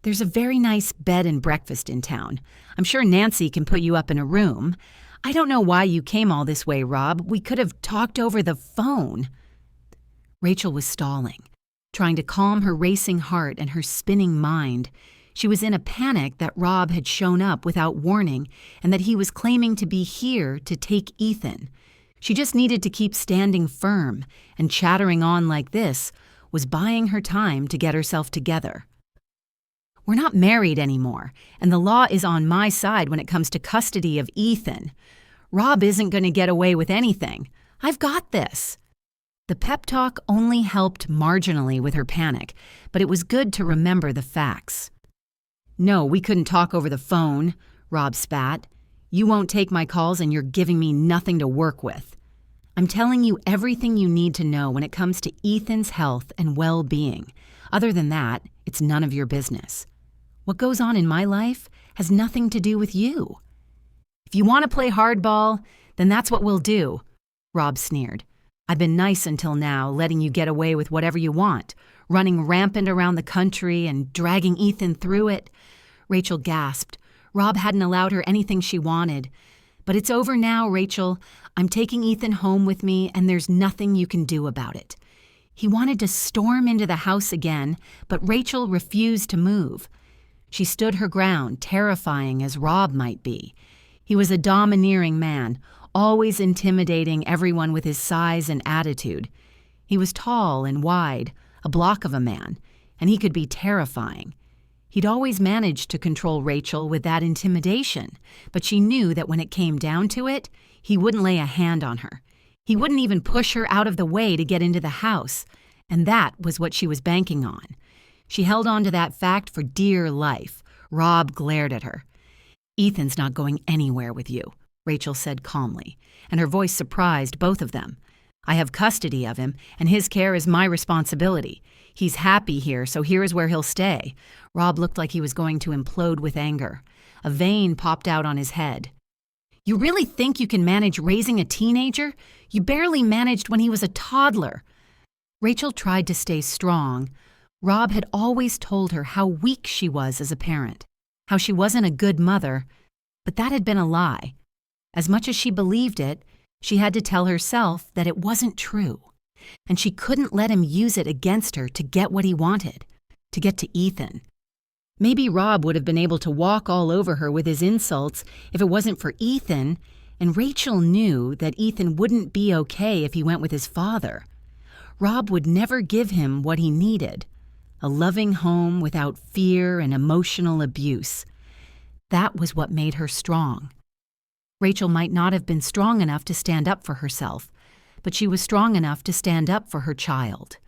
"There's a very nice bed and breakfast in town. I'm sure Nancy can put you up in a room. I don't know why you came all this way, Rob. We could have talked over the phone." Rachel was stalling, trying to calm her racing heart and her spinning mind. She was in a panic that Rob had shown up without warning and that he was claiming to be here to take Ethan. She just needed to keep standing firm, and chattering on like this was buying her time to get herself together. "We're not married anymore, and the law is on my side when it comes to custody of Ethan. Rob isn't going to get away with anything. I've got this." The pep talk only helped marginally with her panic, but it was good to remember the facts. "No, we couldn't talk over the phone," Rob spat. "You won't take my calls and you're giving me nothing to work with. I'm telling you everything you need to know when it comes to Ethan's health and well-being. Other than that, it's none of your business. What goes on in my life has nothing to do with you." "If you want to play hardball, then that's what we'll do," Rob sneered. "I've been nice until now, letting you get away with whatever you want, running rampant around the country and dragging Ethan through it." Rachel gasped. Rob hadn't allowed her anything she wanted. "But it's over now, Rachel. I'm taking Ethan home with me, and there's nothing you can do about it." He wanted to storm into the house again, but Rachel refused to move. She stood her ground, terrifying as Rob might be. He was a domineering man, always intimidating everyone with his size and attitude. He was tall and wide, a block of a man, and he could be terrifying. He'd always managed to control Rachel with that intimidation, but she knew that when it came down to it, he wouldn't lay a hand on her. He wouldn't even push her out of the way to get into the house, and that was what she was banking on. She held on to that fact for dear life. Rob glared at her. "Ethan's not going anywhere with you," Rachel said calmly, and her voice surprised both of them. "I have custody of him, and his care is my responsibility. He's happy here, so here is where he'll stay." Rob looked like he was going to implode with anger. A vein popped out on his head. "You really think you can manage raising a teenager? You barely managed when he was a toddler." Rachel tried to stay strong. Rob had always told her how weak she was as a parent, how she wasn't a good mother, but that had been a lie. As much as she believed it, she had to tell herself that it wasn't true, and she couldn't let him use it against her to get what he wanted, to get to Ethan. Maybe Rob would have been able to walk all over her with his insults if it wasn't for Ethan, and Rachel knew that Ethan wouldn't be okay if he went with his father. Rob would never give him what he needed, a loving home without fear and emotional abuse. That was what made her strong. Rachel might not have been strong enough to stand up for herself, but she was strong enough to stand up for her child.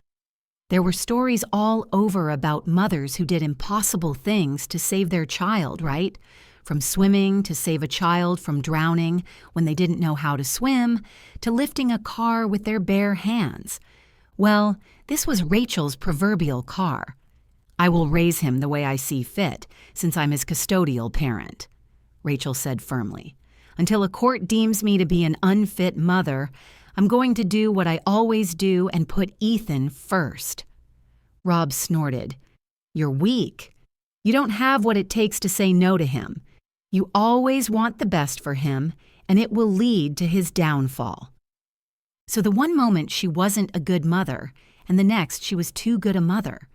There were stories all over about mothers who did impossible things to save their child, right? From swimming to save a child from drowning when they didn't know how to swim, to lifting a car with their bare hands. Well, this was Rachel's proverbial car. I will raise him the way I see fit, since I'm his custodial parent, Rachel said firmly. Until a court deems me to be an unfit mother, I'm going to do what I always do and put Ethan first. Rob snorted. You're weak. You don't have what it takes to say no to him. You always want the best for him, and it will lead to his downfall. So the one moment she wasn't a good mother, and the next she was too good a mother.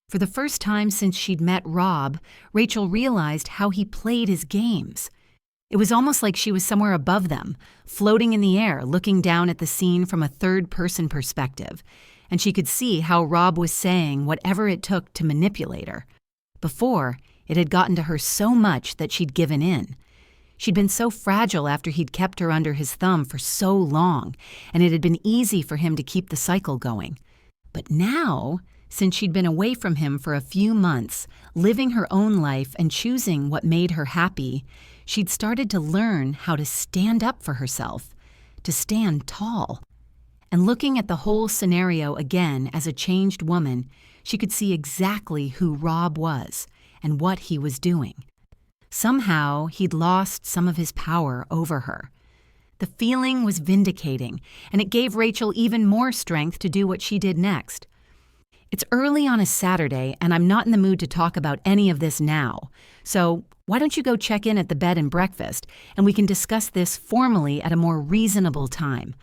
For the first time since she'd met Rob, Rachel realized how he played his games. It was almost like she was somewhere above them, floating in the air, looking down at the scene from a third-person perspective, and she could see how Rob was saying whatever it took to manipulate her. Before, it had gotten to her so much that she'd given in. She'd been so fragile after he'd kept her under his thumb for so long, and it had been easy for him to keep the cycle going. But now, since she'd been away from him for a few months, living her own life and choosing what made her happy, she'd started to learn how to stand up for herself, to stand tall. And looking at the whole scenario again as a changed woman, she could see exactly who Rob was and what he was doing. Somehow, he'd lost some of his power over her. The feeling was vindicating, and it gave Rachel even more strength to do what she did next. It's early on a Saturday, and I'm not in the mood to talk about any of this now. So why don't you go check in at the bed and breakfast, and we can discuss this formally at a more reasonable time.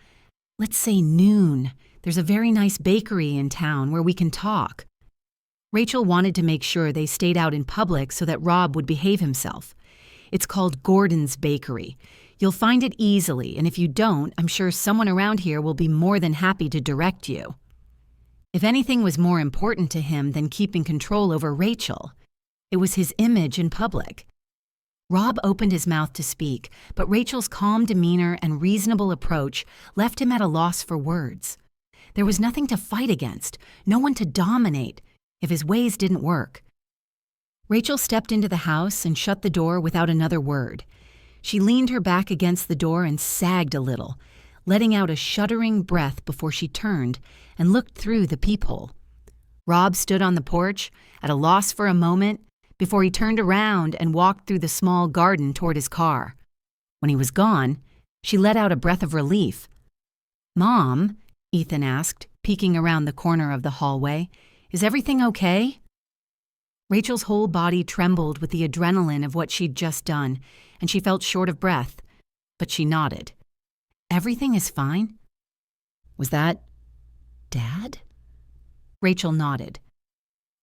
Let's say noon. There's a very nice bakery in town where we can talk. Rachel wanted to make sure they stayed out in public so that Rob would behave himself. It's called Gordon's Bakery. You'll find it easily, and if you don't, I'm sure someone around here will be more than happy to direct you. If anything was more important to him than keeping control over Rachel, it was his image in public. Rob opened his mouth to speak, but Rachel's calm demeanor and reasonable approach left him at a loss for words. There was nothing to fight against, no one to dominate, if his ways didn't work. Rachel stepped into the house and shut the door without another word. She leaned her back against the door and sagged a little, letting out a shuddering breath before she turned and looked through the peephole. Rob stood on the porch, at a loss for a moment, before he turned around and walked through the small garden toward his car. When he was gone, she let out a breath of relief. "Mom," Ethan asked, peeking around the corner of the hallway, "is everything okay?" Rachel's whole body trembled with the adrenaline of what she'd just done, and she felt short of breath, but she nodded. "Everything is fine?" "Was that Dad?" Rachel nodded.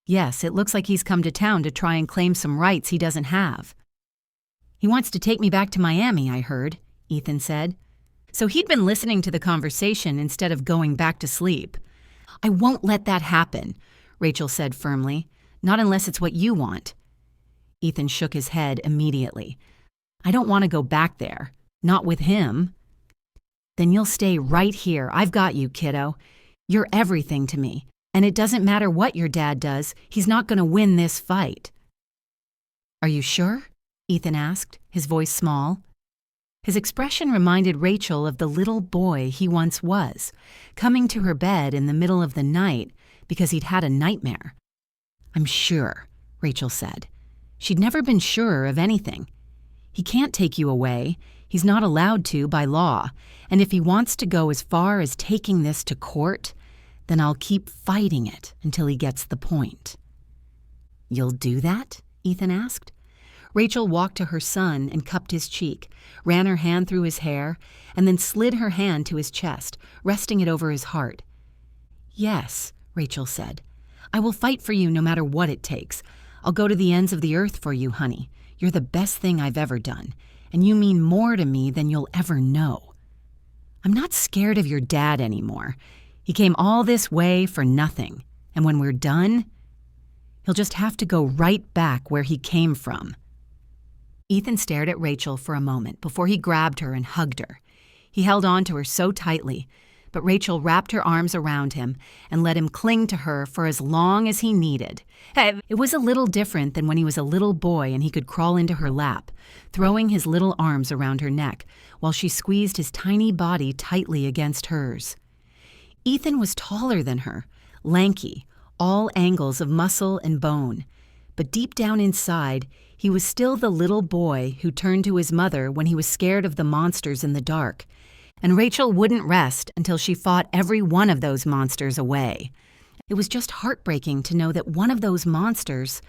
"Yes, it looks like he's come to town to try and claim some rights he doesn't have." "He wants to take me back to Miami, I heard," Ethan said. So he'd been listening to the conversation instead of going back to sleep. "I won't let that happen," Rachel said firmly. "Not unless it's what you want." Ethan shook his head immediately. "I don't want to go back there. Not with him." "Then you'll stay right here. I've got you, kiddo. You're everything to me. And it doesn't matter what your dad does, he's not going to win this fight." "Are you sure?" Ethan asked, his voice small. His expression reminded Rachel of the little boy he once was, coming to her bed in the middle of the night because he'd had a nightmare. "I'm sure," Rachel said. She'd never been sure of anything. "He can't take you away. He's not allowed to by law. And if he wants to go as far as taking this to court, then I'll keep fighting it until he gets the point." "You'll do that?" Ethan asked. Rachel walked to her son and cupped his cheek, ran her hand through his hair, and then slid her hand to his chest, resting it over his heart. "Yes," Rachel said. "I will fight for you no matter what it takes. I'll go to the ends of the earth for you, honey. You're the best thing I've ever done, and you mean more to me than you'll ever know. I'm not scared of your dad anymore. He came all this way for nothing, and when we're done, he'll just have to go right back where he came from." Ethan stared at Rachel for a moment before he grabbed her and hugged her. He held on to her so tightly, but Rachel wrapped her arms around him and let him cling to her for as long as he needed. It was a little different than when he was a little boy and he could crawl into her lap, throwing his little arms around her neck while she squeezed his tiny body tightly against hers. Ethan was taller than her, lanky, all angles of muscle and bone. But deep down inside, he was still the little boy who turned to his mother when he was scared of the monsters in the dark. And Rachel wouldn't rest until she fought every one of those monsters away. It was just heartbreaking to know that one of those monsters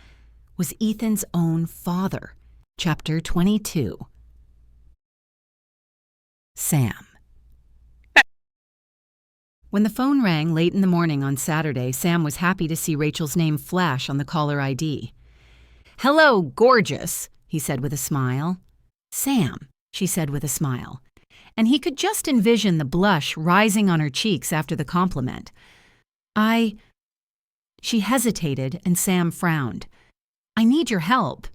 was Ethan's own father. Chapter 22. Sam. When the phone rang late in the morning on Saturday, Sam was happy to see Rachel's name flash on the caller ID. "Hello, gorgeous," he said with a smile. "Sam," she said with a smile. And he could just envision the blush rising on her cheeks after the compliment. She hesitated, and Sam frowned. "I need your help."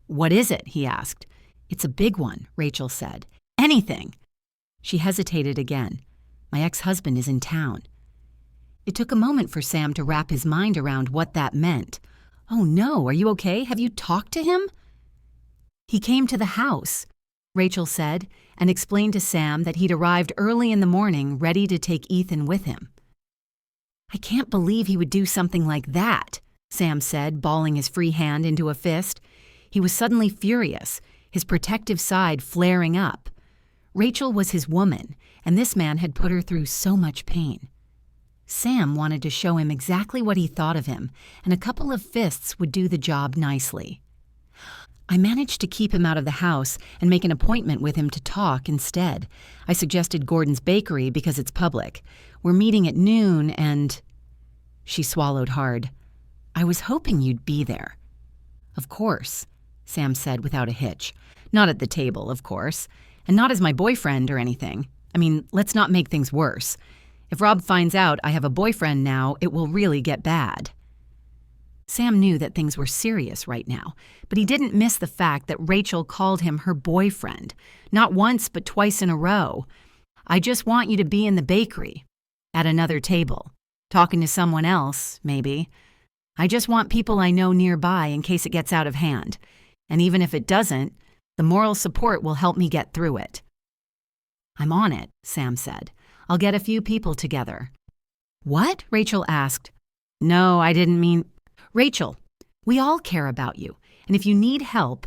"What is it?" he asked. "It's a big one," Rachel said. "Anything." She hesitated again. "My ex-husband is in town." It took a moment for Sam to wrap his mind around what that meant. "Oh no, are you okay? Have you talked to him?" "He came to the house," Rachel said, and explained to Sam that he'd arrived early in the morning ready to take Ethan with him. "I can't believe he would do something like that," Sam said, balling his free hand into a fist. He was suddenly furious, his protective side flaring up. Rachel was his woman, and this man had put her through so much pain. Sam wanted to show him exactly what he thought of him, and a couple of fists would do the job nicely. "I managed to keep him out of the house and make an appointment with him to talk instead. I suggested Gordon's Bakery because it's public. We're meeting at noon and—" She swallowed hard. "I was hoping you'd be there." "Of course," Sam said without a hitch. "Not at the table, of course. And not as my boyfriend or anything. I mean, let's not make things worse. If Rob finds out I have a boyfriend now, it will really get bad." Sam knew that things were serious right now, but he didn't miss the fact that Rachel called him her boyfriend, not once but twice in a row. "I just want you to be in the bakery, at another table, talking to someone else, maybe. I just want people I know nearby in case it gets out of hand. And even if it doesn't, the moral support will help me get through it." "I'm on it," Sam said. "I'll get a few people together." "What?" Rachel asked. "No, I didn't mean—" "Rachel, we all care about you, and if you need help,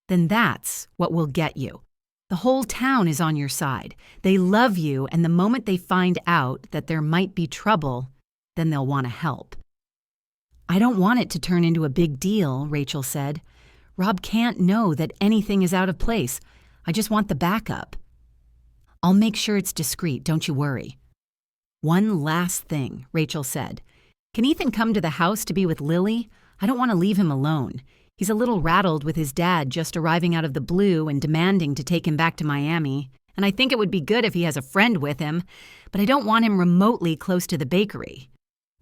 then that's what will get you. The whole town is on your side. They love you, and the moment they find out that there might be trouble, then they'll want to help." "I don't want it to turn into a big deal," Rachel said. "Rob can't know that anything is out of place. I just want the backup." "I'll make sure it's discreet, don't you worry." "One last thing," Rachel said. "Can Ethan come to the house to be with Lily? I don't want to leave him alone. He's a little rattled with his dad just arriving out of the blue and demanding to take him back to Miami. And I think it would be good if he has a friend with him, but I don't want him remotely close to the bakery."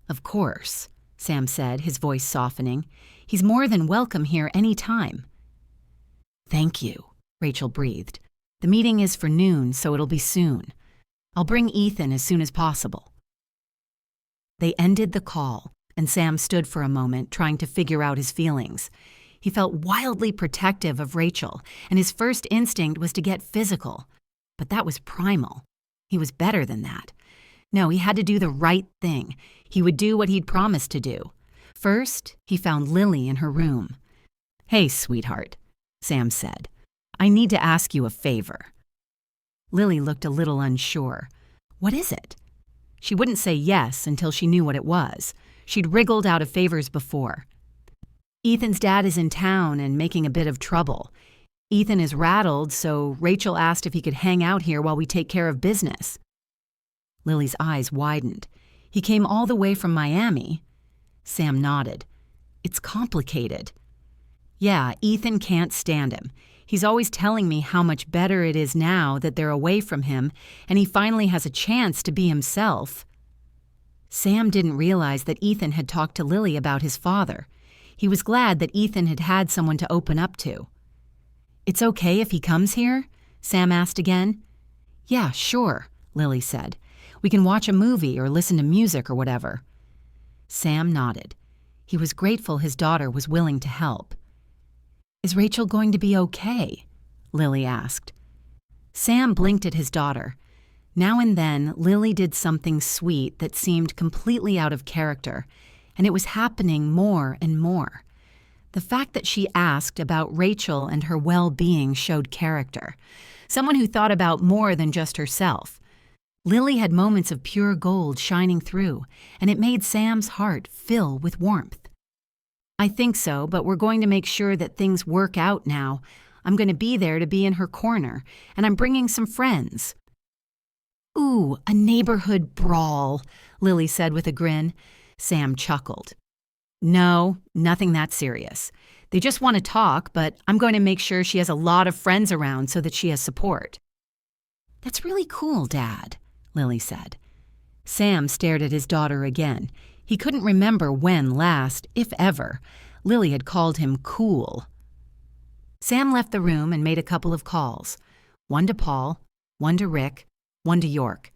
"Of course," Sam said, his voice softening. "He's more than welcome here any time." "Thank you," Rachel breathed. "The meeting is for noon, so it'll be soon. I'll bring Ethan as soon as possible." They ended the call, and Sam stood for a moment trying to figure out his feelings. He felt wildly protective of Rachel, and his first instinct was to get physical. But that was primal. He was better than that. No, he had to do the right thing. He would do what he'd promised to do. First, he found Lily in her room. "Hey, sweetheart," Sam said. "I need to ask you a favor." Lily looked a little unsure. "What is it?" She wouldn't say yes until she knew what it was. She'd wriggled out of favors before. "Ethan's dad is in town and making a bit of trouble. Ethan is rattled, so Rachel asked if he could hang out here while we take care of business." Lily's eyes widened. "He came all the way from Miami?" Sam nodded. "It's complicated." "Yeah, Ethan can't stand him. He's always telling me how much better it is now that they're away from him, and he finally has a chance to be himself." Sam didn't realize that Ethan had talked to Lily about his father. He was glad that Ethan had had someone to open up to. "It's okay if he comes here?" Sam asked again. "Yeah, sure," Lily said. We can watch a movie or listen to music or whatever." Sam nodded. He was grateful his daughter was willing to help. "Is Rachel going to be okay?" Lily asked. Sam blinked at his daughter. Now and then, Lily did something sweet that seemed completely out of character, and it was happening more and more. The fact that she asked about Rachel and her well-being showed character, someone who thought about more than just herself. Lily had moments of pure gold shining through, and it made Sam's heart fill with warmth. "I think so, but we're going to make sure that things work out now. I'm going to be there to be in her corner, and I'm bringing some friends." "Ooh, a neighborhood brawl," Lily said with a grin. Sam chuckled. "No, nothing that serious. They just want to talk, but I'm going to make sure she has a lot of friends around so that she has support." "That's really cool, Dad," Lily said. Sam stared at his daughter again. He couldn't remember when last, if ever, Lily had called him cool. Sam left the room and made a couple of calls. One to Paul, one to Rick, one to York.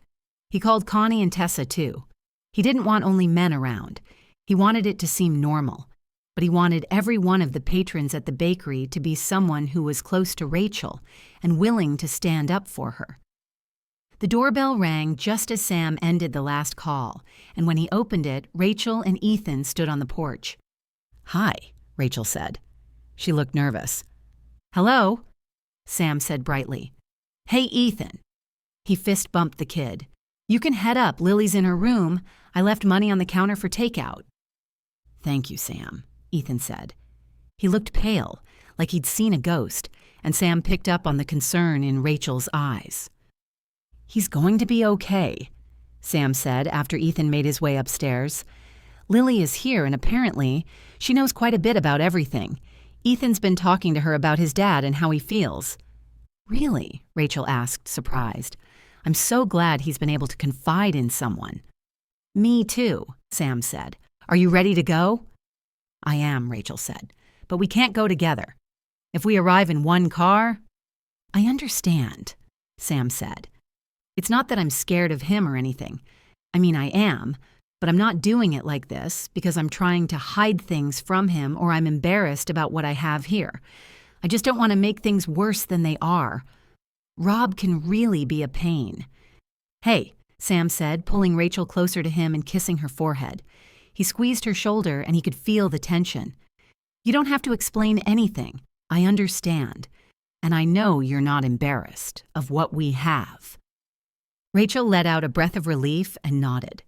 He called Connie and Tessa too. He didn't want only men around. He wanted it to seem normal, but he wanted every one of the patrons at the bakery to be someone who was close to Rachel and willing to stand up for her. The doorbell rang just as Sam ended the last call, and when he opened it, Rachel and Ethan stood on the porch. "Hi," Rachel said. She looked nervous. "Hello," Sam said brightly. "Hey, Ethan." He fist-bumped the kid. "You can head up. Lily's in her room. I left money on the counter for takeout." "Thank you, Sam," Ethan said. He looked pale, like he'd seen a ghost, and Sam picked up on the concern in Rachel's eyes. "He's going to be okay," Sam said after Ethan made his way upstairs. "Lily is here, and apparently she knows quite a bit about everything. Ethan's been talking to her about his dad and how he feels." "Really?" Rachel asked, surprised. "I'm so glad he's been able to confide in someone." "Me too," Sam said. "Are you ready to go?" "I am," Rachel said, "but we can't go together. If we arrive in one car—" "I understand," Sam said. "It's not that I'm scared of him or anything. I mean, I am, but I'm not doing it like this because I'm trying to hide things from him or I'm embarrassed about what I have here. I just don't want to make things worse than they are. Rob can really be a pain." "Hey," Sam said, pulling Rachel closer to him and kissing her forehead. He squeezed her shoulder and he could feel the tension. "You don't have to explain anything. I understand. And I know you're not embarrassed of what we have." Rachel let out a breath of relief and nodded.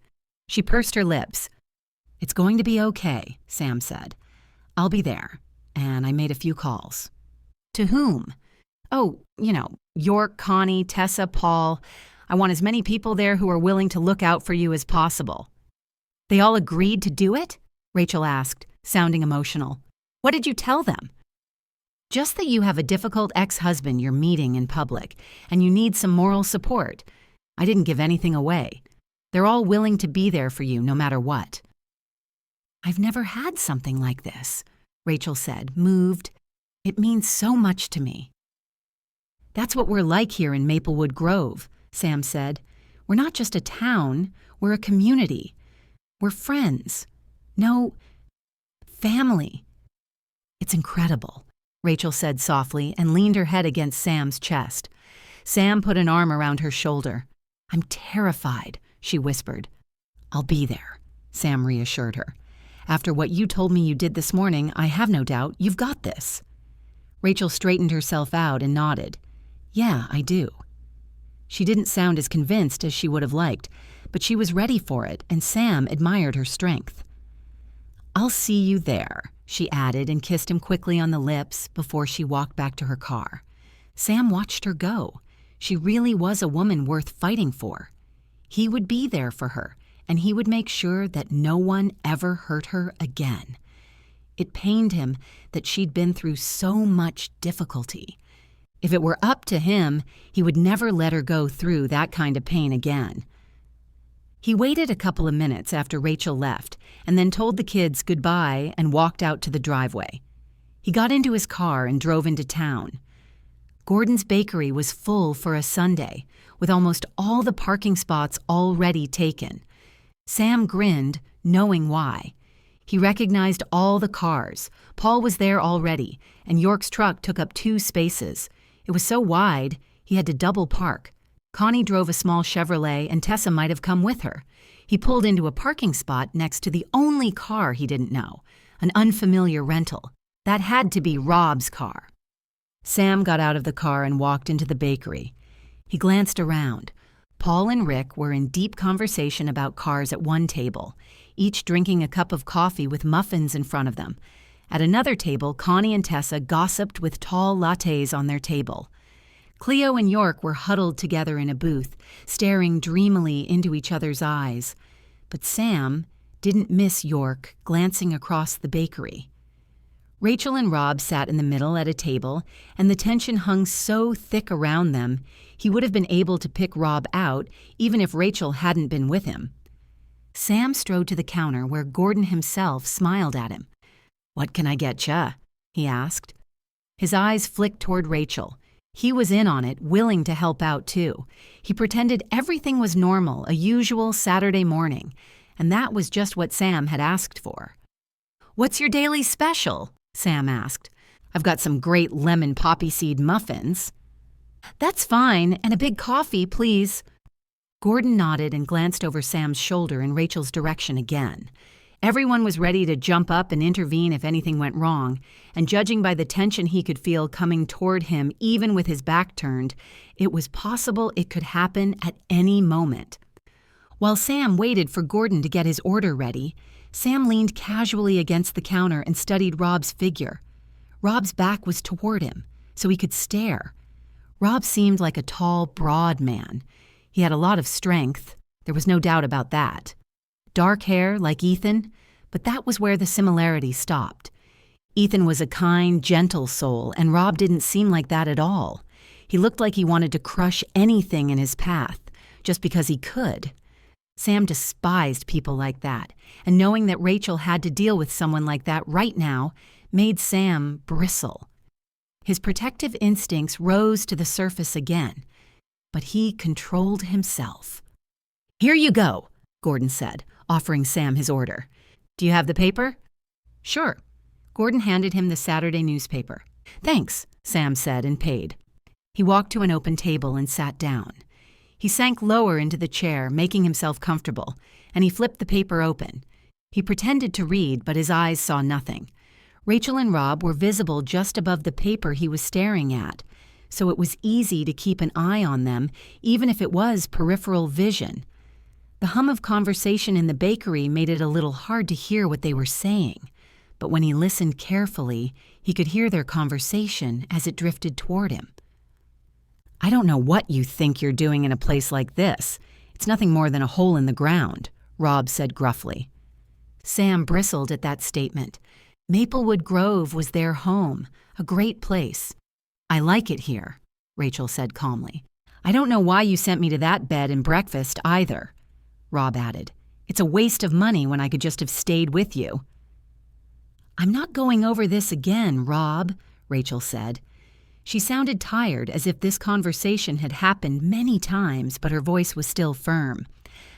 She pursed her lips. "It's going to be okay," Sam said. "I'll be there, and I made a few calls." "To whom?" "Oh, York, Connie, Tessa, Paul. I want as many people there who are willing to look out for you as possible." "They all agreed to do it?" Rachel asked, sounding emotional. "What did you tell them?" "Just that you have a difficult ex-husband you're meeting in public, and you need some moral support. I didn't give anything away. They're all willing to be there for you no matter what." "I've never had something like this," Rachel said, moved. "It means so much to me." "That's what we're like here in Maplewood Grove," Sam said. "We're not just a town, we're a community. We're friends. No, family." "It's incredible," Rachel said softly and leaned her head against Sam's chest. Sam put an arm around her shoulder. "I'm terrified," she whispered. "I'll be there," Sam reassured her. "After what you told me you did this morning, I have no doubt you've got this." Rachel straightened herself out and nodded. "Yeah, I do." She didn't sound as convinced as she would have liked, but she was ready for it, and Sam admired her strength. "I'll see you there," she added and kissed him quickly on the lips before she walked back to her car. Sam watched her go. She really was a woman worth fighting for. He would be there for her, and he would make sure that no one ever hurt her again. It pained him that she'd been through so much difficulty. If it were up to him, he would never let her go through that kind of pain again. He waited a couple of minutes after Rachel left, and then told the kids goodbye and walked out to the driveway. He got into his car and drove into town. Gordon's bakery was full for a Sunday, with almost all the parking spots already taken. Sam grinned, knowing why. He recognized all the cars. Paul was there already, and York's truck took up 2 spaces. It was so wide, he had to double park. Connie drove a small Chevrolet, and Tessa might have come with her. He pulled into a parking spot next to the only car he didn't know, an unfamiliar rental. That had to be Rob's car. Sam got out of the car and walked into the bakery. He glanced around. Paul and Rick were in deep conversation about cars at one table, each drinking a cup of coffee with muffins in front of them. At another table, Connie and Tessa gossiped with tall lattes on their table. Cleo and York were huddled together in a booth, staring dreamily into each other's eyes. But Sam didn't miss York glancing across the bakery. Rachel and Rob sat in the middle at a table, and the tension hung so thick around them, he would have been able to pick Rob out even if Rachel hadn't been with him. Sam strode to the counter where Gordon himself smiled at him. "What can I get ya?" he asked. His eyes flicked toward Rachel. He was in on it, willing to help out too. He pretended everything was normal, a usual Saturday morning, and that was just what Sam had asked for. "What's your daily special?" Sam asked. "I've got some great lemon poppy seed muffins." "That's fine, and a big coffee, please." Gordon nodded and glanced over Sam's shoulder in Rachel's direction again. Everyone was ready to jump up and intervene if anything went wrong, and judging by the tension he could feel coming toward him even with his back turned, it was possible it could happen at any moment. While Sam waited for Gordon to get his order ready, Sam leaned casually against the counter and studied Rob's figure. Rob's back was toward him, so he could stare. Rob seemed like a tall, broad man. He had a lot of strength. There was no doubt about that. Dark hair, like Ethan, but that was where the similarity stopped. Ethan was a kind, gentle soul, and Rob didn't seem like that at all. He looked like he wanted to crush anything in his path, just because he could. Sam despised people like that, and knowing that Rachel had to deal with someone like that right now made Sam bristle. His protective instincts rose to the surface again, but he controlled himself. "Here you go," Gordon said, offering Sam his order. "Do you have the paper?" "Sure." Gordon handed him the Saturday newspaper. "Thanks," Sam said and paid. He walked to an open table and sat down. He sank lower into the chair, making himself comfortable, and he flipped the paper open. He pretended to read, but his eyes saw nothing. Rachel and Rob were visible just above the paper he was staring at, so it was easy to keep an eye on them, even if it was peripheral vision. The hum of conversation in the bakery made it a little hard to hear what they were saying, but when he listened carefully, he could hear their conversation as it drifted toward him. "I don't know what you think you're doing in a place like this. It's nothing more than a hole in the ground," Rob said gruffly. Sam bristled at that statement. Maplewood Grove was their home, a great place. "I like it here," Rachel said calmly. "I don't know why you sent me to that bed and breakfast either," Rob added. "It's a waste of money when I could just have stayed with you." "I'm not going over this again, Rob," Rachel said. She sounded tired, as if this conversation had happened many times, but her voice was still firm.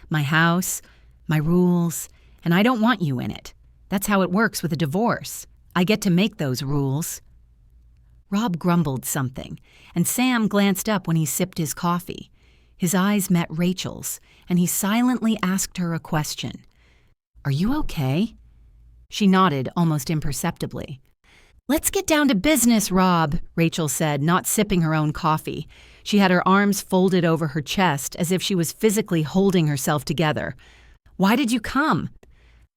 "My house, my rules, and I don't want you in it. That's how it works with a divorce. I get to make those rules." Rob grumbled something, and Sam glanced up when he sipped his coffee. His eyes met Rachel's, and he silently asked her a question. "Are you okay?" She nodded almost imperceptibly. "Let's get down to business, Rob," Rachel said, not sipping her own coffee. She had her arms folded over her chest as if she was physically holding herself together. "Why did you come?"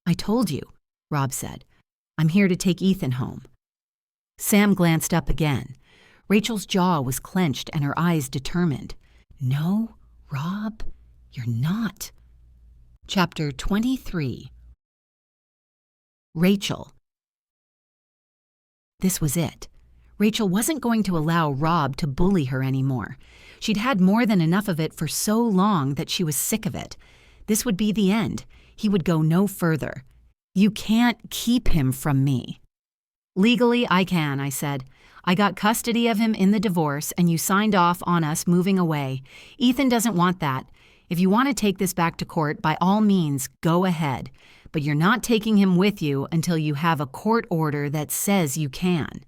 "I told you," Rob said. "I'm here to take Ethan home." Sam glanced up again. Rachel's jaw was clenched and her eyes determined. "No, Rob, you're not." Chapter 23. Rachel. This was it. Rachel wasn't going to allow Rob to bully her anymore. She'd had more than enough of it for so long that she was sick of it. This would be the end. He would go no further. "You can't keep him from me." "Legally, I can," I said. I got custody of him in the divorce, and you signed off on us moving away. Ethan doesn't want that. If you want to take this back to court, by all means, go ahead. But you're not taking him with you until you have a court order that says you can."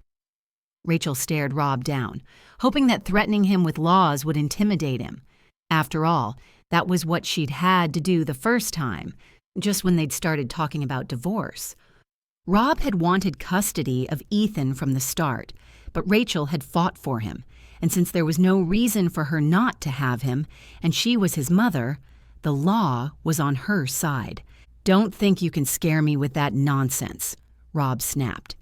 Rachel stared Rob down, hoping that threatening him with laws would intimidate him. After all, that was what she'd had to do the first time, just when they'd started talking about divorce. Rob had wanted custody of Ethan from the start, but Rachel had fought for him, and since there was no reason for her not to have him, and she was his mother, the law was on her side. "Don't think you can scare me with that nonsense," Rob snapped.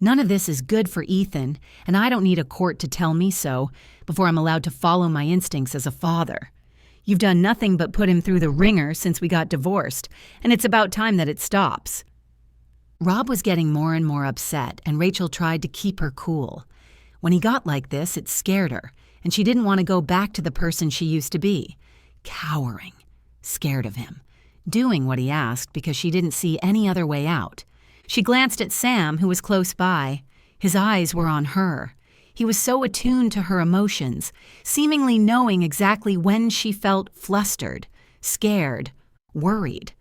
"None of this is good for Ethan, and I don't need a court to tell me so before I'm allowed to follow my instincts as a father. You've done nothing but put him through the ringer since we got divorced, and it's about time that it stops." Rob was getting more and more upset, and Rachel tried to keep her cool. When he got like this, it scared her, and she didn't want to go back to the person she used to be. Cowering, scared of him, doing what he asked because she didn't see any other way out. She glanced at Sam, who was close by. His eyes were on her. He was so attuned to her emotions, seemingly knowing exactly when she felt flustered, scared, worried.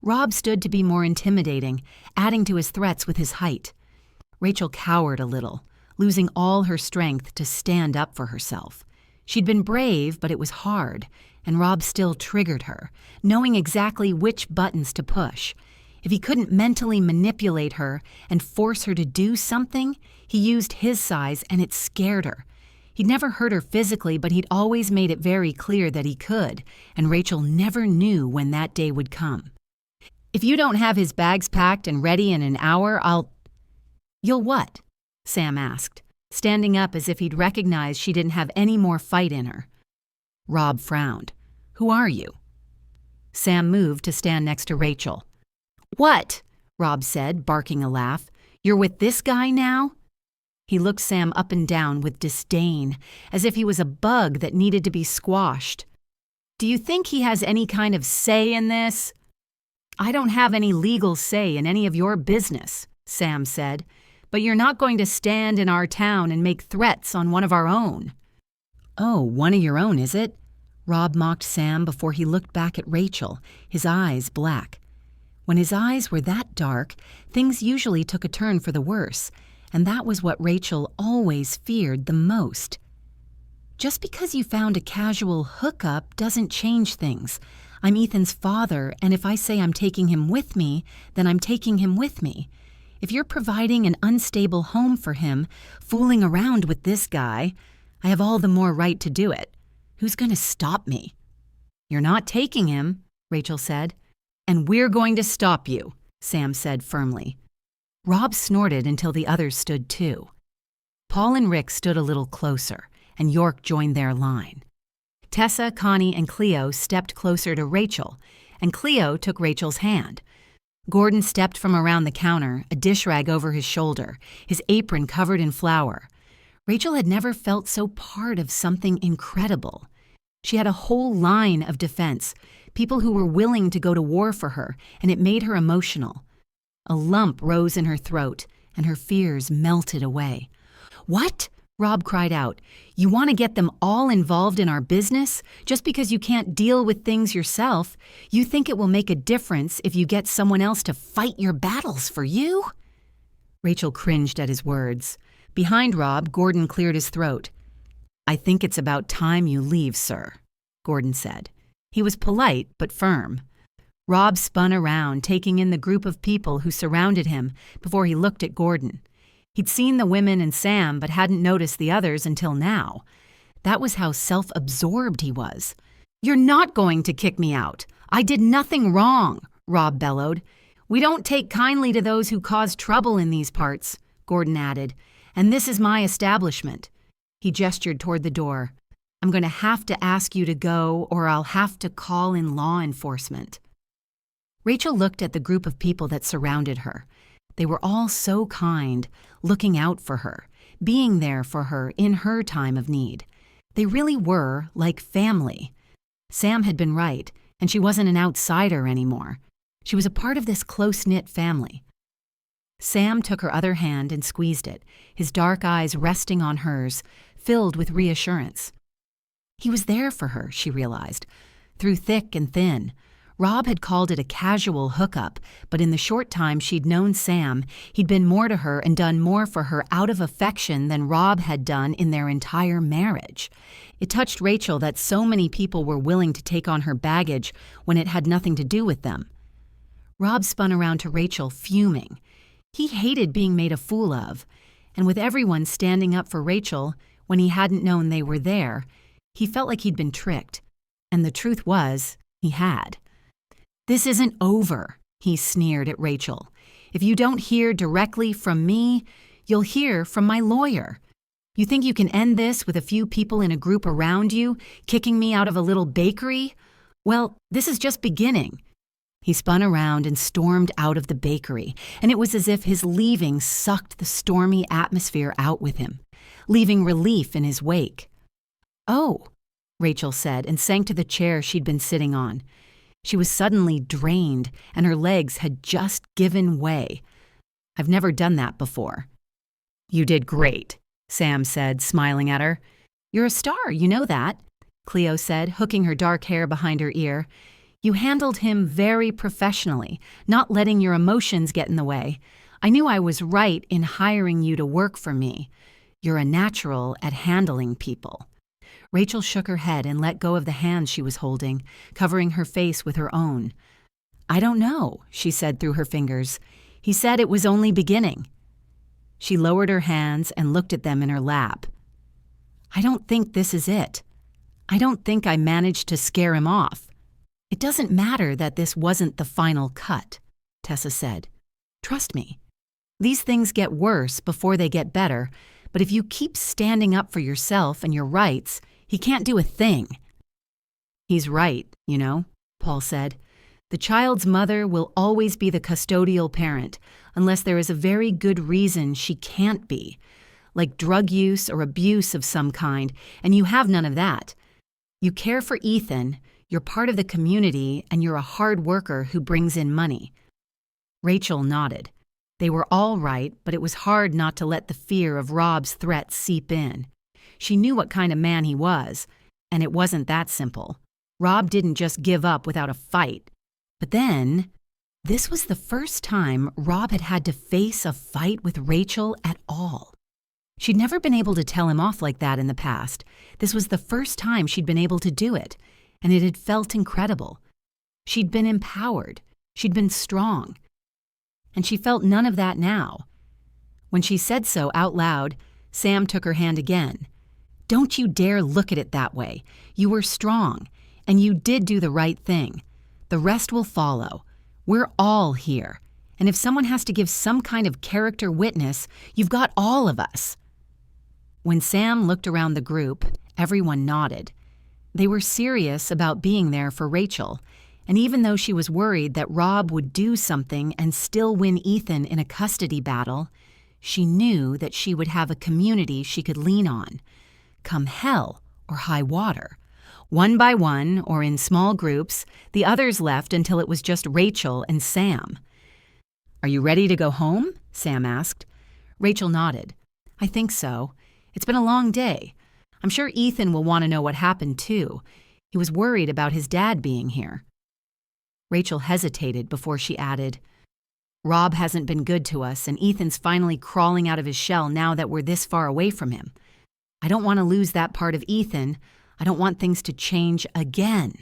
Rob stood to be more intimidating, adding to his threats with his height. Rachel cowered a little, losing all her strength to stand up for herself. She'd been brave, but it was hard, and Rob still triggered her, knowing exactly which buttons to push. If he couldn't mentally manipulate her and force her to do something, he used his size, and it scared her. He'd never hurt her physically, but he'd always made it very clear that he could, and Rachel never knew when that day would come. "If you don't have his bags packed and ready in an hour, You'll what?" Sam asked, standing up as if he'd recognized she didn't have any more fight in her. Rob frowned. "Who are you?" Sam moved to stand next to Rachel. "What?" Rob said, barking a laugh. "You're with this guy now?" He looked Sam up and down with disdain, as if he was a bug that needed to be squashed. "Do you think he has any kind of say in this?" "I don't have any legal say in any of your business," Sam said, "but you're not going to stand in our town and make threats on one of our own." "Oh, one of your own, is it?" Rob mocked Sam before he looked back at Rachel, his eyes black. When his eyes were that dark, things usually took a turn for the worse, and that was what Rachel always feared the most. "Just because you found a casual hookup doesn't change things. I'm Ethan's father, and if I say I'm taking him with me, then I'm taking him with me. If you're providing an unstable home for him, fooling around with this guy, I have all the more right to do it. Who's going to stop me?" "You're not taking him," Rachel said. "And we're going to stop you," Sam said firmly. Rob snorted until the others stood too. Paul and Rick stood a little closer, and York joined their line. Tessa, Connie, and Cleo stepped closer to Rachel, and Cleo took Rachel's hand. Gordon stepped from around the counter, a dish rag over his shoulder, his apron covered in flour. Rachel had never felt so part of something incredible. She had a whole line of defense, people who were willing to go to war for her, and it made her emotional. A lump rose in her throat, and her fears melted away. "What?" Rob cried out. "You want to get them all involved in our business? Just because you can't deal with things yourself, you think it will make a difference if you get someone else to fight your battles for you?" Rachel cringed at his words. Behind Rob, Gordon cleared his throat. "I think it's about time you leave, sir," Gordon said. He was polite but firm. Rob spun around, taking in the group of people who surrounded him before he looked at Gordon. He'd seen the women and Sam, but hadn't noticed the others until now. That was how self-absorbed he was. "You're not going to kick me out. I did nothing wrong," Rob bellowed. "We don't take kindly to those who cause trouble in these parts," Gordon added. "And this is my establishment." He gestured toward the door. "I'm going to have to ask you to go, or I'll have to call in law enforcement." Rachel looked at the group of people that surrounded her. They were all so kind, looking out for her, being there for her in her time of need. They really were like family. Sam had been right, and she wasn't an outsider anymore. She was a part of this close-knit family. Sam took her other hand and squeezed it, his dark eyes resting on hers, filled with reassurance. He was there for her, she realized, through thick and thin. Rob had called it a casual hookup, but in the short time she'd known Sam, he'd been more to her and done more for her out of affection than Rob had done in their entire marriage. It touched Rachel that so many people were willing to take on her baggage when it had nothing to do with them. Rob spun around to Rachel, fuming. He hated being made a fool of, and with everyone standing up for Rachel when he hadn't known they were there, he felt like he'd been tricked. And the truth was, he had. "This isn't over," he sneered at Rachel. "If you don't hear directly from me, you'll hear from my lawyer. You think you can end this with a few people in a group around you, kicking me out of a little bakery? Well, this is just beginning." He spun around and stormed out of the bakery, and it was as if his leaving sucked the stormy atmosphere out with him, leaving relief in his wake. "Oh," Rachel said, and sank to the chair she'd been sitting on. She was suddenly drained, and her legs had just given way. "I've never done that before." "You did great," Sam said, smiling at her. "You're a star, you know that," Cleo said, hooking her dark hair behind her ear. "You handled him very professionally, not letting your emotions get in the way. I knew I was right in hiring you to work for me. You're a natural at handling people." Rachel shook her head and let go of the hands she was holding, covering her face with her own. "I don't know," she said through her fingers. "He said it was only beginning." She lowered her hands and looked at them in her lap. "I don't think this is it. I don't think I managed to scare him off." "It doesn't matter that this wasn't the final cut," Tessa said. "Trust me. These things get worse before they get better, but if you keep standing up for yourself and your rights, he can't do a thing." "He's right, you know," Paul said. "The child's mother will always be the custodial parent, unless there is a very good reason she can't be, like drug use or abuse of some kind, and you have none of that. You care for Ethan, you're part of the community, and you're a hard worker who brings in money." Rachel nodded. They were all right, but it was hard not to let the fear of Rob's threat seep in. She knew what kind of man he was, and it wasn't that simple. Rob didn't just give up without a fight. But then, this was the first time Rob had to face a fight with Rachel at all. She'd never been able to tell him off like that in the past. This was the first time she'd been able to do it, and it had felt incredible. She'd been empowered. She'd been strong. And she felt none of that now. When she said so out loud, Sam took her hand again. "Don't you dare look at it that way. You were strong, and you did do the right thing. The rest will follow. We're all here, and if someone has to give some kind of character witness, you've got all of us." When Sam looked around the group, everyone nodded. They were serious about being there for Rachel, and even though she was worried that Rob would do something and still win Ethan in a custody battle, she knew that she would have a community she could lean on, come hell or high water. One by one, or in small groups, the others left until it was just Rachel and Sam. "Are you ready to go home?" Sam asked. Rachel nodded. "I think so. It's been a long day. I'm sure Ethan will want to know what happened, too. He was worried about his dad being here." Rachel hesitated before she added, "Rob hasn't been good to us, and Ethan's finally crawling out of his shell now that we're this far away from him. I don't want to lose that part of Ethan. I don't want things to change again."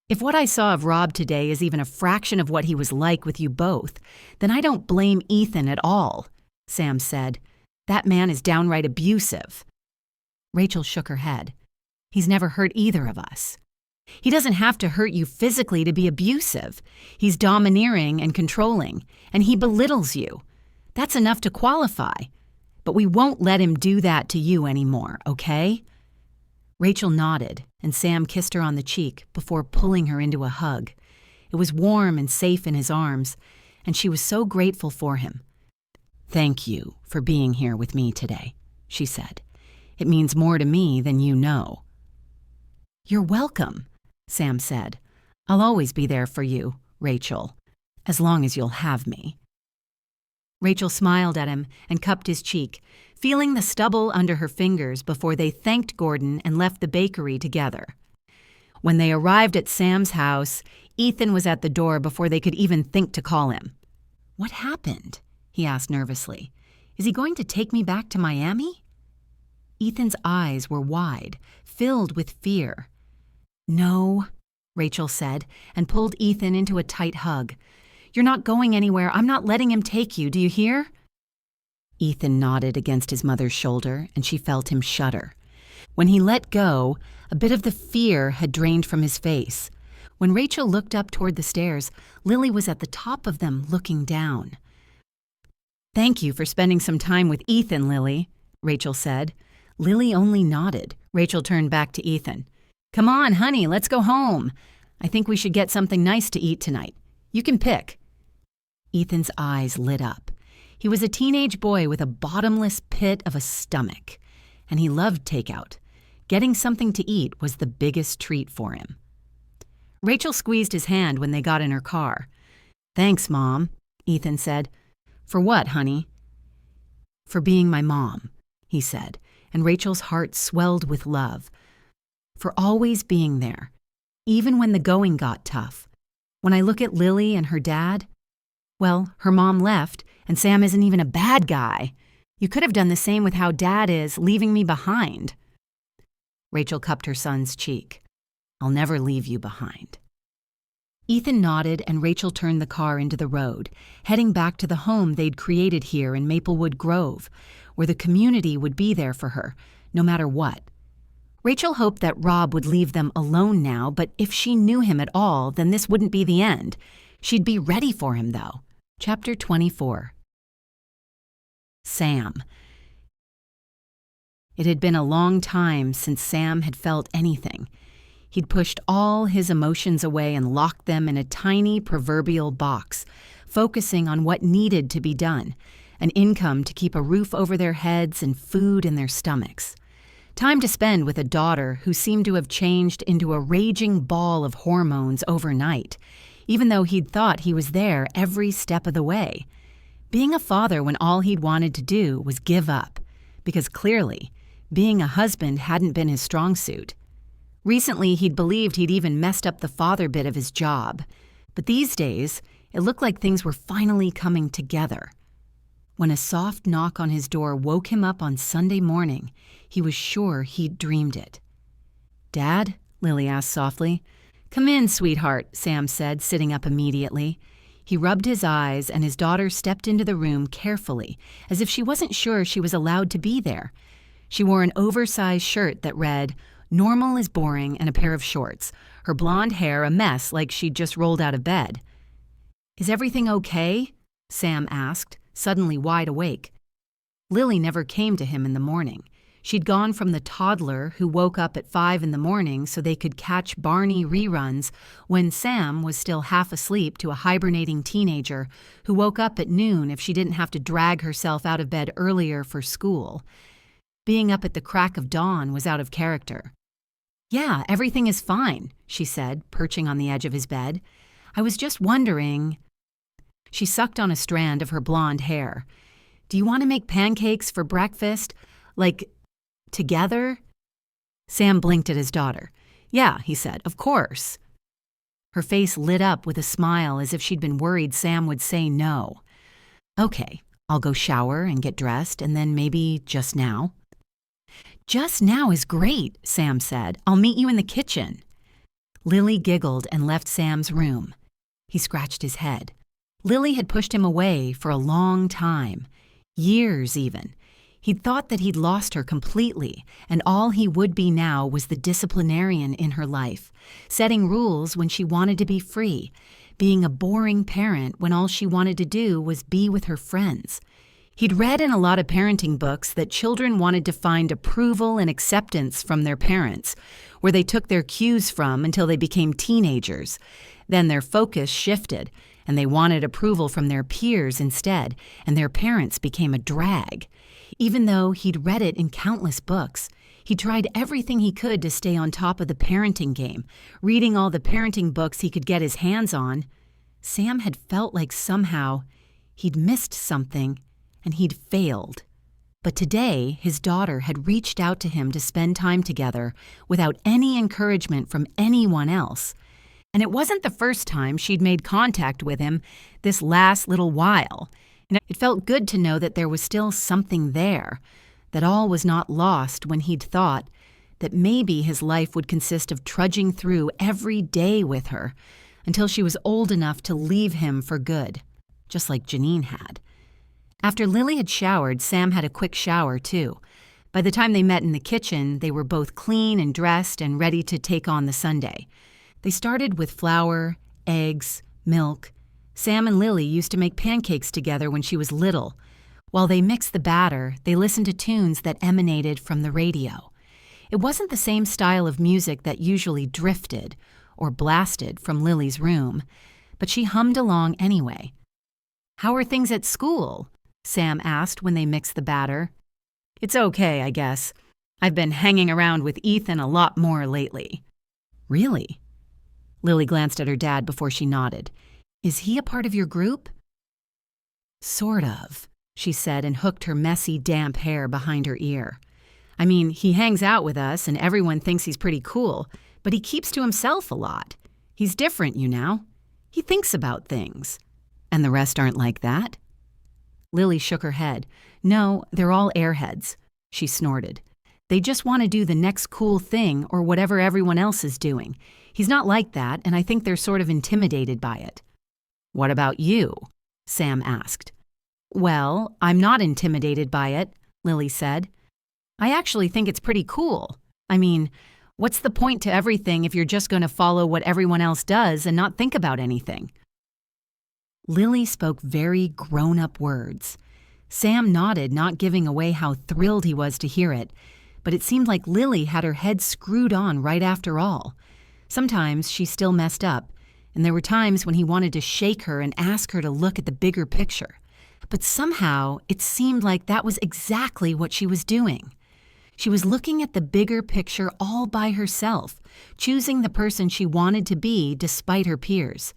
"If what I saw of Rob today is even a fraction of what he was like with you both, then I don't blame Ethan at all," Sam said. "That man is downright abusive." Rachel shook her head. "He's never hurt either of us." "He doesn't have to hurt you physically to be abusive. He's domineering and controlling, and he belittles you. That's enough to qualify. But we won't let him do that to you anymore, okay?" Rachel nodded, and Sam kissed her on the cheek before pulling her into a hug. It was warm and safe in his arms, and she was so grateful for him. "Thank you for being here with me today," she said. "It means more to me than you know." "You're welcome," Sam said. "I'll always be there for you, Rachel, as long as you'll have me." Rachel smiled at him and cupped his cheek, feeling the stubble under her fingers before they thanked Gordon and left the bakery together. When they arrived at Sam's house, Ethan was at the door before they could even think to call him. "What happened?" he asked nervously. "Is he going to take me back to Miami?" Ethan's eyes were wide, filled with fear. "No," Rachel said, and pulled Ethan into a tight hug. "You're not going anywhere. I'm not letting him take you. Do you hear?" Ethan nodded against his mother's shoulder, and she felt him shudder. When he let go, a bit of the fear had drained from his face. When Rachel looked up toward the stairs, Lily was at the top of them looking down. "Thank you for spending some time with Ethan, Lily," Rachel said. Lily only nodded. Rachel turned back to Ethan. "Come on, honey, let's go home. I think we should get something nice to eat tonight. You can pick." Ethan's eyes lit up. He was a teenage boy with a bottomless pit of a stomach, and he loved takeout. Getting something to eat was the biggest treat for him. Rachel squeezed his hand when they got in her car. "Thanks, Mom," Ethan said. "For what, honey?" "For being my mom," he said, and Rachel's heart swelled with love. "For always being there, even when the going got tough. When I look at Lily and her dad, well, her mom left, and Sam isn't even a bad guy. You could have done the same with how Dad is, leaving me behind." Rachel cupped her son's cheek. "I'll never leave you behind." Ethan nodded, and Rachel turned the car into the road, heading back to the home they'd created here in Maplewood Grove, where the community would be there for her, no matter what. Rachel hoped that Rob would leave them alone now, but if she knew him at all, then this wouldn't be the end. She'd be ready for him, though. Chapter 24. Sam. It had been a long time since Sam had felt anything. He'd pushed all his emotions away and locked them in a tiny proverbial box, focusing on what needed to be done, an income to keep a roof over their heads and food in their stomachs. Time to spend with a daughter who seemed to have changed into a raging ball of hormones overnight, even though he'd thought he was there every step of the way. Being a father when all he'd wanted to do was give up, because clearly, being a husband hadn't been his strong suit. Recently, he'd believed he'd even messed up the father bit of his job, but these days, it looked like things were finally coming together. When a soft knock on his door woke him up on Sunday morning, he was sure he'd dreamed it. "Dad?" Lily asked softly. "Come in, sweetheart," Sam said, sitting up immediately. He rubbed his eyes, and his daughter stepped into the room carefully, as if she wasn't sure she was allowed to be there. She wore an oversized shirt that read, "Normal is boring," and a pair of shorts, her blonde hair a mess like she'd just rolled out of bed. "Is everything okay?" Sam asked, suddenly wide awake. Lily never came to him in the morning. She'd gone from the toddler who woke up at 5 a.m. so they could catch Barney reruns when Sam was still half asleep to a hibernating teenager who woke up at noon if she didn't have to drag herself out of bed earlier for school. Being up at the crack of dawn was out of character. "Yeah, everything is fine," she said, perching on the edge of his bed. "I was just wondering." She sucked on a strand of her blonde hair. "Do you want to make pancakes for breakfast? Like, together?" Sam blinked at his daughter. "Yeah," he said, "of course." Her face lit up with a smile as if she'd been worried Sam would say no. "Okay, I'll go shower and get dressed, and then maybe just now." "Just now is great," Sam said. "I'll meet you in the kitchen." Lily giggled and left Sam's room. He scratched his head. Lily had pushed him away for a long time, years even. He'd thought that he'd lost her completely, and all he would be now was the disciplinarian in her life, setting rules when she wanted to be free, being a boring parent when all she wanted to do was be with her friends. He'd read in a lot of parenting books that children wanted to find approval and acceptance from their parents, where they took their cues from until they became teenagers. Then their focus shifted, and they wanted approval from their peers instead, and their parents became a drag. Even though he'd read it in countless books, he tried everything he could to stay on top of the parenting game, reading all the parenting books he could get his hands on. Sam had felt like somehow He'd missed something, and he'd failed. But today, his daughter had reached out to him to spend time together without any encouragement from anyone else. And it wasn't the first time she'd made contact with him this last little while. And it felt good to know that there was still something there, that all was not lost when he'd thought that maybe his life would consist of trudging through every day with her until she was old enough to leave him for good, just like Janine had. After Lily had showered, Sam had a quick shower, too. By the time they met in the kitchen, they were both clean and dressed and ready to take on the Sunday. They started with flour, eggs, milk. Sam and Lily used to make pancakes together when she was little. While they mixed the batter, they listened to tunes that emanated from the radio. It wasn't the same style of music that usually drifted or blasted from Lily's room, but she hummed along anyway. "How are things at school?" Sam asked when they mixed the batter. "It's okay, I guess. I've been hanging around with Ethan a lot more lately." "Really?" Lily glanced at her dad before she nodded. "Is he a part of your group?" "Sort of," she said and hooked her messy, damp hair behind her ear. "I mean, he hangs out with us and everyone thinks he's pretty cool, but he keeps to himself a lot. He's different, you know. He thinks about things. And the rest aren't like that?" Lily shook her head. "No, they're all airheads," she snorted. "They just want to do the next cool thing or whatever everyone else is doing. He's not like that, and I think they're sort of intimidated by it." "What about you?" Sam asked. "Well, I'm not intimidated by it," Lily said. "I actually think it's pretty cool. I mean, what's the point to everything if you're just going to follow what everyone else does and not think about anything?" Lily spoke very grown-up words. Sam nodded, not giving away how thrilled he was to hear it, but it seemed like Lily had her head screwed on right after all. Sometimes she still messed up, and there were times when he wanted to shake her and ask her to look at the bigger picture. But somehow, it seemed like that was exactly what she was doing. She was looking at the bigger picture all by herself, choosing the person she wanted to be despite her peers.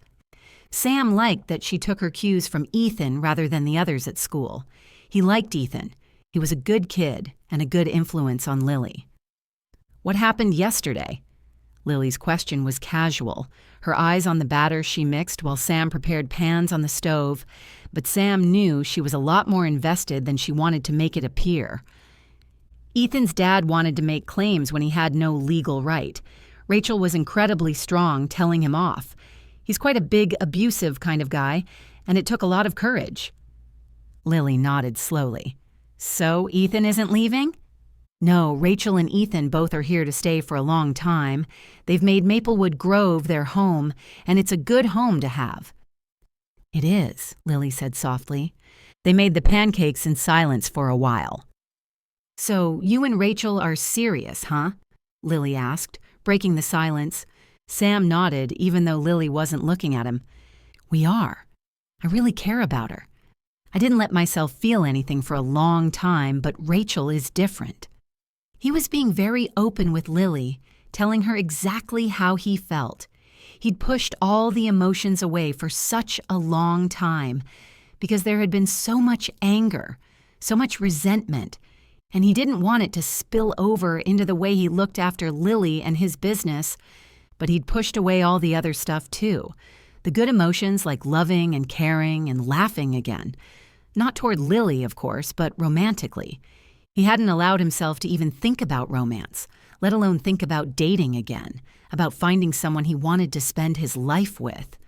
Sam liked that she took her cues from Ethan rather than the others at school. He liked Ethan. He was a good kid and a good influence on Lily. "What happened yesterday?" Lily's question was casual, her eyes on the batter she mixed while Sam prepared pans on the stove, but Sam knew she was a lot more invested than she wanted to make it appear. Ethan's dad wanted to make claims when he had no legal right. Rachel was incredibly strong, telling him off. He's quite a big, abusive kind of guy, and it took a lot of courage. Lily nodded slowly. "So Ethan isn't leaving?" "No, Rachel and Ethan both are here to stay for a long time. They've made Maplewood Grove their home, and it's a good home to have." "It is," Lily said softly. They made the pancakes in silence for a while. "So you and Rachel are serious, huh?" Lily asked, breaking the silence. Sam nodded, even though Lily wasn't looking at him. "We are. I really care about her. I didn't let myself feel anything for a long time, but Rachel is different." He was being very open with Lily, telling her exactly how he felt. He'd pushed all the emotions away for such a long time because there had been so much anger, so much resentment, and he didn't want it to spill over into the way he looked after Lily and his business. But he'd pushed away all the other stuff too, the good emotions like loving and caring and laughing again. Not toward Lily, of course, but romantically. He hadn't allowed himself to even think about romance, let alone think about dating again, about finding someone he wanted to spend his life with.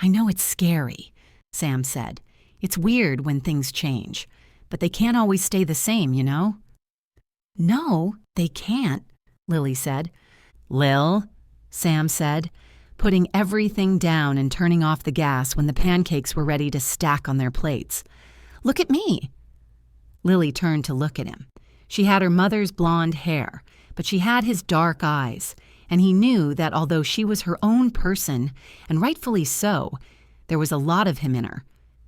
"I know it's scary," Sam said. "It's weird when things change, but they can't always stay the same, you know?" "No, they can't," Lily said. "Lil," Sam said, putting everything down and turning off the gas when the pancakes were ready to stack on their plates. "Look at me." Lily turned to look at him. She had her mother's blonde hair, but she had his dark eyes, and he knew that although she was her own person, and rightfully so, there was a lot of him in her.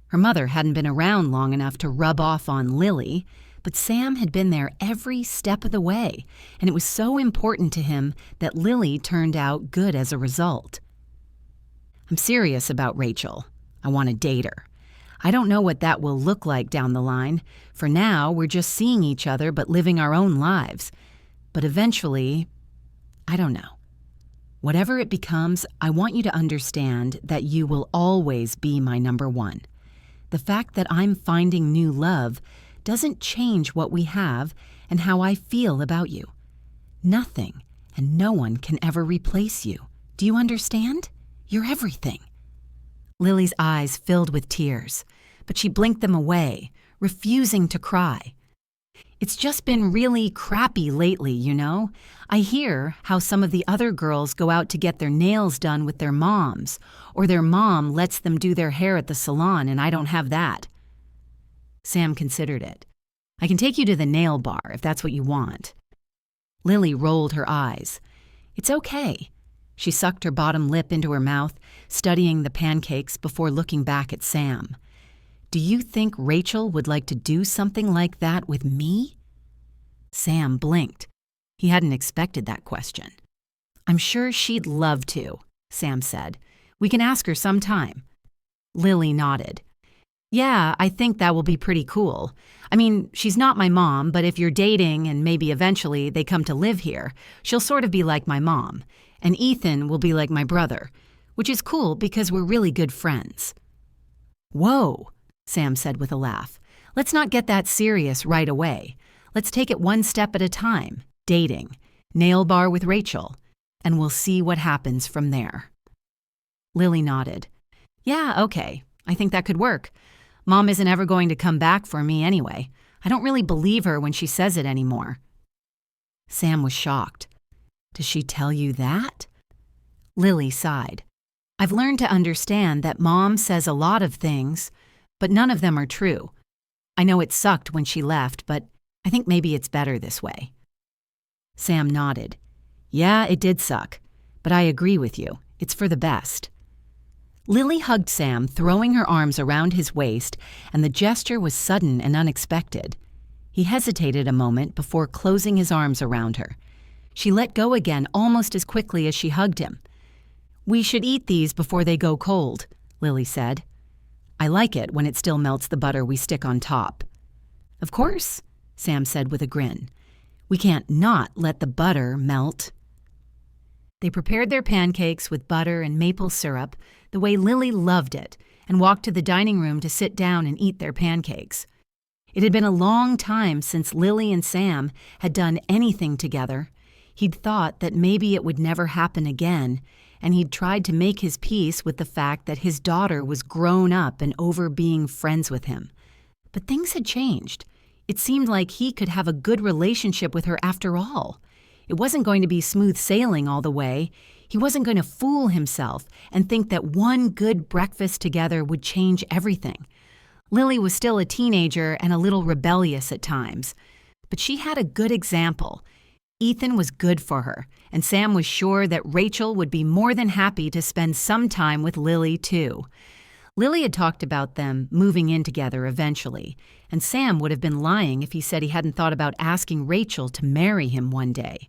Her mother hadn't been around long enough to rub off on Lily, but Sam had been there every step of the way, and it was so important to him that Lily turned out good as a result. "I'm serious about Rachel. I want to date her. I don't know what that will look like down the line. For now, we're just seeing each other but living our own lives. But eventually, I don't know. Whatever it becomes, I want you to understand that you will always be my number one. The fact that I'm finding new love doesn't change what we have and how I feel about you. Nothing and no one can ever replace you. Do you understand? You're everything. Lily's eyes filled with tears, but she blinked them away, refusing to cry. It's just been really crappy lately, you know? I hear how some of the other girls go out to get their nails done with their moms, or their mom lets them do their hair at the salon and I don't have that. Sam considered it. I can take you to the nail bar if that's what you want. Lily rolled her eyes. It's okay. She sucked her bottom lip into her mouth, studying the pancakes before looking back at Sam. Do you think Rachel would like to do something like that with me? Sam blinked. He hadn't expected that question. I'm sure she'd love to, Sam said. We can ask her sometime. Lily nodded. Yeah, I think that will be pretty cool. I mean, she's not my mom, but if you're dating and maybe eventually they come to live here, she'll sort of be like my mom. And Ethan will be like my brother, which is cool because we're really good friends. Whoa, Sam said with a laugh. Let's not get that serious right away. Let's take it one step at a time. Dating, nail bar with Rachel, and we'll see what happens from there. Lily nodded. Yeah, okay. I think that could work. Mom isn't ever going to come back for me anyway. I don't really believe her when she says it anymore. Sam was shocked. Does she tell you that? Lily sighed. I've learned to understand that Mom says a lot of things, but none of them are true. I know it sucked when she left, but I think maybe it's better this way. Sam nodded. Yeah, it did suck, but I agree with you. It's for the best. Lily hugged Sam, throwing her arms around his waist, and the gesture was sudden and unexpected. He hesitated a moment before closing his arms around her. She let go again almost as quickly as she hugged him. We should eat these before they go cold, Lily said. I like it when it still melts the butter we stick on top. Of course, Sam said with a grin. We can't not let the butter melt. They prepared their pancakes with butter and maple syrup the way Lily loved it and walked to the dining room to sit down and eat their pancakes. It had been a long time since Lily and Sam had done anything together. He'd thought that maybe it would never happen again, and he'd tried to make his peace with the fact that his daughter was grown up and over being friends with him. But things had changed. It seemed like he could have a good relationship with her after all. It wasn't going to be smooth sailing all the way. He wasn't going to fool himself and think that one good breakfast together would change everything. Lily was still a teenager and a little rebellious at times, but she had a good example. Ethan was good for her, and Sam was sure that Rachel would be more than happy to spend some time with Lily, too. Lily had talked about them moving in together eventually, and Sam would have been lying if he said he hadn't thought about asking Rachel to marry him one day.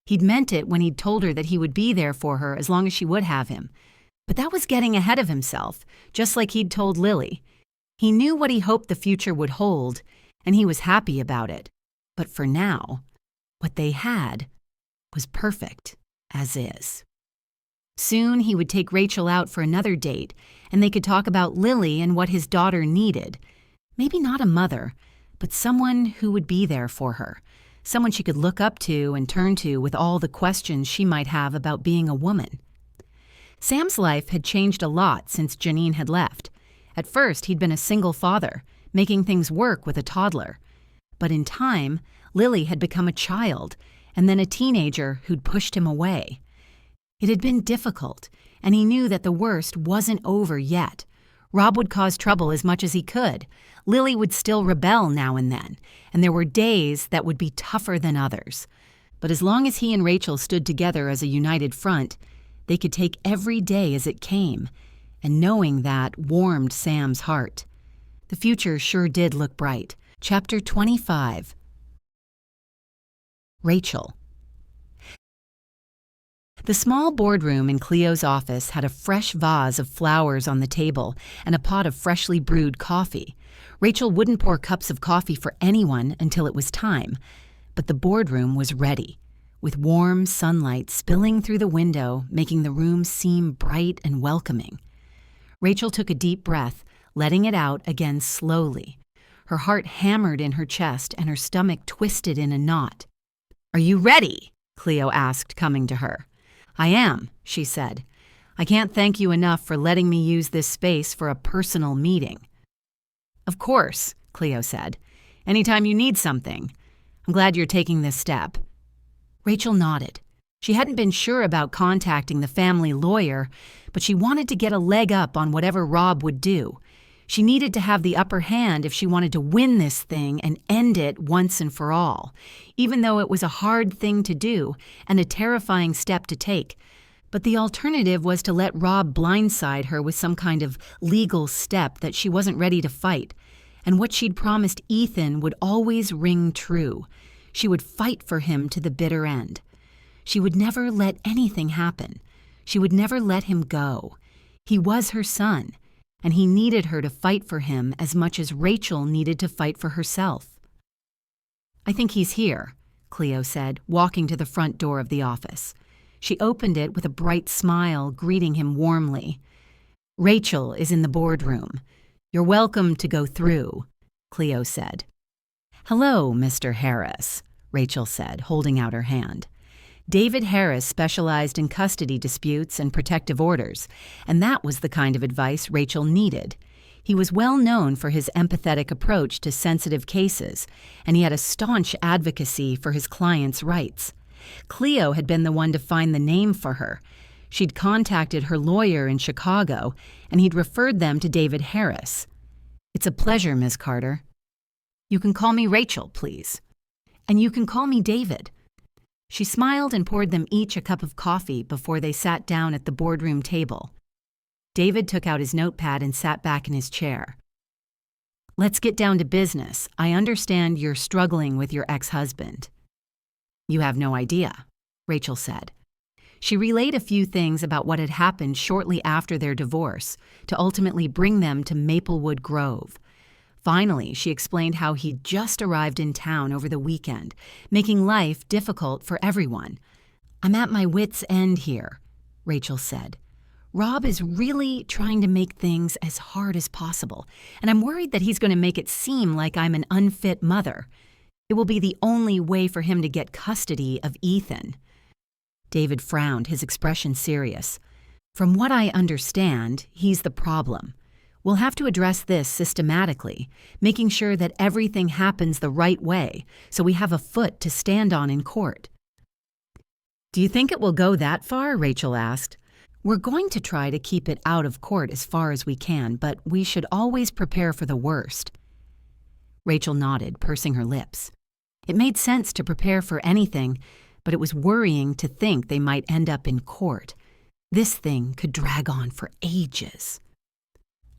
He'd meant it when he'd told her that he would be there for her as long as she would have him. But that was getting ahead of himself, just like he'd told Lily. He knew what he hoped the future would hold, and he was happy about it. But for now, what they had was perfect, as is. Soon he would take Rachel out for another date, and they could talk about Lily and what his daughter needed. Maybe not a mother, but someone who would be there for her. Someone she could look up to and turn to with all the questions she might have about being a woman. Sam's life had changed a lot since Janine had left. At first, he'd been a single father, making things work with a toddler. But in time, Lily had become a child, and then a teenager who'd pushed him away. It had been difficult, and he knew that the worst wasn't over yet. Rob would cause trouble as much as he could. Lily would still rebel now and then, and there were days that would be tougher than others. But as long as he and Rachel stood together as a united front, they could take every day as it came, and knowing that warmed Sam's heart. The future sure did look bright. Chapter 25. Rachel. The small boardroom in Cleo's office had a fresh vase of flowers on the table and a pot of freshly brewed coffee. Rachel wouldn't pour cups of coffee for anyone until it was time, but the boardroom was ready, with warm sunlight spilling through the window, making the room seem bright and welcoming. Rachel took a deep breath, letting it out again slowly. Her heart hammered in her chest and her stomach twisted in a knot. "Are you ready?" Cleo asked, coming to her. "I am," she said. "I can't thank you enough for letting me use this space for a personal meeting." "Of course," Cleo said. "Anytime you need something. I'm glad you're taking this step." Rachel nodded. She hadn't been sure about contacting the family lawyer, but she wanted to get a leg up on whatever Rob would do. She needed to have the upper hand if she wanted to win this thing and end it once and for all, even though it was a hard thing to do and a terrifying step to take. But the alternative was to let Rob blindside her with some kind of legal step that she wasn't ready to fight. And what she'd promised Ethan would always ring true. She would fight for him to the bitter end. She would never let anything happen. She would never let him go. He was her son, and he needed her to fight for him as much as Rachel needed to fight for herself. "I think he's here," Cleo said, walking to the front door of the office. She opened it with a bright smile, greeting him warmly. "Rachel is in the boardroom. You're welcome to go through," Cleo said. "Hello, Mr. Harris," Rachel said, holding out her hand. David Harris specialized in custody disputes and protective orders, and that was the kind of advice Rachel needed. He was well known for his empathetic approach to sensitive cases, and he had a staunch advocacy for his clients' rights. Cleo had been the one to find the name for her. She'd contacted her lawyer in Chicago, and he'd referred them to David Harris. "It's a pleasure, Ms. Carter." "You can call me Rachel, please." "And you can call me David." She smiled and poured them each a cup of coffee before they sat down at the boardroom table. David took out his notepad and sat back in his chair. "Let's get down to business. I understand you're struggling with your ex-husband." "You have no idea," Rachel said. She relayed a few things about what had happened shortly after their divorce to ultimately bring them to Maplewood Grove. Finally, she explained how he'd just arrived in town over the weekend, making life difficult for everyone. "I'm at my wits' end here," Rachel said. "Rob is really trying to make things as hard as possible, and I'm worried that he's going to make it seem like I'm an unfit mother. It will be the only way for him to get custody of Ethan." David frowned, his expression serious. "From what I understand, he's the problem. We'll have to address this systematically, making sure that everything happens the right way so we have a foot to stand on in court." "Do you think it will go that far?" Rachel asked. "We're going to try to keep it out of court as far as we can, but we should always prepare for the worst." Rachel nodded, pursing her lips. It made sense to prepare for anything, but it was worrying to think they might end up in court. This thing could drag on for ages.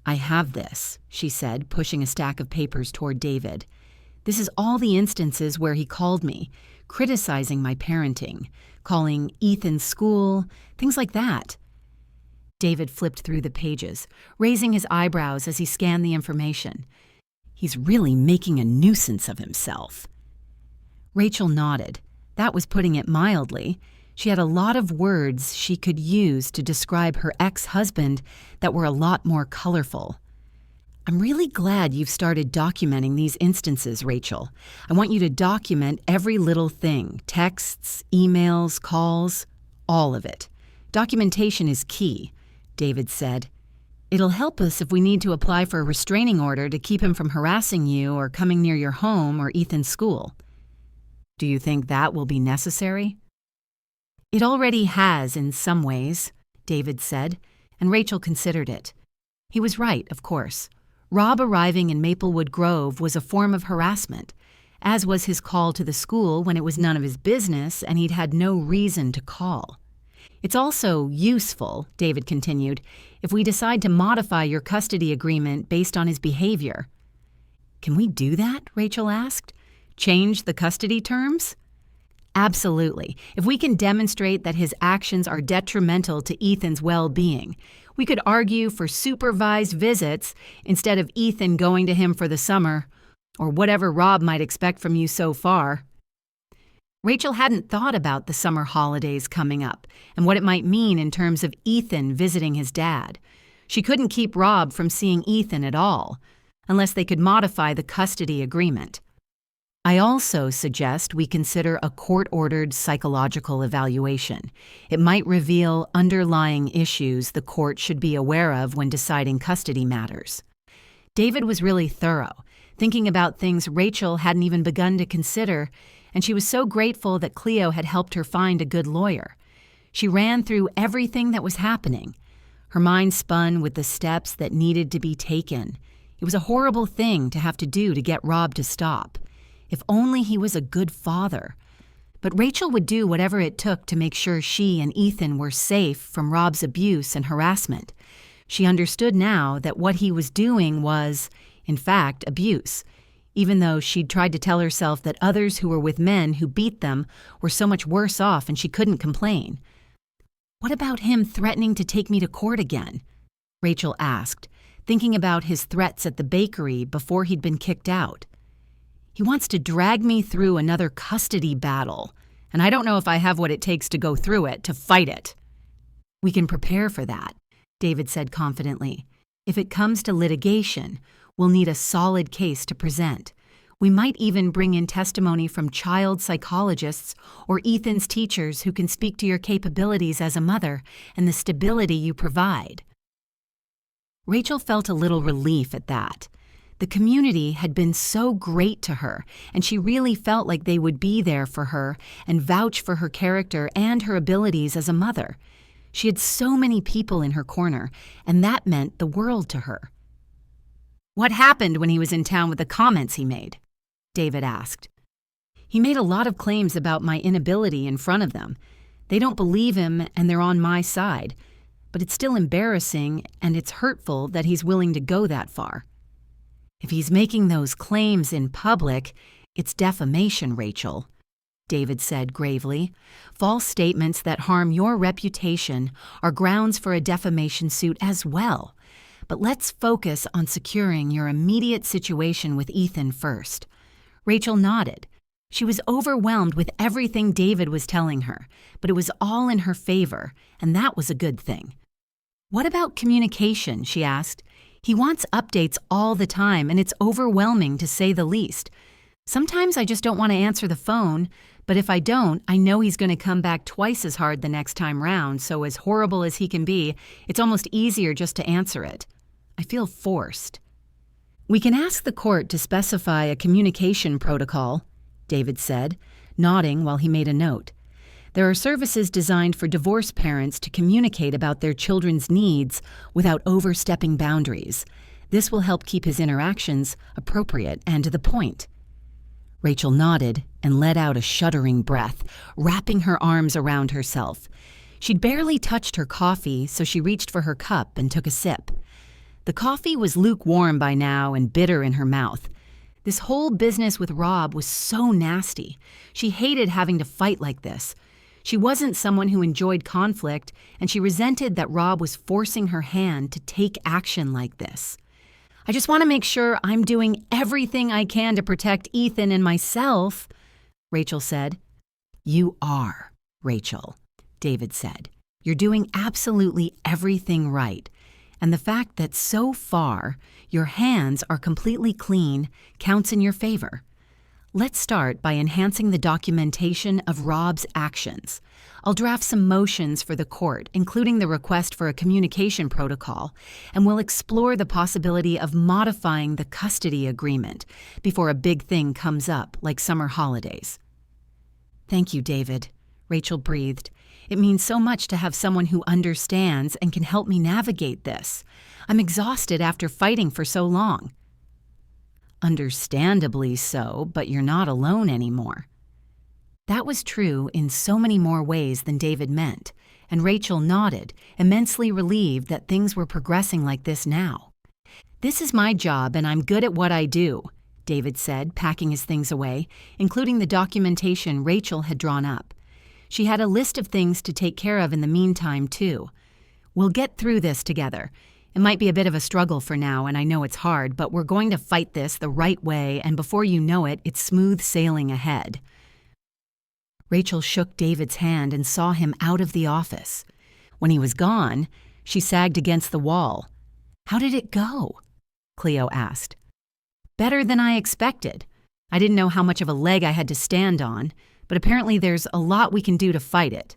"I have this," she said, pushing a stack of papers toward David. "This is all the instances where he called me, criticizing my parenting, calling Ethan's school, things like that." David flipped through the pages, raising his eyebrows as he scanned the information. "He's really making a nuisance of himself." Rachel nodded. That was putting it mildly. She had a lot of words she could use to describe her ex-husband that were a lot more colorful. "I'm really glad you've started documenting these instances, Rachel. I want you to document every little thing, texts, emails, calls, all of it. Documentation is key," David said. "It'll help us if we need to apply for a restraining order to keep him from harassing you or coming near your home or Ethan's school." "Do you think that will be necessary?" "It already has in some ways," David said, and Rachel considered it. He was right, of course. Rob arriving in Maplewood Grove was a form of harassment, as was his call to the school when it was none of his business and he'd had no reason to call. "It's also useful," David continued, "if we decide to modify your custody agreement based on his behavior." "Can we do that?" Rachel asked. "Change the custody terms?" Absolutely. If we can demonstrate that his actions are detrimental to Ethan's well-being, we could argue for supervised visits instead of Ethan going to him for the summer, or whatever Rob might expect from you so far. Rachel hadn't thought about the summer holidays coming up and what it might mean in terms of Ethan visiting his dad. She couldn't keep Rob from seeing Ethan at all, unless they could modify the custody agreement. I also suggest we consider a court-ordered psychological evaluation. It might reveal underlying issues the court should be aware of when deciding custody matters. David was really thorough, thinking about things Rachel hadn't even begun to consider, and she was so grateful that Cleo had helped her find a good lawyer. She ran through everything that was happening. Her mind spun with the steps that needed to be taken. It was a horrible thing to have to do to get Rob to stop. If only he was a good father. But Rachel would do whatever it took to make sure she and Ethan were safe from Rob's abuse and harassment. She understood now that what he was doing was, in fact, abuse, even though she'd tried to tell herself that others who were with men who beat them were so much worse off and she couldn't complain. "What about him threatening to take me to court again?" Rachel asked, thinking about his threats at the bakery before he'd been kicked out. "He wants to drag me through another custody battle, and I don't know if I have what it takes to go through it, to fight it." "We can prepare for that," David said confidently. "If it comes to litigation, we'll need a solid case to present. We might even bring in testimony from child psychologists or Ethan's teachers who can speak to your capabilities as a mother and the stability you provide." Rachel felt a little relief at that. The community had been so great to her, and she really felt like they would be there for her and vouch for her character and her abilities as a mother. She had so many people in her corner, and that meant the world to her. "What happened when he was in town with the comments he made?" David asked. "He made a lot of claims about my inability in front of them. They don't believe him, and they're on my side. But it's still embarrassing, and it's hurtful that he's willing to go that far." "If he's making those claims in public, it's defamation, Rachel," David said gravely. "False statements that harm your reputation are grounds for a defamation suit as well. But let's focus on securing your immediate situation with Ethan first." Rachel nodded. She was overwhelmed with everything David was telling her, but it was all in her favor, and that was a good thing. "What about communication?" she asked. "He wants updates all the time, and it's overwhelming to say the least. Sometimes I just don't want to answer the phone, but if I don't, I know he's going to come back twice as hard the next time round, so as horrible as he can be, it's almost easier just to answer it. I feel forced." "We can ask the court to specify a communication protocol," David said, nodding while he made a note. "There are services designed for divorced parents to communicate about their children's needs without overstepping boundaries. This will help keep his interactions appropriate and to the point." Rachel nodded and let out a shuddering breath, wrapping her arms around herself. She'd barely touched her coffee, so she reached for her cup and took a sip. The coffee was lukewarm by now and bitter in her mouth. This whole business with Rob was so nasty. She hated having to fight like this. She wasn't someone who enjoyed conflict, and she resented that Rob was forcing her hand to take action like this. "I just want to make sure I'm doing everything I can to protect Ethan and myself," Rachel said. "You are, Rachel," David said. "You're doing absolutely everything right. And the fact that so far your hands are completely clean counts in your favor. Let's start by enhancing the documentation of Rob's actions. I'll draft some motions for the court, including the request for a communication protocol, and we'll explore the possibility of modifying the custody agreement before a big thing comes up, like summer holidays." "Thank you, David," Rachel breathed. "It means so much to have someone who understands and can help me navigate this. I'm exhausted after fighting for so long." "Understandably so, but you're not alone anymore." That was true in so many more ways than David meant, and Rachel nodded, immensely relieved that things were progressing like this now. "This is my job, and I'm good at what I do," David said, packing his things away, including the documentation Rachel had drawn up. She had a list of things to take care of in the meantime, too. We'll get through this together. It might be a bit of a struggle for now, and I know it's hard, but we're going to fight this the right way, and before you know it, it's smooth sailing ahead. Rachel shook David's hand and saw him out of the office. When he was gone, she sagged against the wall. "How did it go?" Cleo asked. "Better than I expected. I didn't know how much of a leg I had to stand on, but apparently there's a lot we can do to fight it."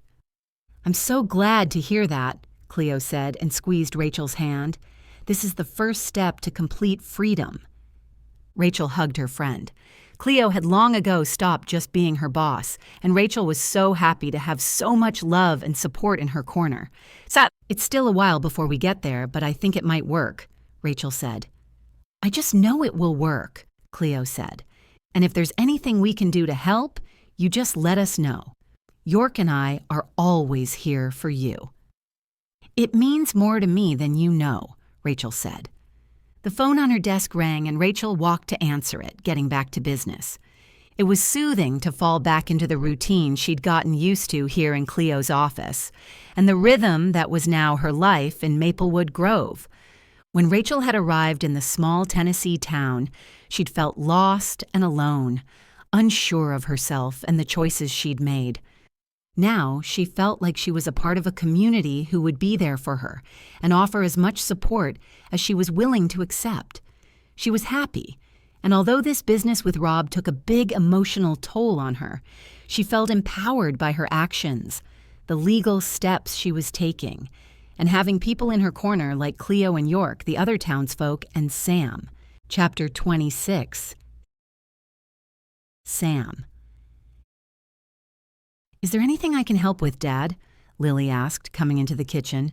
"I'm so glad to hear that," Cleo said and squeezed Rachel's hand. "This is the first step to complete freedom." Rachel hugged her friend. Cleo had long ago stopped just being her boss, and Rachel was so happy to have so much love and support in her corner. "It's still a while before we get there, but I think it might work," Rachel said. "I just know it will work," Cleo said. "And if there's anything we can do to help, you just let us know. York and I are always here for you." "It means more to me than you know," Rachel said. The phone on her desk rang and Rachel walked to answer it, getting back to business. It was soothing to fall back into the routine she'd gotten used to here in Cleo's office, and the rhythm that was now her life in Maplewood Grove. When Rachel had arrived in the small Tennessee town, she'd felt lost and alone, unsure of herself and the choices she'd made. Now she felt like she was a part of a community who would be there for her and offer as much support as she was willing to accept. She was happy, and although this business with Rob took a big emotional toll on her, she felt empowered by her actions, the legal steps she was taking, and having people in her corner like Cleo and York, the other townsfolk, and Sam. Chapter 26. Sam. "Is there anything I can help with, Dad?" Lily asked, coming into the kitchen.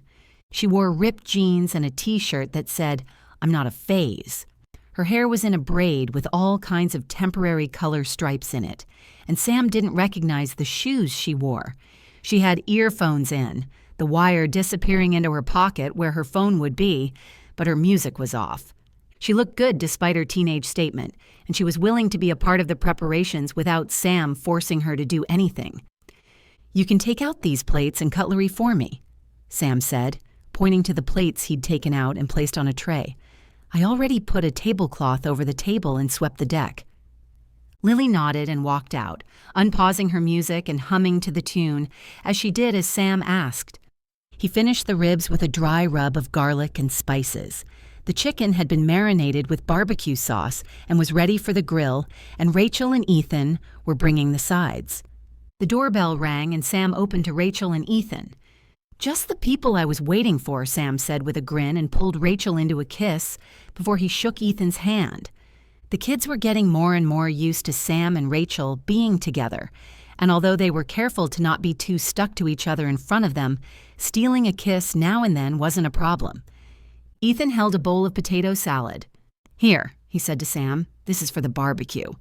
She wore ripped jeans and a t-shirt that said, "I'm not a phase." Her hair was in a braid with all kinds of temporary color stripes in it, and Sam didn't recognize the shoes she wore. She had earphones in, the wire disappearing into her pocket where her phone would be, but her music was off. She looked good despite her teenage statement, and she was willing to be a part of the preparations without Sam forcing her to do anything. "You can take out these plates and cutlery for me," Sam said, pointing to the plates he'd taken out and placed on a tray. "I already put a tablecloth over the table and swept the deck." Lily nodded and walked out, unpausing her music and humming to the tune, as she did as Sam asked. He finished the ribs with a dry rub of garlic and spices. The chicken had been marinated with barbecue sauce and was ready for the grill, and Rachel and Ethan were bringing the sides. The doorbell rang and Sam opened to Rachel and Ethan. "Just the people I was waiting for," Sam said with a grin and pulled Rachel into a kiss before he shook Ethan's hand. The kids were getting more and more used to Sam and Rachel being together, and although they were careful to not be too stuck to each other in front of them, stealing a kiss now and then wasn't a problem. Ethan held a bowl of potato salad. "Here," he said to Sam, "this is for the barbecue."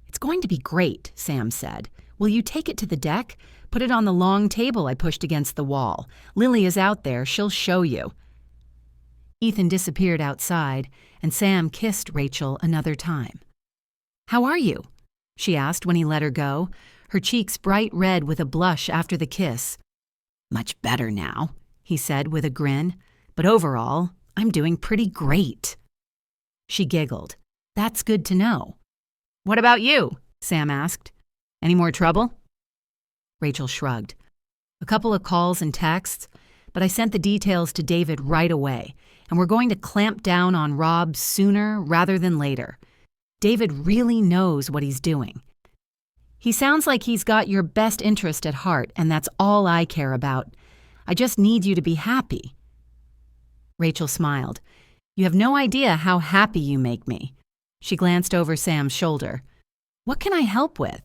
"It's going to be great," Sam said. "Will you take it to the deck? Put it on the long table I pushed against the wall. Lily is out there. She'll show you." Ethan disappeared outside, and Sam kissed Rachel another time. "How are you?" she asked when he let her go, her cheeks bright red with a blush after the kiss. "Much better now," he said with a grin. "But overall, I'm doing pretty great." She giggled. "That's good to know." "What about you?" Sam asked. "Any more trouble?" Rachel shrugged. "A couple of calls and texts, but I sent the details to David right away, and we're going to clamp down on Rob sooner rather than later. David really knows what he's doing. He sounds like he's got your best interest at heart, and that's all I care about. I just need you to be happy." Rachel smiled. "You have no idea how happy you make me." She glanced over Sam's shoulder. "What can I help with?"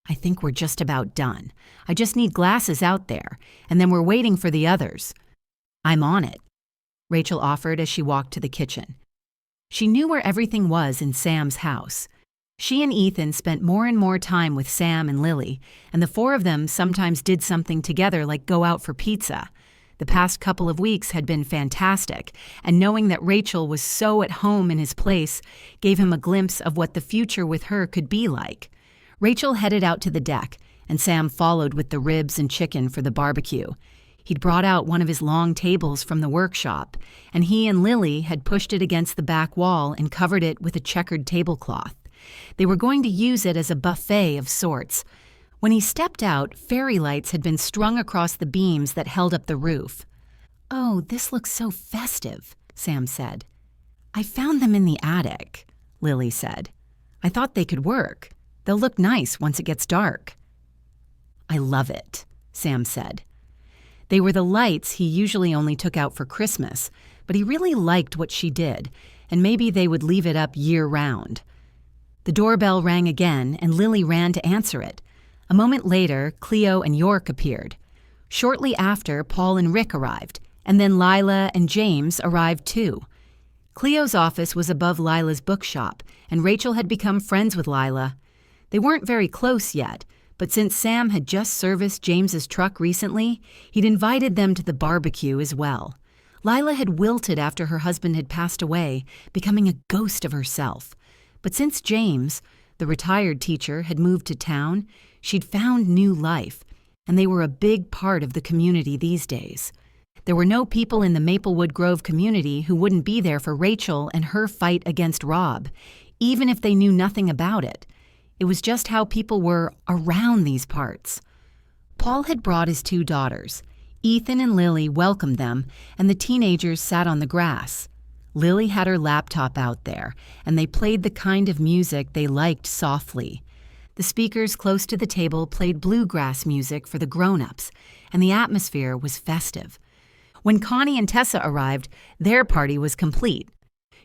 "I think we're just about done. I just need glasses out there, and then we're waiting for the others." "I'm on it," Rachel offered as she walked to the kitchen. She knew where everything was in Sam's house. She and Ethan spent more and more time with Sam and Lily, and the four of them sometimes did something together like go out for pizza. The past couple of weeks had been fantastic, and knowing that Rachel was so at home in his place gave him a glimpse of what the future with her could be like. Rachel headed out to the deck, and Sam followed with the ribs and chicken for the barbecue. He'd brought out one of his long tables from the workshop, and he and Lily had pushed it against the back wall and covered it with a checkered tablecloth. They were going to use it as a buffet of sorts. When he stepped out, fairy lights had been strung across the beams that held up the roof. "Oh, this looks so festive," Sam said. "I found them in the attic," Lily said. "I thought they could work. They'll look nice once it gets dark." "I love it," Sam said. They were the lights he usually only took out for Christmas, but he really liked what she did, and maybe they would leave it up year-round. The doorbell rang again, and Lily ran to answer it. A moment later, Cleo and York appeared. Shortly after, Paul and Rick arrived, and then Lila and James arrived too. Cleo's office was above Lila's bookshop, and Rachel had become friends with Lila. They weren't very close yet, but since Sam had just serviced James's truck recently, he'd invited them to the barbecue as well. Lila had wilted after her husband had passed away, becoming a ghost of herself. But since James, the retired teacher, had moved to town, she'd found new life, and they were a big part of the community these days. There were no people in the Maplewood Grove community who wouldn't be there for Rachel and her fight against Rob, even if they knew nothing about it. It was just how people were around these parts. Paul had brought his 2 daughters. Ethan and Lily welcomed them, and the teenagers sat on the grass. Lily had her laptop out there, and they played the kind of music they liked softly. The speakers close to the table played bluegrass music for the grown-ups, and the atmosphere was festive. When Connie and Tessa arrived, their party was complete.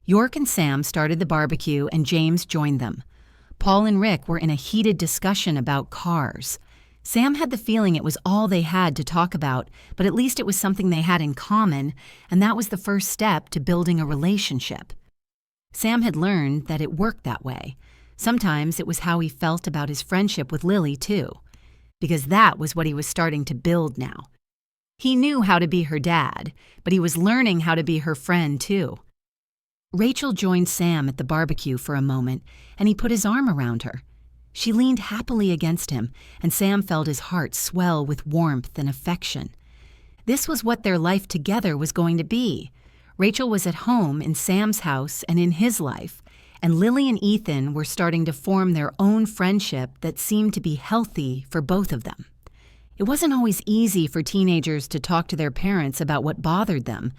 York and Sam started the barbecue, and James joined them. Paul and Rick were in a heated discussion about cars. Sam had the feeling it was all they had to talk about, but at least it was something they had in common, and that was the first step to building a relationship. Sam had learned that it worked that way. Sometimes it was how he felt about his friendship with Lily, too, because that was what he was starting to build now. He knew how to be her dad, but he was learning how to be her friend, too. Rachel joined Sam at the barbecue for a moment, and he put his arm around her. She leaned happily against him, and Sam felt his heart swell with warmth and affection. This was what their life together was going to be. Rachel was at home in Sam's house and in his life, and Lily and Ethan were starting to form their own friendship that seemed to be healthy for both of them. It wasn't always easy for teenagers to talk to their parents about what bothered them,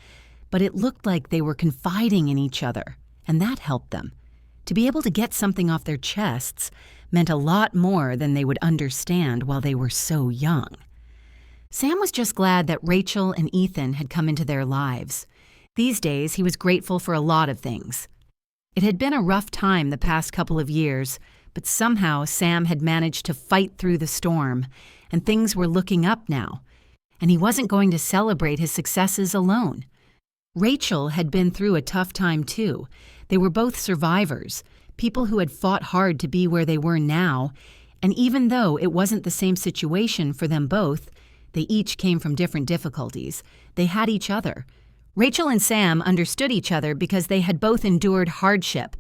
but it looked like they were confiding in each other, and that helped them. To be able to get something off their chests meant a lot more than they would understand while they were so young. Sam was just glad that Rachel and Ethan had come into their lives. These days, he was grateful for a lot of things. It had been a rough time the past couple of years, but somehow Sam had managed to fight through the storm, and things were looking up now. And he wasn't going to celebrate his successes alone. Rachel had been through a tough time too. They were both survivors, people who had fought hard to be where they were now, and even though it wasn't the same situation for them both, they each came from different difficulties. They had each other. Rachel and Sam understood each other because they had both endured hardship,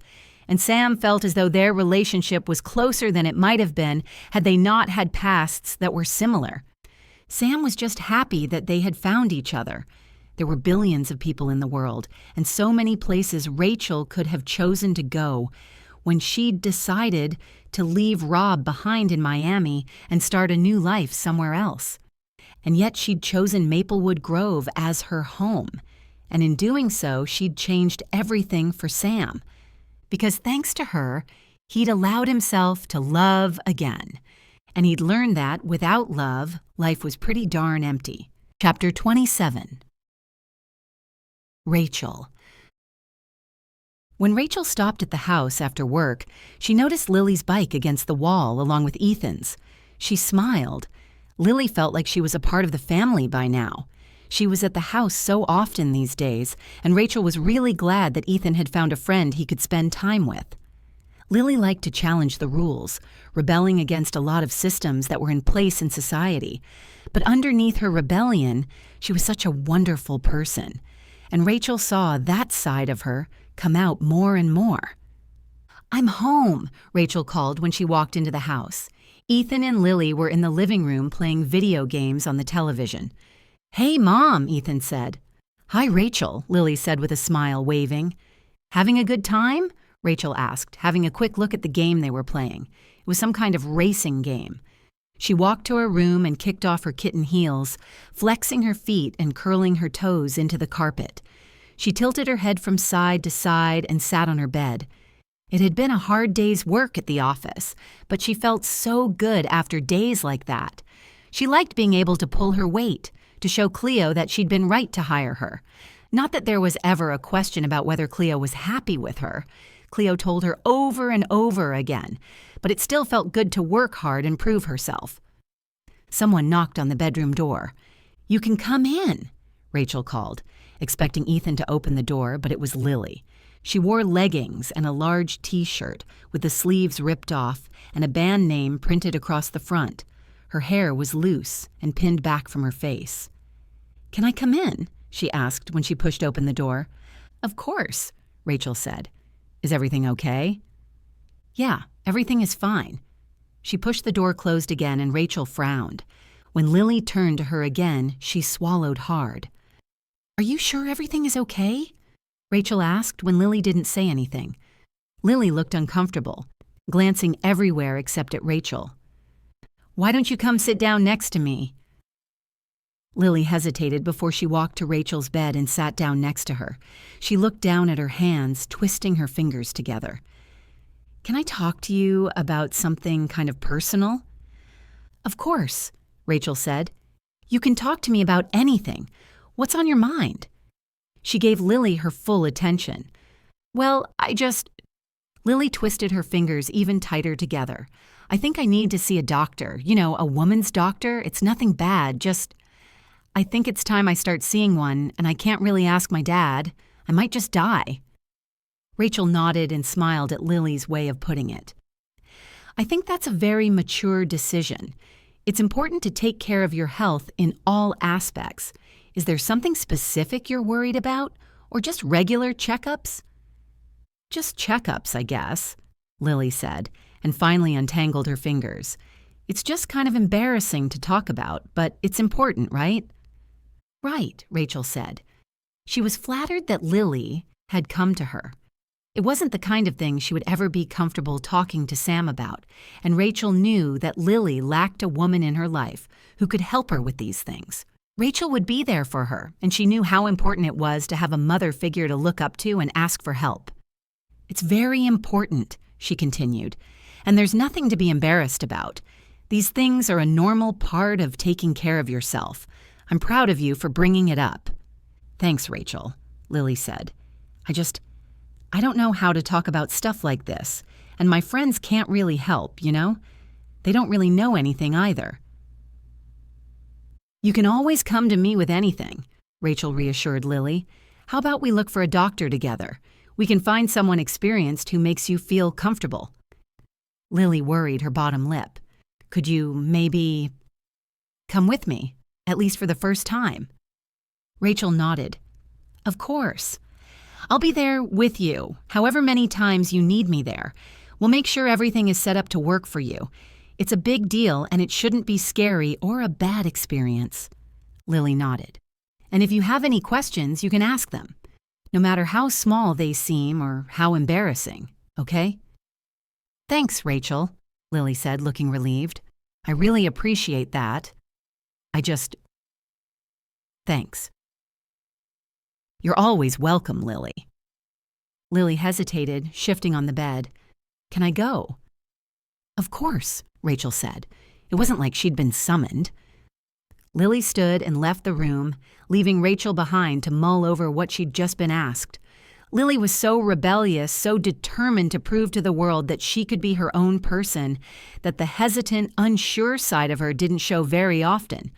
and Sam felt as though their relationship was closer than it might have been had they not had pasts that were similar. Sam was just happy that they had found each other. There were billions of people in the world, and so many places Rachel could have chosen to go when she'd decided to leave Rob behind in Miami and start a new life somewhere else. And yet she'd chosen Maplewood Grove as her home, and in doing so, she'd changed everything for Sam. Because thanks to her, he'd allowed himself to love again, and he'd learned that without love, life was pretty darn empty. Chapter 27. Rachel. When Rachel stopped at the house after work, she noticed Lily's bike against the wall along with Ethan's. She smiled. Lily felt like she was a part of the family by now. She was at the house so often these days, and Rachel was really glad that Ethan had found a friend he could spend time with. Lily liked to challenge the rules, rebelling against a lot of systems that were in place in society. But underneath her rebellion, she was such a wonderful person. And Rachel saw that side of her come out more and more. "I'm home," Rachel called when she walked into the house. Ethan and Lily were in the living room playing video games on the television. "Hey, Mom," Ethan said. "Hi, Rachel," Lily said with a smile, waving. "Having a good time?" Rachel asked, having a quick look at the game they were playing. It was some kind of racing game. She walked to her room and kicked off her kitten heels, flexing her feet and curling her toes into the carpet. She tilted her head from side to side and sat on her bed. It had been a hard day's work at the office, but she felt so good after days like that. She liked being able to pull her weight, to show Cleo that she'd been right to hire her. Not that there was ever a question about whether Cleo was happy with her. Cleo told her over and over again, but it still felt good to work hard and prove herself. Someone knocked on the bedroom door. "You can come in," Rachel called, expecting Ethan to open the door, but it was Lily. She wore leggings and a large T-shirt with the sleeves ripped off and a band name printed across the front. Her hair was loose and pinned back from her face. "Can I come in?" she asked when she pushed open the door. "Of course," Rachel said. "Is everything okay?" "Yeah, everything is fine." She pushed the door closed again and Rachel frowned. When Lily turned to her again, she swallowed hard. "Are you sure everything is okay?" Rachel asked when Lily didn't say anything. Lily looked uncomfortable, glancing everywhere except at Rachel. "Why don't you come sit down next to me?" Lily hesitated before she walked to Rachel's bed and sat down next to her. She looked down at her hands, twisting her fingers together. "Can I talk to you about something kind of personal?" "Of course," Rachel said. "You can talk to me about anything. What's on your mind?" She gave Lily her full attention. "Well, Lily twisted her fingers even tighter together. "I think I need to see a doctor. You know, a woman's doctor. It's nothing bad, I think it's time I start seeing one, and I can't really ask my dad. I might just die." Rachel nodded and smiled at Lily's way of putting it. "I think that's a very mature decision. It's important to take care of your health in all aspects. Is there something specific you're worried about, or just regular checkups?" "Just checkups, I guess," Lily said, and finally untangled her fingers. "It's just kind of embarrassing to talk about, but it's important, right?" "Right," Rachel said. She was flattered that Lily had come to her. It wasn't the kind of thing she would ever be comfortable talking to Sam about, and Rachel knew that Lily lacked a woman in her life who could help her with these things. Rachel would be there for her, and she knew how important it was to have a mother figure to look up to and ask for help. "It's very important," she continued, "and there's nothing to be embarrassed about. These things are a normal part of taking care of yourself. I'm proud of you for bringing it up." "Thanks, Rachel," Lily said. I don't know how to talk about stuff like this, and my friends can't really help, you know? They don't really know anything either." "You can always come to me with anything," Rachel reassured Lily. "How about we look for a doctor together? We can find someone experienced who makes you feel comfortable." Lily worried her bottom lip. "Could you maybe come with me, at least for the first time?" Rachel nodded. "Of course. I'll be there with you, however many times you need me there. We'll make sure everything is set up to work for you. It's a big deal, and it shouldn't be scary or a bad experience." Lily nodded. "And if you have any questions, you can ask them, no matter how small they seem or how embarrassing, okay?" "Thanks, Rachel," Lily said, looking relieved. "I really appreciate that. Thanks." "You're always welcome, Lily." Lily hesitated, shifting on the bed. "Can I go?" "Of course," Rachel said. It wasn't like she'd been summoned. Lily stood and left the room, leaving Rachel behind to mull over what she'd just been asked. Lily was so rebellious, so determined to prove to the world that she could be her own person, that the hesitant, unsure side of her didn't show very often.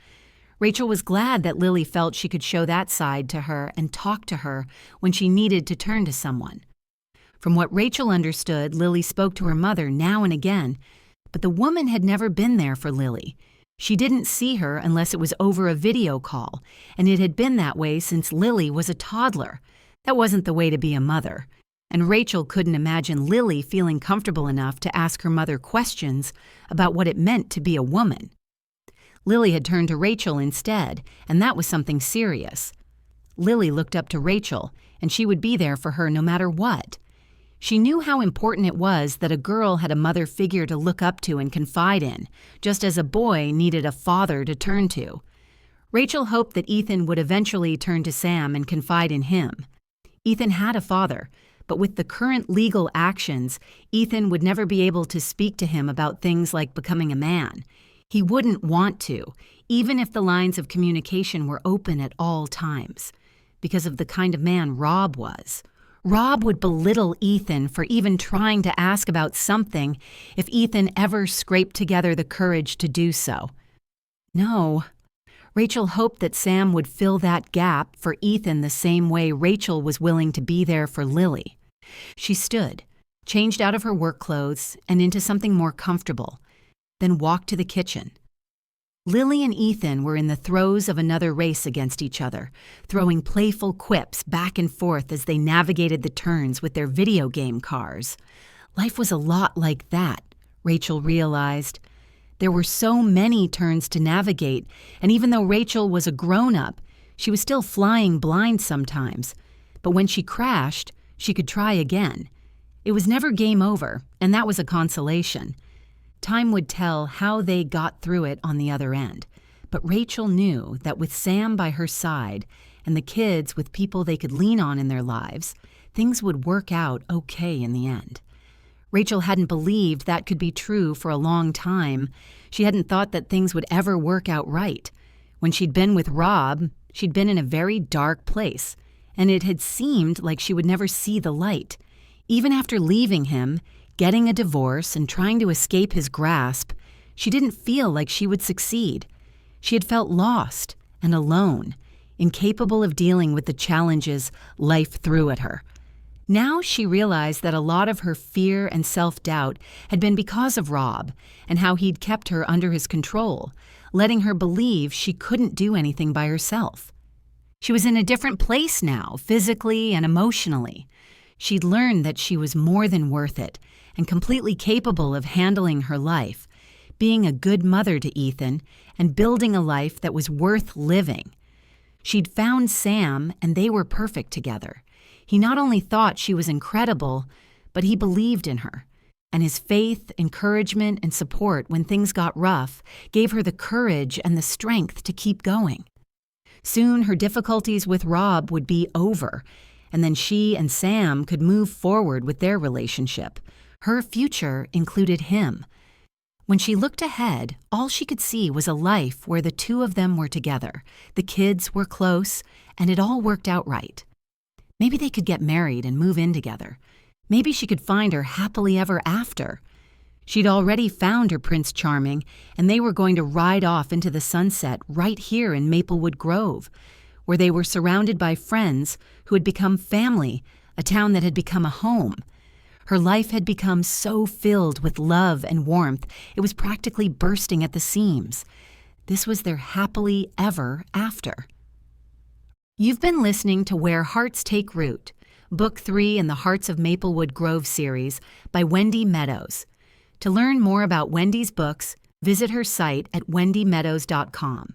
Rachel was glad that Lily felt she could show that side to her and talk to her when she needed to turn to someone. From what Rachel understood, Lily spoke to her mother now and again, but the woman had never been there for Lily. She didn't see her unless it was over a video call, and it had been that way since Lily was a toddler. That wasn't the way to be a mother, and Rachel couldn't imagine Lily feeling comfortable enough to ask her mother questions about what it meant to be a woman. Lily had turned to Rachel instead, and that was something serious. Lily looked up to Rachel, and she would be there for her no matter what. She knew how important it was that a girl had a mother figure to look up to and confide in, just as a boy needed a father to turn to. Rachel hoped that Ethan would eventually turn to Sam and confide in him. Ethan had a father, but with the current legal actions, Ethan would never be able to speak to him about things like becoming a man. He wouldn't want to, even if the lines of communication were open at all times, because of the kind of man Rob was. Rob would belittle Ethan for even trying to ask about something if Ethan ever scraped together the courage to do so. No. Rachel hoped that Sam would fill that gap for Ethan the same way Rachel was willing to be there for Lily. She stood, changed out of her work clothes and into something more comfortable, then walked to the kitchen. Lily and Ethan were in the throes of another race against each other, throwing playful quips back and forth as they navigated the turns with their video game cars. Life was a lot like that, Rachel realized. There were so many turns to navigate, and even though Rachel was a grown-up, she was still flying blind sometimes. But when she crashed, she could try again. It was never game over, and that was a consolation. Time would tell how they got through it on the other end, but Rachel knew that with Sam by her side and the kids with people they could lean on in their lives, things would work out okay in the end. Rachel hadn't believed that could be true for a long time. She hadn't thought that things would ever work out right. When she'd been with Rob, she'd been in a very dark place, and it had seemed like she would never see the light. Even after leaving him, getting a divorce and trying to escape his grasp, she didn't feel like she would succeed. She had felt lost and alone, incapable of dealing with the challenges life threw at her. Now she realized that a lot of her fear and self-doubt had been because of Rob and how he'd kept her under his control, letting her believe she couldn't do anything by herself. She was in a different place now, physically and emotionally. She'd learned that she was more than worth it and completely capable of handling her life, being a good mother to Ethan, and building a life that was worth living. She'd found Sam, and they were perfect together. He not only thought she was incredible, but he believed in her, and his faith, encouragement, and support when things got rough gave her the courage and the strength to keep going. Soon her difficulties with Rob would be over, and then she and Sam could move forward with their relationship. Her future included him. When she looked ahead, all she could see was a life where the two of them were together, the kids were close, and it all worked out right. Maybe they could get married and move in together. Maybe she could find her happily ever after. She'd already found her Prince Charming, and they were going to ride off into the sunset right here in Maplewood Grove, where they were surrounded by friends who had become family, a town that had become a home. Her life had become so filled with love and warmth, it was practically bursting at the seams. This was their happily ever after. You've been listening to Where Hearts Take Root, Book 3 in the Hearts of Maplewood Grove series by Wendy Meadows. To learn more about Wendy's books, visit her site at wendymeadows.com.